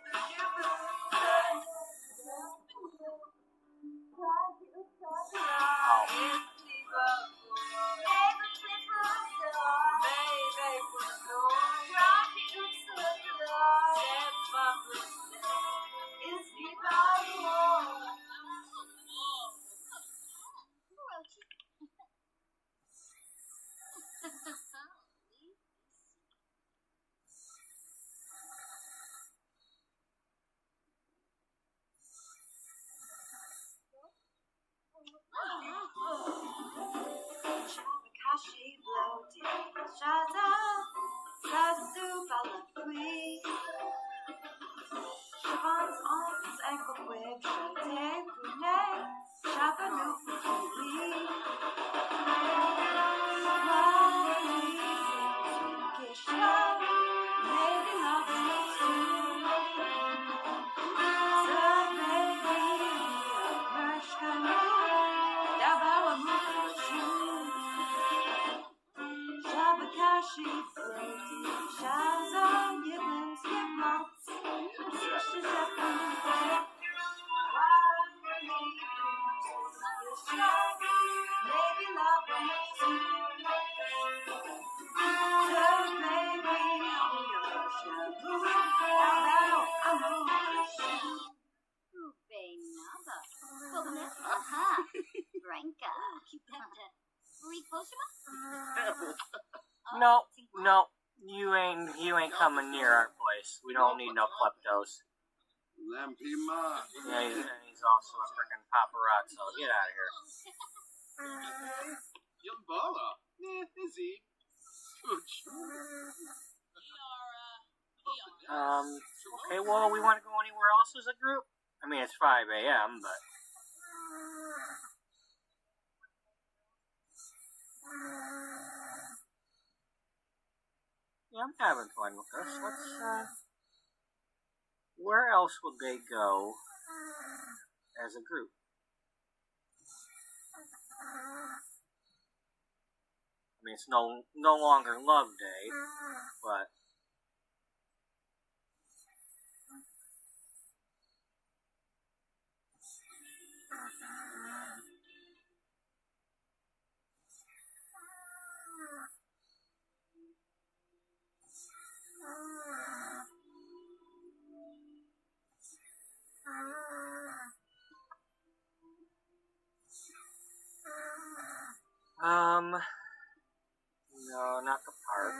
voodoo boots. Kashi bloated, Shaza, Sasu Balafui, Shaban's arms, ankle whip, Shate, Brunei, Shabanu, Lee, Kisha, maybe not soon. So maybe Marshkanu, Dabawa Mushu. Shabakashi, Brody, Shazam, Gibbons, Gibbons, Sister Japan, maybe love soon. So maybe Shabu, Benaba. Aha. Branka. Kipenta. Riposhima? No, you ain't coming near our place. We don't need no kleptos. Lampima. Yeah, he's also a freaking paparazzo. Get out of here. Yumbala. Is he? Okay, well, we want to go anywhere else as a group? I mean, it's 5 a.m., but... Yeah, I'm having fun with this. Where else would they go as a group? I mean, it's no longer Love Day, but... No, not the park.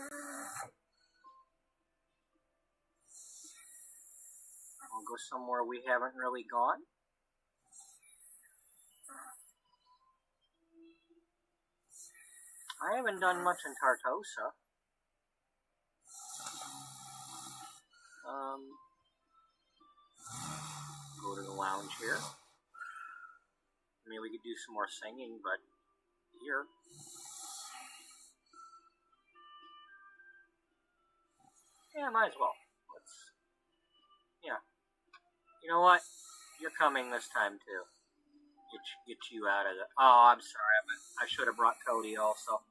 We'll go somewhere we haven't really gone. I haven't done much in Tartosa. Go to the lounge here. I mean, we could do some more singing, but here. Yeah, might as well. Yeah. You know what? You're coming this time, too. Get you out of the... Oh, I'm sorry. I should have brought Cody also.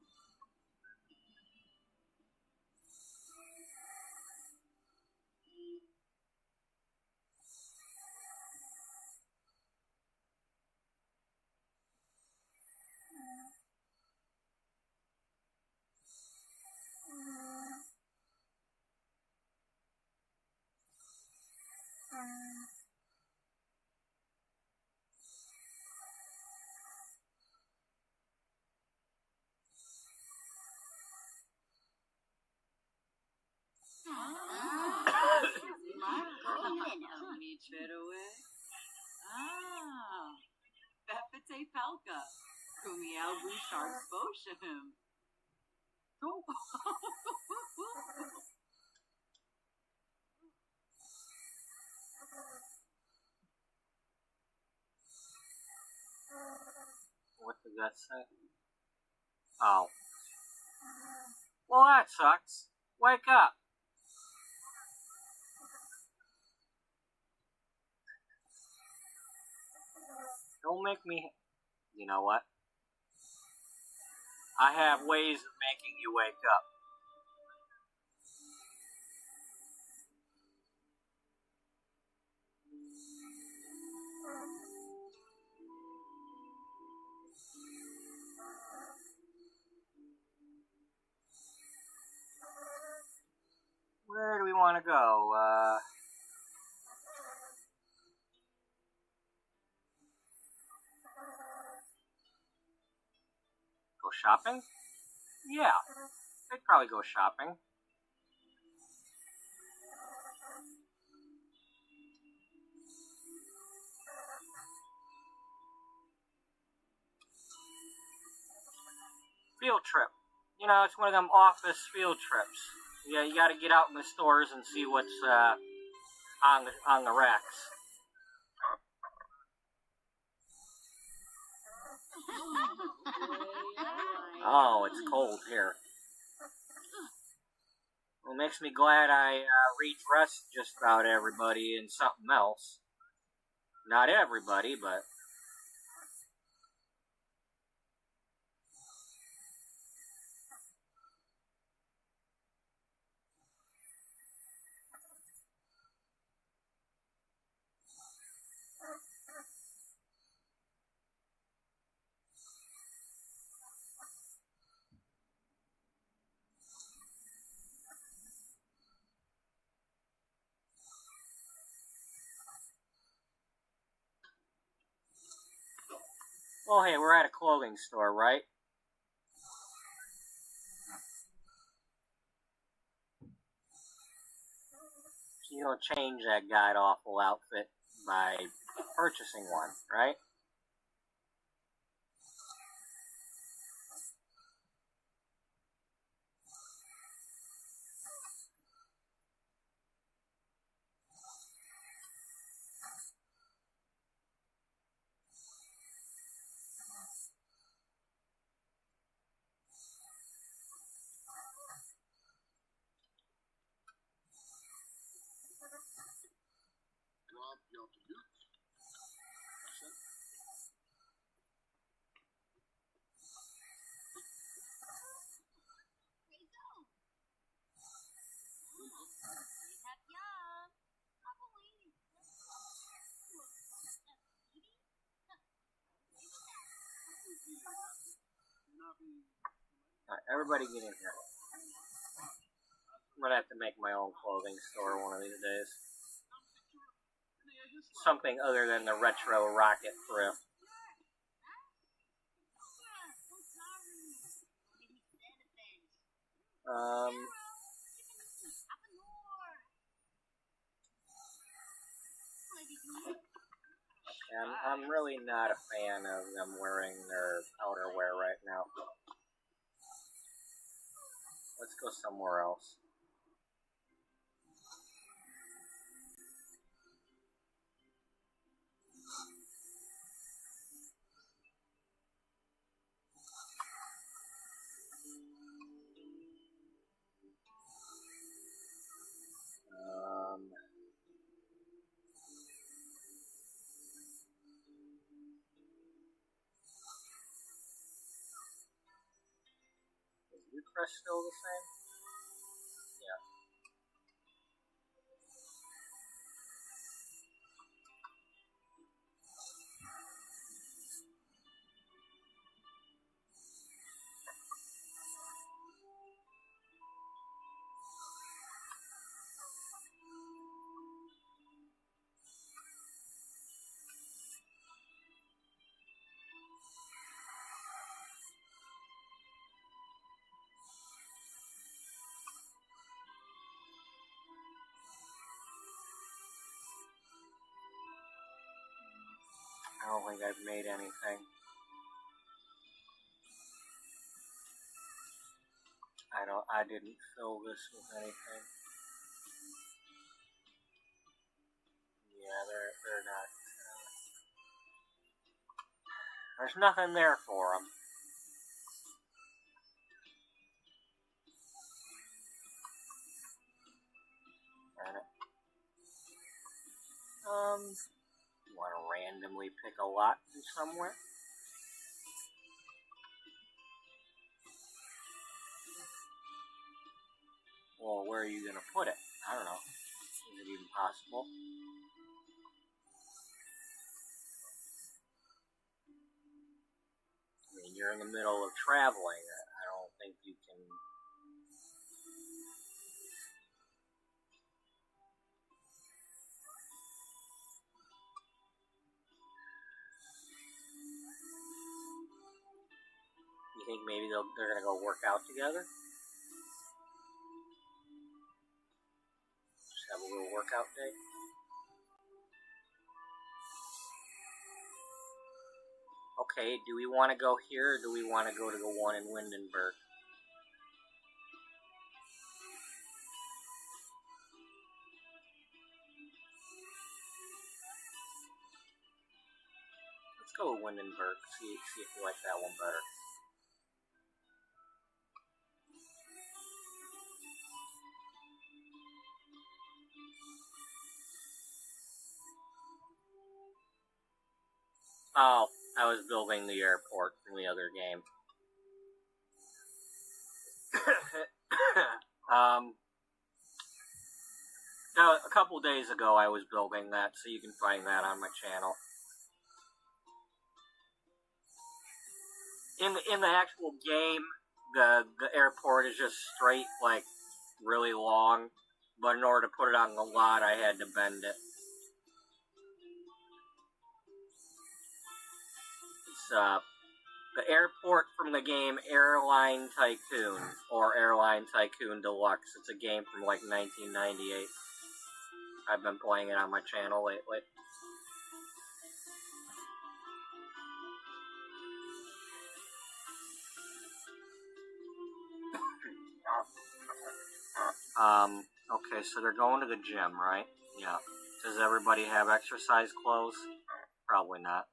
Meet Fedaway. Ah. Befete Palka. Kumiao Bouchard Sposhim. Oh. What did that say? Oh. Well, that sucks. Wake up. Don't make me... You know what? I have ways of making you wake up. Where do we want to go? Go shopping? Yeah, they'd probably go shopping. Field trip. You know, it's one of them office field trips. Yeah, you gotta get out in the stores and see what's on the racks. Oh, it's cold here. Well, it makes me glad I redressed just about everybody in something else. Not everybody, but... Well, hey, we're at a clothing store, right? You don't change that god-awful outfit by purchasing one, right? Alright, everybody get in here. I'm gonna have to make my own clothing store one of these days. Something other than the retro rocket thrift. I'm really not a fan of them wearing their outerwear right now. Let's go somewhere else. Is Utrecht still the same? Yeah. don't think I've made anything. I didn't fill this with anything. Yeah, they're not. There's nothing there for them. Want to randomly pick a lot from somewhere? Well, where are you going to put it? I don't know. Is it even possible? I mean, you're in the middle of traveling. I don't think you can... You think maybe they're going to go work out together? Just have a little workout day? Okay, do we want to go here, or do we want to go to the one in Windenburg? Let's go with Windenburg, see if we like that one better. Oh, I was building the airport from the other game. Now, a couple days ago I was building that, so you can find that on my channel. In the actual game, the airport is just straight, like, really long, but in order to put it on the lot, I had to bend it. It's, the airport from the game Airline Tycoon, or Airline Tycoon Deluxe. It's a game from, like, 1998. I've been playing it on my channel lately. Okay, so they're going to the gym, right? Yeah. Does everybody have exercise clothes? Probably not.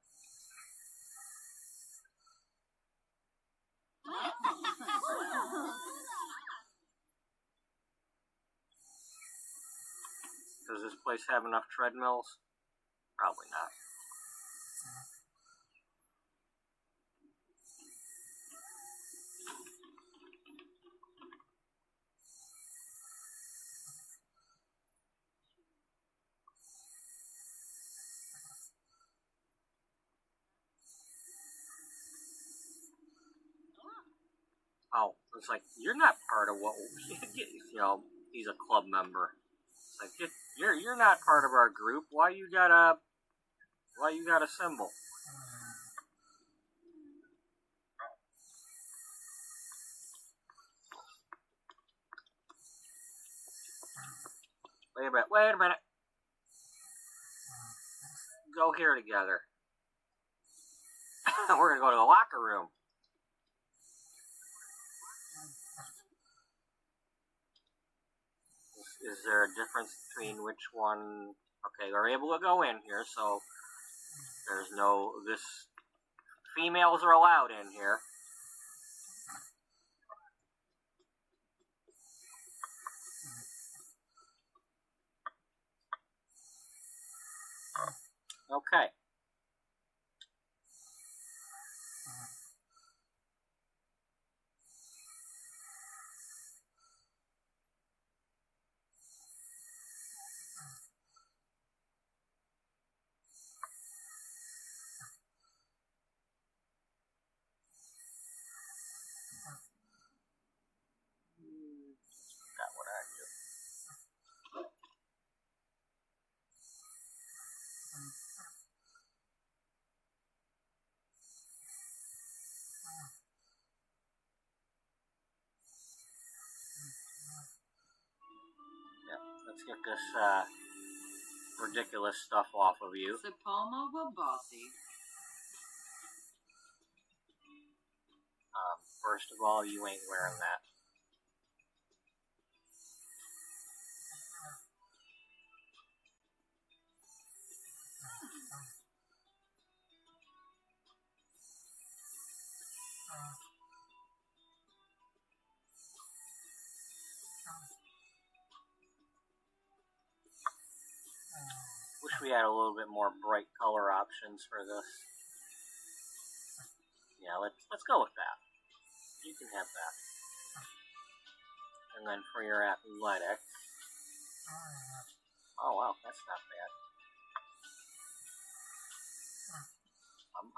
Does this place have enough treadmills? Probably not. Oh, it's like, you're not part of what, you know, he's a club member. It's like, you're not part of our group. Why you got a symbol? Wait a minute. Go here together. We're gonna go to the locker room. Is there a difference between which one? Okay, they're able to go in here, so there's no, females are allowed in here. Okay. Got what I do. Yep, let's get this ridiculous stuff off of you. Sapoma Wabasi. first of all, you ain't wearing that. Wish we had a little bit more bright color options for this. Yeah, let's go with that. You can have that. And then for your athletic. Oh wow, that's not bad.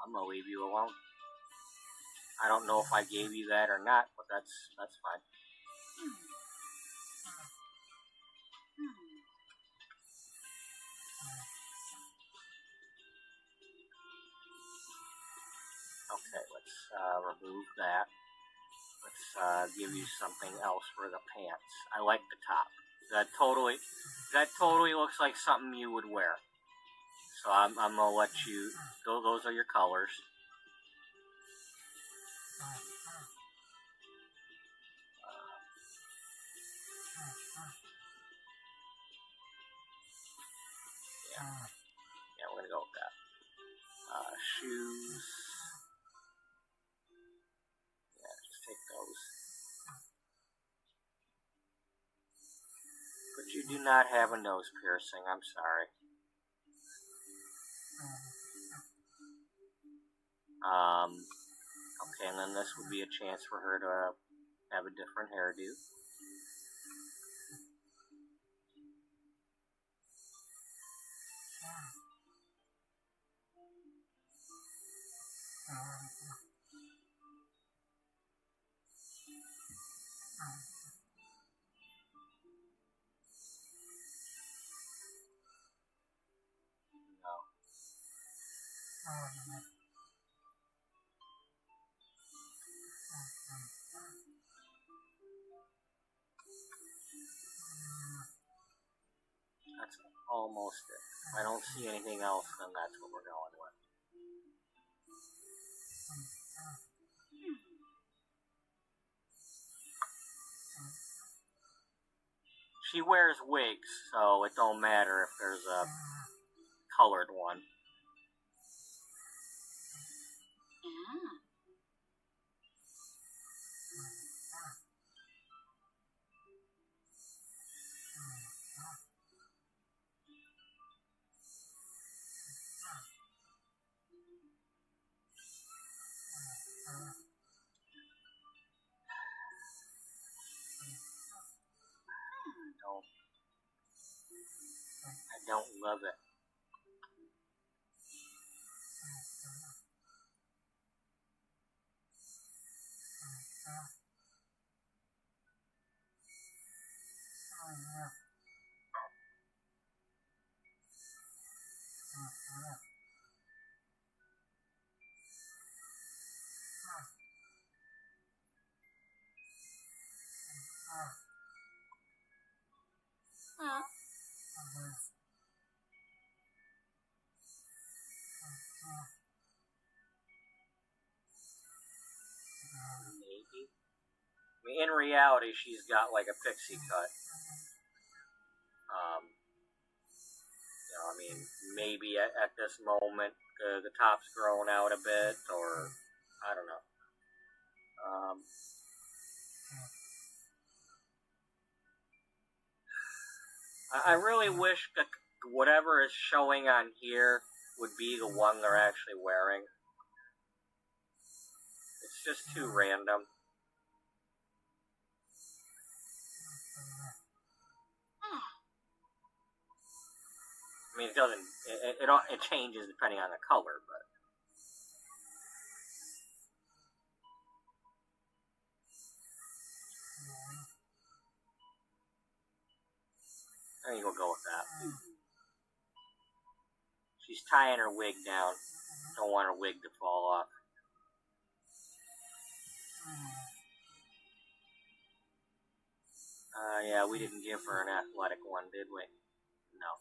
I'm gonna leave you alone. I don't know if I gave you that or not, but that's fine. Okay, let's remove that. Let's give you something else for the pants. I like the top. That totally looks like something you would wear. So I'm gonna let you. Those are your colors. Yeah, we're gonna go with that. Shoes. Yeah, just take those. But you do not have a nose piercing. I'm sorry. Okay, and then this would be a chance for her to have a different hairdo. No. That's almost it. If I don't see anything else, then that's what we're going with. She wears wigs, so it don't matter if there's a colored one. I don't love it. Maybe. I mean, in reality, she's got like a pixie cut. I mean, maybe at this moment the top's grown out a bit, or I don't know. I really wish that whatever is showing on here would be the one they're actually wearing. It's just too random. I mean, it doesn't. It changes depending on the color, but. I think we'll go with that. She's tying her wig down. Don't want her wig to fall off. Yeah, we didn't give her an athletic one, did we? No.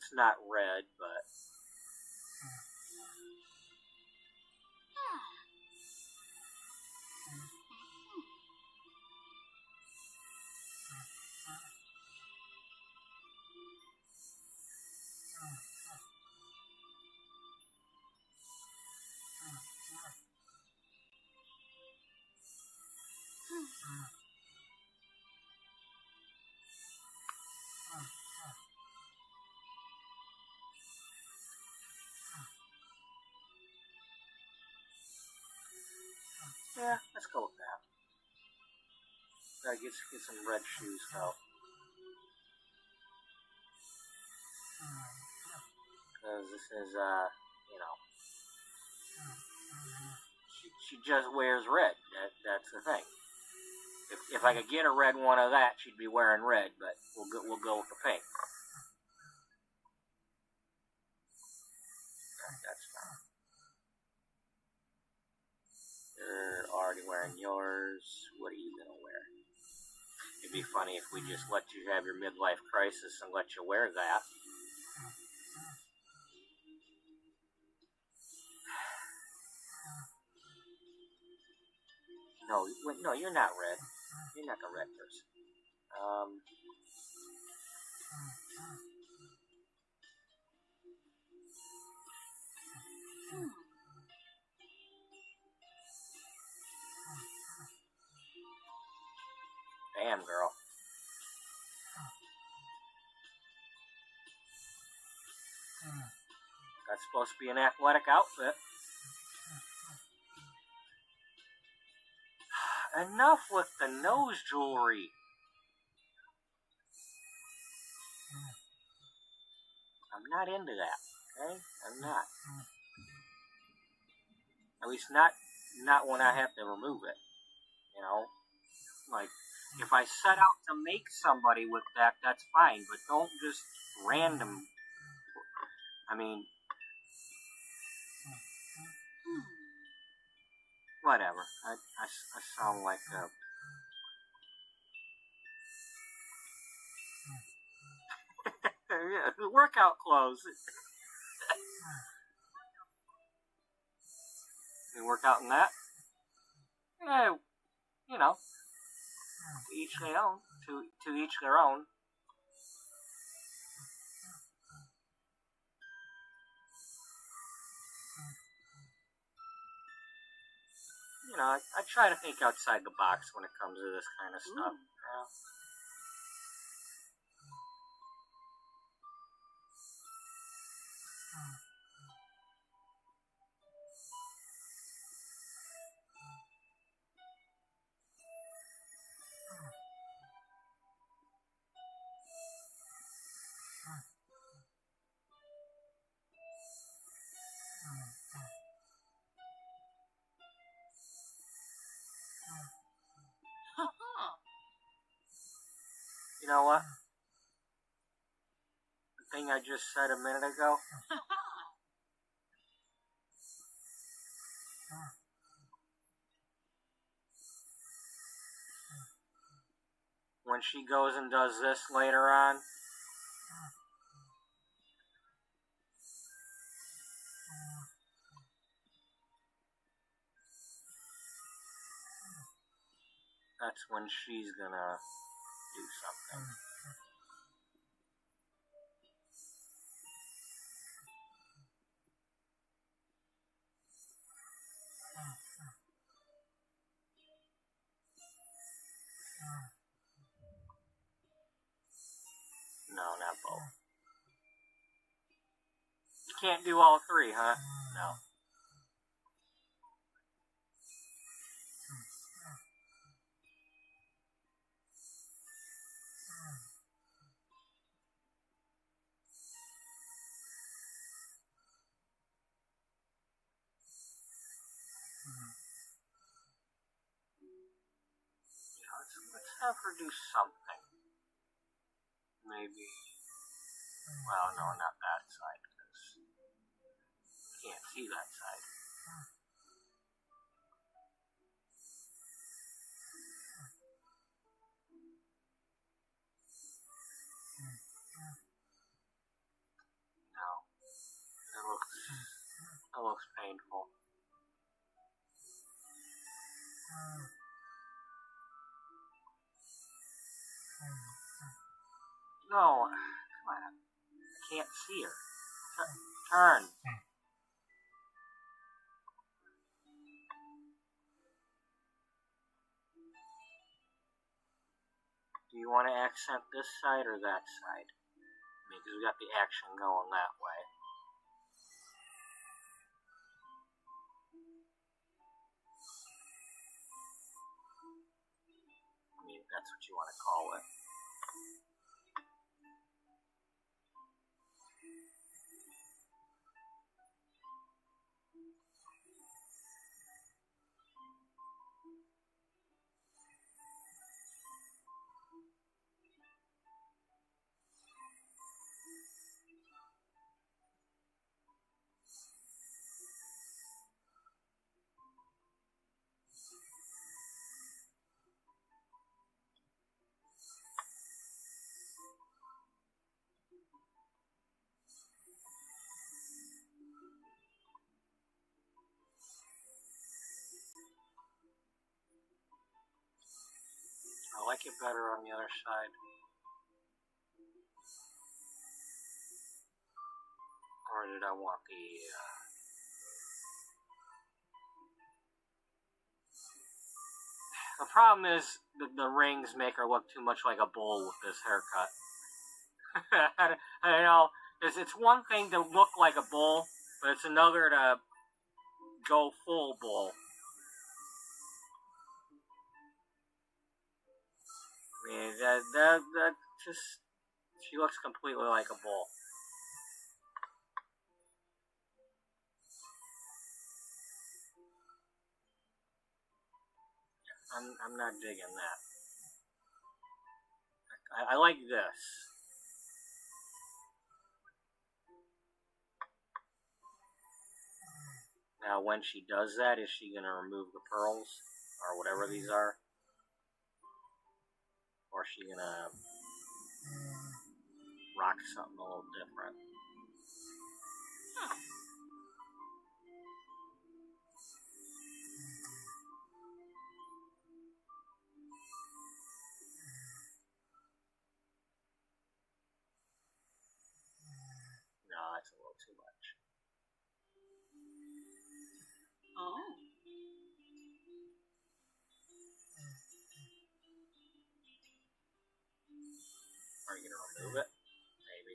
It's not red, but yeah, let's go with that. Gotta get some red shoes though. Because this is, you know, she just wears red. That's the thing. If I could get a red one of that, she'd be wearing red. But we'll go with the pink. That's fine. You're already wearing yours. What are you gonna wear? It'd be funny if we just let you have your midlife crisis and let you wear that. No, wait, no, you're not red. You're not the red person. Damn, girl. That's supposed to be an athletic outfit. Enough with the nose jewelry. I'm not into that, okay? I'm not. At least not when I have to remove it, you know? Like, if I set out to make somebody with that, that's fine, but don't just random... I mean... Whatever. I sound like a... Yeah, workout clothes. You work out in that? Yeah, you know. To each their own. To each their own. You know, I try to think outside the box when it comes to this kind of stuff. Yeah. You know what? The thing I just said a minute ago. When she goes and does this later on. That's when she's gonna do something. No, not both. You can't do all three, huh? No. Let's have her do something. Maybe... Well, no, not that side, because you can't see that side. painful. No, come on. I can't see her. Turn. Do you want to accent this side or that side? I mean, because we got the action going that way. I mean, if that's what you want to call it. I like it better on the other side. Or did I want the... The problem is the rings make her look too much like a bull with this haircut. I know, it's one thing to look like a bull, but it's another to go full bull. I mean, that just... She looks completely like a bull. I'm not digging that. I like this. Now, when she does that, is she going to remove the pearls? Or whatever these are? Or is she going to rock something a little different? Huh. No, that's a little too much. Oh. Are you going to remove it? Maybe.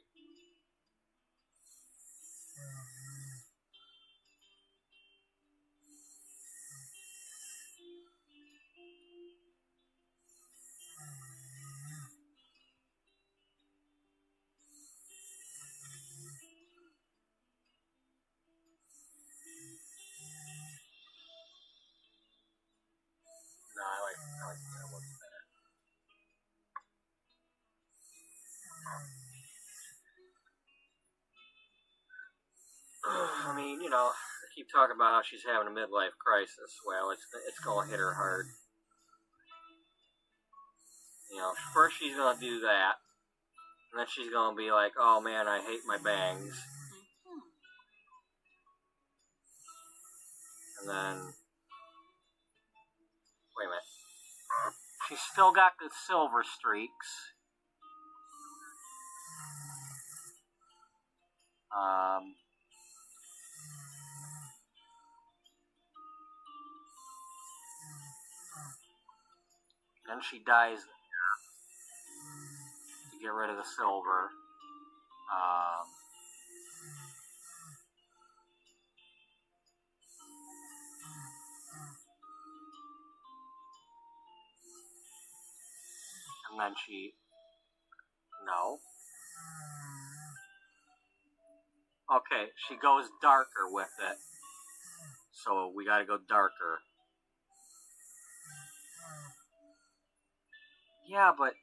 No, I like that one better. I mean, you know, I keep talking about how she's having a midlife crisis. Well, it's gonna hit her hard. You know, first she's gonna do that, and then she's gonna be like, "Oh man, I hate my bangs," and then wait a minute, she's still got the silver streaks. Then she dyes the hair to get rid of the silver. And then no. Okay, she goes darker with it. So we gotta go darker. Yeah, but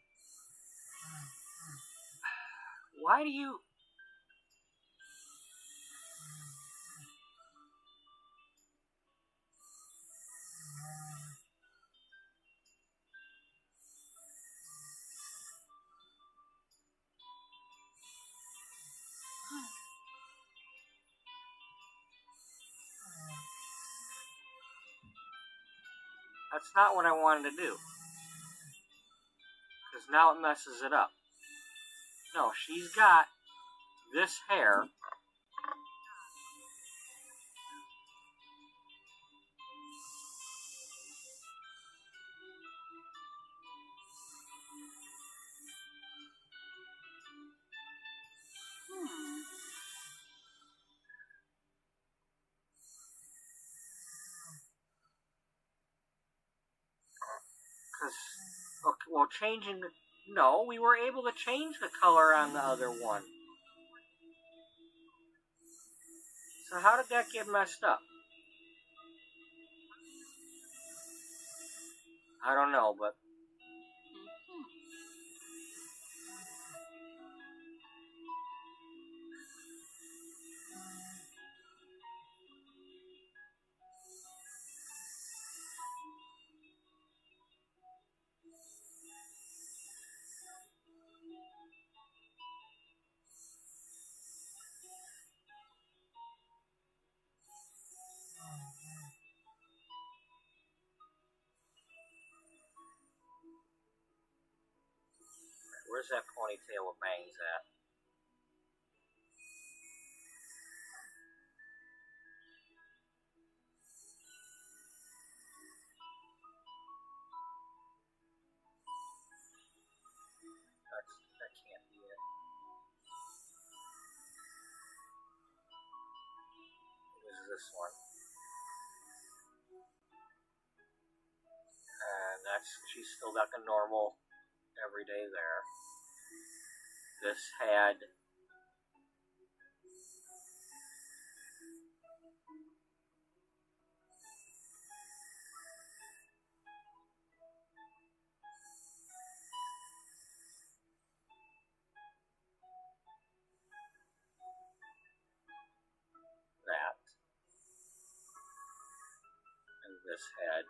why do you... That's not what I wanted to do. Because now it messes it up. No, she's got this hair. Because, okay, well, changing the... No, we were able to change the color on the other one. So how did that get messed up? I don't know, but... Where's that ponytail with bangs at? That can't be it. It was this one. And she's still got the normal everyday there. This had that. And this had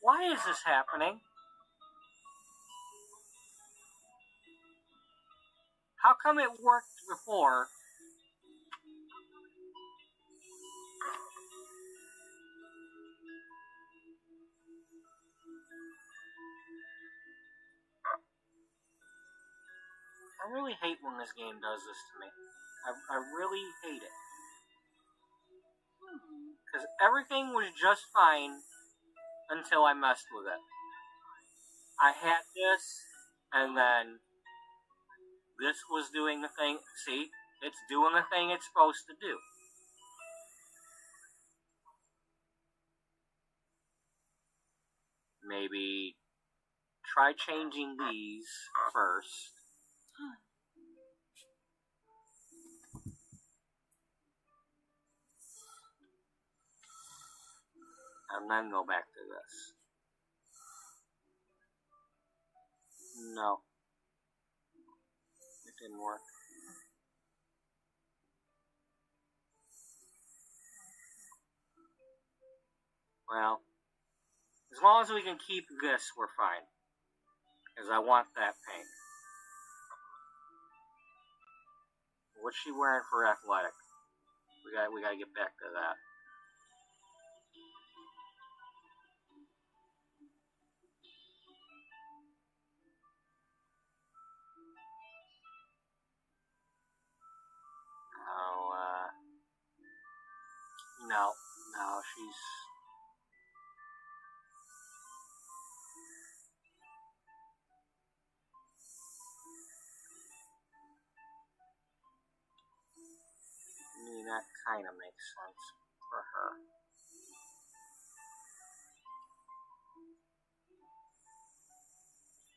Why is this happening? How come it worked before? I really hate when this game does this to me. I really hate it. Because everything was just fine until I messed with it. I had this, and then this was doing the thing. See? It's doing the thing it's supposed to do. Maybe try changing these first. And then go back to this. No. It didn't work. Well, as long as we can keep this, we're fine. Because I want that pink. What's she wearing for athletic? We gotta get back to that. No, she's... I mean, that kind of makes sense for her.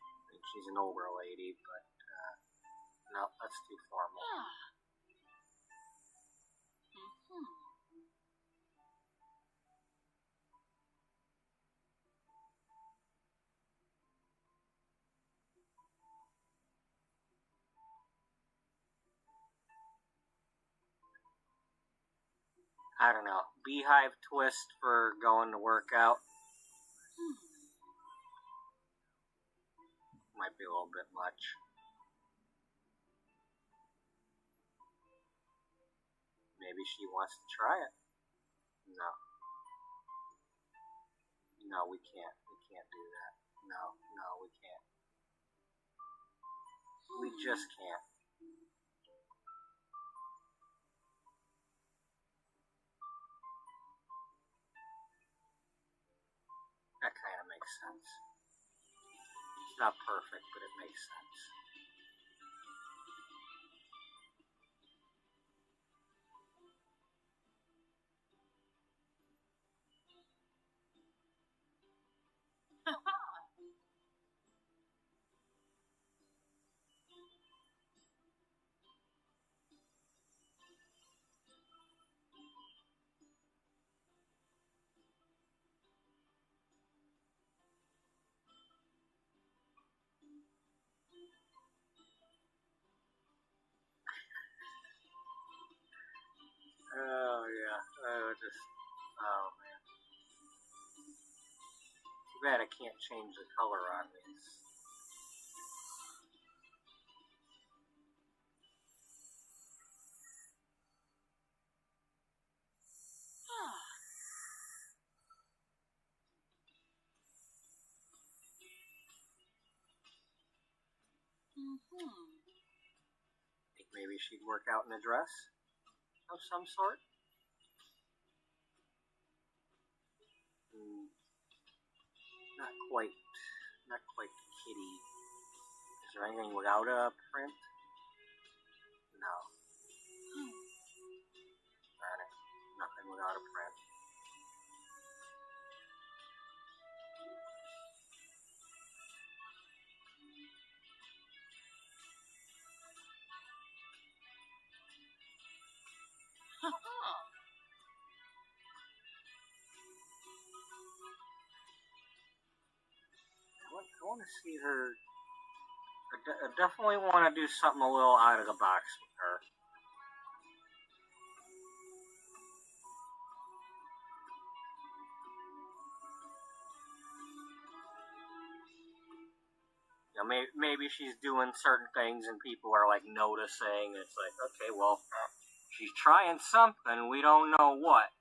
I mean, she's an older lady, but, no, that's too formal. I don't know, beehive twist for going to work out. Might be a little bit much. Maybe she wants to try it. No. No, we can't. We can't do that. No, we can't. We just can't. That kind of makes sense. It's not perfect, but it makes sense. Oh, yeah. Oh, man. Too bad I can't change the color on these. Think maybe she'd work out in a dress of some sort? Not quite kitty. Is there anything without a print? No. Darn it. Nothing without a print. I want to see her. I definitely want to do something a little out of the box with her. You know, maybe she's doing certain things and people are like noticing. It's like, okay, well, she's trying something. We don't know what.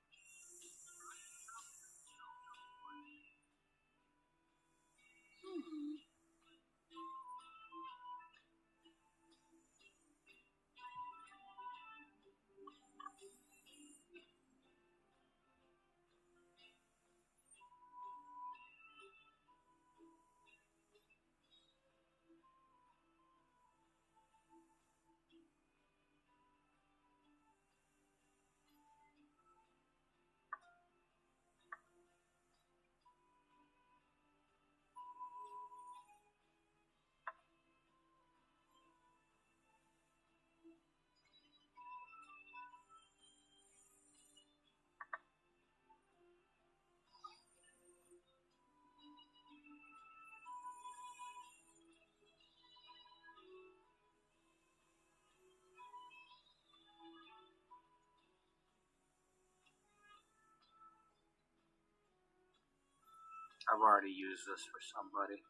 I've already used this for somebody.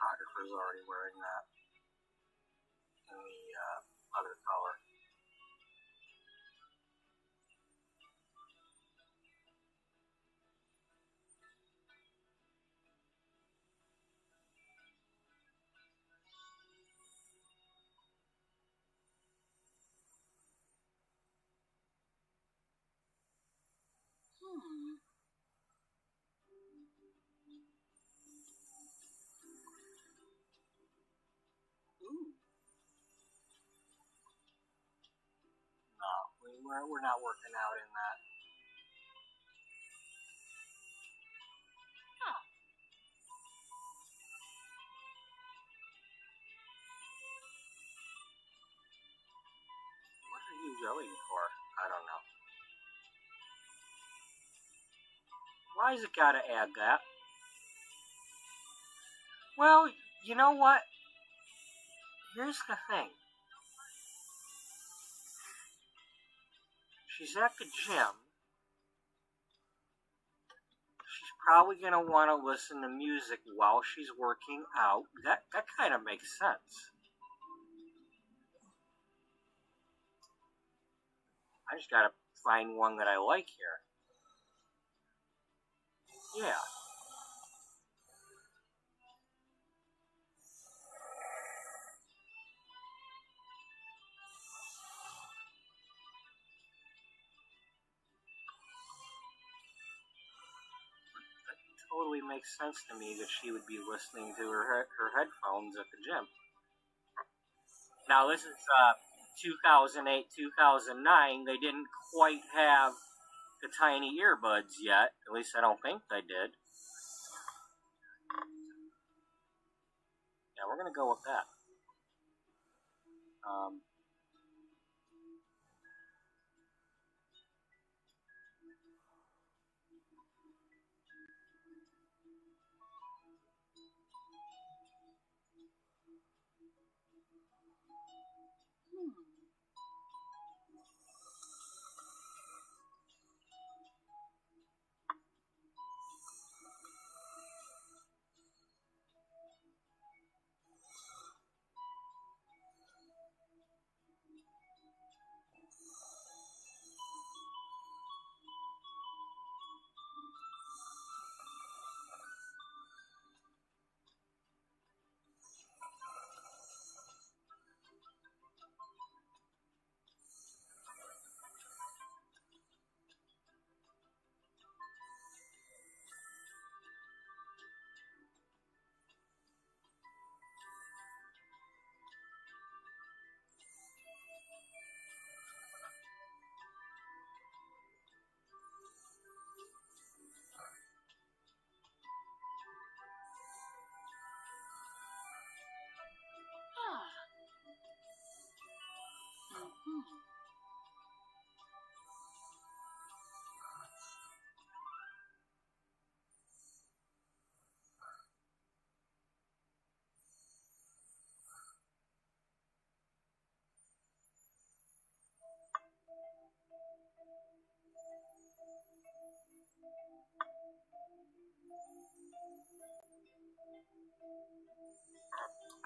Photographer's already wearing that in the other color. No, we're not working out in that. Why's it gotta add that? Well, you know what? Here's the thing. She's at the gym. She's probably going to want to listen to music while she's working out. That kind of makes sense. I just got to find one that I like here. Yeah. Totally makes sense to me that she would be listening to her headphones at the gym. Now this is 2008, 2009. They didn't quite have the tiny earbuds yet. At least I don't think they did. Yeah, we're gonna go with that.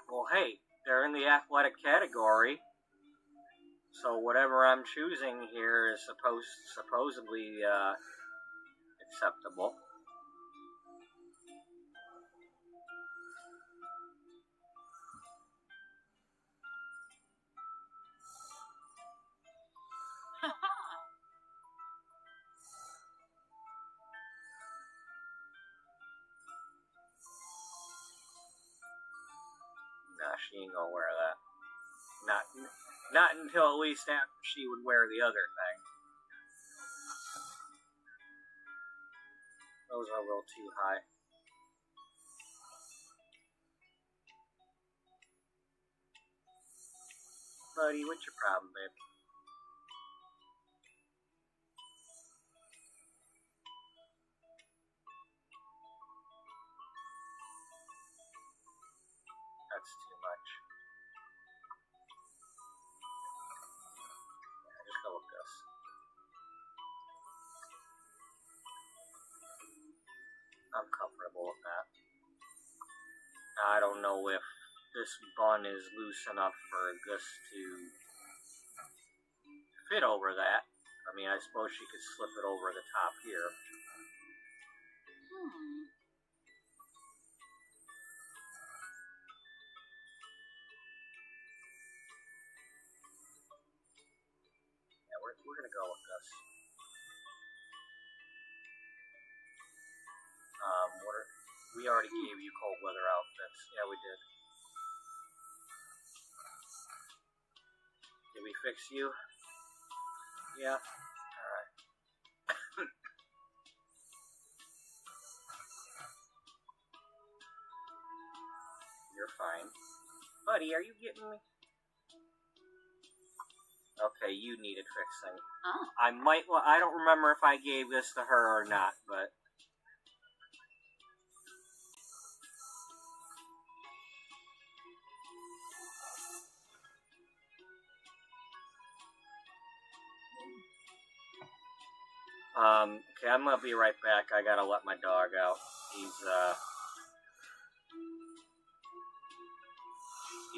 Well, hey, they're in the athletic category, so whatever I'm choosing here is supposedly acceptable. Nah, she ain't gonna wear that. Not until at least after she would wear the other thing. Those are a little too high. Buddy, what's your problem, babe? That's too much. Yeah, just go with this. I'm comfortable with that. I don't know if this bun is loose enough for this to fit over that. I mean, I suppose she could slip it over the top here. Yeah, we're gonna go with this. We already gave you cold weather outfits. Yeah, we did. Did we fix you? Yeah. Alright. You're fine. Buddy, are you getting me? Okay, you needed fixing. Oh. I don't remember if I gave this to her or not, but Okay, I'm gonna be right back. I gotta let my dog out. He's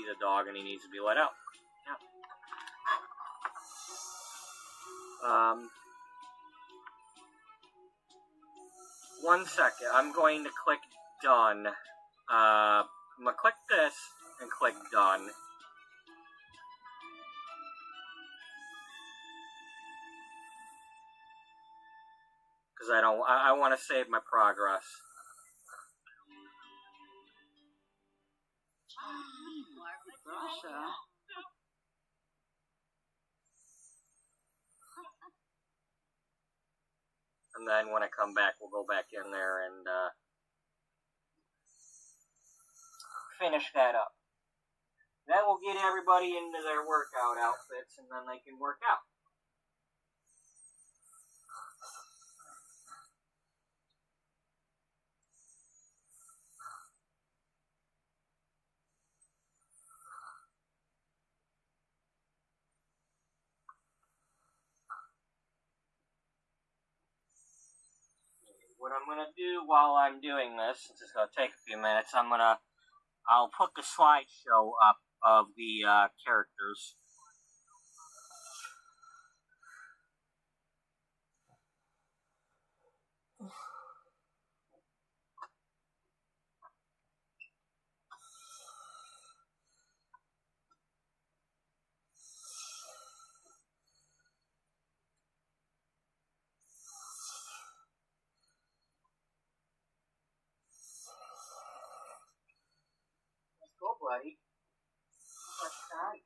a dog and he needs to be let out. Yeah. 1 second. I'm going to click done. I'm gonna click this and click done. Because I want to save my progress. Russia. And then when I come back, we'll go back in there and finish that up. Then we'll get everybody into their workout outfits, and then they can work out. What I'm going to do while I'm doing this, since it's going to take a few minutes, I'll put the slideshow up of the characters. Let's go, buddy. Let's try.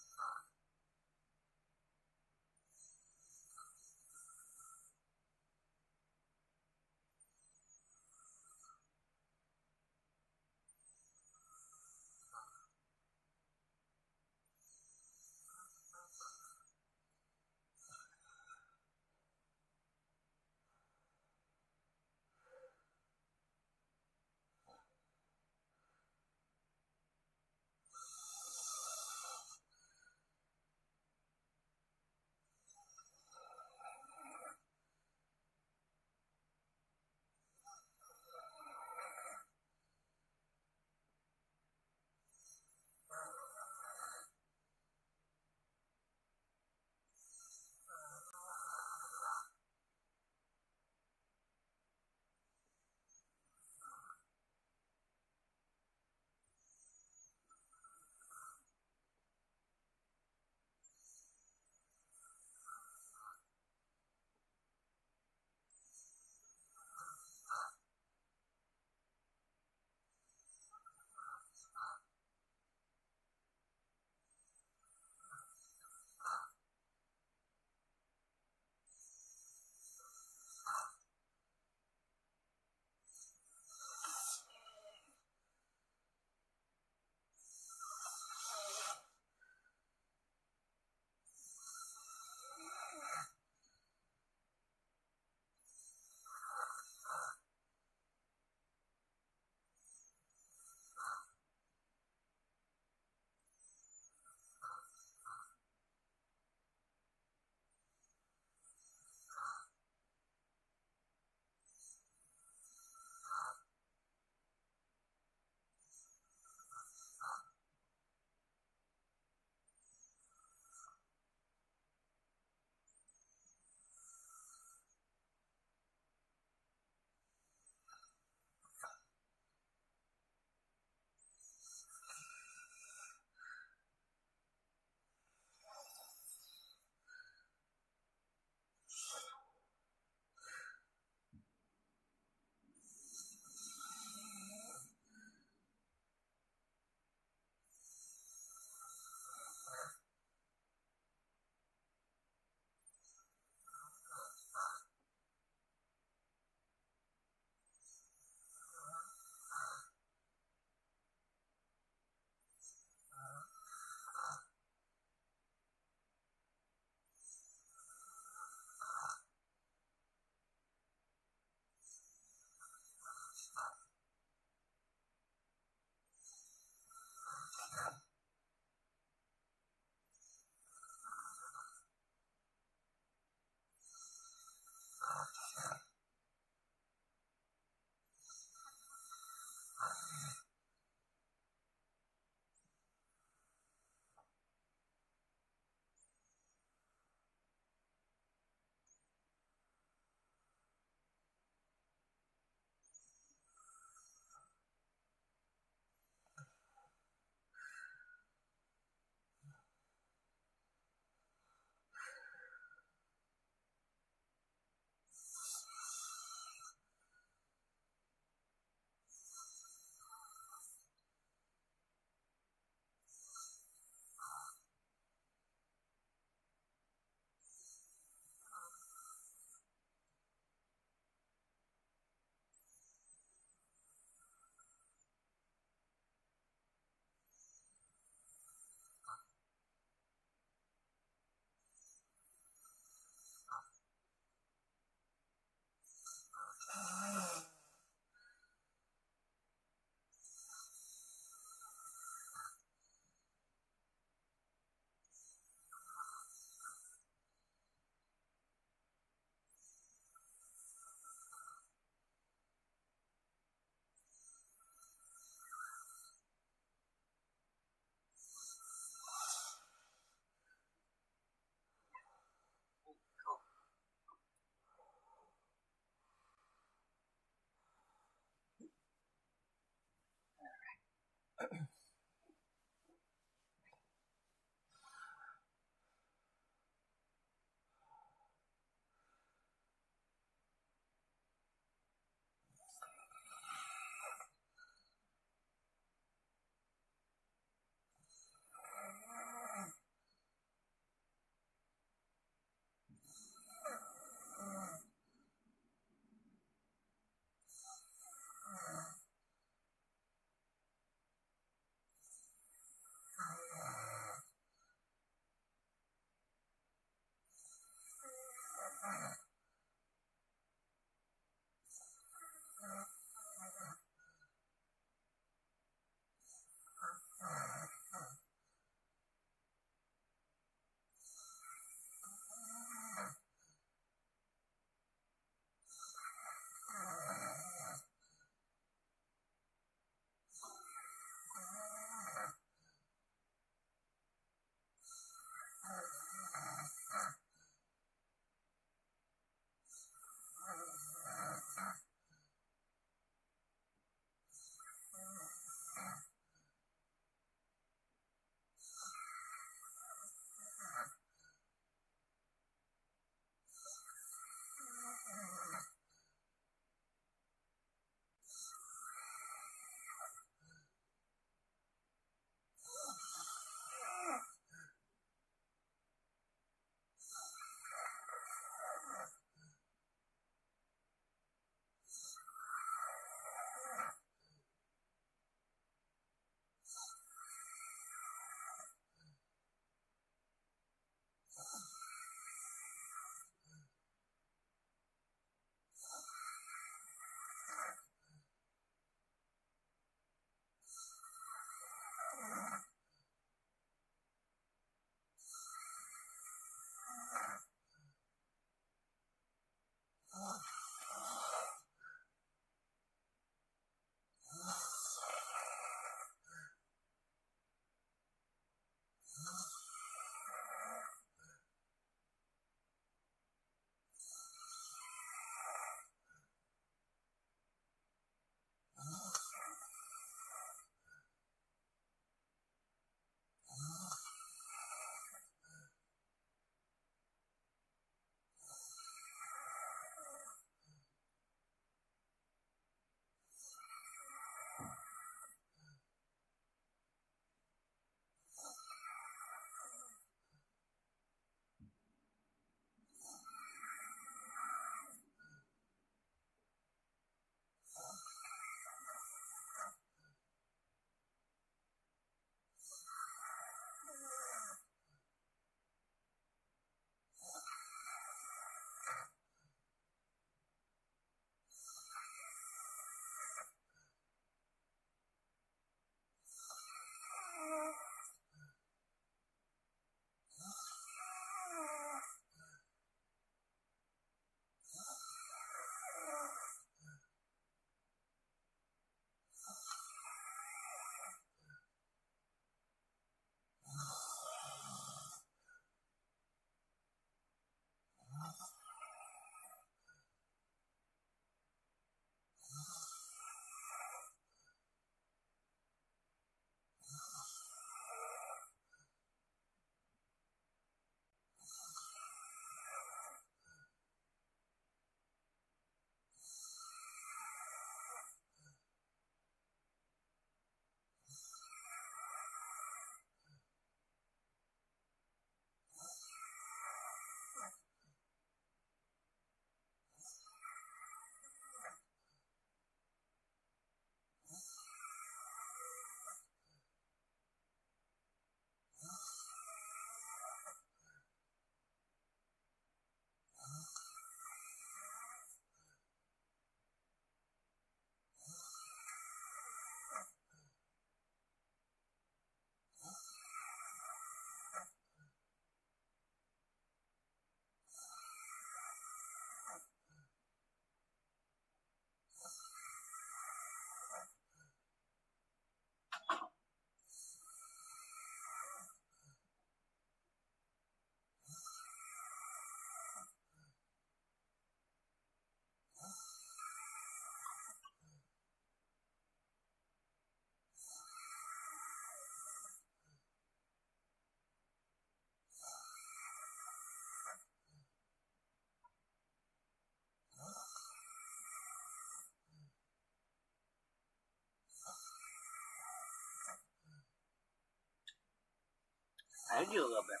I do a little bit.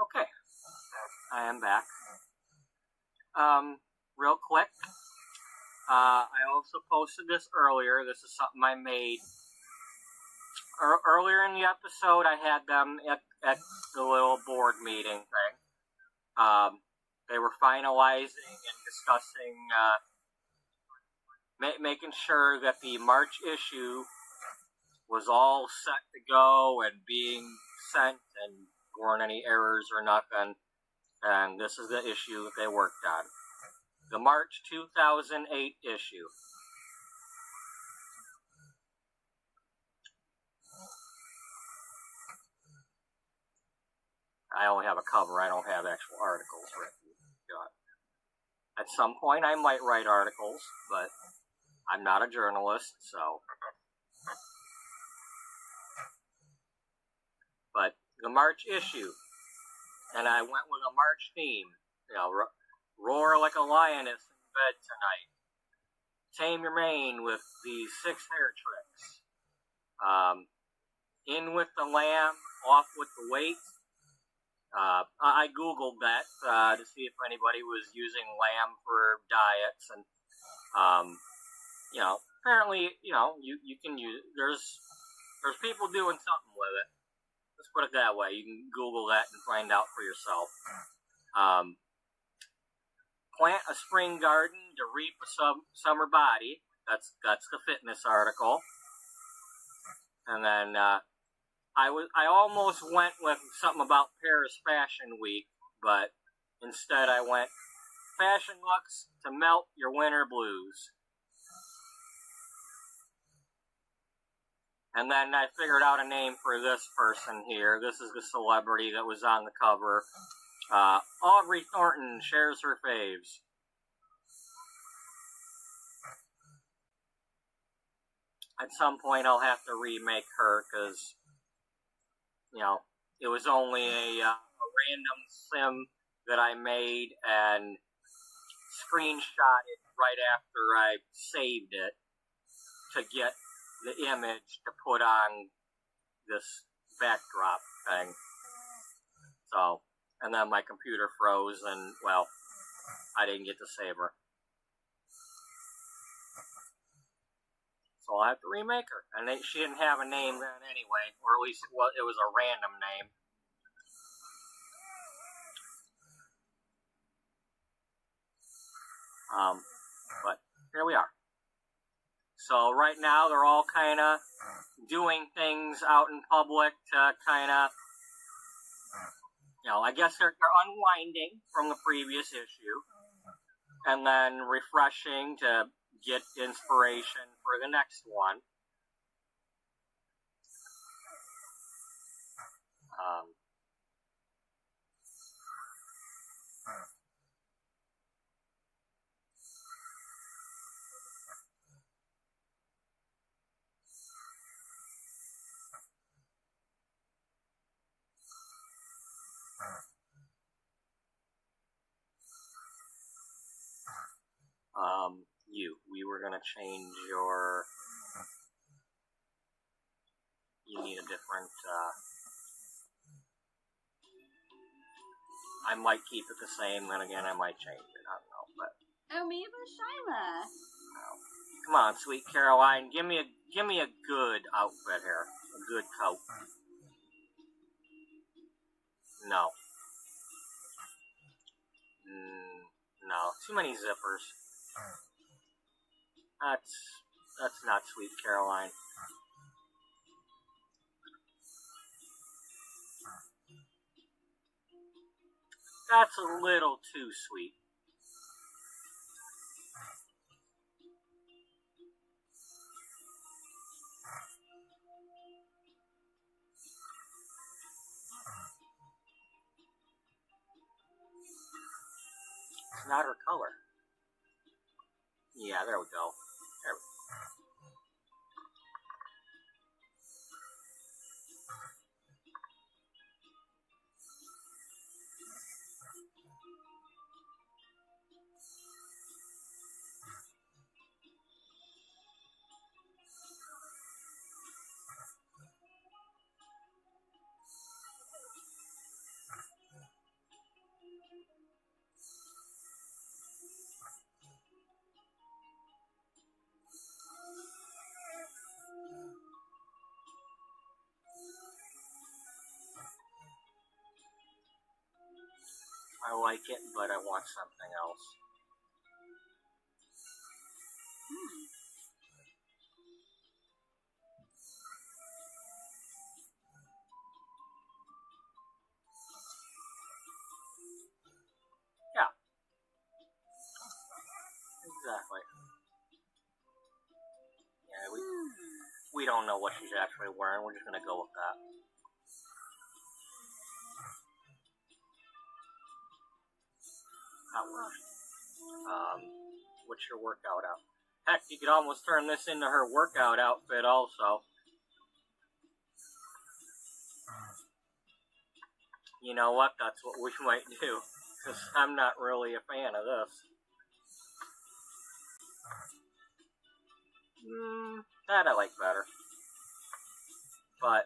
Okay. I am back. Real quick. I also posted this earlier. This is something I made. Earlier in the episode, I had them at the little board meeting thing. They were finalizing and discussing, making sure that the March issue was all set to go and being sent, and weren't any errors or nothing. And this is the issue that they worked on. The March 2008 issue. I only have a cover. I don't have actual articles written. At some point, I might write articles, but I'm not a journalist, so. But the March issue, and I went with a March theme. You know, roar like a lioness in bed tonight. Tame your mane with the 6 hair tricks. In with the lamb, off with the weight. I googled that to see if anybody was using lamb for diets, and apparently, you can use. There's people doing something with it. Let's put it that way. You can Google that and find out for yourself. Plant a spring garden to reap a summer body. That's the fitness article. And then I almost went with something about Paris Fashion Week, but instead I went fashion looks to melt your winter blues. And then I figured out a name for this person here. This is the celebrity that was on the cover. Aubrey Thornton shares her faves. At some point I'll have to remake her, because, it was only a random sim that I made and screenshotted right after I saved it to get the image to put on this backdrop thing. So, and then my computer froze, and, well, I didn't get to save her. So I'll have to remake her. And she didn't have a name then anyway, or at least it was a random name. But here we are. So right now they're all kind of doing things out in public to kind of, I guess they're unwinding from the previous issue, and then refreshing to get inspiration for the next one. We were going to change your... You need a different... I might keep it the same, then again I might change it, I don't know, but... Oh, me with Shyla. Come on, sweet Caroline, give me a good outfit here. A good coat. No. No, too many zippers. That's not sweet Caroline. That's a little too sweet. It's not her color. Yeah, there we go. There we go. like it, but I want something else. Yeah. Exactly. Yeah, we don't know what she's actually wearing. We're just gonna go with that. What's your workout outfit? Heck, you could almost turn this into her workout outfit also. You know what? That's what we might do. Because I'm not really a fan of this. That I like better. But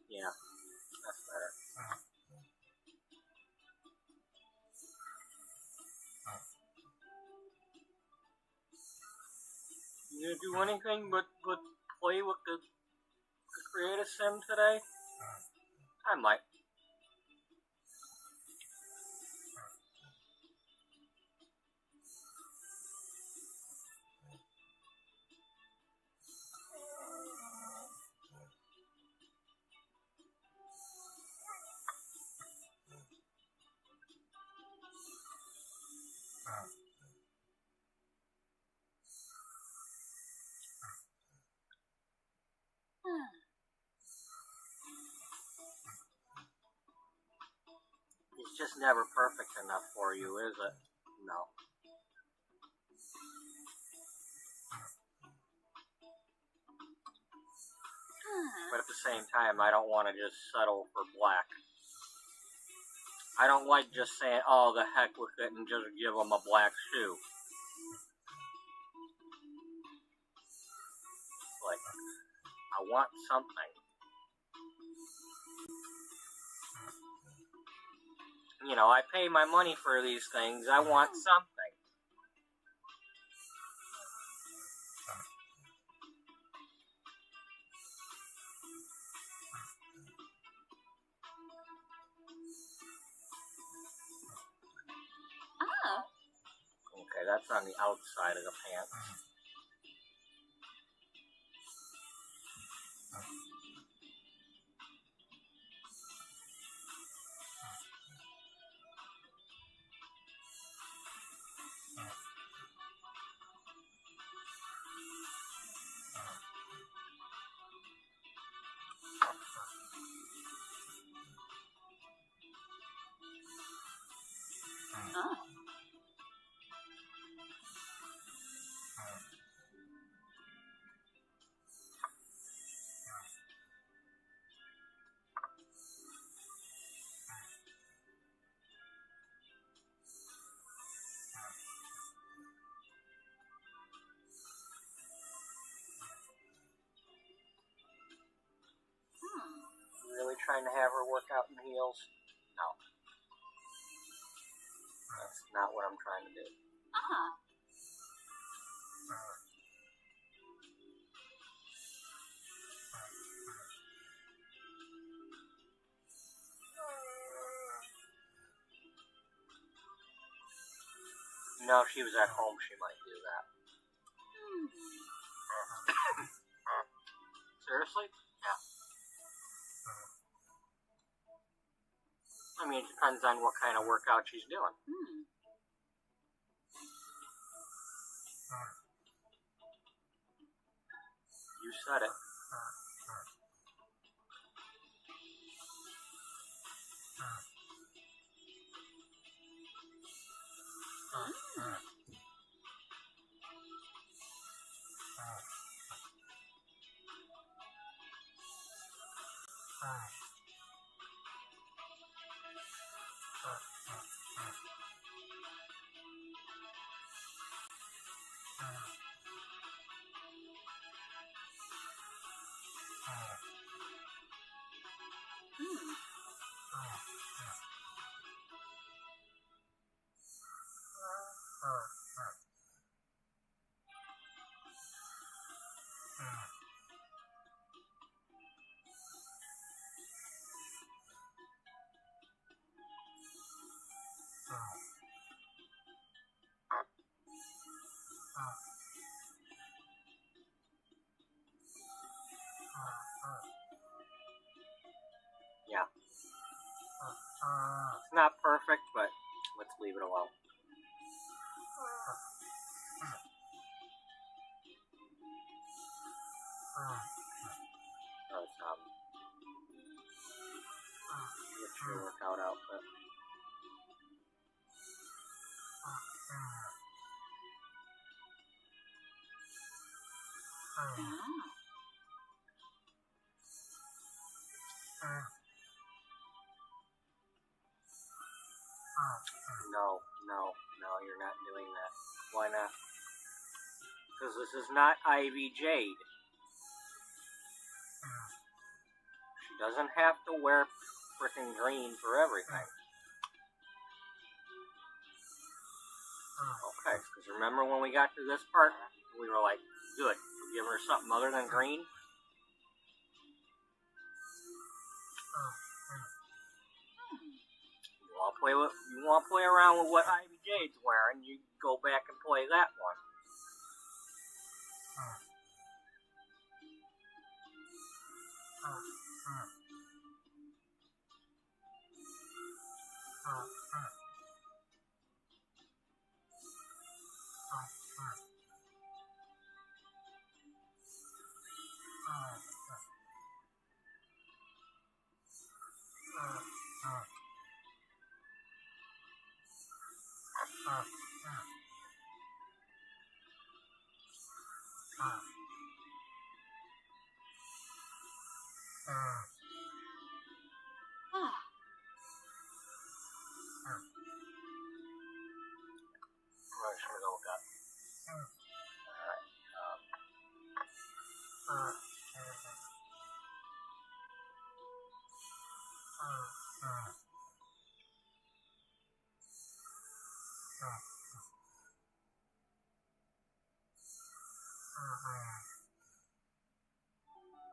yeah, that's better. You gonna do anything but play with the creative sim today? I might. It's just never perfect enough for you, is it? No. But at the same time, I don't want to just settle for black. I don't like just saying, oh, the heck with it, and just give them a black shoe. Like, I want something. You know, I pay my money for these things. I want something. Okay, that's on the outside of the pants. Really trying to have her work out in heels? No. That's not what I'm trying to do. No, if she was at home, she might do that. Seriously? Yeah. I mean, it depends on what kind of workout she's doing. You said it. Let's leave it alone. Oh, it's get your workout outfit. No, you're not doing that. Why not? Because this is not Ivy Jade. She doesn't have to wear frickin' green for everything. Okay, because remember when we got to this part, we were like, good, we're giving her something other than green? You want to play around with what Ivy Jade's wearing, you go back and play that one.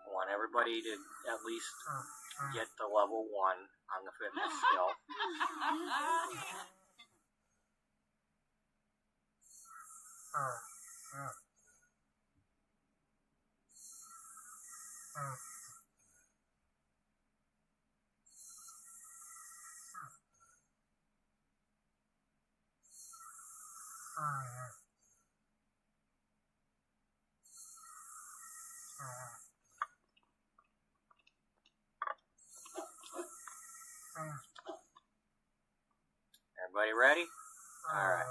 I want everybody to at least get to level 1 on the fitness skill. Everybody ready? Alright.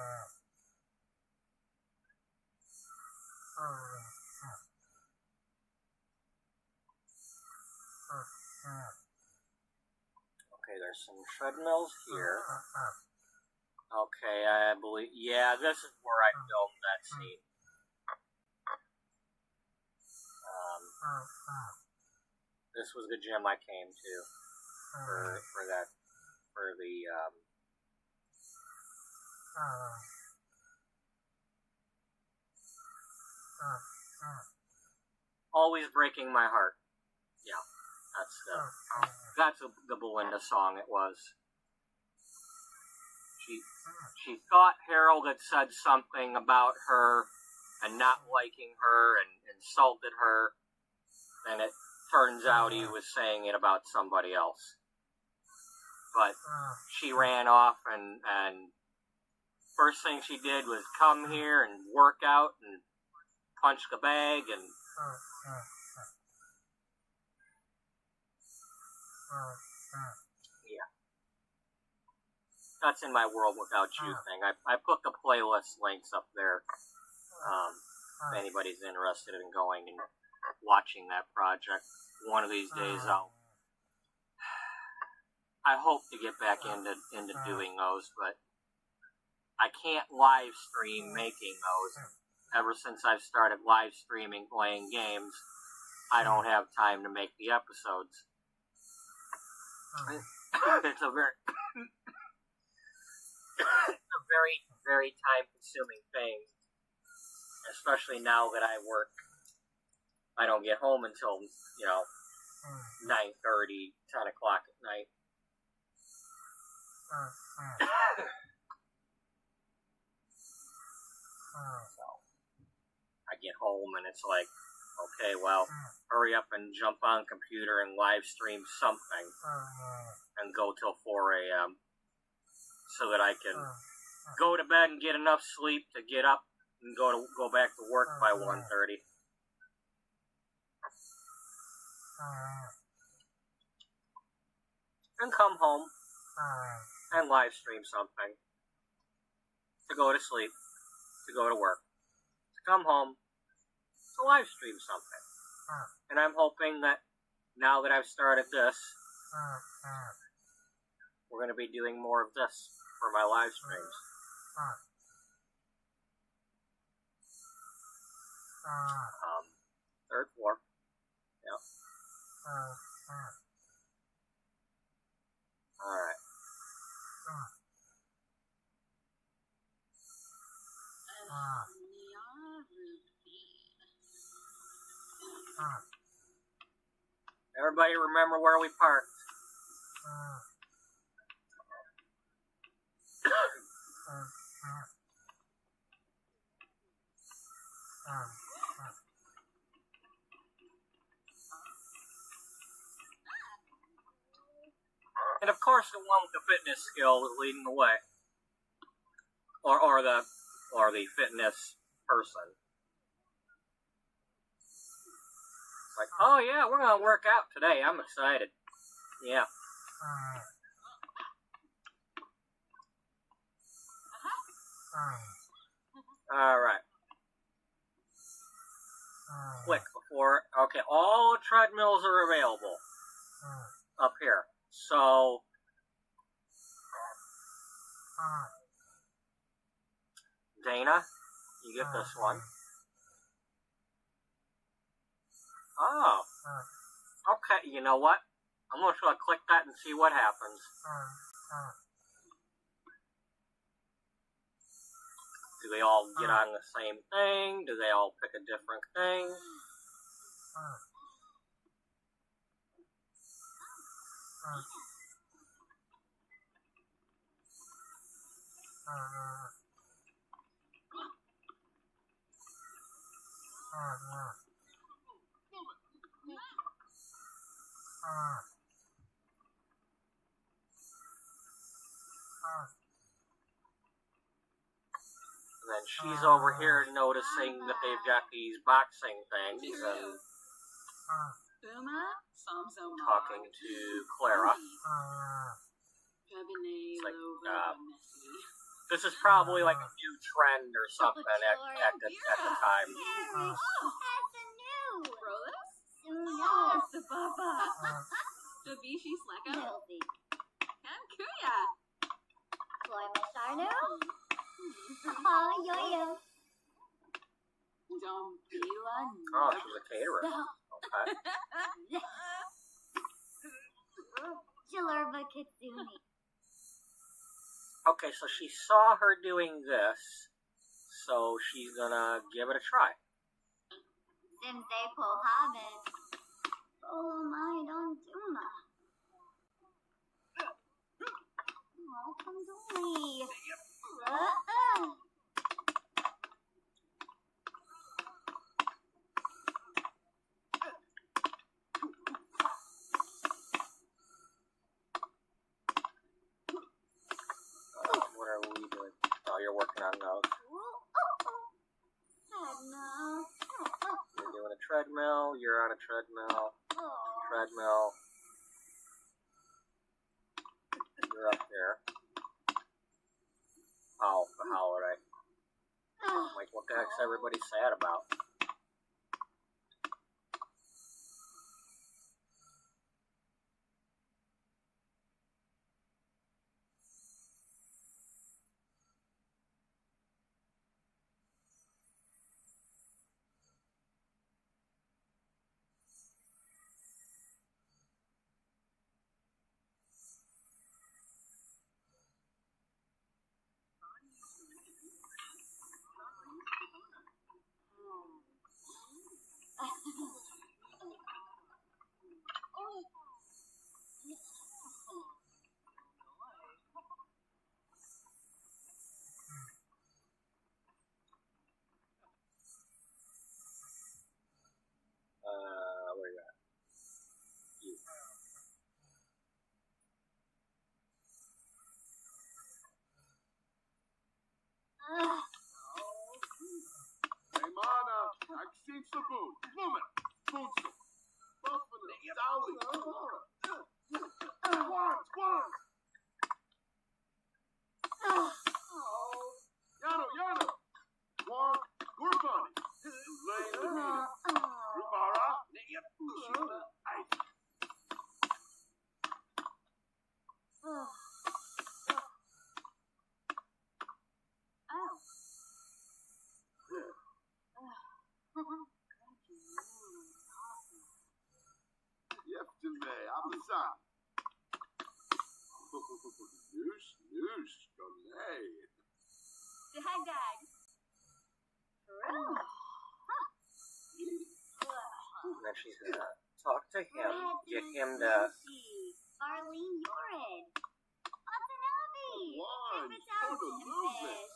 Okay, there's some treadmills here. Okay, I believe... Yeah, this is where I filmed that scene. This was the gym I came to for the always breaking my heart. Yeah, that's the Belinda song. It was. She thought Harold had said something about her and not liking her and insulted her, and it turns out he was saying it about somebody else. But she ran off, and first thing she did was come here and work out and punch the bag, and yeah. That's in my World Without You thing. I put the playlist links up there. If anybody's interested in going and watching that project. One of these days I hope to get back into doing those, but I can't live stream making those. Ever since I've started live streaming playing games, I don't have time to make the episodes. It's a very very time consuming thing, especially now that I work. I don't get home until 9:30, 10 o'clock at night. So I get home and it's like, okay, well, hurry up and jump on computer and live stream something and go till 4 a.m. so that I can go to bed and get enough sleep to get up and go back to work by 1:30. And come home and live stream something, to go to sleep, to go to work, to come home, to live stream something. And I'm hoping that now that I've started this, we're going to be doing more of this for my live streams. Third floor. Yep. Alright. Everybody remember where we parked? And of course the one with the fitness skill was leading the way. Or the fitness person. It's like, oh yeah, we're gonna work out today. I'm excited. Yeah. Alright. Quick before, okay, all treadmills are available up here. So, Dana, you get this one. Oh. Okay, you know what? I'm going to click that and see what happens. Do they all get on the same thing? Do they all pick a different thing? And then she's over here noticing that they've got these boxing things and talking to Clara. It's like, this is probably like a new trend or something at the time. Oh, she's a caterer. Okay. Okay, so she saw her doing this, so she's gonna give it a try. What are we doing? Oh, you're working on those. You're doing a treadmill, you're on a treadmill. Treadmill. You're up there. Oh, the holiday. Like, what the heck's everybody sad about? Saboon, Lumen, Moonstone, Buffalo, Dolly, Squans. Yano, Juan, Gurbani, Lane, Rubara, Shima, Ice. Yeftime, Abasan. Noosh, Golay. The head guy. And then she's gonna talk to him, get him to... Arlene Yored. Watanabe. One, If it's out, to lose it.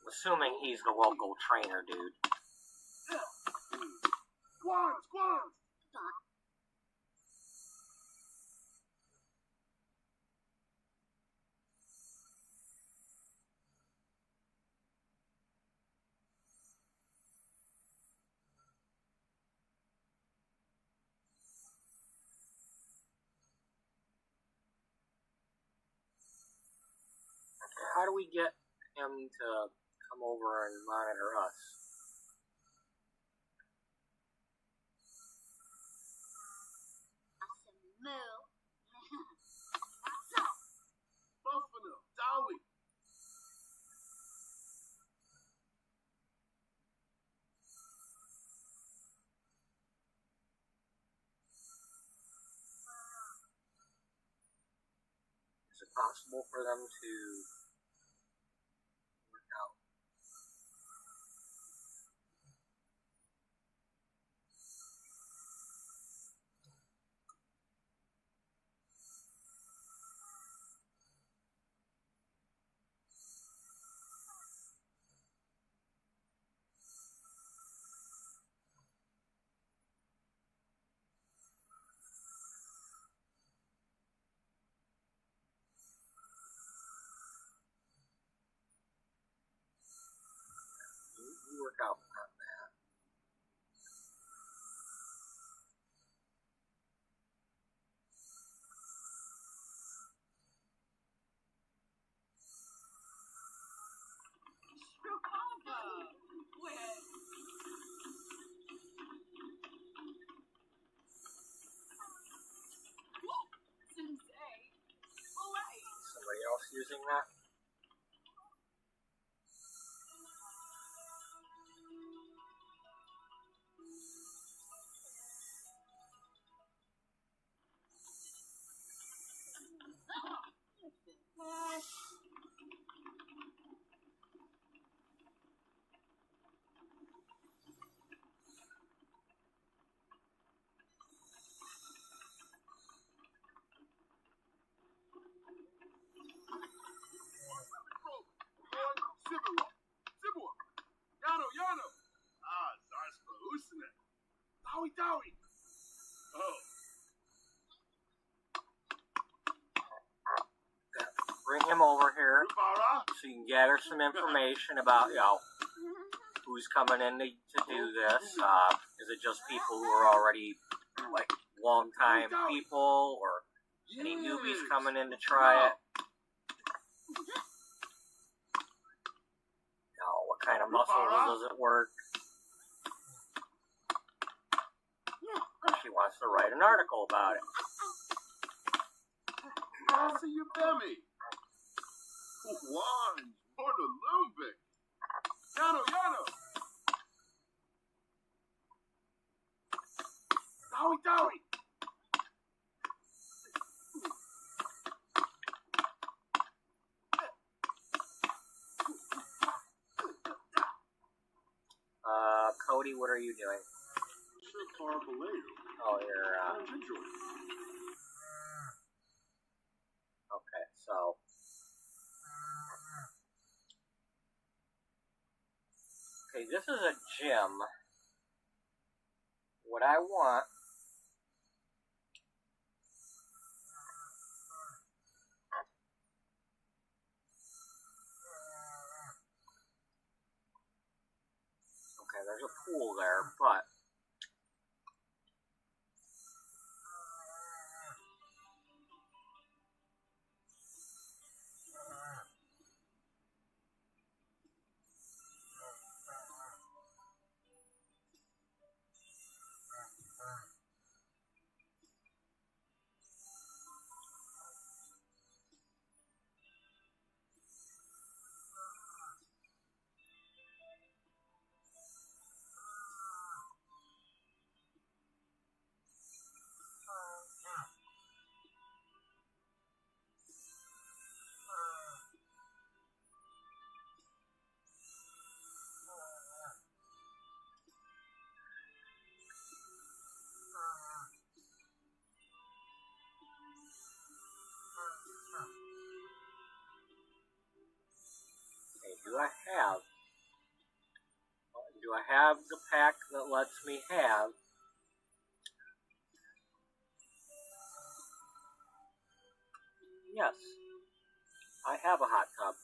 Assuming he's the local trainer dude. Squans. How do we get him to come over and monitor us? Buffalo, Dolly. Is it possible for them to work out? You work out on that. Somebody else using that? Sibua. Yano. Zarspa Usne. Dowie. Oh. Bring him over here Rubara. so you can gather some information about, who's coming in to do this. Is it just people who are already, like, long-time people, or any newbies coming in to try it? What kind of muscles does it work? She wants to write an article about it. See you, Bemi. One, for the Lumbic. Yano. Dowie. Cody, what are you doing? Oh, you're, okay, so... Okay, this is a gym. What I want... Okay, there's a pool there, but do I have? Do I have the pack that lets me have? Yes, I have a hot tub.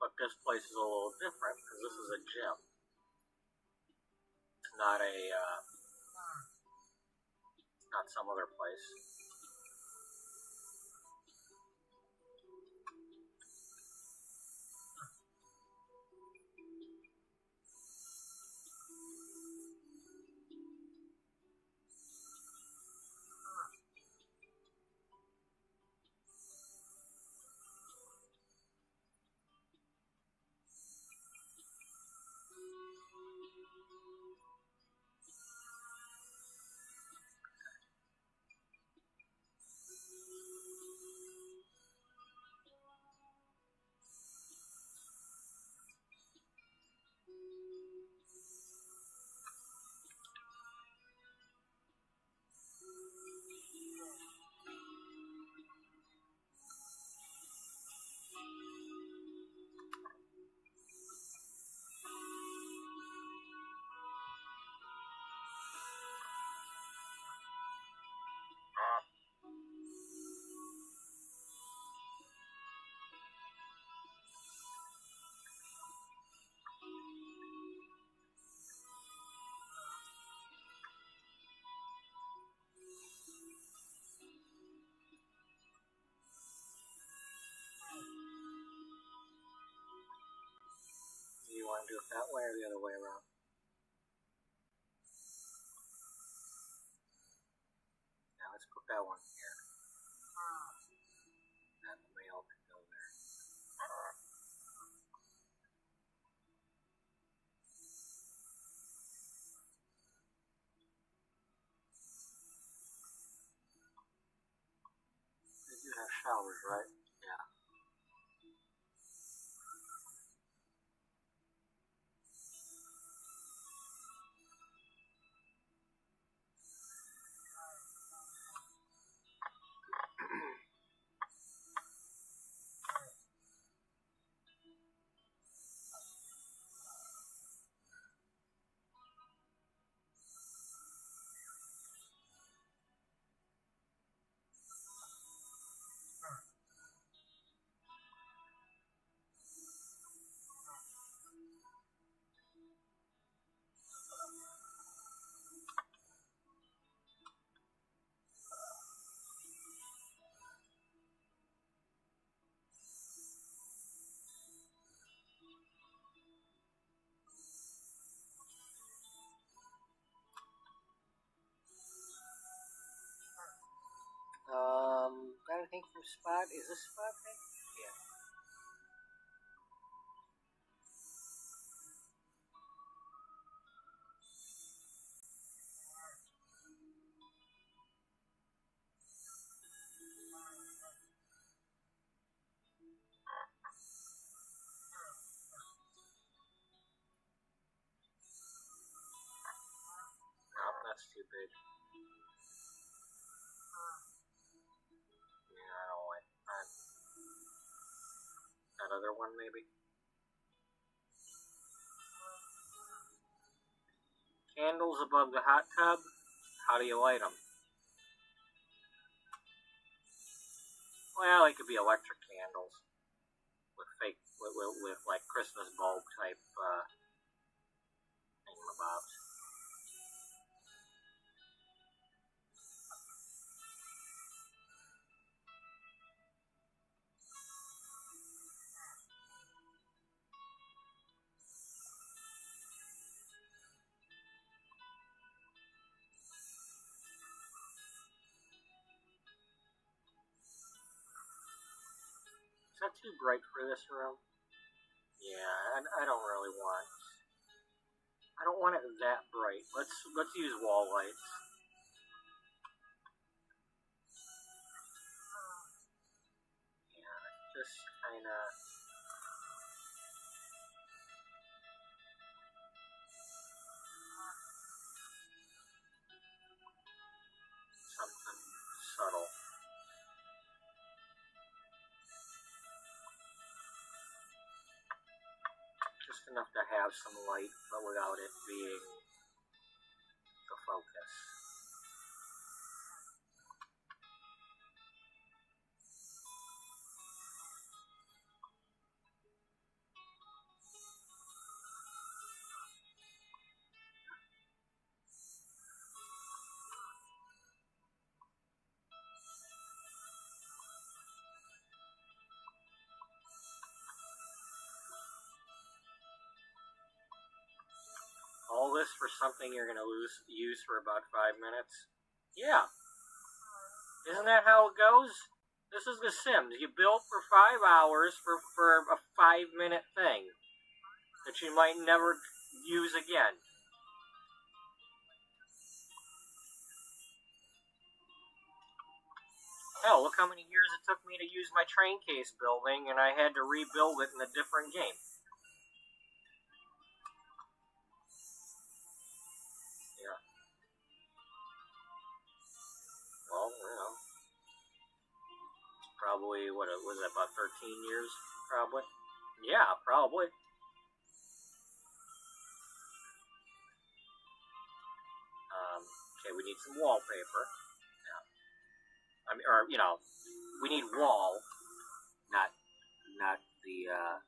But this place is a little different because this is a gym. It's not not some other place. Do you want to do it that way or the other way around? Now let's put that one here. And the male can go there. They do have showers, right? Yeah. Got anything from Spot? Is this Spot thing? Yeah. Nope, that's too big. Yeah, I don't like that. That other one, maybe? Candles above the hot tub? How do you light them? Well, they could be electric candles with fake, with like Christmas bulb type thingamabobs. that too bright for this room? Yeah, I don't really want. I don't want it that bright. Let's use wall lights. Yeah, just kind of. Something subtle. Just enough to have some light, but without it being the focus. All this for something you're going to use for about 5 minutes? Yeah. Isn't that how it goes? This is The Sims. You build for 5 hours for a 5-minute thing that you might never use again. Hell, look how many years it took me to use my train case building, and I had to rebuild it in a different game. Yeah. Well, you know. Probably, what was it, about 13 years, probably? Yeah, probably. Okay, we need some wallpaper. Yeah. I mean, or, you know, we need wall, not the, oh.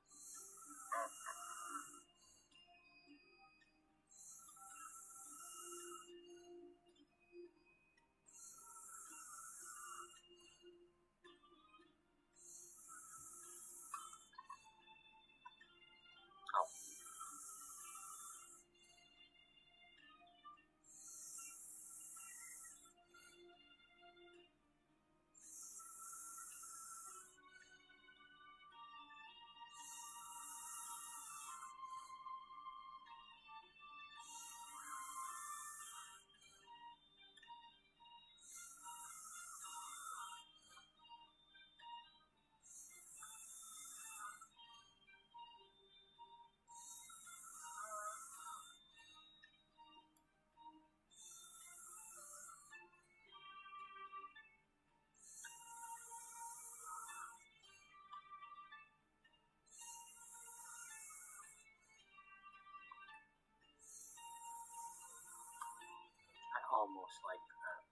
I almost like that.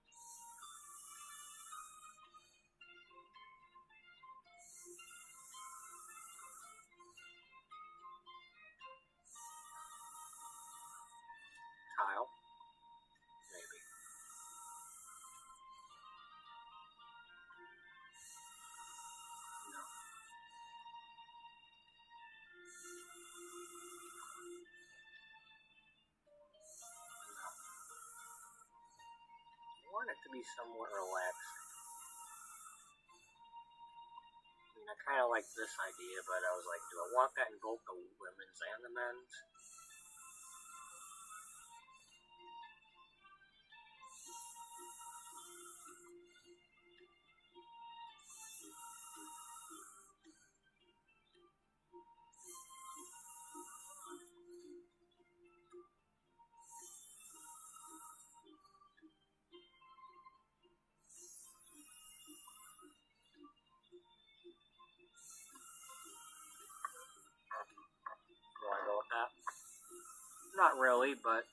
Tile? Maybe. No. No. I want it to be somewhat relaxing. I mean, I kind of like this idea, but I was like, do I want that in both the women's and the men's? Do I go with that? Not really, but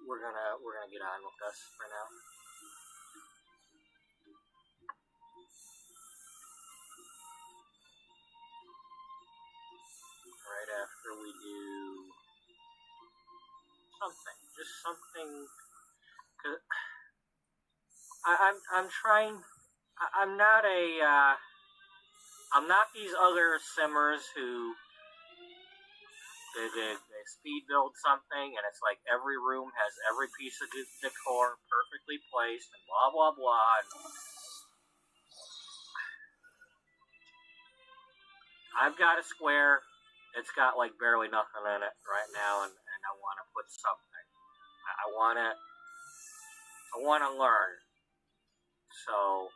we're gonna get on with this for now. Right after we do something, just something. Cause I'm trying. I'm not I'm not these other simmers who they speed build something and it's like every room has every piece of decor perfectly placed and blah blah blah. I've got a square. It's got like barely nothing in it right now, and I want to put something. I want to learn. So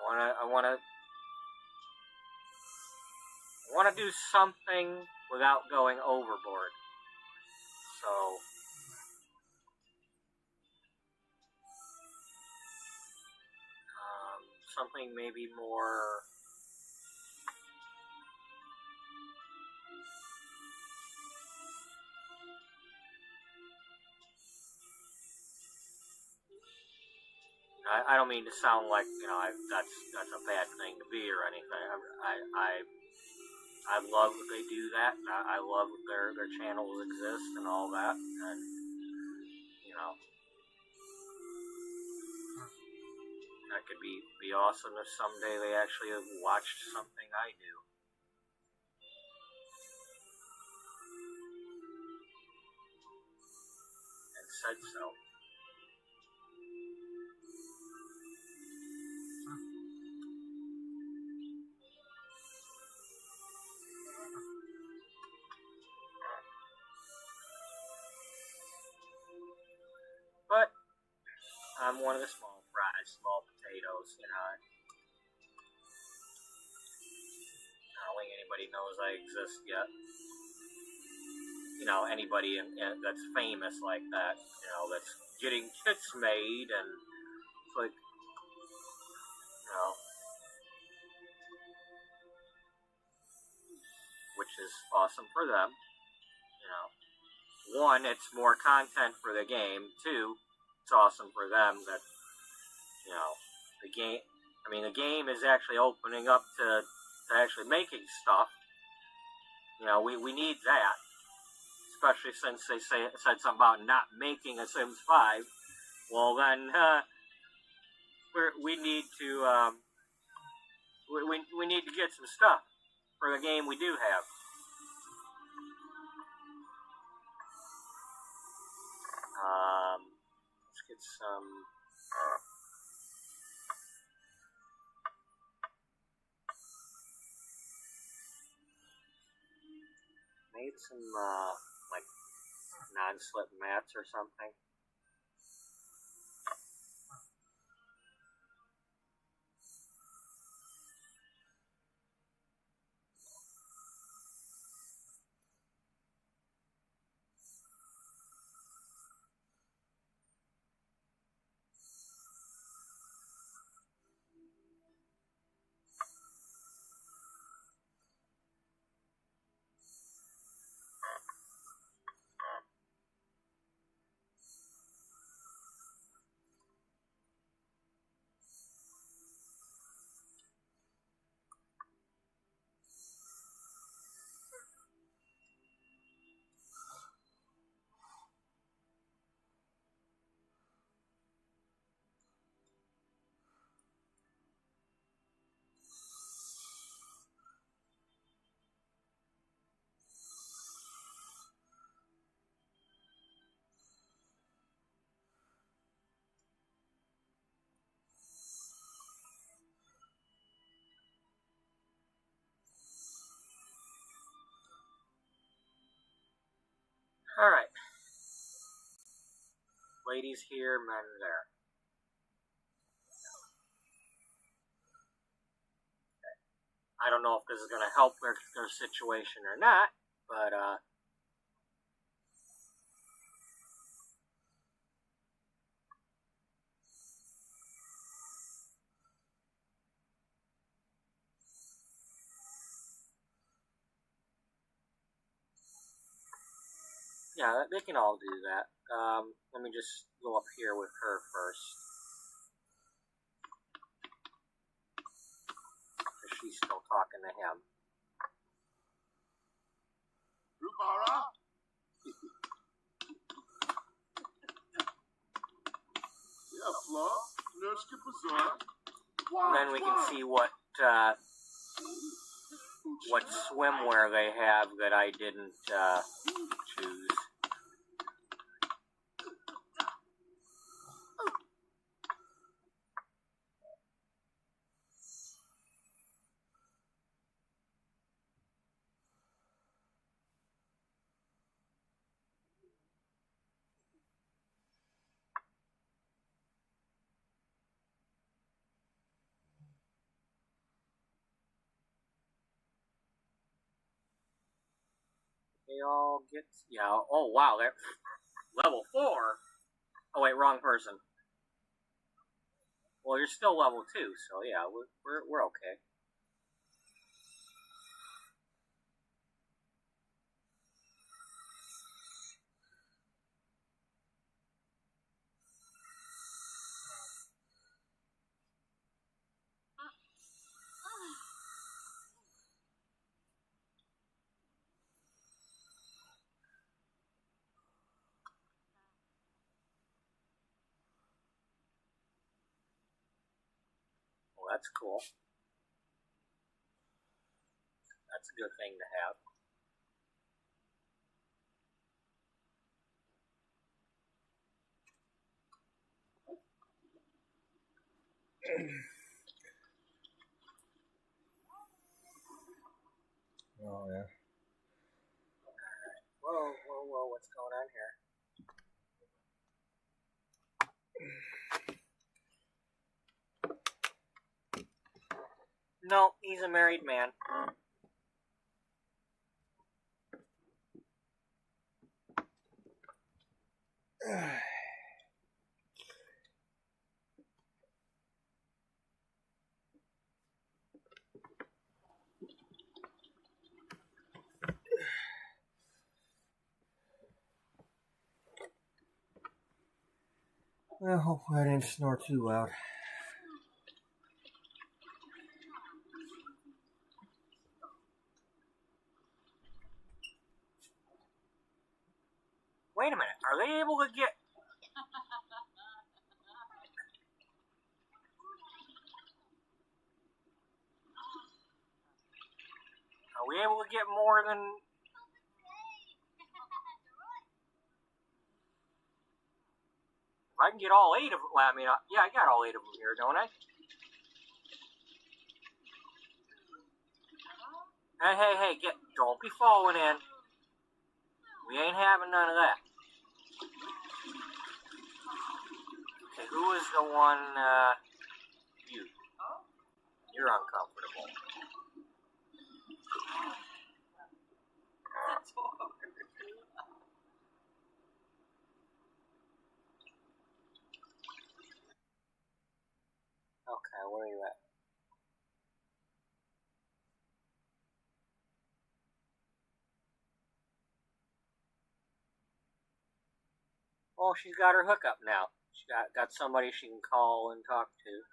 I want to do something without going overboard. So something maybe more. I don't mean to sound like that's a bad thing to be or anything. I love that they do that. And I love that their channels exist and all that. And that could be awesome if someday they actually have watched something I do. And said so. But I'm one of the small fries, small potatoes, I don't think anybody knows I exist yet. Anybody that's famous like that, that's getting kits made, and it's like, which is awesome for them. One, it's more content for the game. Two, it's awesome for them that, the game is actually opening up to actually making stuff. We need that. Especially since they said something about not making a Sims 5. Well, then, we need to, we need to get some stuff for the game we do have. Let's get some. Made some like non-slip mats or something. Alright. Ladies here, men there. Okay. I don't know if this is going to help their situation or not, but, yeah, they can all do that. Let me just go up here with her first. Because she's still talking to him. Rupara? Yeah, Flo. Nurse And then we can see what swimwear they have that I didn't choose. they all get... Yeah, oh wow, that level 4? Oh wait, wrong person. Well, you're still level 2, so yeah, we're okay. Well, that's cool. That's a good thing to have. Oh, yeah. Whoa, what's going on here? No, he's a married man. Well, hopefully I didn't snore too loud. Wait a minute, are they able to get... Are we able to get more than... If I can get all 8 of them... Well, I mean, yeah, I got all 8 of them here, don't I? Hey, don't be falling in. We ain't having none of that. Okay, who is the one, you? You're uncomfortable. Okay, where are you at? Oh, she's got her hookup now. She got somebody she can call and talk to.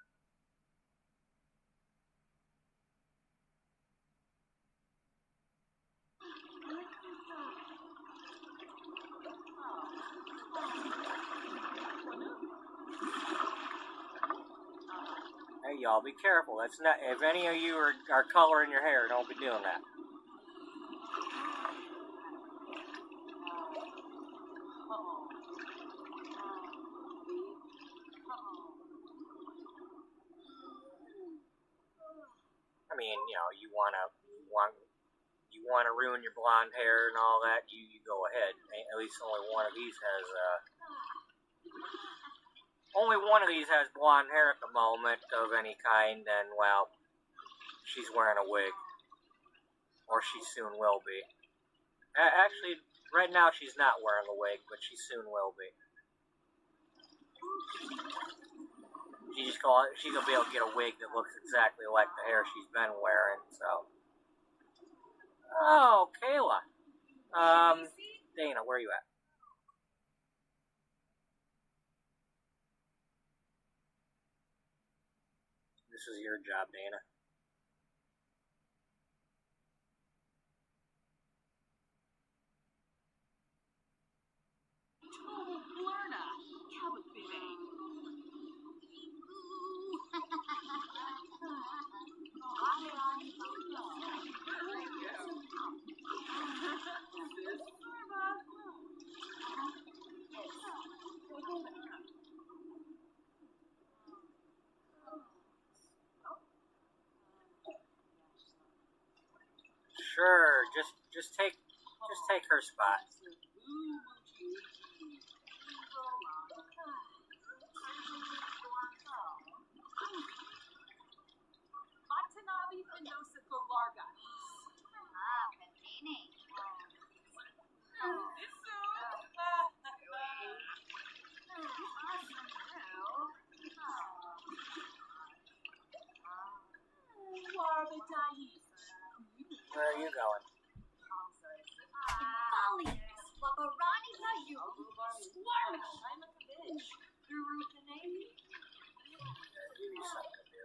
Hey, y'all, be careful. That's not. If any of you are coloring your hair, don't be doing that. I mean, you know, you want to ruin your blonde hair and all that. You go ahead. At least only one of these has blonde hair at the moment of any kind, and well, she's wearing a wig, or she soon will be. Actually, right now she's not wearing a wig, but she soon will be. She's gonna be able to get a wig that looks exactly like the hair she's been wearing. So, oh, Kayla, Dana, where are you at? This is your job, Dana. Oh, Blarna. Cabot feeling. Sure, just take her spot. Where are you going? Give you something to do.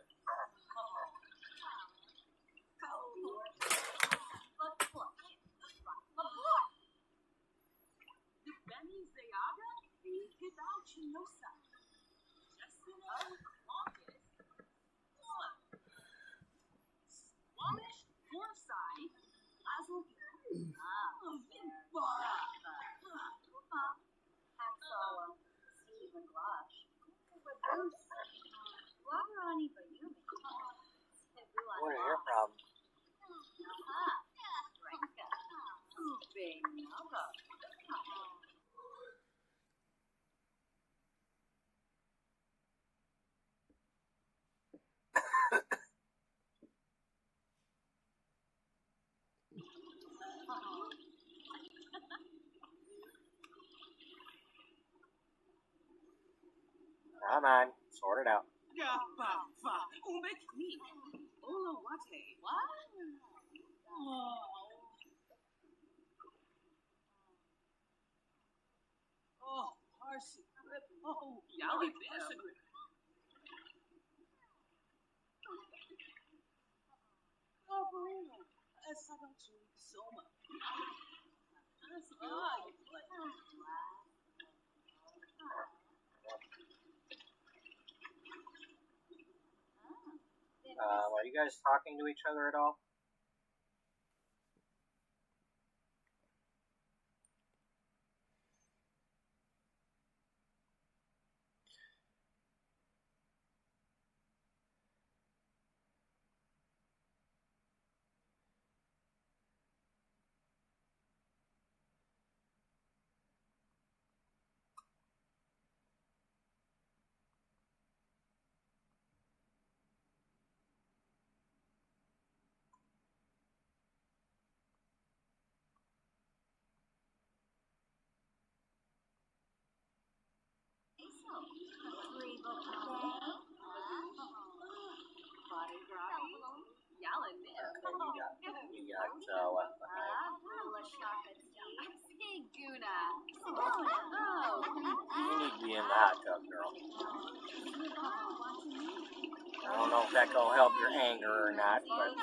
What is your problem? Come on, sort it out. Are you guys talking to each other at all? You got left behind. You need to be in the hot tub, girl. I don't know if that gonna help your anger or not, but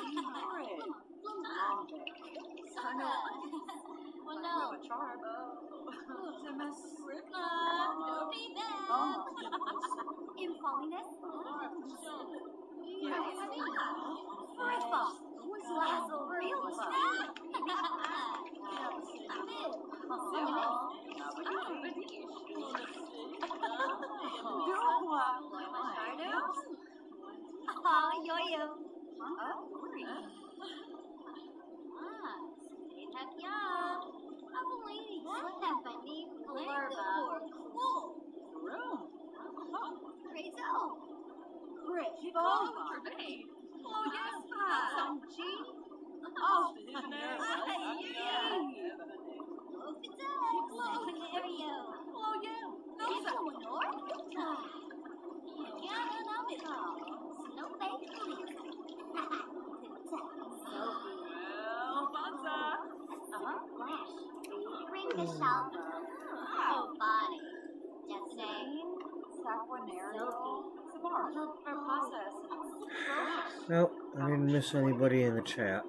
Nope, I didn't miss anybody in the chat.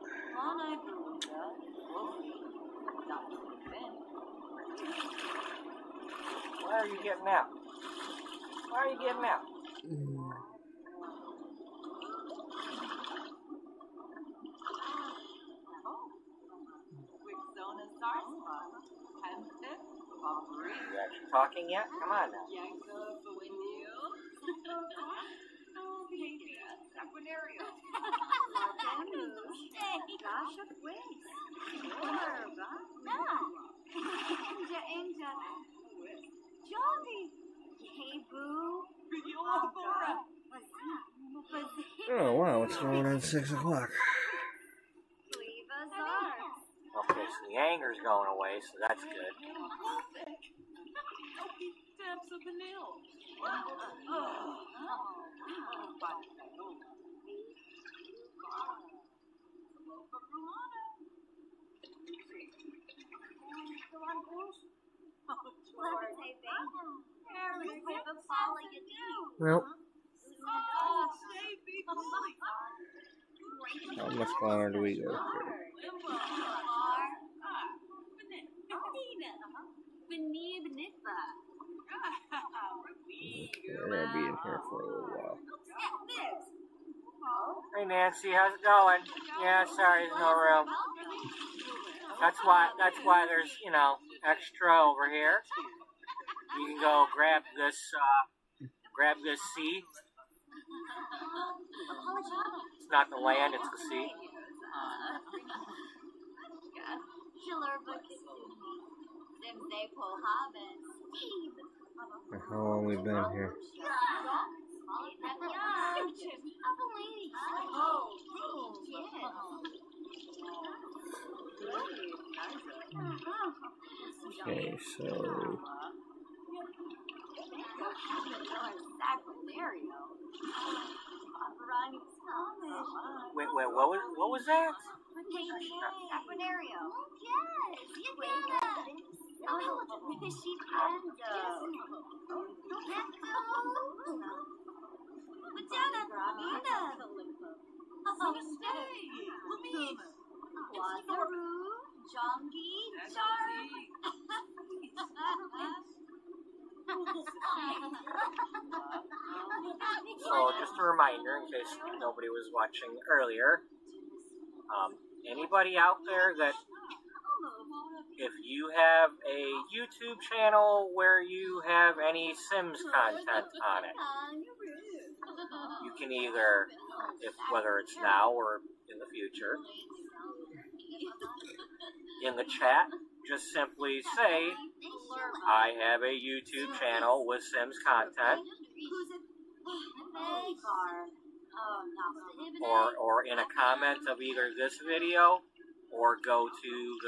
why are you getting out? Why are you getting out? You actually talking yet? Come on now. Oh wow, it's going on 6 o'clock. Okay, so the anger's going away, so that's good. Well, how much longer do we go here? We're gonna be in here for a little while. Hey Nancy, how's it going? Yeah, sorry, there's no room. That's why there's, you know, extra over here. You can go grab this sea. It's not the land, it's the sea. How long we been here? Okay, so Wait, what was that? So just a reminder, in case nobody was watching earlier, anybody out there that, if you have a YouTube channel where you have any Sims content on it, you can either, whether it's now or in the future, in the chat, just simply say, I have a YouTube channel with Sims content, or in a comment of either this video, or go to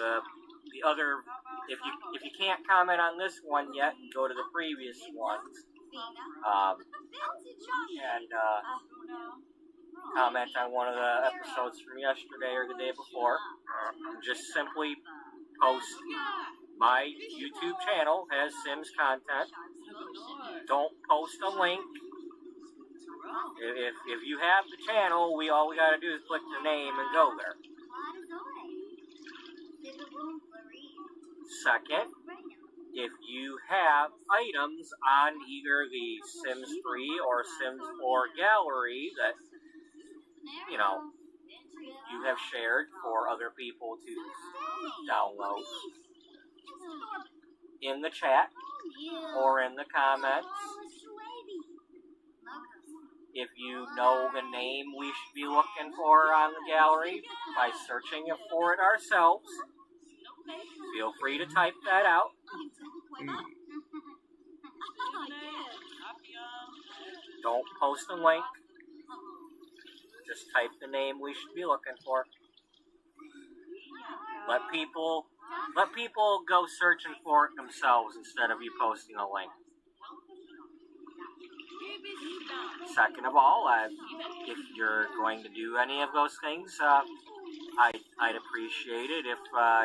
the other, if you can't comment on this one yet, go to the previous ones, and comment on one of the episodes from yesterday or the day before. Just simply post, my YouTube channel has Sims content. Don't post a link. If you have the channel, all we gotta do is click the name and go there. Second, if you have items on either the Sims 3 or Sims 4 gallery that, you know, you have shared for other people to download, in the chat or in the comments. If you know the name we should be looking for on the gallery by searching for it ourselves, feel free to type that out. Don't post a link. Just type the name we should be looking for. Let people go searching for it themselves instead of you posting a link. Second of all, if you're going to do any of those things, I'd appreciate it if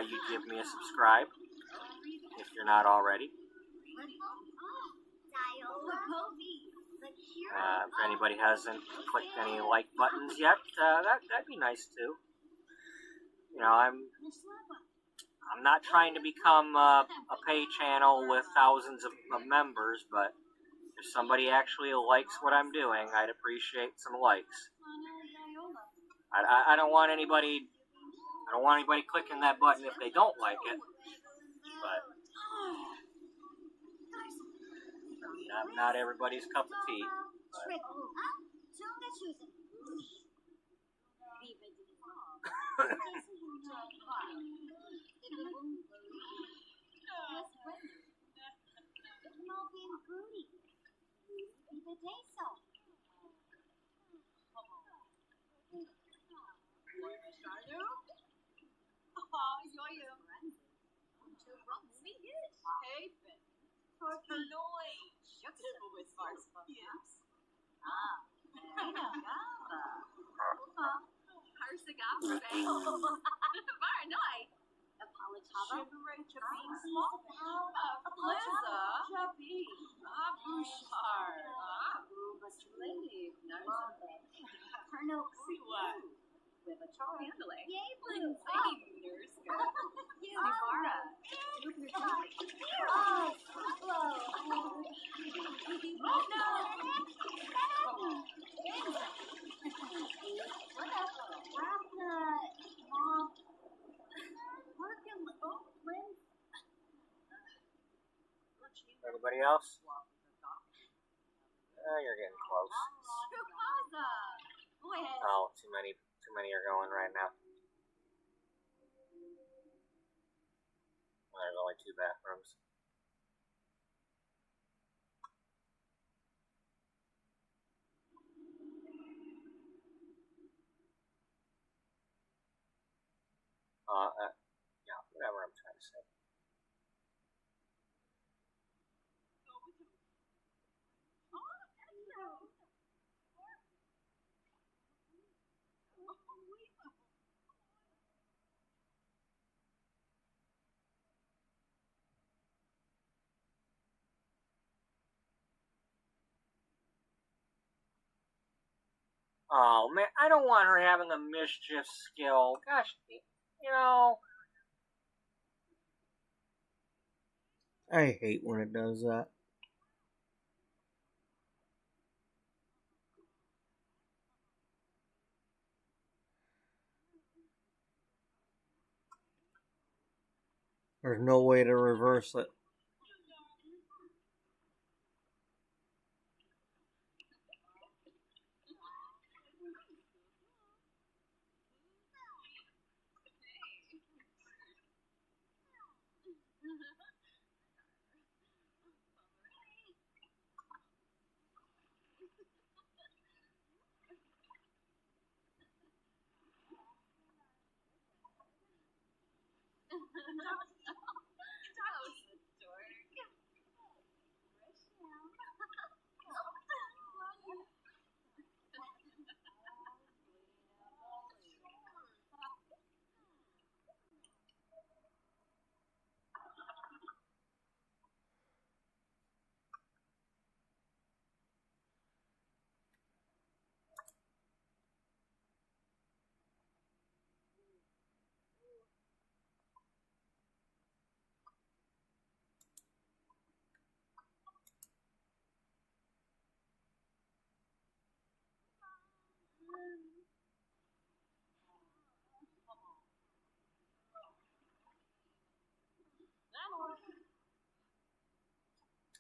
you'd give me a subscribe, if you're not already. If anybody hasn't clicked any like buttons yet, that'd be nice too. You know, I'm not trying to become a pay channel with thousands of members, but if somebody actually likes what I'm doing, I'd appreciate some likes. I don't want anybody clicking that button if they don't like it. But I mean, I'm not everybody's cup of tea. Shivery Chabine Small. Bliza. Chabine. Bushar. Slave. Colonel Siwa. With a charm. Handling. Yay, Blue. Blue. Nivara. Oh, whoa. Anybody else? You're getting close. Oh, too many are going right now. Well, there's only 2 bathrooms. Yeah, whatever I'm trying to say. Oh man, I don't want her having a mischief skill. Gosh, you know. I hate when it does that. There's no way to reverse it.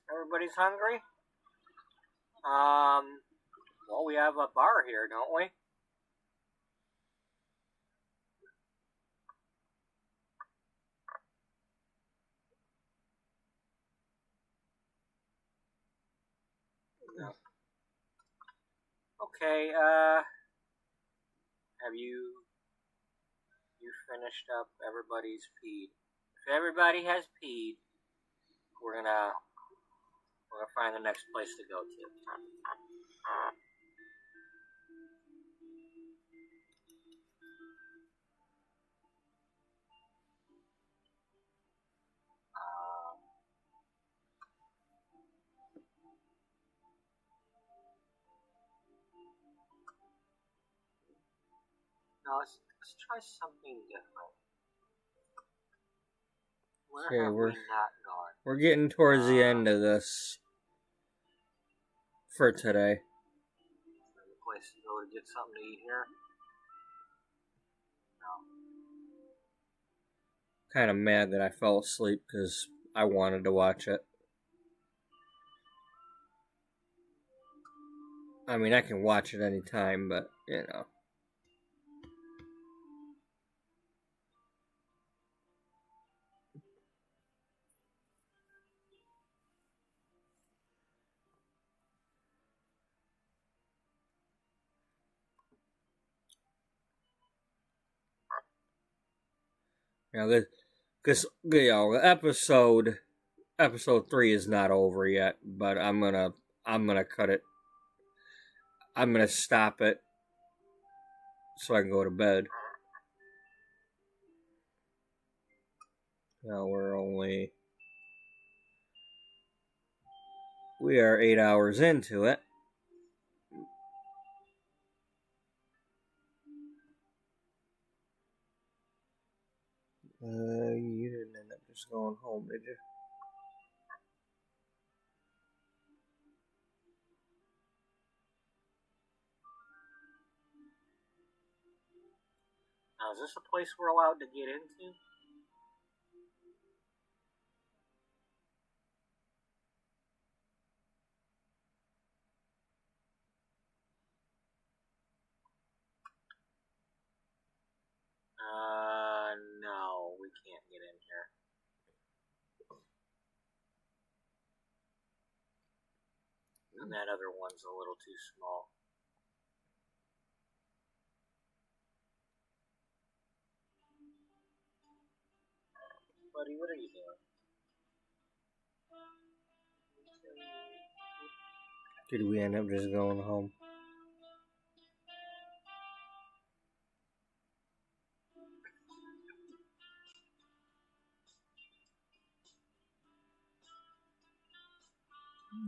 Everybody's hungry? Well, we have a bar here, don't we? No. Okay, have you finished up everybody's peed? If everybody has peed, we're gonna find the next place to go to. No, let's try something different. Where have we not gone? We're getting towards the end of this for today. Any place to go to get something to eat here? No. Kind of mad that I fell asleep because I wanted to watch it. I mean, I can watch it anytime, but, you know. You know, because you know, episode 3 is not over yet, but I'm gonna cut it. I'm gonna stop it so I can go to bed. Now we are 8 hours into it. You didn't end up just going home, did you? Now, is this a place we're allowed to get into? No, we can't get in here. And that other one's a little too small. Buddy, what are you doing? Did we end up just going home?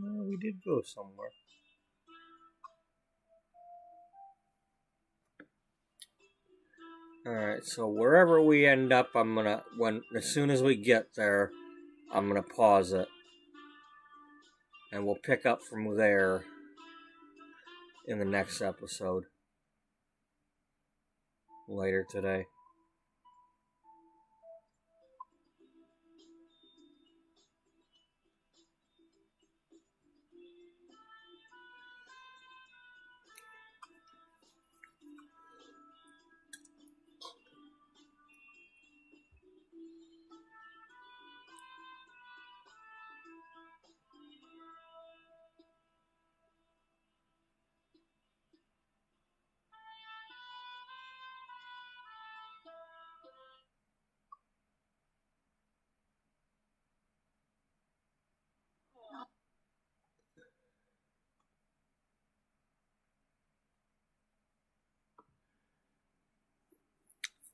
No, we did go somewhere. Alright, so wherever we end up, as soon as we get there, I'm gonna pause it. And we'll pick up from there in the next episode. Later today.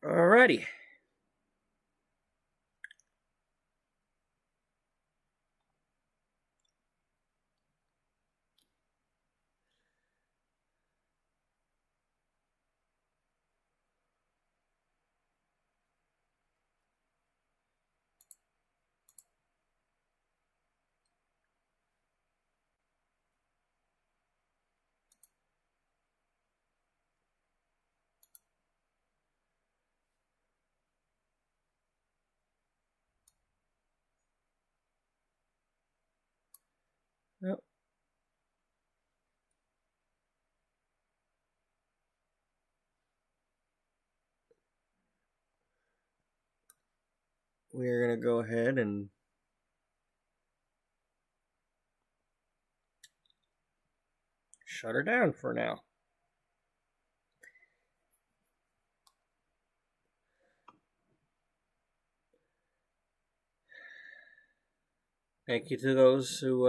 Alrighty. Yep. We're going to go ahead and shut her down for now. Thank you to those who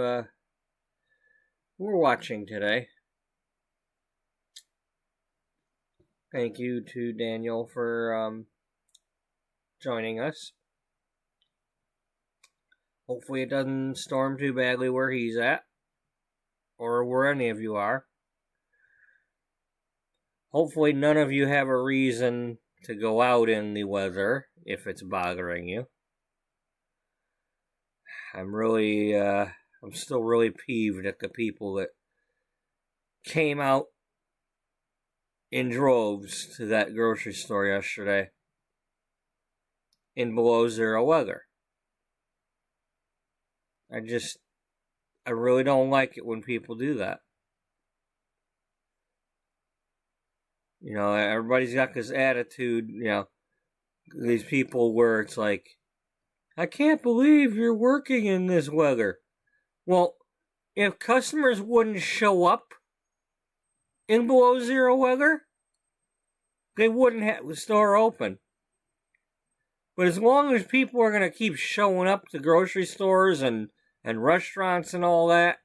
were watching today. Thank you to Daniel for joining us. Hopefully it doesn't storm too badly where he's at, or where any of you are. Hopefully none of you have a reason to go out in the weather if it's bothering you. I'm still really peeved at the people that came out in droves to that grocery store yesterday in below zero weather. I really don't like it when people do that. You know, everybody's got this attitude, you know, these people where it's like, I can't believe you're working in this weather. Well, if customers wouldn't show up in below zero weather, they wouldn't have the store open. But as long as people are going to keep showing up to grocery stores and restaurants and all that,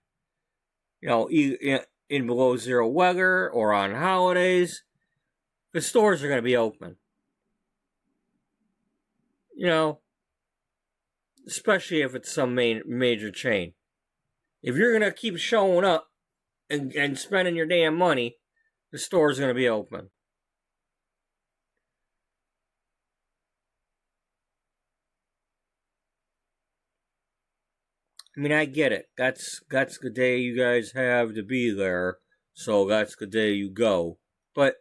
you know, in below zero weather or on holidays, the stores are going to be open. You know, especially if it's some major chain. If you're gonna keep showing up and spending your damn money, the store's gonna be open. I mean, I get it. That's the day you guys have to be there, so that's the day you go. But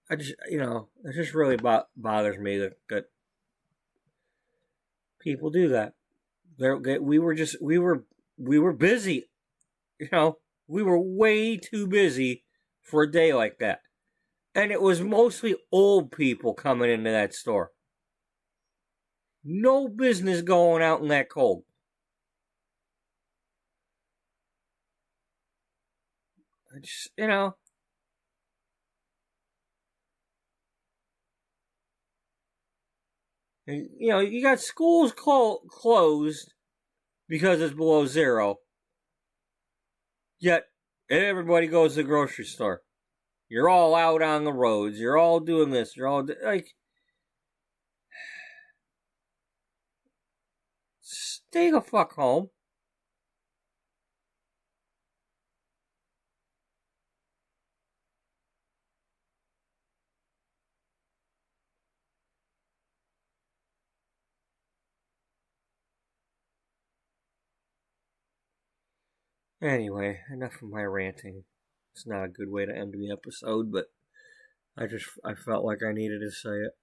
I just, it just really bothers me that people do that. We were busy, we were way too busy for a day like that. And it was mostly old people coming into that store. No business going out in that cold. I just, you got schools closed because it's below zero. Yet, everybody goes to the grocery store. You're all out on the roads. You're all doing this. You're all, stay the fuck home. Anyway, enough of my ranting. It's not a good way to end the episode, but I felt like I needed to say it.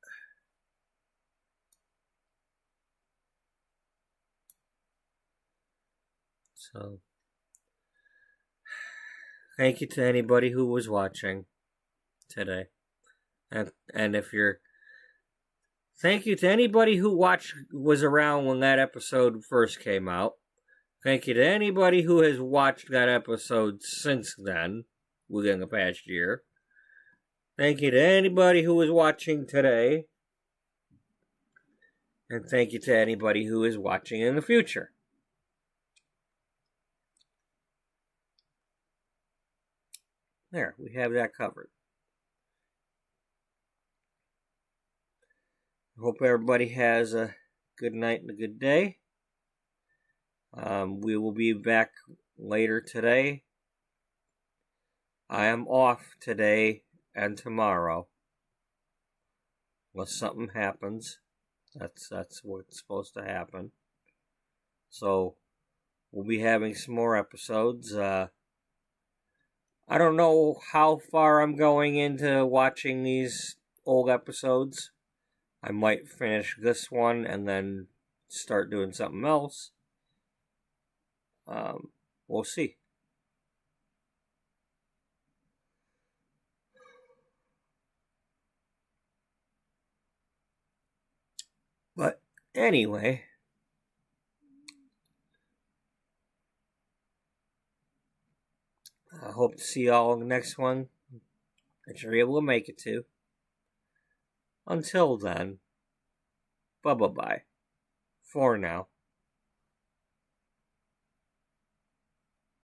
So, thank you to anybody who was watching today. And if you're... Thank you to anybody who was around when that episode first came out. Thank you to anybody who has watched that episode since then, within the past year. Thank you to anybody who is watching today. And thank you to anybody who is watching in the future. There, we have that covered. I hope everybody has a good night and a good day. We will be back later today. I am off today and tomorrow. Unless something happens. That's what's supposed to happen. So, we'll be having some more episodes. I don't know how far I'm going into watching these old episodes. I might finish this one and then start doing something else. We'll see. But anyway, I hope to see y'all in the next one that you're able to make it to. Until then, bye-bye for now.